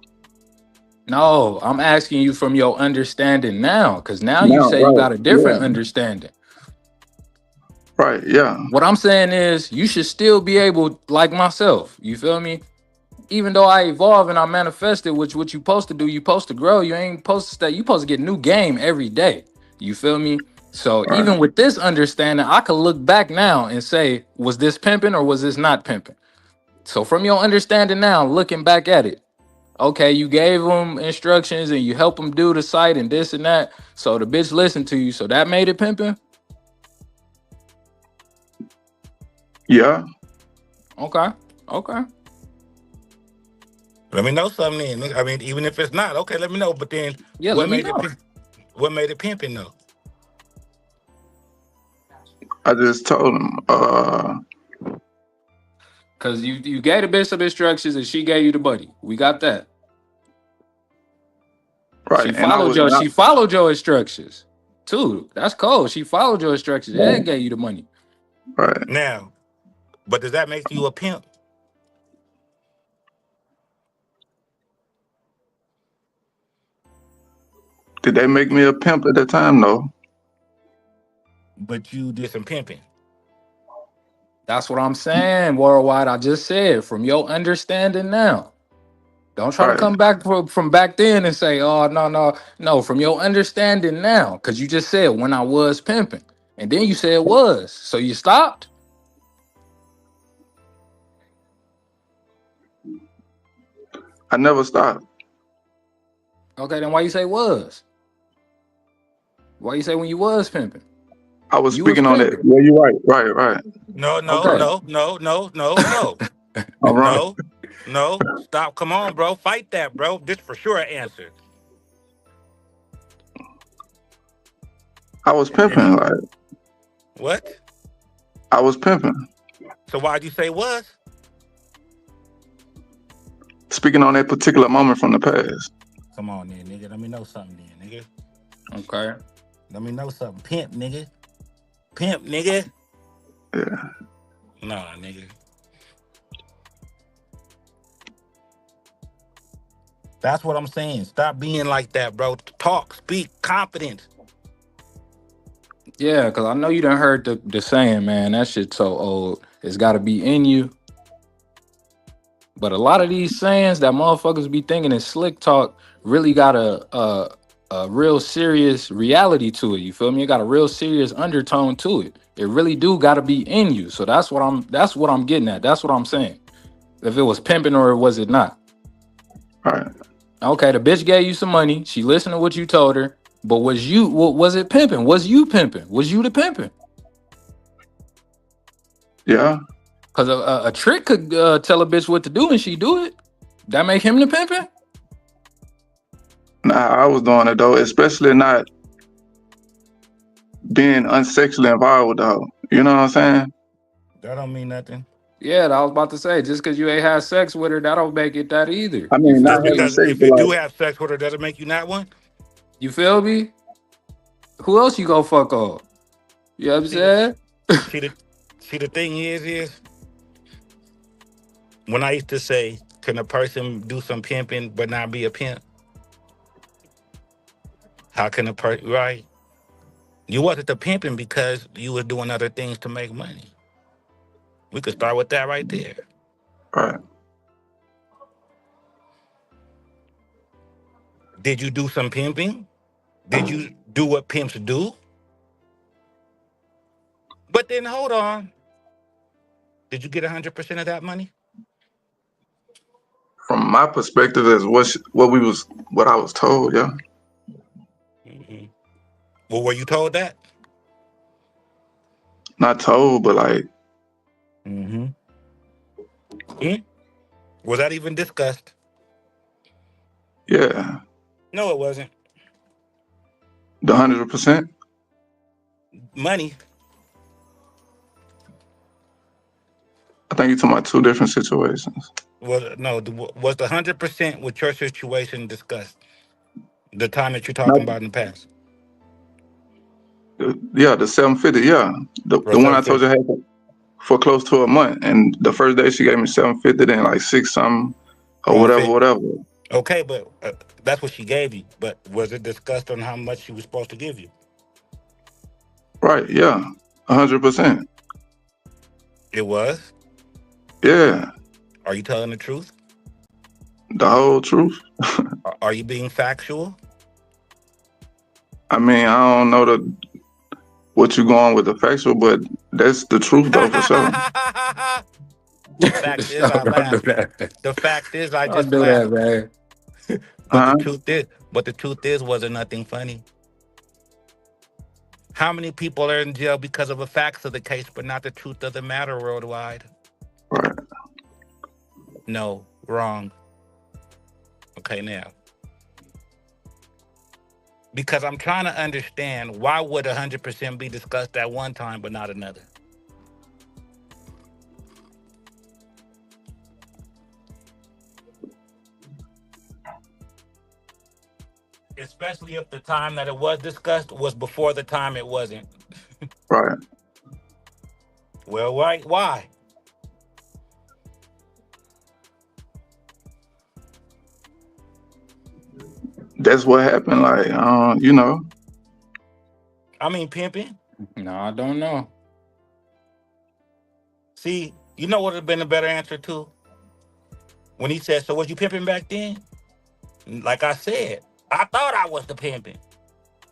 no, I'm asking you from your understanding now. Cause now you Now, say you right? got a Yeah, different understanding. right. Yeah, What I'm saying is you should still be able, like myself, you feel me? Even though I evolve and I manifest it, which what you supposed to do, you supposed to grow. You ain't supposed to stay, you supposed to get new game every day. You feel me? So right. even with this understanding, I could look back now and say, was this pimping or was this not pimping? So from your understanding now, looking back at it, okay, you gave them instructions and you help them do the site and this and that. So the bitch listened to you. So that made it pimping? Yeah, Okay. Okay. Let me know something then. Nigga. I mean, even if it's not, okay, let me know. But then Yeah, what let me made it know. what made it pimping though? I just told him, Cause you gave the bitch some instructions and she gave you the money. We got that. right, and I was She followed your instructions too. That's cold. She followed your instructions and gave you the money. right. Now, but does that make you a pimp? Did they make me a pimp at the time? No. But you did some pimping. That's what I'm saying, worldwide. I just said from your understanding now. Don't try to Right. come back from back then and say, oh no. From your understanding now, because you just said when I was pimping, and then you said was. So you stopped. I never stopped. Okay, then why you say was? Why you say when you was pimping? I was You was speaking on it. pimping. Yeah, you're right. Right. No. Okay. All right. No. Stop. Come on, bro. Fight that, bro. This for sure an answer. I was pimping. Like, What? I was pimping. So why'd you say was? Speaking on that particular moment from the past. Come on then, nigga. Let me know something then, nigga. Okay. Let me know something. Pimp, nigga. Pimp, nigga. Yeah. Nah, nigga. That's what I'm saying. Stop being like that, bro. Talk, speak, confidence. Yeah, because I know you done heard the saying, man. That shit's so old. It's got to be in you. But a lot of these sayings that motherfuckers be thinking is slick talk really got a real serious reality to it. You feel me? It got a real serious undertone to it. It really do got to be in you. So that's what I'm getting at. That's what I'm saying. If it was pimping or was it not? Right. Okay, the bitch gave you some money. She listened to what you told her. But was it pimping? Was you pimping? Was you the pimping? Yeah. Because a trick could tell a bitch what to do and she do it. That make him the pimping? Nah, I was doing it though, especially not being unsexually involved with the hoe. You know what I'm saying? That don't mean nothing. Yeah, I was about to say, just because you ain't had sex with her, that don't make it that either. I mean, not Just having because sex, if but you do like, have sex with her, doesn't make you not one. You feel me? Who else you gonna fuck on? You know what I'm saying? See, the thing is when I used to say, can a person do some pimping but not be a pimp? How can a person, right? You wasn't the pimping because you was doing other things to make money. We could start with that right there. right. Did you do some pimping? Did you do what pimps do? But then hold on. Did you get 100% of that money? From my perspective, is what I was told. Yeah. Mm-hmm. Well, were you told that? Not told, but like. Mm-hmm. Was that even discussed? Yeah. No, it wasn't. The 100%. Money. I think you're talking about two different situations. Was the 100% with your situation discussed? The time that you're talking about in the past. Yeah, the 750. Yeah, the one I told you I had for close to a month, and the first day she gave me 750, then like 6 something or whatever. Okay, but that's what she gave you. But was it discussed on how much she was supposed to give you? Right. Yeah. 100%. It was. Yeah. Are you telling the truth? The whole truth. Are you being factual? I mean, I don't know what you going with the factual, but that's the truth though for sure. The fact is, I laughed. The fact is, I just do laughed. That, man. But the truth is, wasn't nothing funny. How many people are in jail because of the facts of the case, but not the truth of the matter worldwide? Right. No, wrong. Okay, now, because I'm trying to understand why would 100% be discussed at one time but not another? Especially if the time that it was discussed was before the time it wasn't. Right. Well, why? That's what happened. Like, you know, I mean, pimping. No, I don't know. See, you know what would have been a better answer too? When he said, "So was you pimping back then?" Like I said, I thought I was the pimping,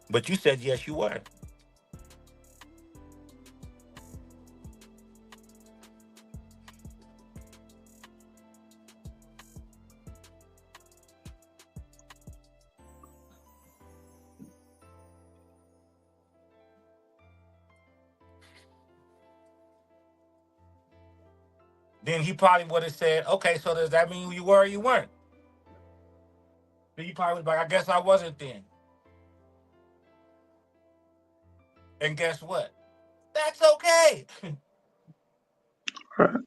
but you said yes, you were. Then he probably would have said, "Okay, so does that mean you were or you weren't?" Then he probably was like, "I guess I wasn't then." And guess what? That's okay. right.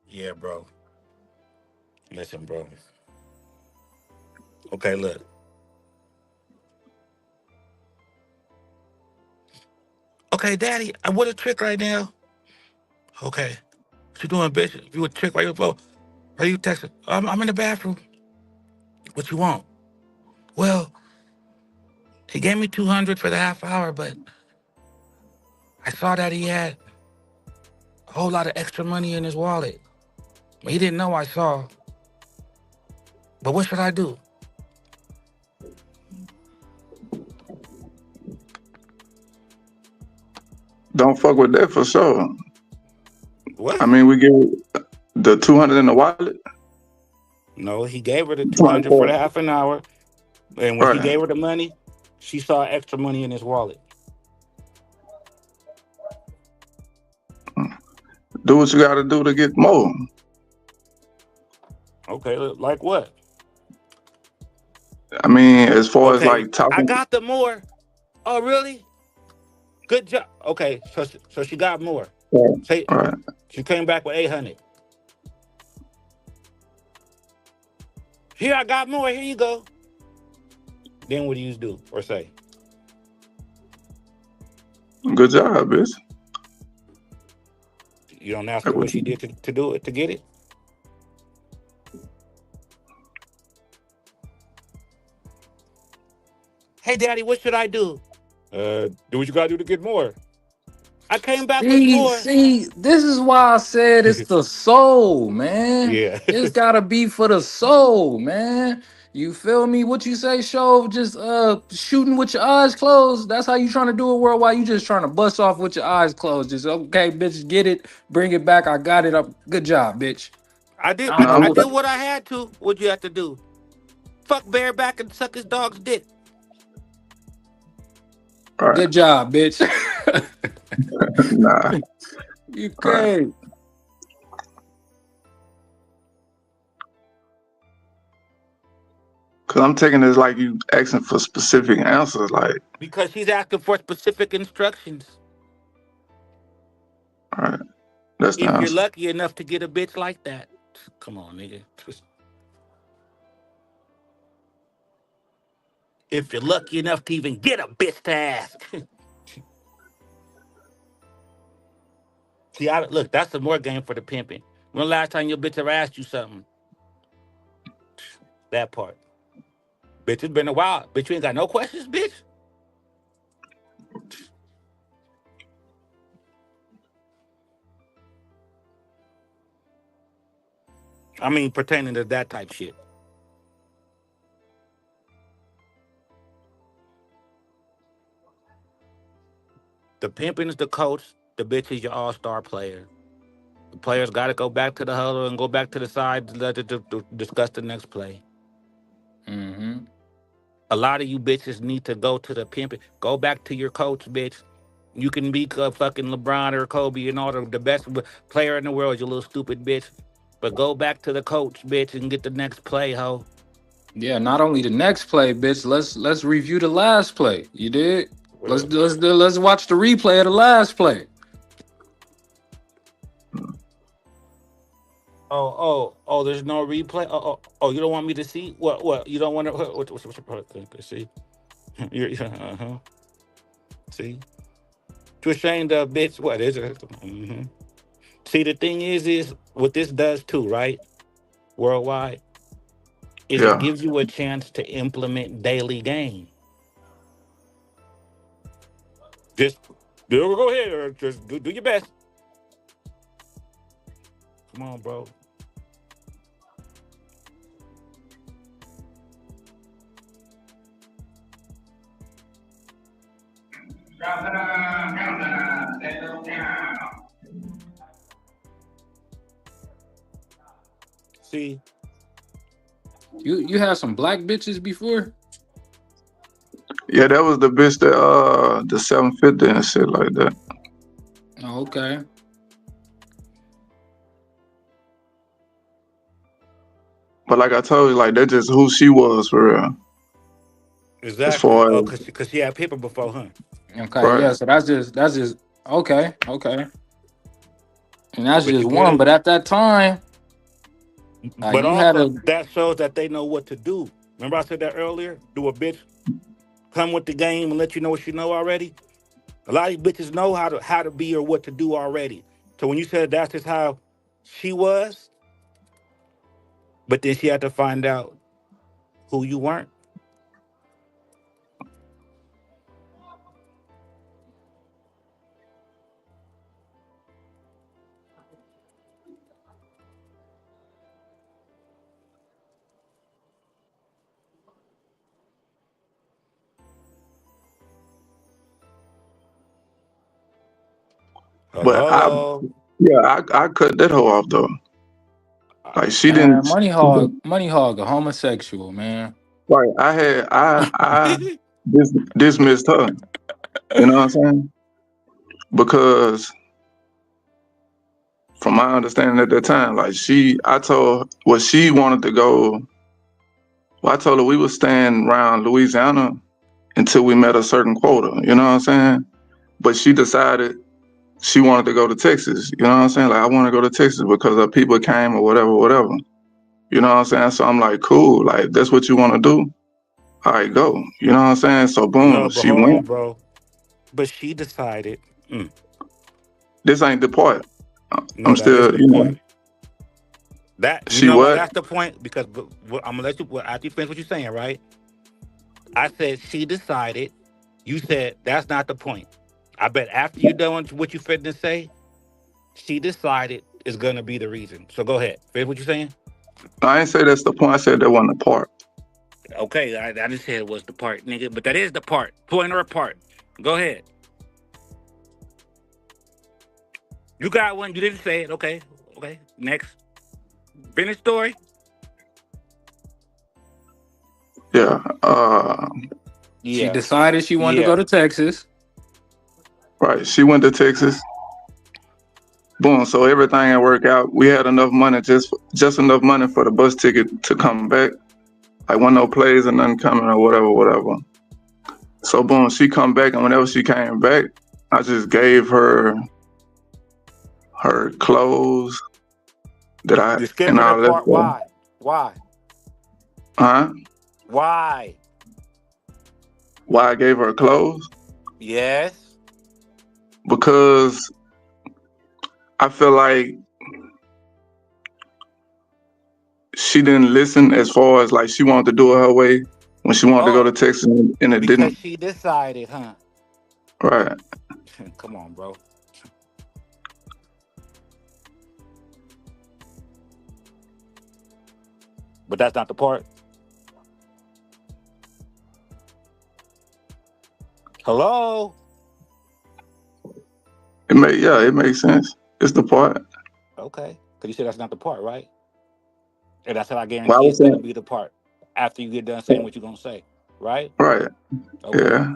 Yeah, bro. Listen, bro. Okay, look. Okay, Daddy, I want a trick right now. Okay. What you doing, bitch? If you a trick right your phone, are you texting? I'm in the bathroom. What you want? Well, he gave me 200 for the half hour, but I saw that he had a whole lot of extra money in his wallet. He didn't know I saw. But what should I do? Don't fuck with that for sure. What? I mean, we give the 200 in the wallet. No, he gave her the 200 for 24. the half an hour. And when he Right. gave her the money, she saw extra money in his wallet. Do what you got to do to get more. Okay, like what? I mean, as far as Okay, like I talking. got the more. Oh, really? Good job. Okay, so she got more. Say Right. she came back with 800. Here, I got more. Here you go. Then what do you do or say? Good job, bitch. You don't ask her what she did to do it, to get it? Hey, Daddy, what should I do? Do what you gotta do to get more. I came back with more. See, this is why I said it's the soul, man. Yeah. It's gotta be for the soul, man. You feel me? What you say, Show? Just shooting with your eyes closed. That's how you trying to do it worldwide. You just trying to bust off with your eyes closed. Just okay, bitch, get it, bring it back. I got it up. Good job, bitch. I did. I don't know I what did what I had to. What'd you have to do? Fuck bareback and suck his dog's dick. Good job, bitch. Nah. You crazy. Cause I'm taking this like you asking for specific answers, like. Because she's asking for specific instructions. All right. That's the If you're answer. lucky enough to get a bitch like that. Come on, nigga. If you're lucky enough to even get a bitch to ask. See, look, that's some more game for the pimping. When the last time your bitch ever asked you something? That part. Bitch, it's been a while. Bitch, you ain't got no questions, bitch? I mean, pertaining to that type shit. The pimping is the coach. The bitch is your all-star player. The players got to go back to the huddle and go back to the side to discuss the next play. Mm-hmm. A lot of you bitches need to go to the pimp. Go back to your coach, bitch. You can be a fucking LeBron or Kobe and all the best player in the world, you little stupid bitch. But go back to the coach, bitch, and get the next play, ho. Yeah, not only the next play, bitch. Let's review the last play. You did? Let's watch the replay of the last play. Oh, there's no replay. Oh, you don't want me to see? What? You don't want to? What's your part? See? See? Too ashamed of, bitch. What is it? Mm-hmm. See, the thing is what this does too, right? Worldwide, is it Yeah. gives you a chance to implement daily game. Just go ahead, or just do your best. Come on, bro. See, You had some black bitches before? Yeah, that was the bitch that the 750 and shit like that. Oh, okay. But like I told you, like that's just who she was for real. As exactly. far Oh, as cause she had paper before, huh? Okay, right. yeah, so that's just okay. And that's But just you get one. it. But at that time, But you had also a that shows that they know what to do. Remember I said that earlier? Do a bitch come with the game and let you know what you know already? A lot of these bitches know how to be or what to do already. So when you said that's just how she was, but then she had to find out who you weren't. But Hello. I cut that hoe off though. Like she man, didn't. money hog, a homosexual, man. Right. I dismissed her. You know what I'm saying? Because from my understanding at that time, like I told she wanted to go. Well, I told her we would stand around Louisiana until we met a certain quota. You know what I'm saying? But she decided she wanted to go to Texas. You know what I'm saying? Like I want to go to Texas because her people came or whatever. You know what I'm saying? So I'm like, cool. Like that's what you want to do? All right, go. You know what I'm saying? So boom, No, but she hold on, went. bro. But she decided. This ain't the part. No, I'm that is still, the point. That you she know why what? that's the point? Because I'm gonna let you after you finish what you're saying, right? I said she decided. You said that's not the point. I bet after you done what you fit to say, she decided is gonna be the reason. So go ahead. Finish what you're saying. I ain't say that's the point. I said that wasn't the part. Okay, I didn't say it was the part, nigga, but that is the part. Point or part. Go ahead. You got one. You didn't say it. Okay. Next. Finish story. Yeah. She decided she wanted to go to Texas. Right. She went to Texas. Boom. So everything had worked out. We had enough money, just enough money for the bus ticket to come back. Like wasn't no plays or nothing coming or whatever. So boom, she come back, and whenever she came back, I just gave her clothes that I You're skipping and the all that part. stuff. Why? Huh? Why? Why I gave her clothes? Yes. Because I feel like she didn't listen as far as like she wanted to do it her way when she wanted to go to Texas and it Because didn't. she decided, huh? Right. Come on, bro. But that's not the part. Hello? It makes sense. It's the part. okay. Because you said that's not the part, right? And I said, I Well, I guarantee was it's going to saying, be the part after you get done saying what you're going to say, right? right, Okay. yeah.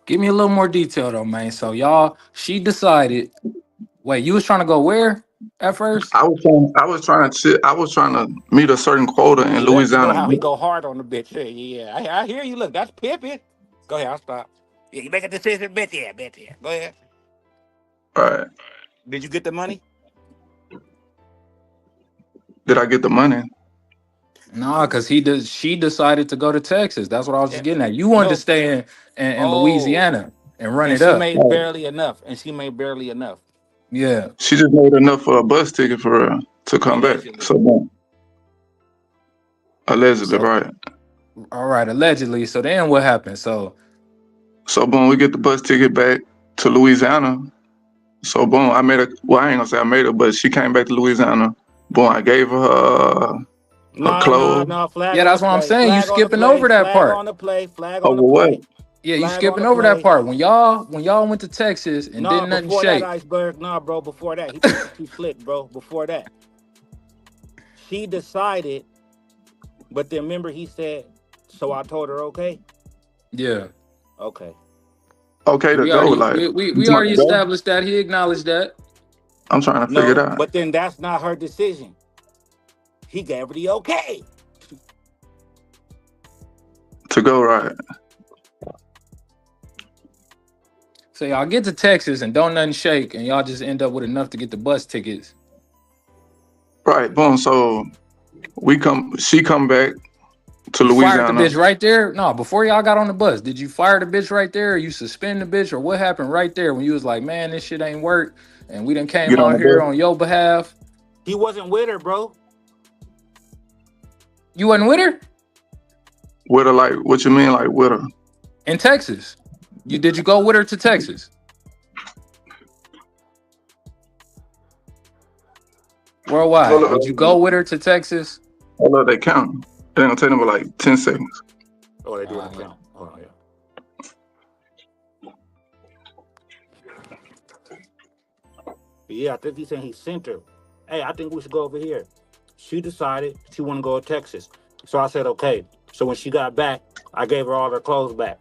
Give me a little more detail though, man. So y'all, she decided. Wait, you was trying to go where at first? I was trying to meet a certain quota in You let me know Louisiana. how he go hard on the bitch. Yeah. I hear you. Look, that's pimping. Go ahead, I'll stop. Yeah, you make a decision, bitch. Yeah. Go ahead. Right. Did you get the money? Did I get the money? No, because she decided to go to Texas. That's what I was just Yeah. getting at. You wanted to No. stay in Oh. Louisiana and run And it she up. made Right. barely enough. Yeah. She just made enough for a bus ticket for her to come back. Allegedly. So boom, allegedly, So right. all right, allegedly. So then what happened? So So boom, we get the bus ticket back to Louisiana. So boom, I made her. Well, I ain't gonna say I made her, but she came back to Louisiana. Boom, I gave her her clothes. No. Flag yeah, on the that's what I'm play. saying. You Flag on the skipping play. over that Flag part. on the play. Flag on the Over what? play. Yeah, you Flag on skipping the over that play. part. When y'all went to Texas and No, didn't nothing before that, shake. Iceberg. No, bro. Before that, he thinks he's too slick, bro. Before that, she decided, but then remember he said, so I told her, okay. Yeah. Okay. Okay to We go. already Like you we talking already to go? established that. He acknowledged that. I'm trying to figure it No, out. but then that's not her decision. He gave her the okay. To go, right. So y'all get to Texas and don't nothing shake, and y'all just end up with enough to get the bus tickets. Right, boom. So she come back to You fired the Louisiana. bitch right there? No, before y'all got on the bus, did you fire the bitch right there, or you suspend the bitch, or what happened right there when you was like, man, this shit ain't work, and we done came Get on out the here bus. on your behalf? He wasn't with her, bro. You wasn't with her With her, like, what you mean, like, with her? in Texas? Did you go with her to Texas? Hold Worldwide, up, did you go with her to Texas? hold up, they count. It ain't gonna take them but like 10 seconds. Oh, they do it count. Oh, yeah. Yeah, I think he's saying he sent her. Hey, I think we should go over here. She decided she want to go to Texas. So I said, okay. So when she got back, I gave her all her clothes back.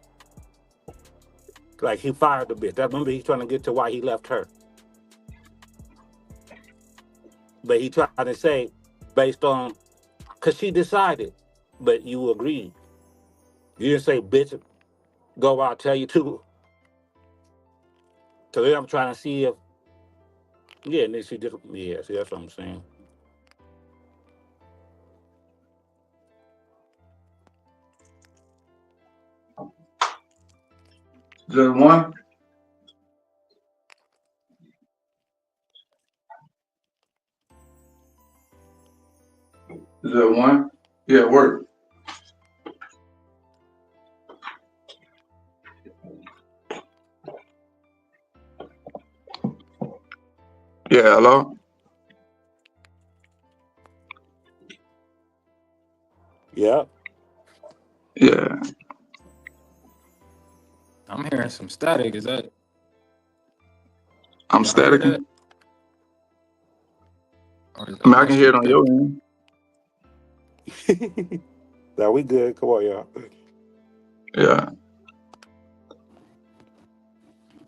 Like, he fired the bitch. That remember he's trying to get to why he left her. But he tried to say, based on, because she decided, but you agreed. You didn't say, bitch, go where I tell you to. So then I'm trying to see if, yeah, and then she just, yeah, see, that's what I'm saying. Just one? Is that one? Yeah, work. Yeah, hello? Yeah. Yeah. I'm hearing some static. Is that I'm y'all hear that? staticking. Or is I mean, I my can hear it shit on your end. Now we good. Come on, y'all. Yeah.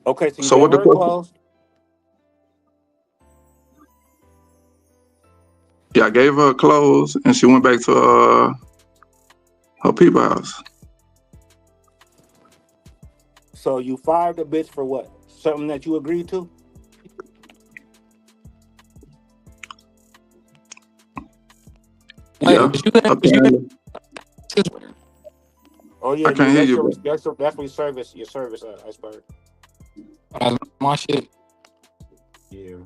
Okay, so you So gave what the her question? clothes. Yeah, I gave her clothes and she went back to her people house. So you fired the bitch for what? Something that you agreed to? Wait, Yeah, was you in apparently. Oh yeah, I can't hear that's you, your bro. that's your service, Iceberg. my shit? Yeah.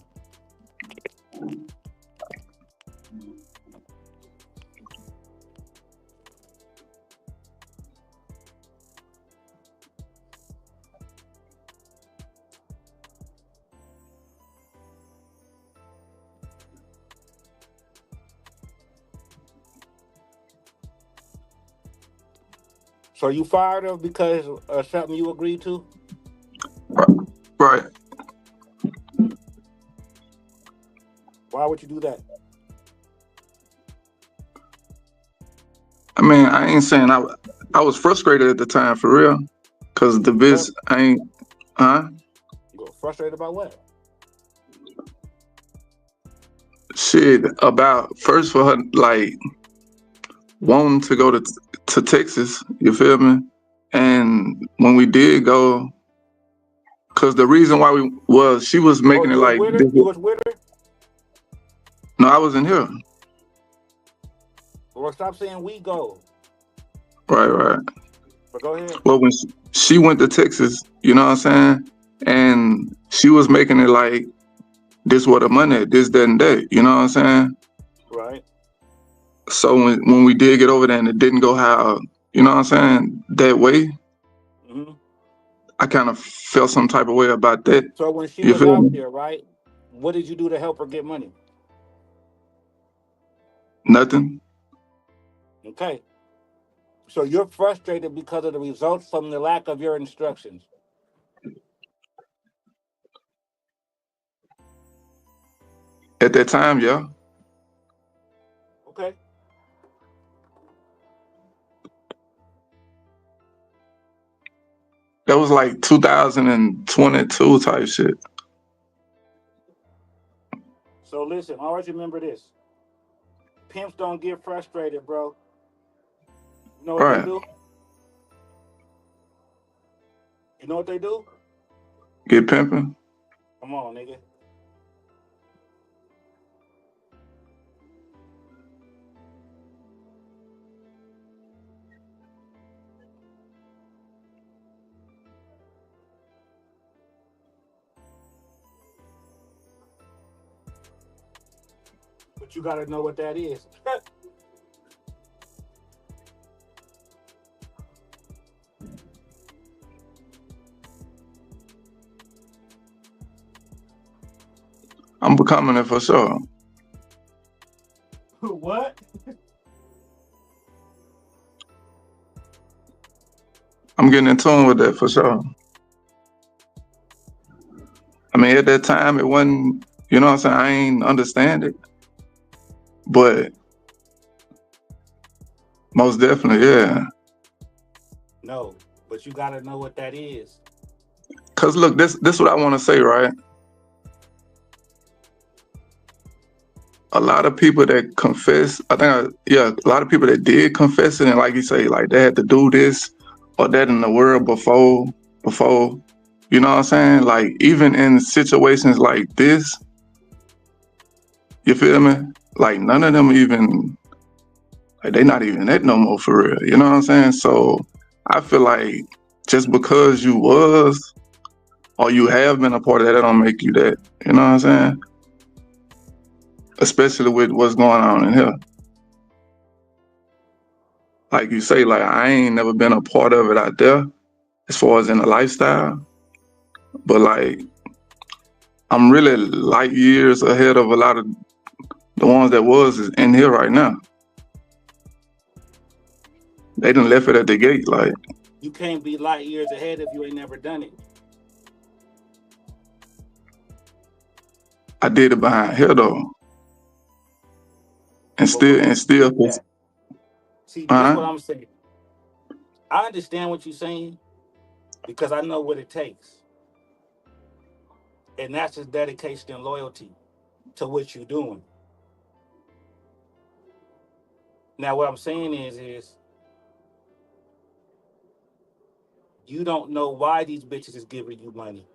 So you fired her because of something you agreed to? Right. Why would you do that? I mean, I ain't saying I was frustrated at the time for real, cause the bitch I ain't, huh? You were frustrated about what? Shit about first for her like wanting to go to Texas. You feel me? And when we did go, cause the reason why we was she was making it you was like with her? You was with her? no, I wasn't here. Well, stop saying we go. Right. But go ahead. Well, when she went to Texas, you know what I'm saying, and she was making it like this what the money, this, that, and that. You know what I'm saying? Right. So when we did get over there and it didn't go how, you know what I'm saying, that way, I kind of felt some type of way about that. So when she You was feel out me? there, right? What did you do to help her get money? Nothing. Okay. So you're frustrated because of the results from the lack of your instructions. At that time, yeah. Okay. That was like 2022 type shit. So listen, always remember this. Pimps don't get frustrated, bro. You know what Right. they do? You know what they do? Get pimping. Come on, nigga. But you gotta know what that is. I'm becoming it for sure. What? I'm getting in tune with that for sure. I mean, at that time, it wasn't, you know what I'm saying? I ain't understand it. But most definitely, yeah. No, but you gotta know what that is. Cause look, this what I want to say, right? A lot of people that confess, a lot of people that did confess it, and like you say, like they had to do this or that in the world before, you know what I'm saying? Like even in situations like this, you feel me? Like none of them even, like they not even that no more for real. You know what I'm saying? So I feel like just because you was or you have been a part of that don't make you that. You know what I'm saying? Especially with what's going on in here. Like you say, like I ain't never been a part of it out there as far as in the lifestyle. But like I'm really light years ahead of a lot of the ones that was in here right now. They done left it at the gate. Like You can't be light years ahead if you ain't never done it. I did it behind here though. And still See, this is what uh-huh. I'm saying. I understand what you're saying because I know what it takes. And that's just dedication and loyalty to what you're doing. Now, what I'm saying is you don't know why these bitches is giving you money.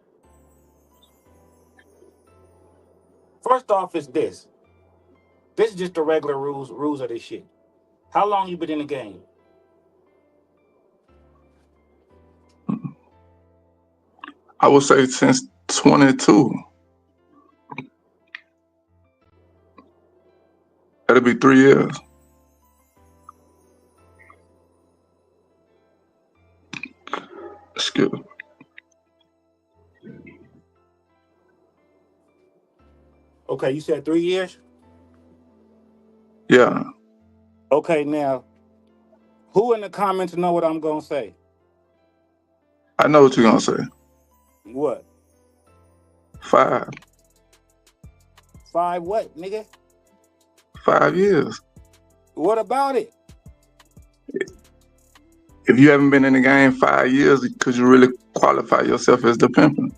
First off, is this. This is just the regular rules of this shit. How long you been in the game? I would say since 22. That'll be 3 years. Excuse me. Okay, you said 3 years? Yeah. Okay, now, who in the comments know what I'm going to say? I know what you're going to say. What? 5. 5 what, nigga? 5 years. What about it? If you haven't been in the game 5 years, could you really qualify yourself as the pimping?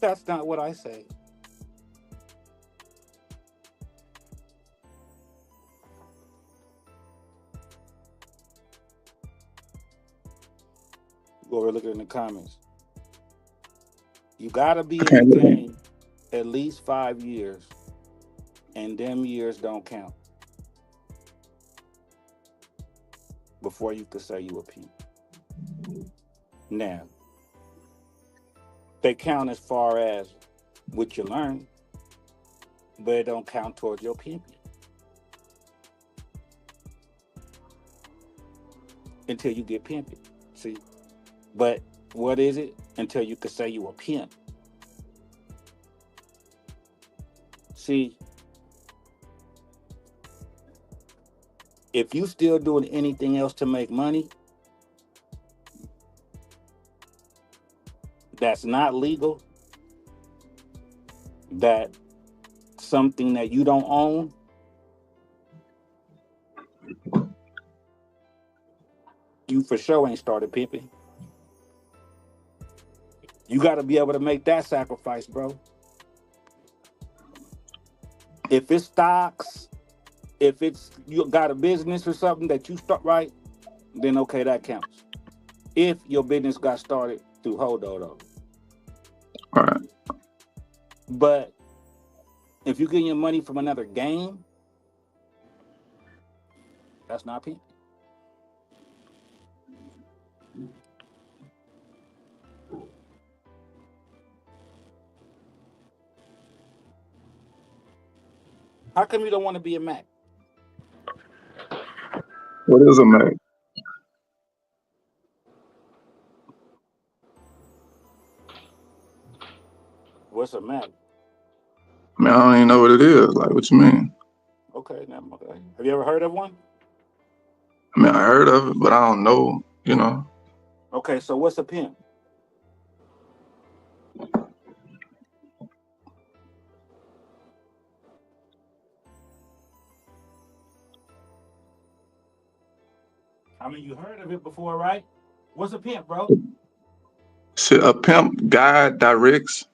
That's not what I say. Go over look in the comments. You gotta be in the game at least 5 years, and them years don't count before you could say you a pimp. Now, they count as far as what you learn, but it don't count towards your pimping until you get pimping. See, but what is it until you could say you a pimp? See, if you still doing anything else to make money that's not legal, that something that you don't own, you for sure ain't started pimping. You got to be able to make that sacrifice, bro. If it's stocks, if it's you got a business or something that you start right, then okay, that counts. If your business got started through Hodo, though. All right. But if you're getting your money from another game, that's not pimping. How come you don't want to be a Mac? What is a Mac? What's a Mac? Man, I don't even know what it is. Like, what you mean? Okay, now, okay. Have you ever heard of one? I mean, I heard of it, but I don't know, you know. Okay, so what's a pimp? I mean, you heard of it before, right? What's a pimp, bro? Shit, a pimp guide directs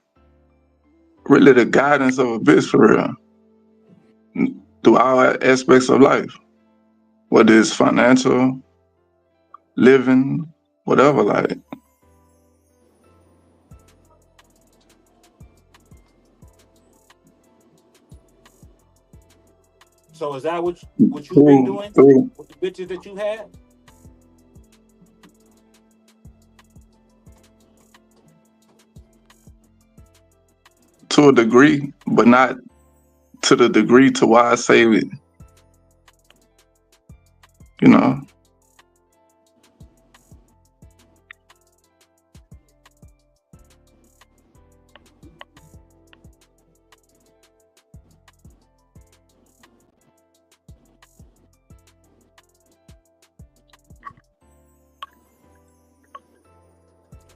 really the guidance of a bitch for real. Through all aspects of life. Whether it's financial, living, whatever, like. So is that what you've been doing with the bitches that you had? To a degree, but not to the degree to why I say it. You know.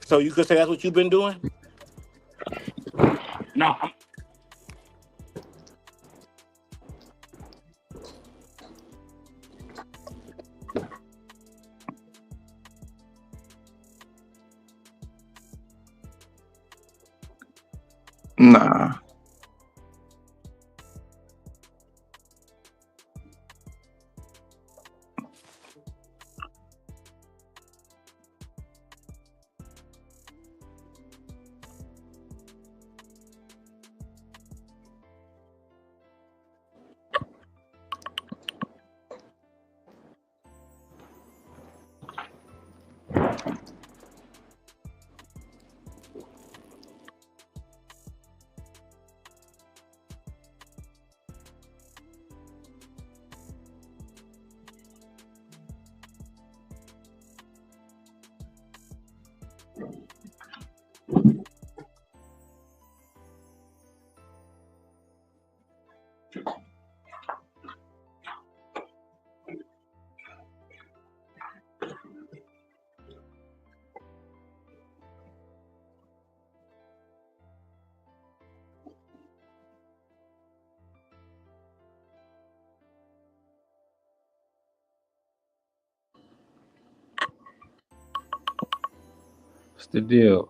So you could say that's what you've been doing? No. Nah. What's the deal?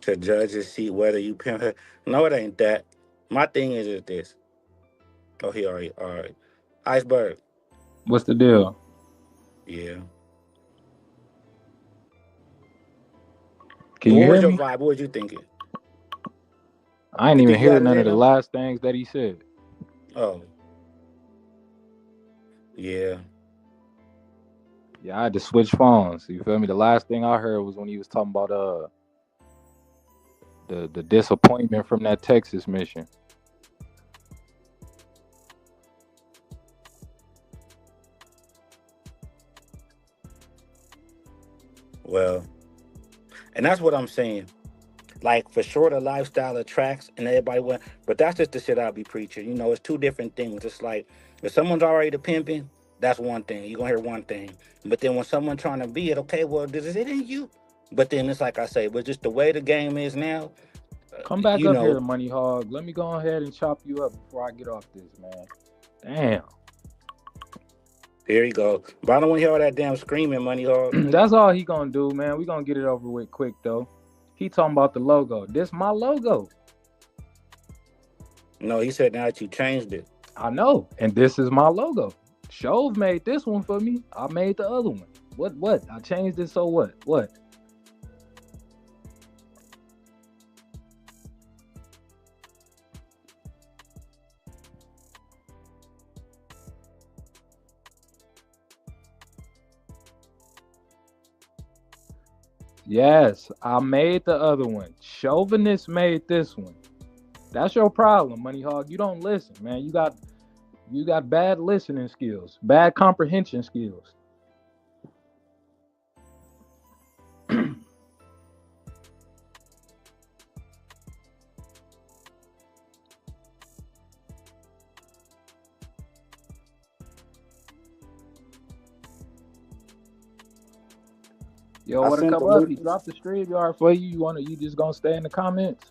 To judge and see whether you pimp her. No, it ain't that. My thing is this. Oh, he already, all right. Iceberg. What's the deal? Yeah. Can you What was hear your me? vibe? What was you thinking? I ain't You even think you hear had it none in of the him? last things that he said. Oh, yeah. Yeah, I had to switch phones. You feel me? The last thing I heard was when he was talking about the disappointment from that Texas mission. Well, and that's what I'm saying. Like for sure, the lifestyle attracts and everybody went, but that's just the shit I be preaching. You know, it's two different things. It's like if someone's already the pimping, that's one thing. You're gonna hear one thing. But then when someone trying to be it, okay, well, this is it in you. But then it's like I say, but just the way the game is now, Come back you up here, know, Money Hog. Let me go ahead and chop you up before I get off this, man. Damn. here you go. But I don't want to hear all that damn screaming, Money Hog. That's all he gonna do, man. We gonna get it over with quick though. He talking about the logo. This my logo. No, he said now that you changed it. I know, and this is my logo. Shove made this one for me. I made the other one. What? I changed it, so what? What? Yes, I made the other one. Chauvinist made this one. That's your problem, Money Hog. You don't listen, man. You got bad listening skills, bad comprehension skills. Yo, I wanna sent the come up? link. He dropped the stream yard for you. You just gonna stay in the comments?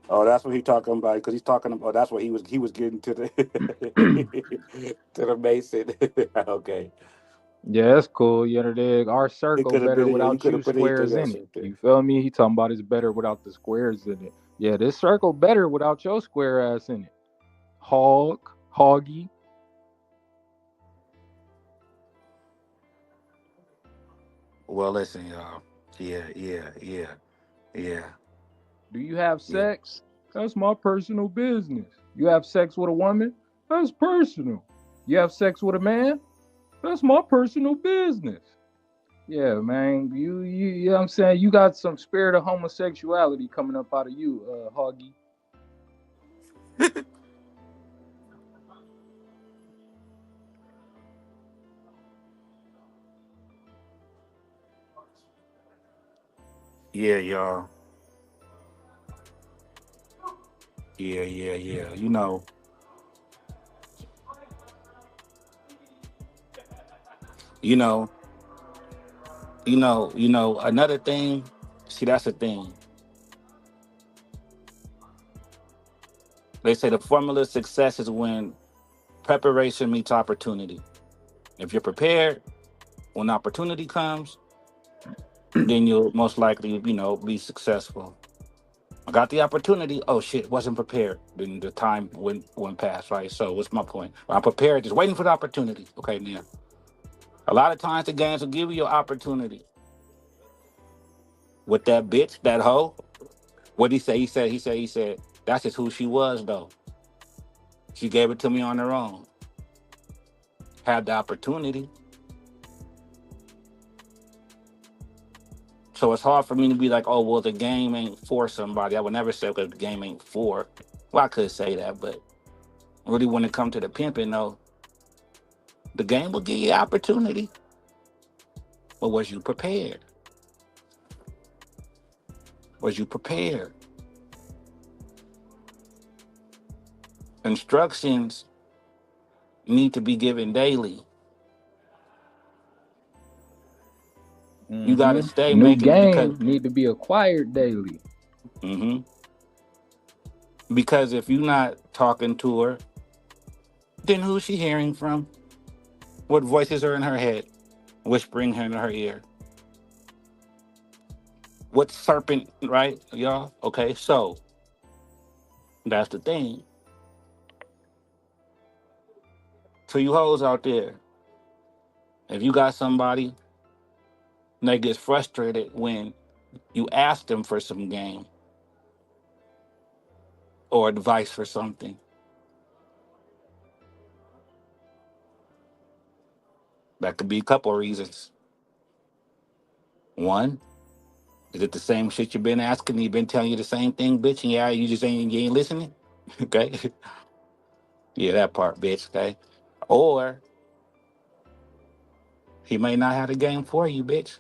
Oh, that's what he talking about because he's talking about. That's what he was getting to the to the Mason. Okay, Yeah, that's cool. You know, our it circle could have better been. Yeah, you without could you have put anything squares in else it. up there. You feel me? He talking about it's better without the squares in it. Yeah, this circle better without your square ass in it. Hoggy. Well, listen, y'all. Yeah. Do you have Yeah. sex? That's my personal business. You have sex with a woman? That's personal. You have sex with a man? That's my personal business. Yeah, man. You know what I'm saying? You got some spirit of homosexuality coming up out of you, Hoggy. Yeah, y'all. Yeah. You know. You know. Another thing. See, that's the thing. They say the formula of success is when preparation meets opportunity. If you're prepared, when opportunity comes, then you'll most likely, be successful. I got the opportunity. Oh shit, wasn't prepared. Then the time went past, right? So what's my point? I'm prepared, just waiting for the opportunity. Okay, now. A lot of times the games will give you your opportunity. With that bitch, that hoe. What he say? He said, that's just who she was though. She gave it to me on her own. Had the opportunity. So it's hard for me to be like, oh, well, the game ain't for somebody. I would never say because the game ain't for. Well, I could say that, but really when it comes to the pimping, though, the game will give you opportunity. But was you prepared? Was you prepared? Instructions need to be given daily. You got to stay New making it game need to be acquired daily. Because if you're not talking to her, then who's she hearing from? What voices are in her head, whispering her in her ear? What serpent, right, y'all? Okay, so that's the thing. So you hoes out there, if you got somebody that gets frustrated when you ask them for some game or advice for something, that could be a couple of reasons. One, is it the same shit you've been asking? You've been telling you the same thing, bitch, and yeah, you ain't listening? Okay. Yeah, that part, bitch, okay? Or he may not have the game for you, bitch.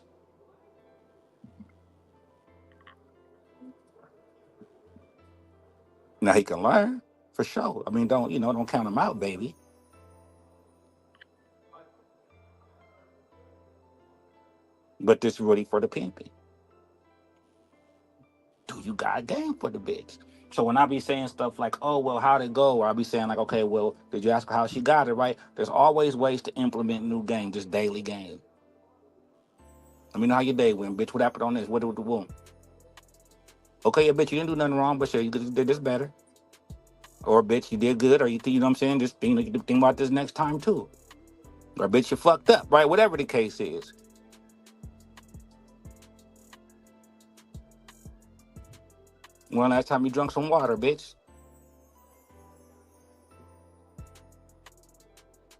Now he can learn, for sure. I mean, don't count him out, baby. But this really for the pimping. Do you got a game for the bitch? So when I be saying stuff like, oh, well, how'd it go? Or I be saying like, okay, well, did you ask her how she got it, right? There's always ways to implement new game, just daily game. Let me know how your day went, bitch. What happened on this? What did the womb? Okay, yeah, bitch, you didn't do nothing wrong, but sure, you did this better. Or bitch, you did good, or you know what I'm saying? Just think about this next time too. Or bitch, you fucked up, right? Whatever the case is. When last time you drunk some water, bitch?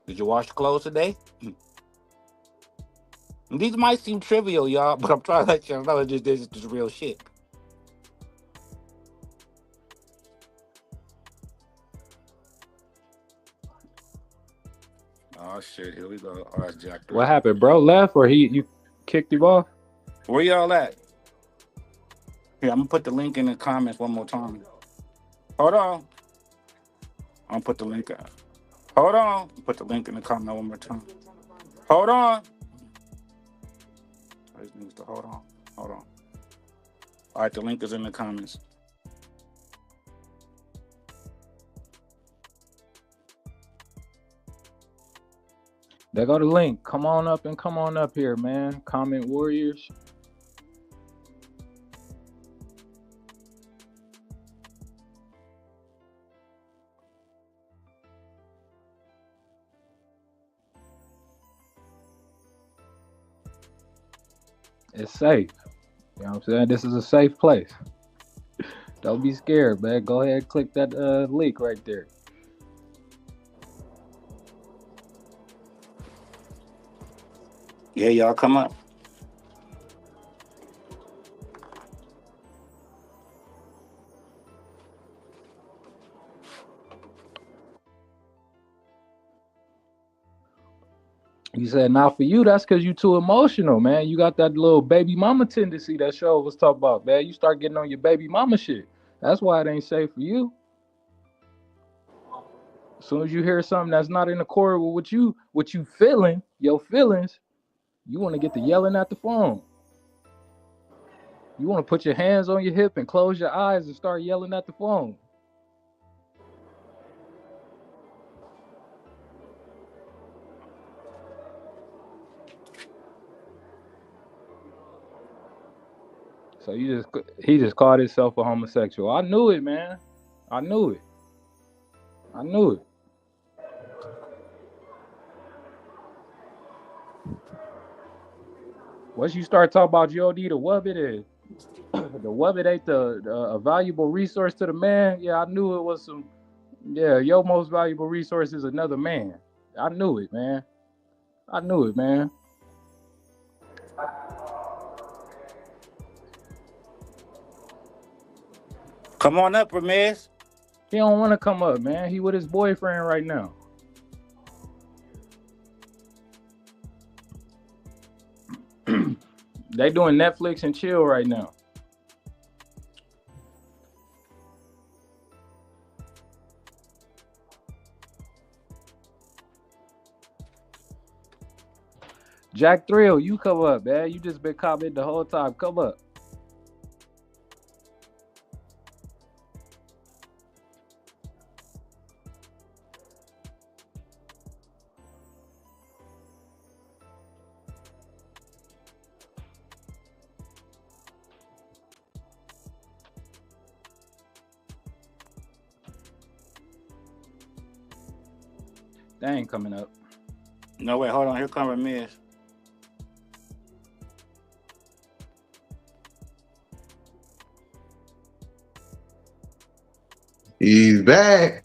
Did you wash your clothes today? These might seem trivial, y'all, but I'm trying to let you know this is just real shit. Oh shit, here we go. All right, Jack. What happened, bro? Left or you kicked him off? Where y'all at? Here, I'm gonna put the link in the comments one more time. Hold on. I'm gonna put the link out. Hold on. Put the link in the comment one more time. Hold on. I just need to hold on. Hold on. All right, the link is in the comments. There go the link. Come on up here, man. Comment warriors. It's safe. You know what I'm saying? This is a safe place. Don't be scared, man. Go ahead and click that link right there. Yeah, y'all come up. You said not for you. That's because you too emotional, man. You got that little baby mama tendency that show was talking about, man. You start getting on your baby mama shit. That's why it ain't safe for you. As soon as you hear something that's not in accord with what you feeling, your feelings, you want to get to yelling at the phone. You want to put your hands on your hip and close your eyes and start yelling at the phone. So he just called himself a homosexual. I knew it, man. I knew it. Once you start talking about you don't need a wubbit, the wubbit ain't a valuable resource to the man. Yeah, I knew it was some. Yeah, your most valuable resource is another man. I knew it, man. Come on up, Ramirez. He don't want to come up, man. He with his boyfriend right now. They doing Netflix and chill right now. Jack Thrill, you come up, man. You just been commenting the whole time. Come up. They ain't coming up. No, wait, hold on. Here come Ramirez. He's back.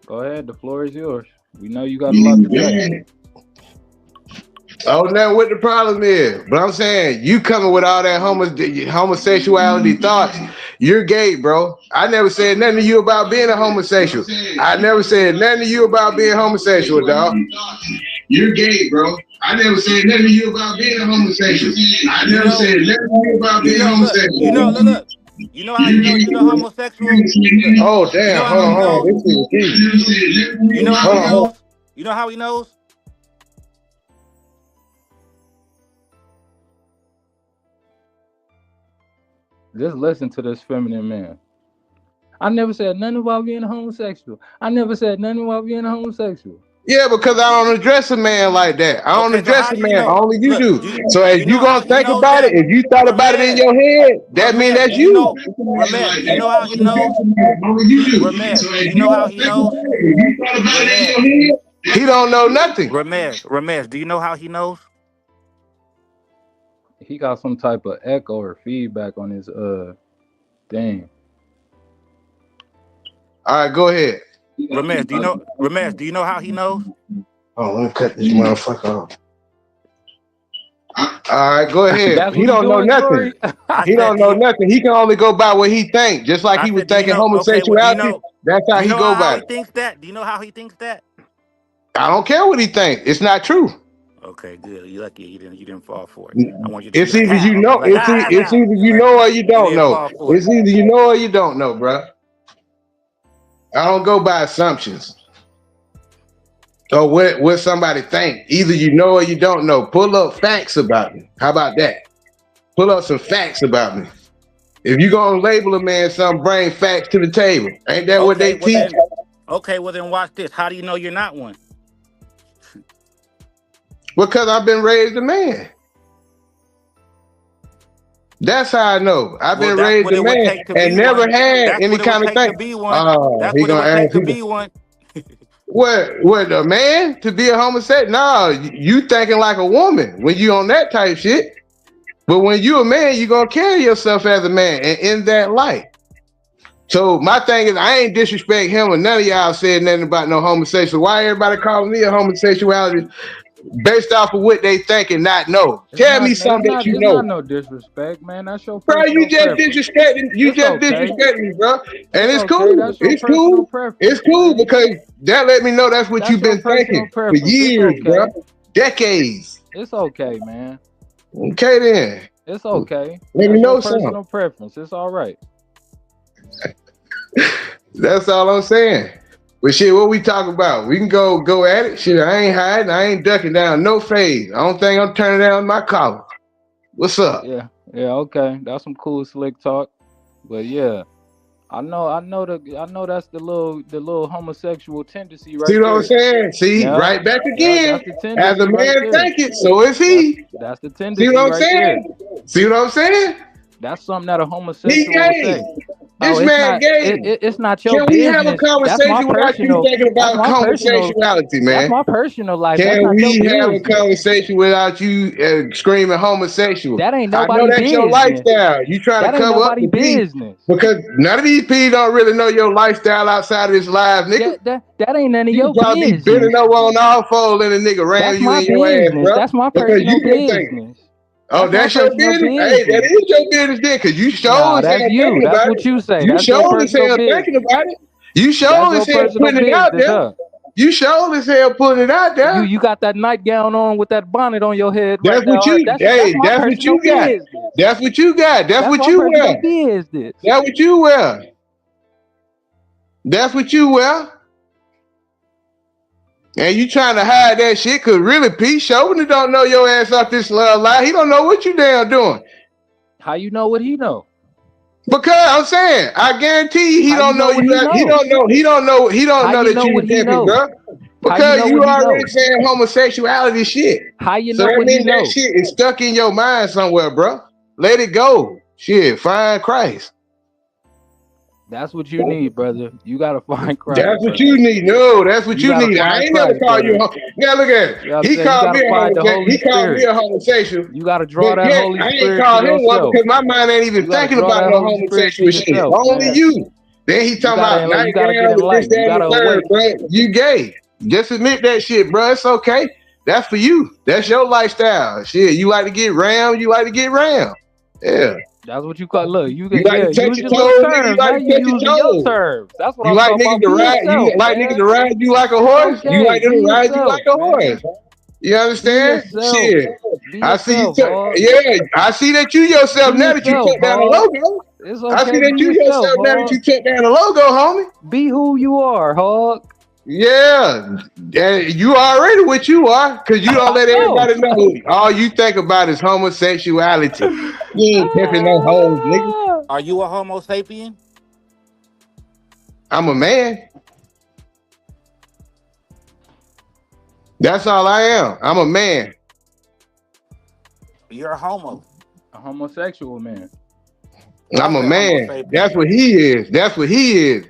Go ahead. The floor is yours. We know you got a lot to say. Oh, now what the problem is? But I'm saying you coming with all that homosexuality thoughts. You're gay, bro. I never said nothing to you about being a homosexual. I never said nothing to you about being homosexual, dog. You're gay, bro. I never said nothing to you about being a homosexual. I never said nothing to you about being homosexual. Look. You know how you know homosexual? Oh, damn. Hold on. This is deep. You know how he knows? You know how he knows? Just listen to this feminine man. I never said nothing about being a homosexual. I never said nothing about being a homosexual. Yeah, because I don't address a man like that. I don't address a man. Only you do. So if you gonna think about it, if you thought about it in your head, that means that's you. Ramirez, you know how he knows? Ramirez, you know how he knows? He don't know nothing. Ramirez, do you know how he knows? He got some type of echo or feedback on his thing. All right, go ahead. Ramirez, do you know how he knows? Oh, let me cut this motherfucker off. All right, go ahead. He don't know nothing. He don't know nothing. He can only go by what he thinks. Just like he was thinking homosexuality. That's how he go by. He thinks that? Do you know how he thinks that? I don't care what he thinks. It's not true. Okay, good. You lucky you didn't fall for it. I want you to it's either you know, it's either you know or you don't know. It's either you know or you don't know, bro. I don't go by assumptions. Or what somebody think. Either you know or you don't know. Pull up facts about me. How about that? Pull up some facts about me. If you're gonna label a man something, bring facts to the table. Ain't that what they teach? Okay, well then watch this. How do you know you're not one? Because I've been raised a man. That's how I know. I've been raised a man and never had any kind of thing. That's what it would take to be one. What a man to be a homosexual? No, you thinking like a woman when you on that type shit. But when you a man, you gonna carry yourself as a man and in that light. So my thing is, I ain't disrespect him or none of y'all said nothing about no homosexual. Why everybody calling me a homosexuality based off of what they think and not know? Tell me something that you know. Not no disrespect, man. That's your bro. You just disrespecting. You just disrespecting me, bro. And it's cool. It's cool. It's cool because that let me know that's what you've been thinking for years, bro. Decades. It's okay, man. Okay then. It's okay. Let me know something. Personal preference. It's all right. That's all I'm saying. But shit, what we talk about? We can go at it. Shit, I ain't hiding. I ain't ducking down no phase. I don't think I'm turning down my collar. What's up? Yeah, okay. That's some cool slick talk. But yeah, I know that's the little homosexual tendency right there. See what I'm saying? See, right back again. As a man thinking, so is he. That's the tendency. See what I'm saying? See what I'm saying? That's something that a homosexual would say. This man gay. It's not your business. Can we have a conversation without you thinking about homosexuality, man? That's my personal life. Can we have a conversation without you screaming homosexual? That ain't nobody's business. I know that's your lifestyle. You trying to cover up the business. Because none of these people don't really know your lifestyle outside of this live, nigga. That ain't none of your business. You probably bending over on all fours and a nigga ram you in your ass, bro. That's my personal business. Oh, that's your business? Hey, that is your business then, because you showed us thinking about it. That's what you say. You showed us thinking about it. You showed us putting it out there. You showed us putting it out there. You got that nightgown on with that bonnet on your head. That's what you got. That's what you got. That's what you got. That's what you wear. That's what you wear. That's what you wear. And you trying to hide that shit, cause really Pete Chauvin don't know your ass off this lie. He don't know what you damn doing. How you know what he know? Because I'm saying, I guarantee you, he don't know you. He don't know that you pimping, bro. Because you already saying homosexuality shit. How you so know that what he means know? that shit is stuck in your mind somewhere, bro. Let it go. Shit, find Christ. That's what you need, brother. You gotta find Christ. That's what you need. No, that's what you need. I ain't never called you. Now look at it. He called me a homosexual. He called me a homosexual. You gotta draw that Holy I Spirit. ain't called him one because my mind ain't even thinking about no homosexual shit. Only you. Then he talking about night down with this, that, and the third, bro. You gay. Just admit that shit, bro. It's okay. That's for you. That's your lifestyle. Shit, you like to get rammed. You like to get rammed. Yeah. That's what you call. Look, you like to touch your toes, nigga. You like to touch your toes. That's what you I'm like talking niggas about. to ride. You like niggas to ride you like a horse. Okay, you like them to ride yourself, you like a horse. You understand? Shit. I see you. Yeah, I see that you yourself now that you took down the logo. It's okay. I see that you yourself now that you took down the logo, homie. Be who you are, Hog. Yeah, you already what you are, cause you don't let everybody know. All you think about is homosexuality. You ain't pimping no hoes, nigga. Are you a Homo sapien? I'm a man. That's all I am. I'm a man. You're a homo. A homosexual man. I'm a man. That's what he is. That's what he is.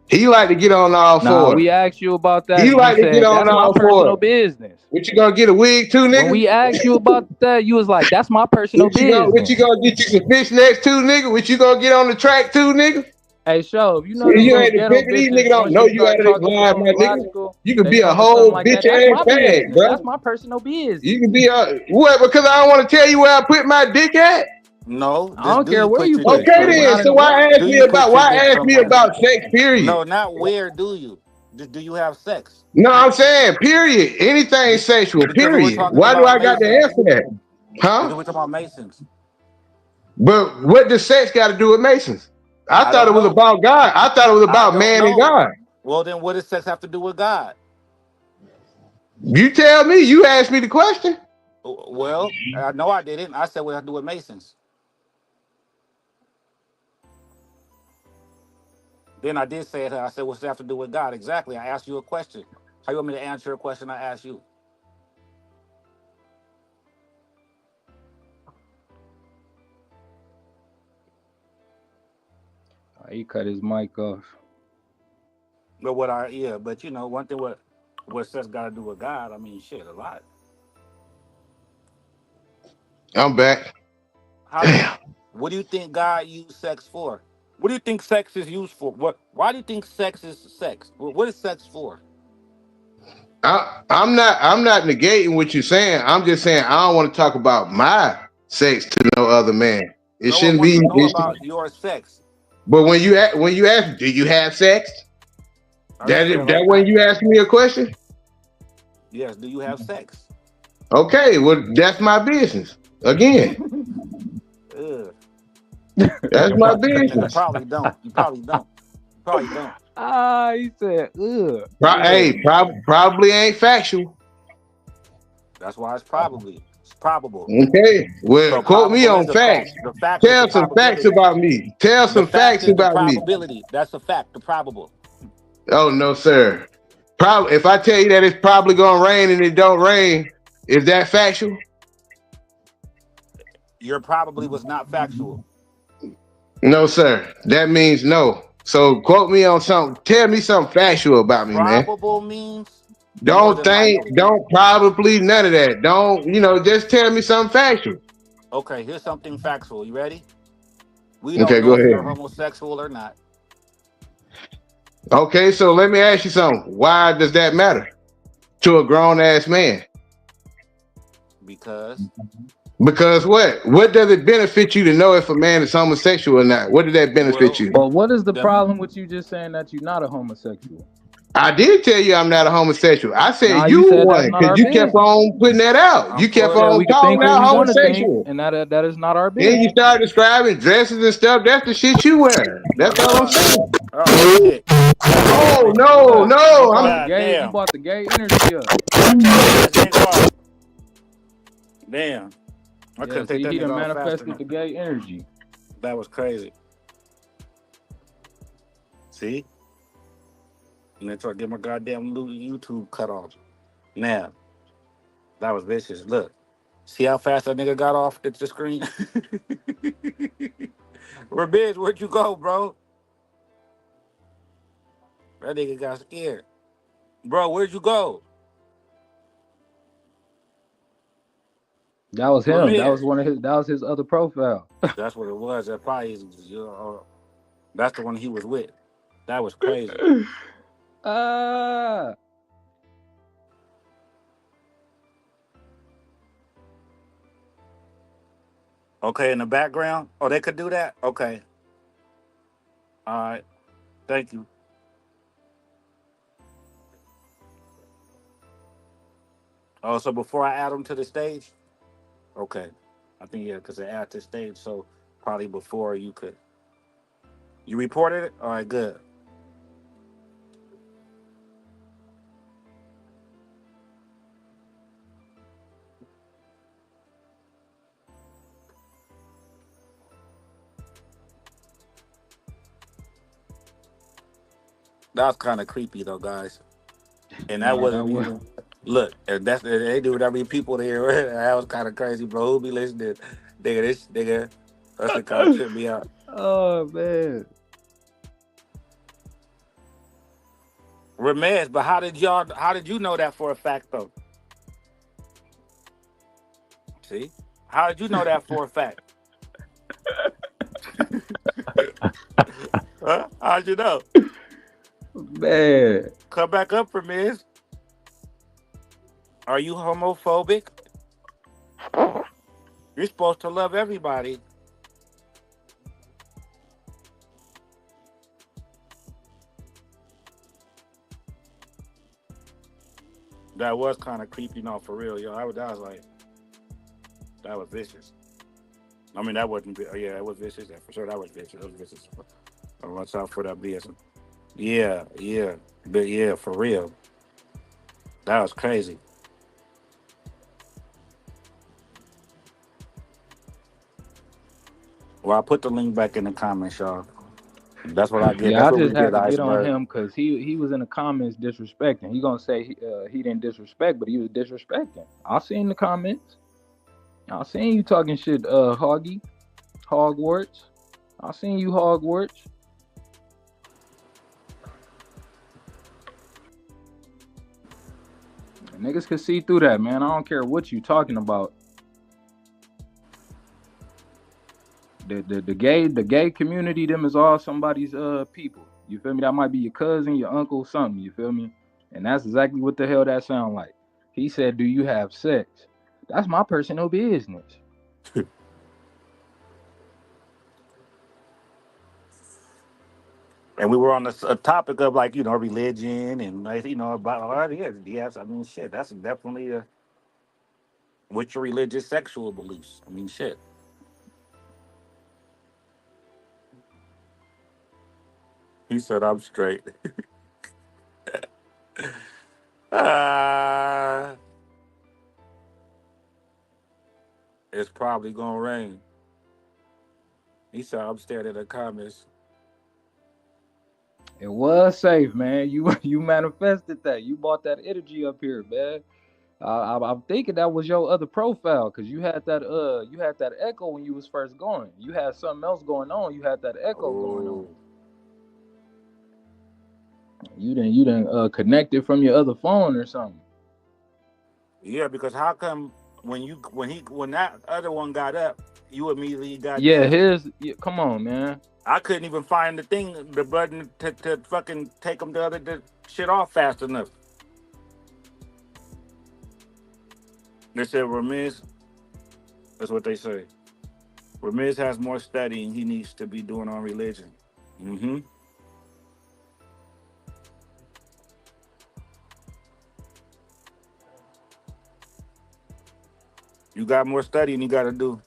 He like to get on all fours. We asked you about that. He like to get on all fours. Personal business. What you gonna get a wig too, nigga? When we asked you about that, you was like, "That's my personal business." What you gonna get you some fishnets too, nigga? What you gonna get on the track too, nigga? Hey, show if you know you ain't the pimpin', these niggas don't know you out of this line, my nigga. You could be a whole bitch ass bag, bro. That's my personal business. You can be a what? Because I don't want to tell you where I put my dick at. No, I don't care where you put it. Okay then, so why ask me about sex, period? No, not where do you? Do you have sex? No, I'm saying period. Anything sexual, period. Why do I got to answer that? Huh? We're talking about Masons. But what does sex got to do with Masons? I thought it was about God. I thought it was about man and God. Well, then what does sex have to do with God? You tell me. You asked me the question. Well, no, I didn't. I said what have to do with Masons. Then I did say it. I said, what's it have to do with God? Exactly. I asked you a question. How you want me to answer a question I asked you? He cut his mic off. But but you know, one thing what sex got to do with God, I mean, shit, a lot. I'm back. What do you think God used sex for? What do you think sex is used for? Why do you think sex is sex? What is sex for? I'm not negating what you're saying. I'm just saying I don't want to talk about my sex to no other man. It shouldn't be about your sex. But when you ask, do you have sex? That when you ask me a question? Yes. Do you have sex? Okay. Well, that's my business. Again. That's my business. You probably don't. You probably don't. He said, ugh. Hey, probably ain't factual. That's why it's probably. It's probable. Okay. Well, so quote me on facts. Tell some facts about me. Tell some facts about me. Probability. That's a fact. The probable. Oh no, sir. If I tell you that it's probably gonna rain and it don't rain, is that factual? Your probably was not factual. No, sir. That means no. So quote me on something. Tell me something factual about me, man. Probable means? Don't probably, none of that. Don't, just tell me something factual. Okay, here's something factual. You ready? We don't know if you're homosexual or not. Okay, so let me ask you something. Why does that matter to a grown-ass man? Because what? What does it benefit you to know if a man is homosexual or not? What did that benefit you? Well, what is the problem with you just saying that you're not a homosexual? I did tell you I'm not a homosexual. I said Nah, you you said that's one not our because you kept business. on putting that out. I'm You kept You said for we on could calling think what out we want to think, homosexual. and that is not our Then you business. start describing dresses and stuff. That's the shit you wear. That's all I'm saying. oh shit. No, Wait, no, What? You no. brought the God gay. You damn. brought the gay energy up. Turn this nigga off. Damn. I Yeah. couldn't take See, that he nigga done off fast manifested enough. the gay energy. That was crazy. See? And then try to get my goddamn YouTube cut off. Now, that was vicious. Look. See how fast that nigga got off the screen? Rabiz, where'd you go, bro? That nigga got scared. Bro, where'd you go? That was him. That was Ramirez. one of his. That was his other profile. That's what it was. That probably is, that's the one he was with. That was crazy. Ah. Okay, in the background? Oh, they could do that? Okay. All right. Thank you. Oh, so before I add them to the stage? Okay. I think, yeah, because they add to the stage, so probably before you could. You reported it? All right, good. That was kind of creepy, though, guys. And that Nah, that wasn't was. even. Look, and that's they do that many people there. That was kind of crazy, bro. Who be listening? Nigga, this nigga, that's the kind of trip me out. Oh man. Ramez, but how did you know that for a fact though? See? How did you know that for a fact? Huh? How'd you know? Man. Come back up, Ramez. Are you homophobic? You're supposed to love everybody. That was kind of creepy, no, for real, yo. That was like, that was vicious. I mean, that wasn't, yeah, it was vicious. Yeah, for sure, that was vicious. That was vicious. Watch out for that BS. Yeah, yeah, but yeah, for real. That was crazy. Well, I put the link back in the comments, y'all. That's what I get. Yeah, That's I what we just had get, to get on Iceberg. him because he was in the comments disrespecting. He gonna say he didn't disrespect, but he was disrespecting. I seen the comments. I seen you talking shit, Hoggy, Hogwarts. I seen you, Hogwarts. Niggas can see through that, man. I don't care what you talking about. The gay community, them is all somebody's people. You feel me? That might be your cousin, your uncle, something. You feel me? And that's exactly what the hell that sound like. He said, "Do you have sex?" That's my personal business. And we were on the topic of like, religion and like, about yes. I mean, shit. That's definitely what's your religious sexual beliefs. I mean, shit. He said, "I'm straight." Ah, it's probably gonna rain. He said, "I'm staring at the comments." It was safe, man. You manifested that. You brought that energy up here, man. I'm thinking that was your other profile because you had that echo when you was first going. You had something else going on. You had that echo going on. Oh, You didn't connect it from your other phone or something. yeah. Because how come when that other one got up, you immediately got Yeah, down? come on, man. I couldn't even find the button to fucking take them the shit off fast enough. They said Ramiz. That's what they say. Ramiz has more studying he needs to be doing on religion. Mm-hmm. You got more studying you got to do.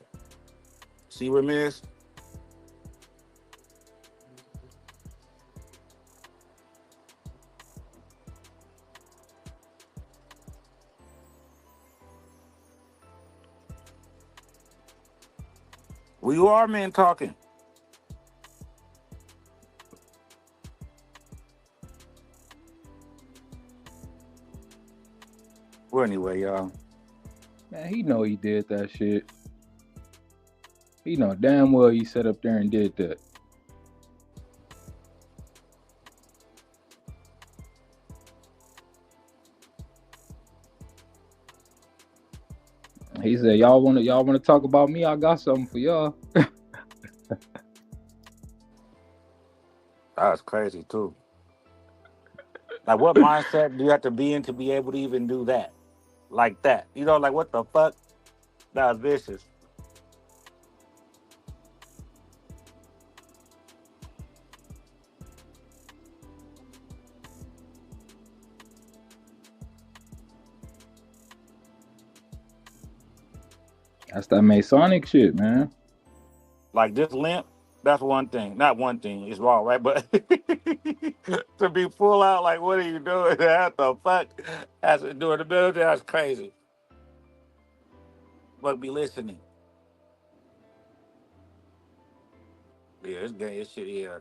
See, Ramirez? We are men talking. Well, anyway, y'all. Man, he know he did that shit. He know damn well he sat up there and did that. He said, y'all wanna talk about me? I got something for y'all. That's crazy, too. Like, what mindset do you have to be in to be able to even do that? Like that. You know, like, what the fuck? That was vicious. That's that Masonic shit, man. Like, this limp, that's one thing. Not one thing. It's wrong, right? But to be full out, like, what are you doing? What the fuck? That's doing the building. That's crazy. But be listening. Yeah, it's gay. It's shit. Yeah,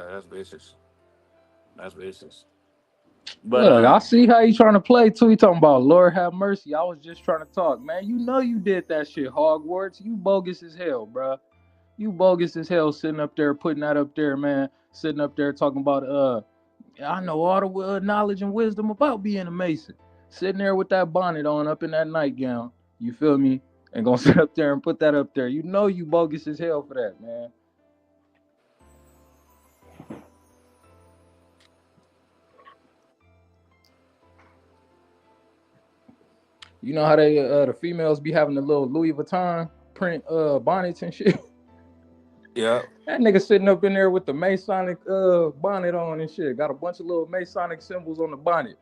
that's vicious. That's vicious. But Look, I see how you trying to play too. He talking about Lord have mercy. I was just trying to talk, man. You know you did that shit, Hogwarts. You bogus as hell, bro. You bogus as hell sitting up there, putting that up there, man. Sitting up there talking about I know all the knowledge and wisdom about being a Mason. Sitting there with that bonnet on up in that nightgown. You feel me? And gonna sit up there and put that up there. You know you bogus as hell for that, man. You know how they the females be having the little Louis Vuitton print bonnets and shit. yeah, That nigga sitting up in there with the Masonic bonnet on and shit. Got a bunch of little Masonic symbols on the bonnet.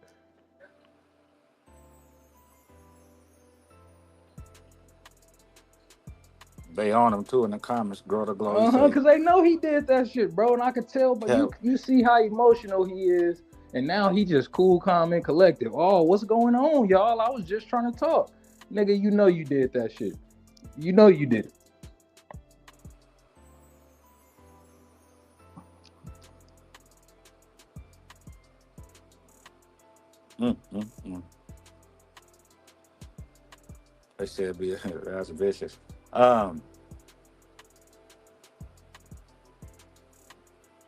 they on him too in the comments. Grow the glow. Because they know he did that shit, bro. And I could tell, but you see how emotional he is. And now he just cool, calm, and collective. Oh, what's going on, y'all? I was just trying to talk. Nigga, you know you did that shit. You know you did it. That should be that's vicious.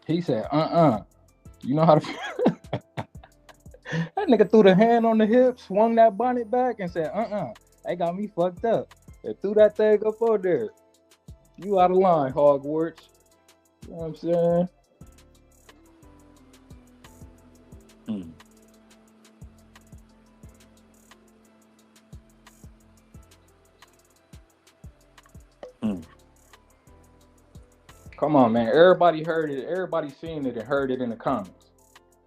He said, You know how to that nigga threw the hand on the hip, swung that bonnet back, and said, They got me fucked up. And threw that thing up on there. You out of line, Hogwarts. You know what I'm saying? Come on, man. Everybody heard it. Everybody seen it and heard it in the comments.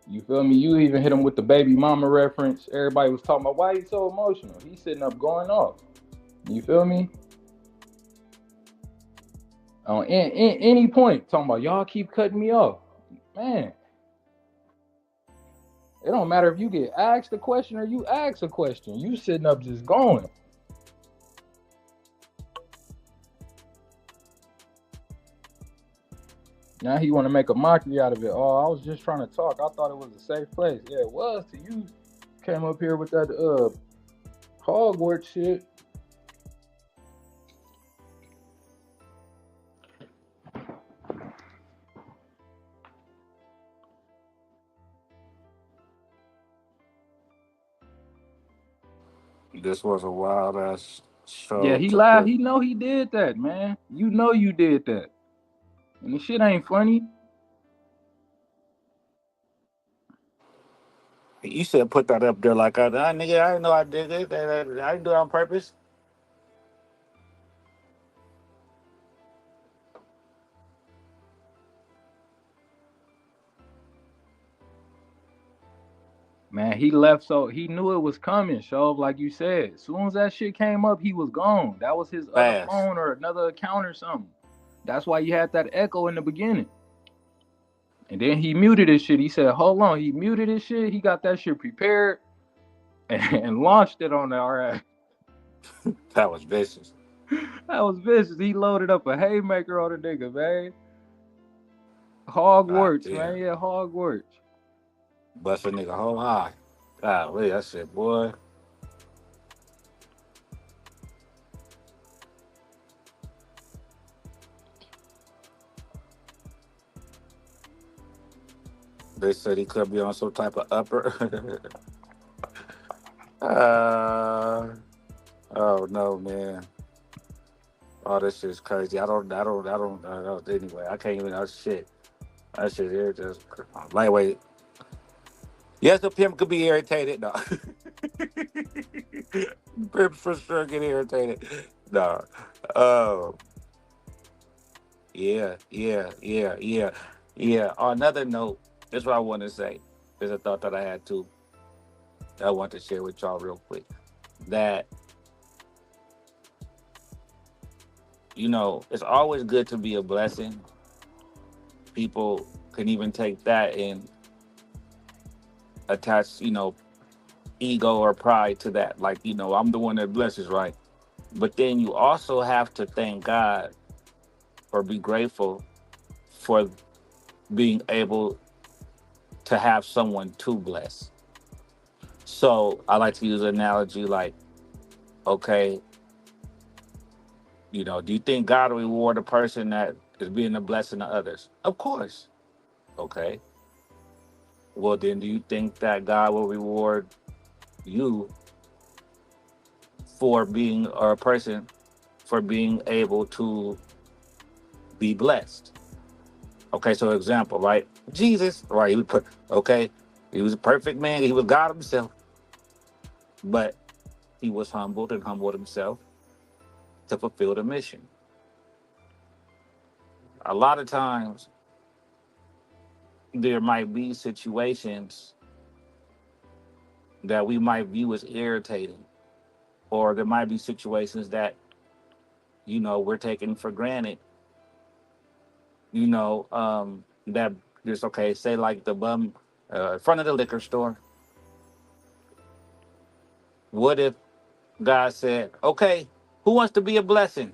You feel me? You even hit him with the baby mama reference. Everybody was talking about why he's so emotional. He's sitting up going off. You feel me? On any point, talking about y'all keep cutting me off. Man. It don't matter if you get asked a question or you ask a question. You sitting up just going. Now he want to make a mockery out of it. Oh, I was just trying to talk. I thought it was a safe place. Yeah, it was to you. Came up here with that Hogwarts shit. This was a wild ass show. Yeah, he lied. He know he did that, man. You know you did that. And the shit ain't funny. You should put that up there like, nigga, I didn't know I did it. I didn't do it on purpose. Man, he left so he knew it was coming, Shove, like you said. As soon as that shit came up, he was gone. That was his other Fast. phone or another account or something. That's why you had that echo in the beginning. And then he muted his shit. He said, hold on. He muted his shit. He got that shit prepared and launched it on the RF. That was vicious. That was vicious. He loaded up a haymaker on the nigga, man. Hogwarts, man. Yeah, Hogwarts. Bust a nigga whole eye. God, wait, that shit, boy. They said he could be on some type of upper. Oh no, man. Oh, this shit's crazy. I don't. Anyway, I can't even. That shit here just lightweight. Yes, the pimp could be irritated. No, pimps for sure get irritated. No. Yeah. On another note, this is what I want to say. There's a thought that I had too. I want to share with y'all real quick. That, it's always good to be a blessing. People can even take that and attach, ego or pride to that. Like, I'm the one that blesses, right? But then you also have to thank God or be grateful for being able to have someone to bless. So I like to use an analogy like, okay, do you think God will reward a person that is being a blessing to others? Of course. Okay. Well, then do you think that God will reward you for being, or a person for being able to be blessed? Okay, so example, right? Jesus, right? He was a perfect man. He was God himself. But he was humbled and humbled himself to fulfill the mission. A lot of times, there might be situations that we might view as irritating, or there might be situations that, we're taking for granted. That just, okay, say like the bum in front of the liquor store. What if God said, okay, who wants to be a blessing?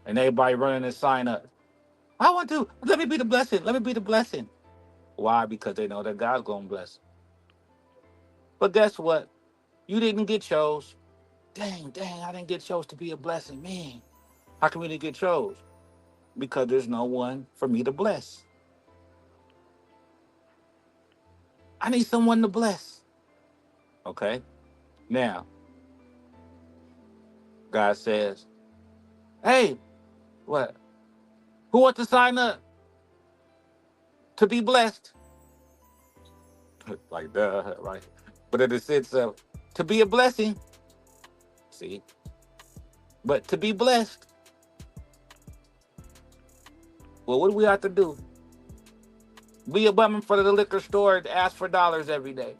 And everybody running a sign up. I want to. Let me be the blessing. Let me be the blessing. Why? Because they know that God's going to bless. But guess what? You didn't get chose. Dang, I didn't get chose to be a blessing. Man, how come we didn't get chose? Because there's no one for me to bless. I need someone to bless. Okay? Now, God says, hey, what? Who wants to sign up to be blessed? Like, duh, right? But in the sense of to be a blessing, see? But to be blessed, well, what do we have to do? Be a bum in front of the liquor store and ask for dollars every day.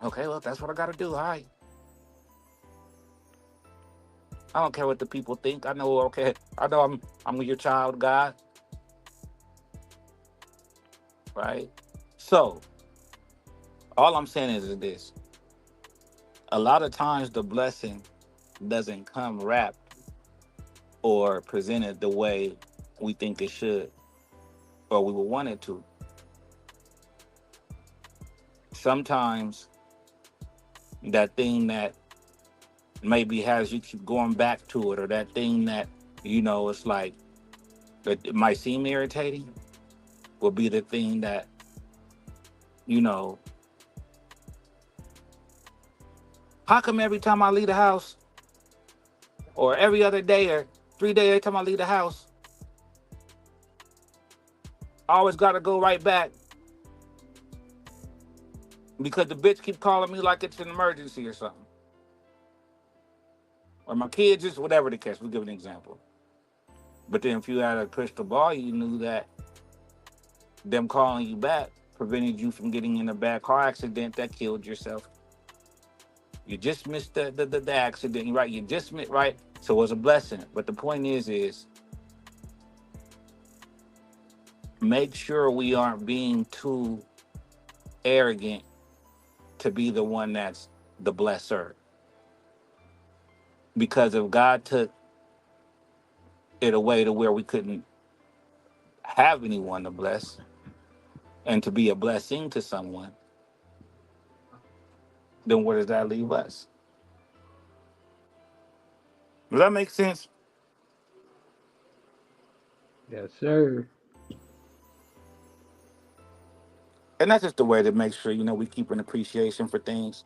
Okay, well, that's what I got to do. All right. I don't care what the people think. I know, okay. I know I'm your child, God. Right? So, all I'm saying is this. A lot of times the blessing doesn't come wrapped or presented the way we think it should, or we would want it to. Sometimes that thing that maybe has you keep going back to it, or that thing that, it's like, it might seem irritating, will be the thing that, how come every time I leave the house, or every other day, or 3 days every time I leave the house, I always got to go right back because the bitch keep calling me like it's an emergency or something. Or my kids, just whatever the case. We'll give an example. But then if you had a crystal ball, you knew that them calling you back prevented you from getting in a bad car accident that killed yourself. You just missed the accident, right? You just missed, right? So it was a blessing. But the point is make sure we aren't being too arrogant to be the one that's the blesser. Because if God took it away to where we couldn't have anyone to bless and to be a blessing to someone, then where does that leave us? Does that make sense? Yes, sir. And that's just the way to make sure, we keep an appreciation for things.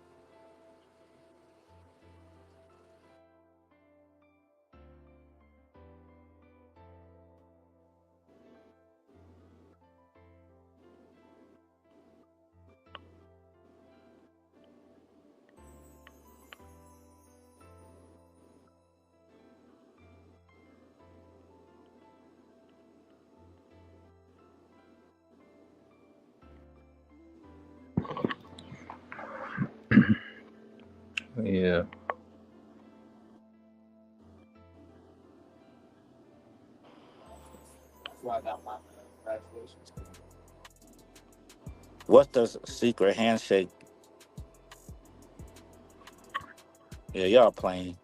Yeah. What's the secret handshake? Yeah, y'all playing.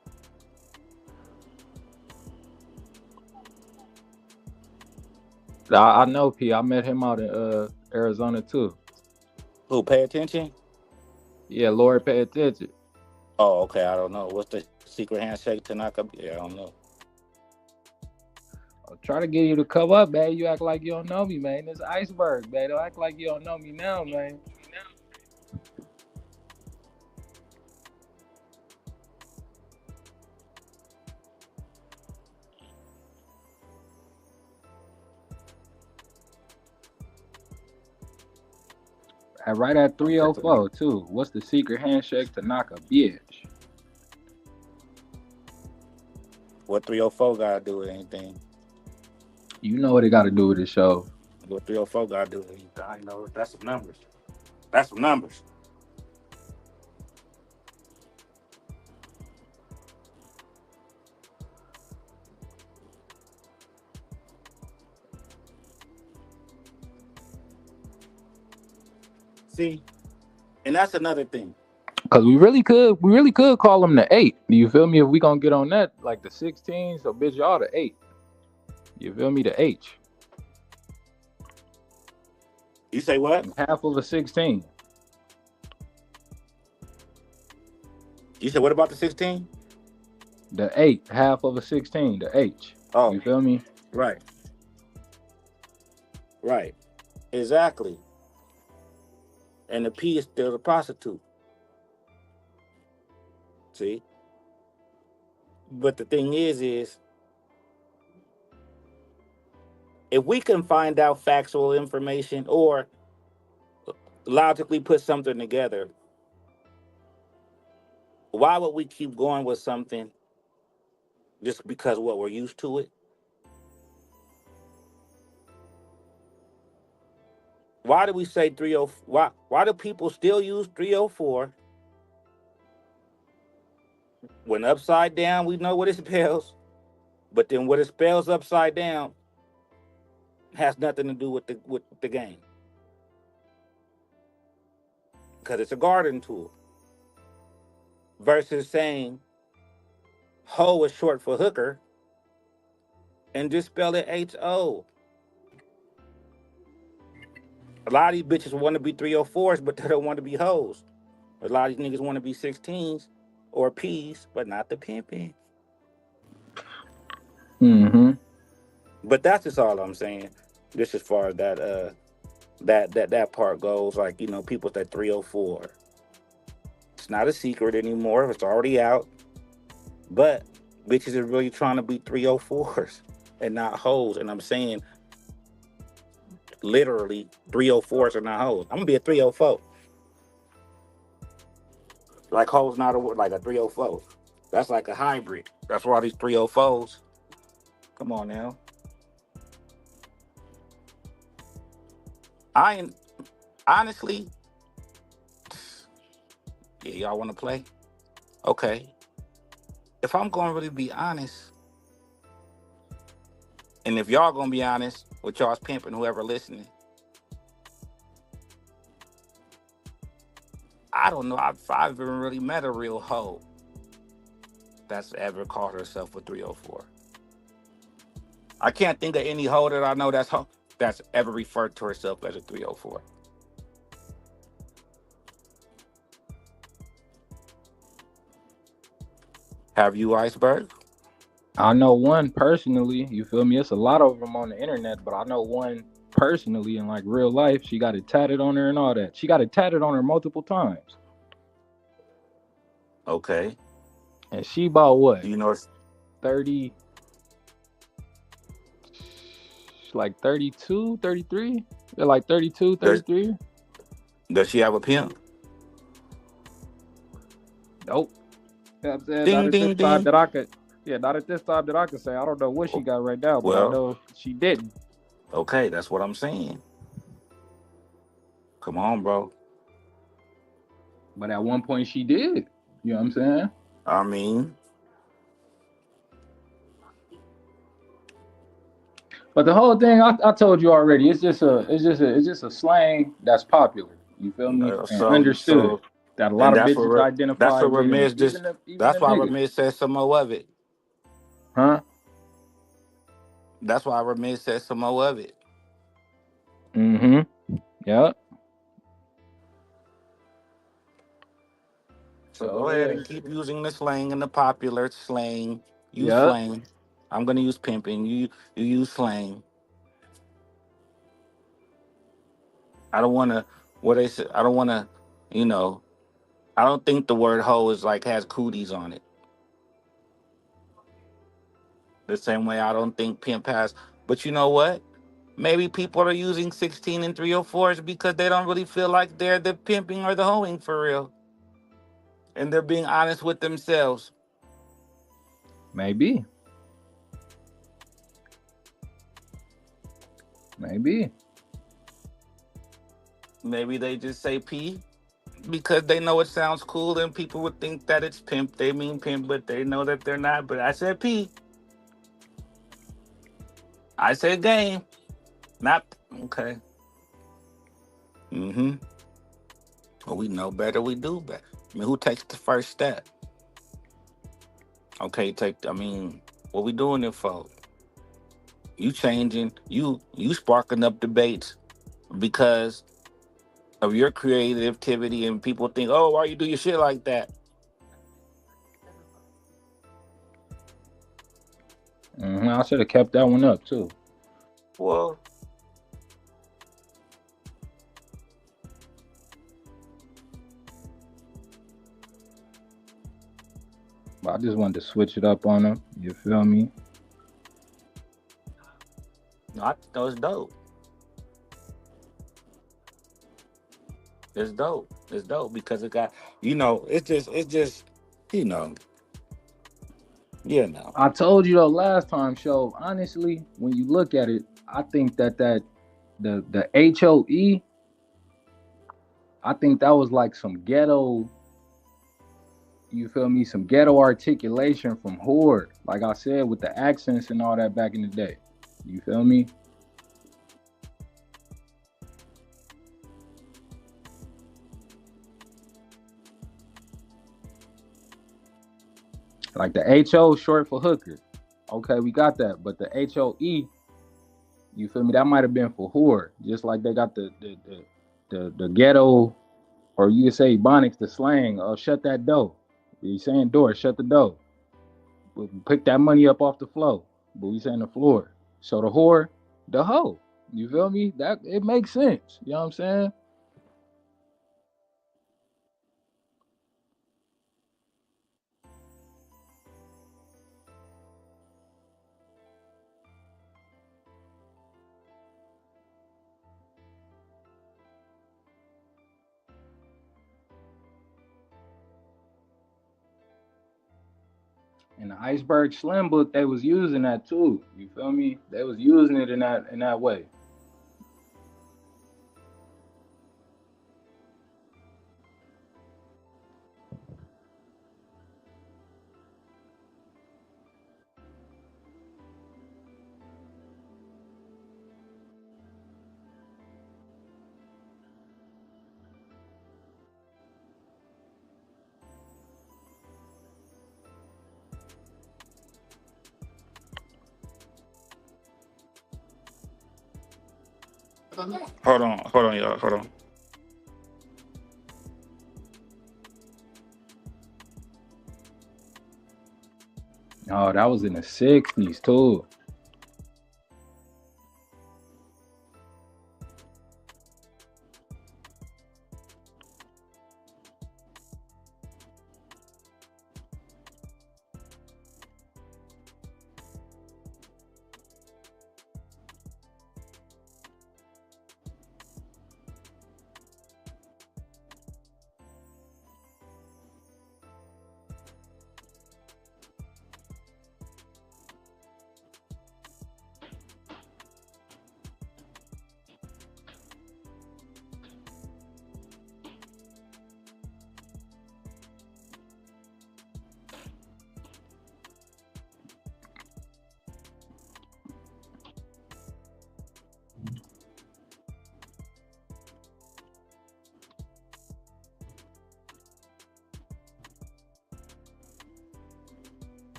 I know, P. I met him out in Arizona too. Who, pay attention? Yeah, Lord, pay attention. Oh, okay, I don't know. What's the secret handshake, Tanaka? Yeah, I don't know. I'm trying to get you to come up, man. You act like you don't know me, man. It's iceberg, man. Don't act like you don't know me now, man. And right at 304 too. What's the secret handshake to knock a bitch? What 304 gotta do with anything? You know what it got to do with the show. What 304 gotta do with anything? I know that's some numbers. That's some numbers. See, and that's another thing. Cause we really could call them the 8. Do you feel me? If we gonna get on that, like the 16, so bitch, y'all the 8. You feel me? The H. You say what? Half of a 16. You said what about the 16? The 8, half of a 16, the H. Oh, you feel me? Right. Right. Exactly. And the P is still the prostitute. See? But the thing is if we can find out factual information or logically put something together, why would we keep going with something just because what we're used to it? Why do we say 304? Why do people still use 304? When upside down, we know what it spells. But then what it spells upside down has nothing to do with the game. Because it's a garden tool. Versus saying hoe is short for hooker and just spell it H-O. A lot of these bitches want to be 304s, but they don't want to be hoes. A lot of these niggas want to be 16s or P's, but not the pimping. Mm-hmm. But that's just all I'm saying. Just as far as that part goes, like, people say 304. It's not a secret anymore. It's already out. But bitches are really trying to be 304s and not hoes. And I'm saying literally 304s are not hoes. I'm gonna be a 304. Like hoes not like a 304. That's like a hybrid. That's why these 304s. Come on now. Honestly, yeah, y'all want to play? Okay. If I'm going to really be honest, and if y'all going to be honest with y'all's pimping, whoever listening, I don't know if I've ever really met a real hoe that's ever called herself a 304. I can't think of any hoe that I know that's ever referred to herself as a 304. Have you, Iceberg? I know one personally. You feel me? It's a lot of them on the internet, but I know one personally in like real life. She got it tatted on her and all that. She got it tatted on her multiple times. Okay. And she bought what? Do you know? 30, like 32, 33? They're like 32, 33? Does she have a pimp? Nope. You know what I'm saying? Ding, Not at ding, this time ding. that I could. Yeah, not at this time that I could say. I don't know what she got right now, but I Well, know she didn't. okay, that's what I'm saying. Come on, bro. But at one point she did. You know what I'm saying? I mean, But the whole thing I told you already, it's just a slang that's popular. You feel me? And understood that a lot and of that's bitches what identify with, and Ramiz even just. the That's why niggas. Ramiz said some more of it. Huh? That's why Ramiz said some more of it. Mm-hmm. Yep. So go ahead and keep using the slang and the popular slang. Use Yep. slang. I'm gonna use pimping. You use slang. I don't wanna what they say. I don't wanna. You know. I don't think the word hoe is like has cooties on it. The same way I don't think pimp has. But you know what? Maybe people are using 16 and 304s because they don't really feel like they're the pimping or the hoeing for real. And they're being honest with themselves. Maybe. Maybe they just say P because they know it sounds cool and people would think that it's pimp. They mean pimp, but they know that they're not. But I said P. I said game. Not okay. Mm-hmm. Well, we know better, we do better. I mean, who takes the first step? Okay, what we doing it for? You changing, you sparking up debates because of your creativity and people think, oh, why you do your shit like that? Mm-hmm. I should have kept that one up too. Well, I just wanted to switch it up on them. You feel me? no, I think that was dope. It's dope. It's dope because it got, it's just, you know. I told you though last time show, honestly, when you look at it, I think that the HOE, I think that was like some ghetto, you feel me, some ghetto articulation from Horde. Like I said, with the accents and all that back in the day. You feel me? Like the HO short for hooker. Okay, we got that. But the HOE, you feel me? That might have been for whore. Just like they got the ghetto, or you could say Ebonics, the slang, shut that door. You saying door, shut the door. Pick that money up off the floor. But we saying the floor. So the whore, the hoe. You feel me? That it makes sense. You know what I'm saying? In the Iceberg Slim book, they was using that too. You feel me? They was using it in that way. Hold on, y'all. Hold on. Oh, that was in the 60s too.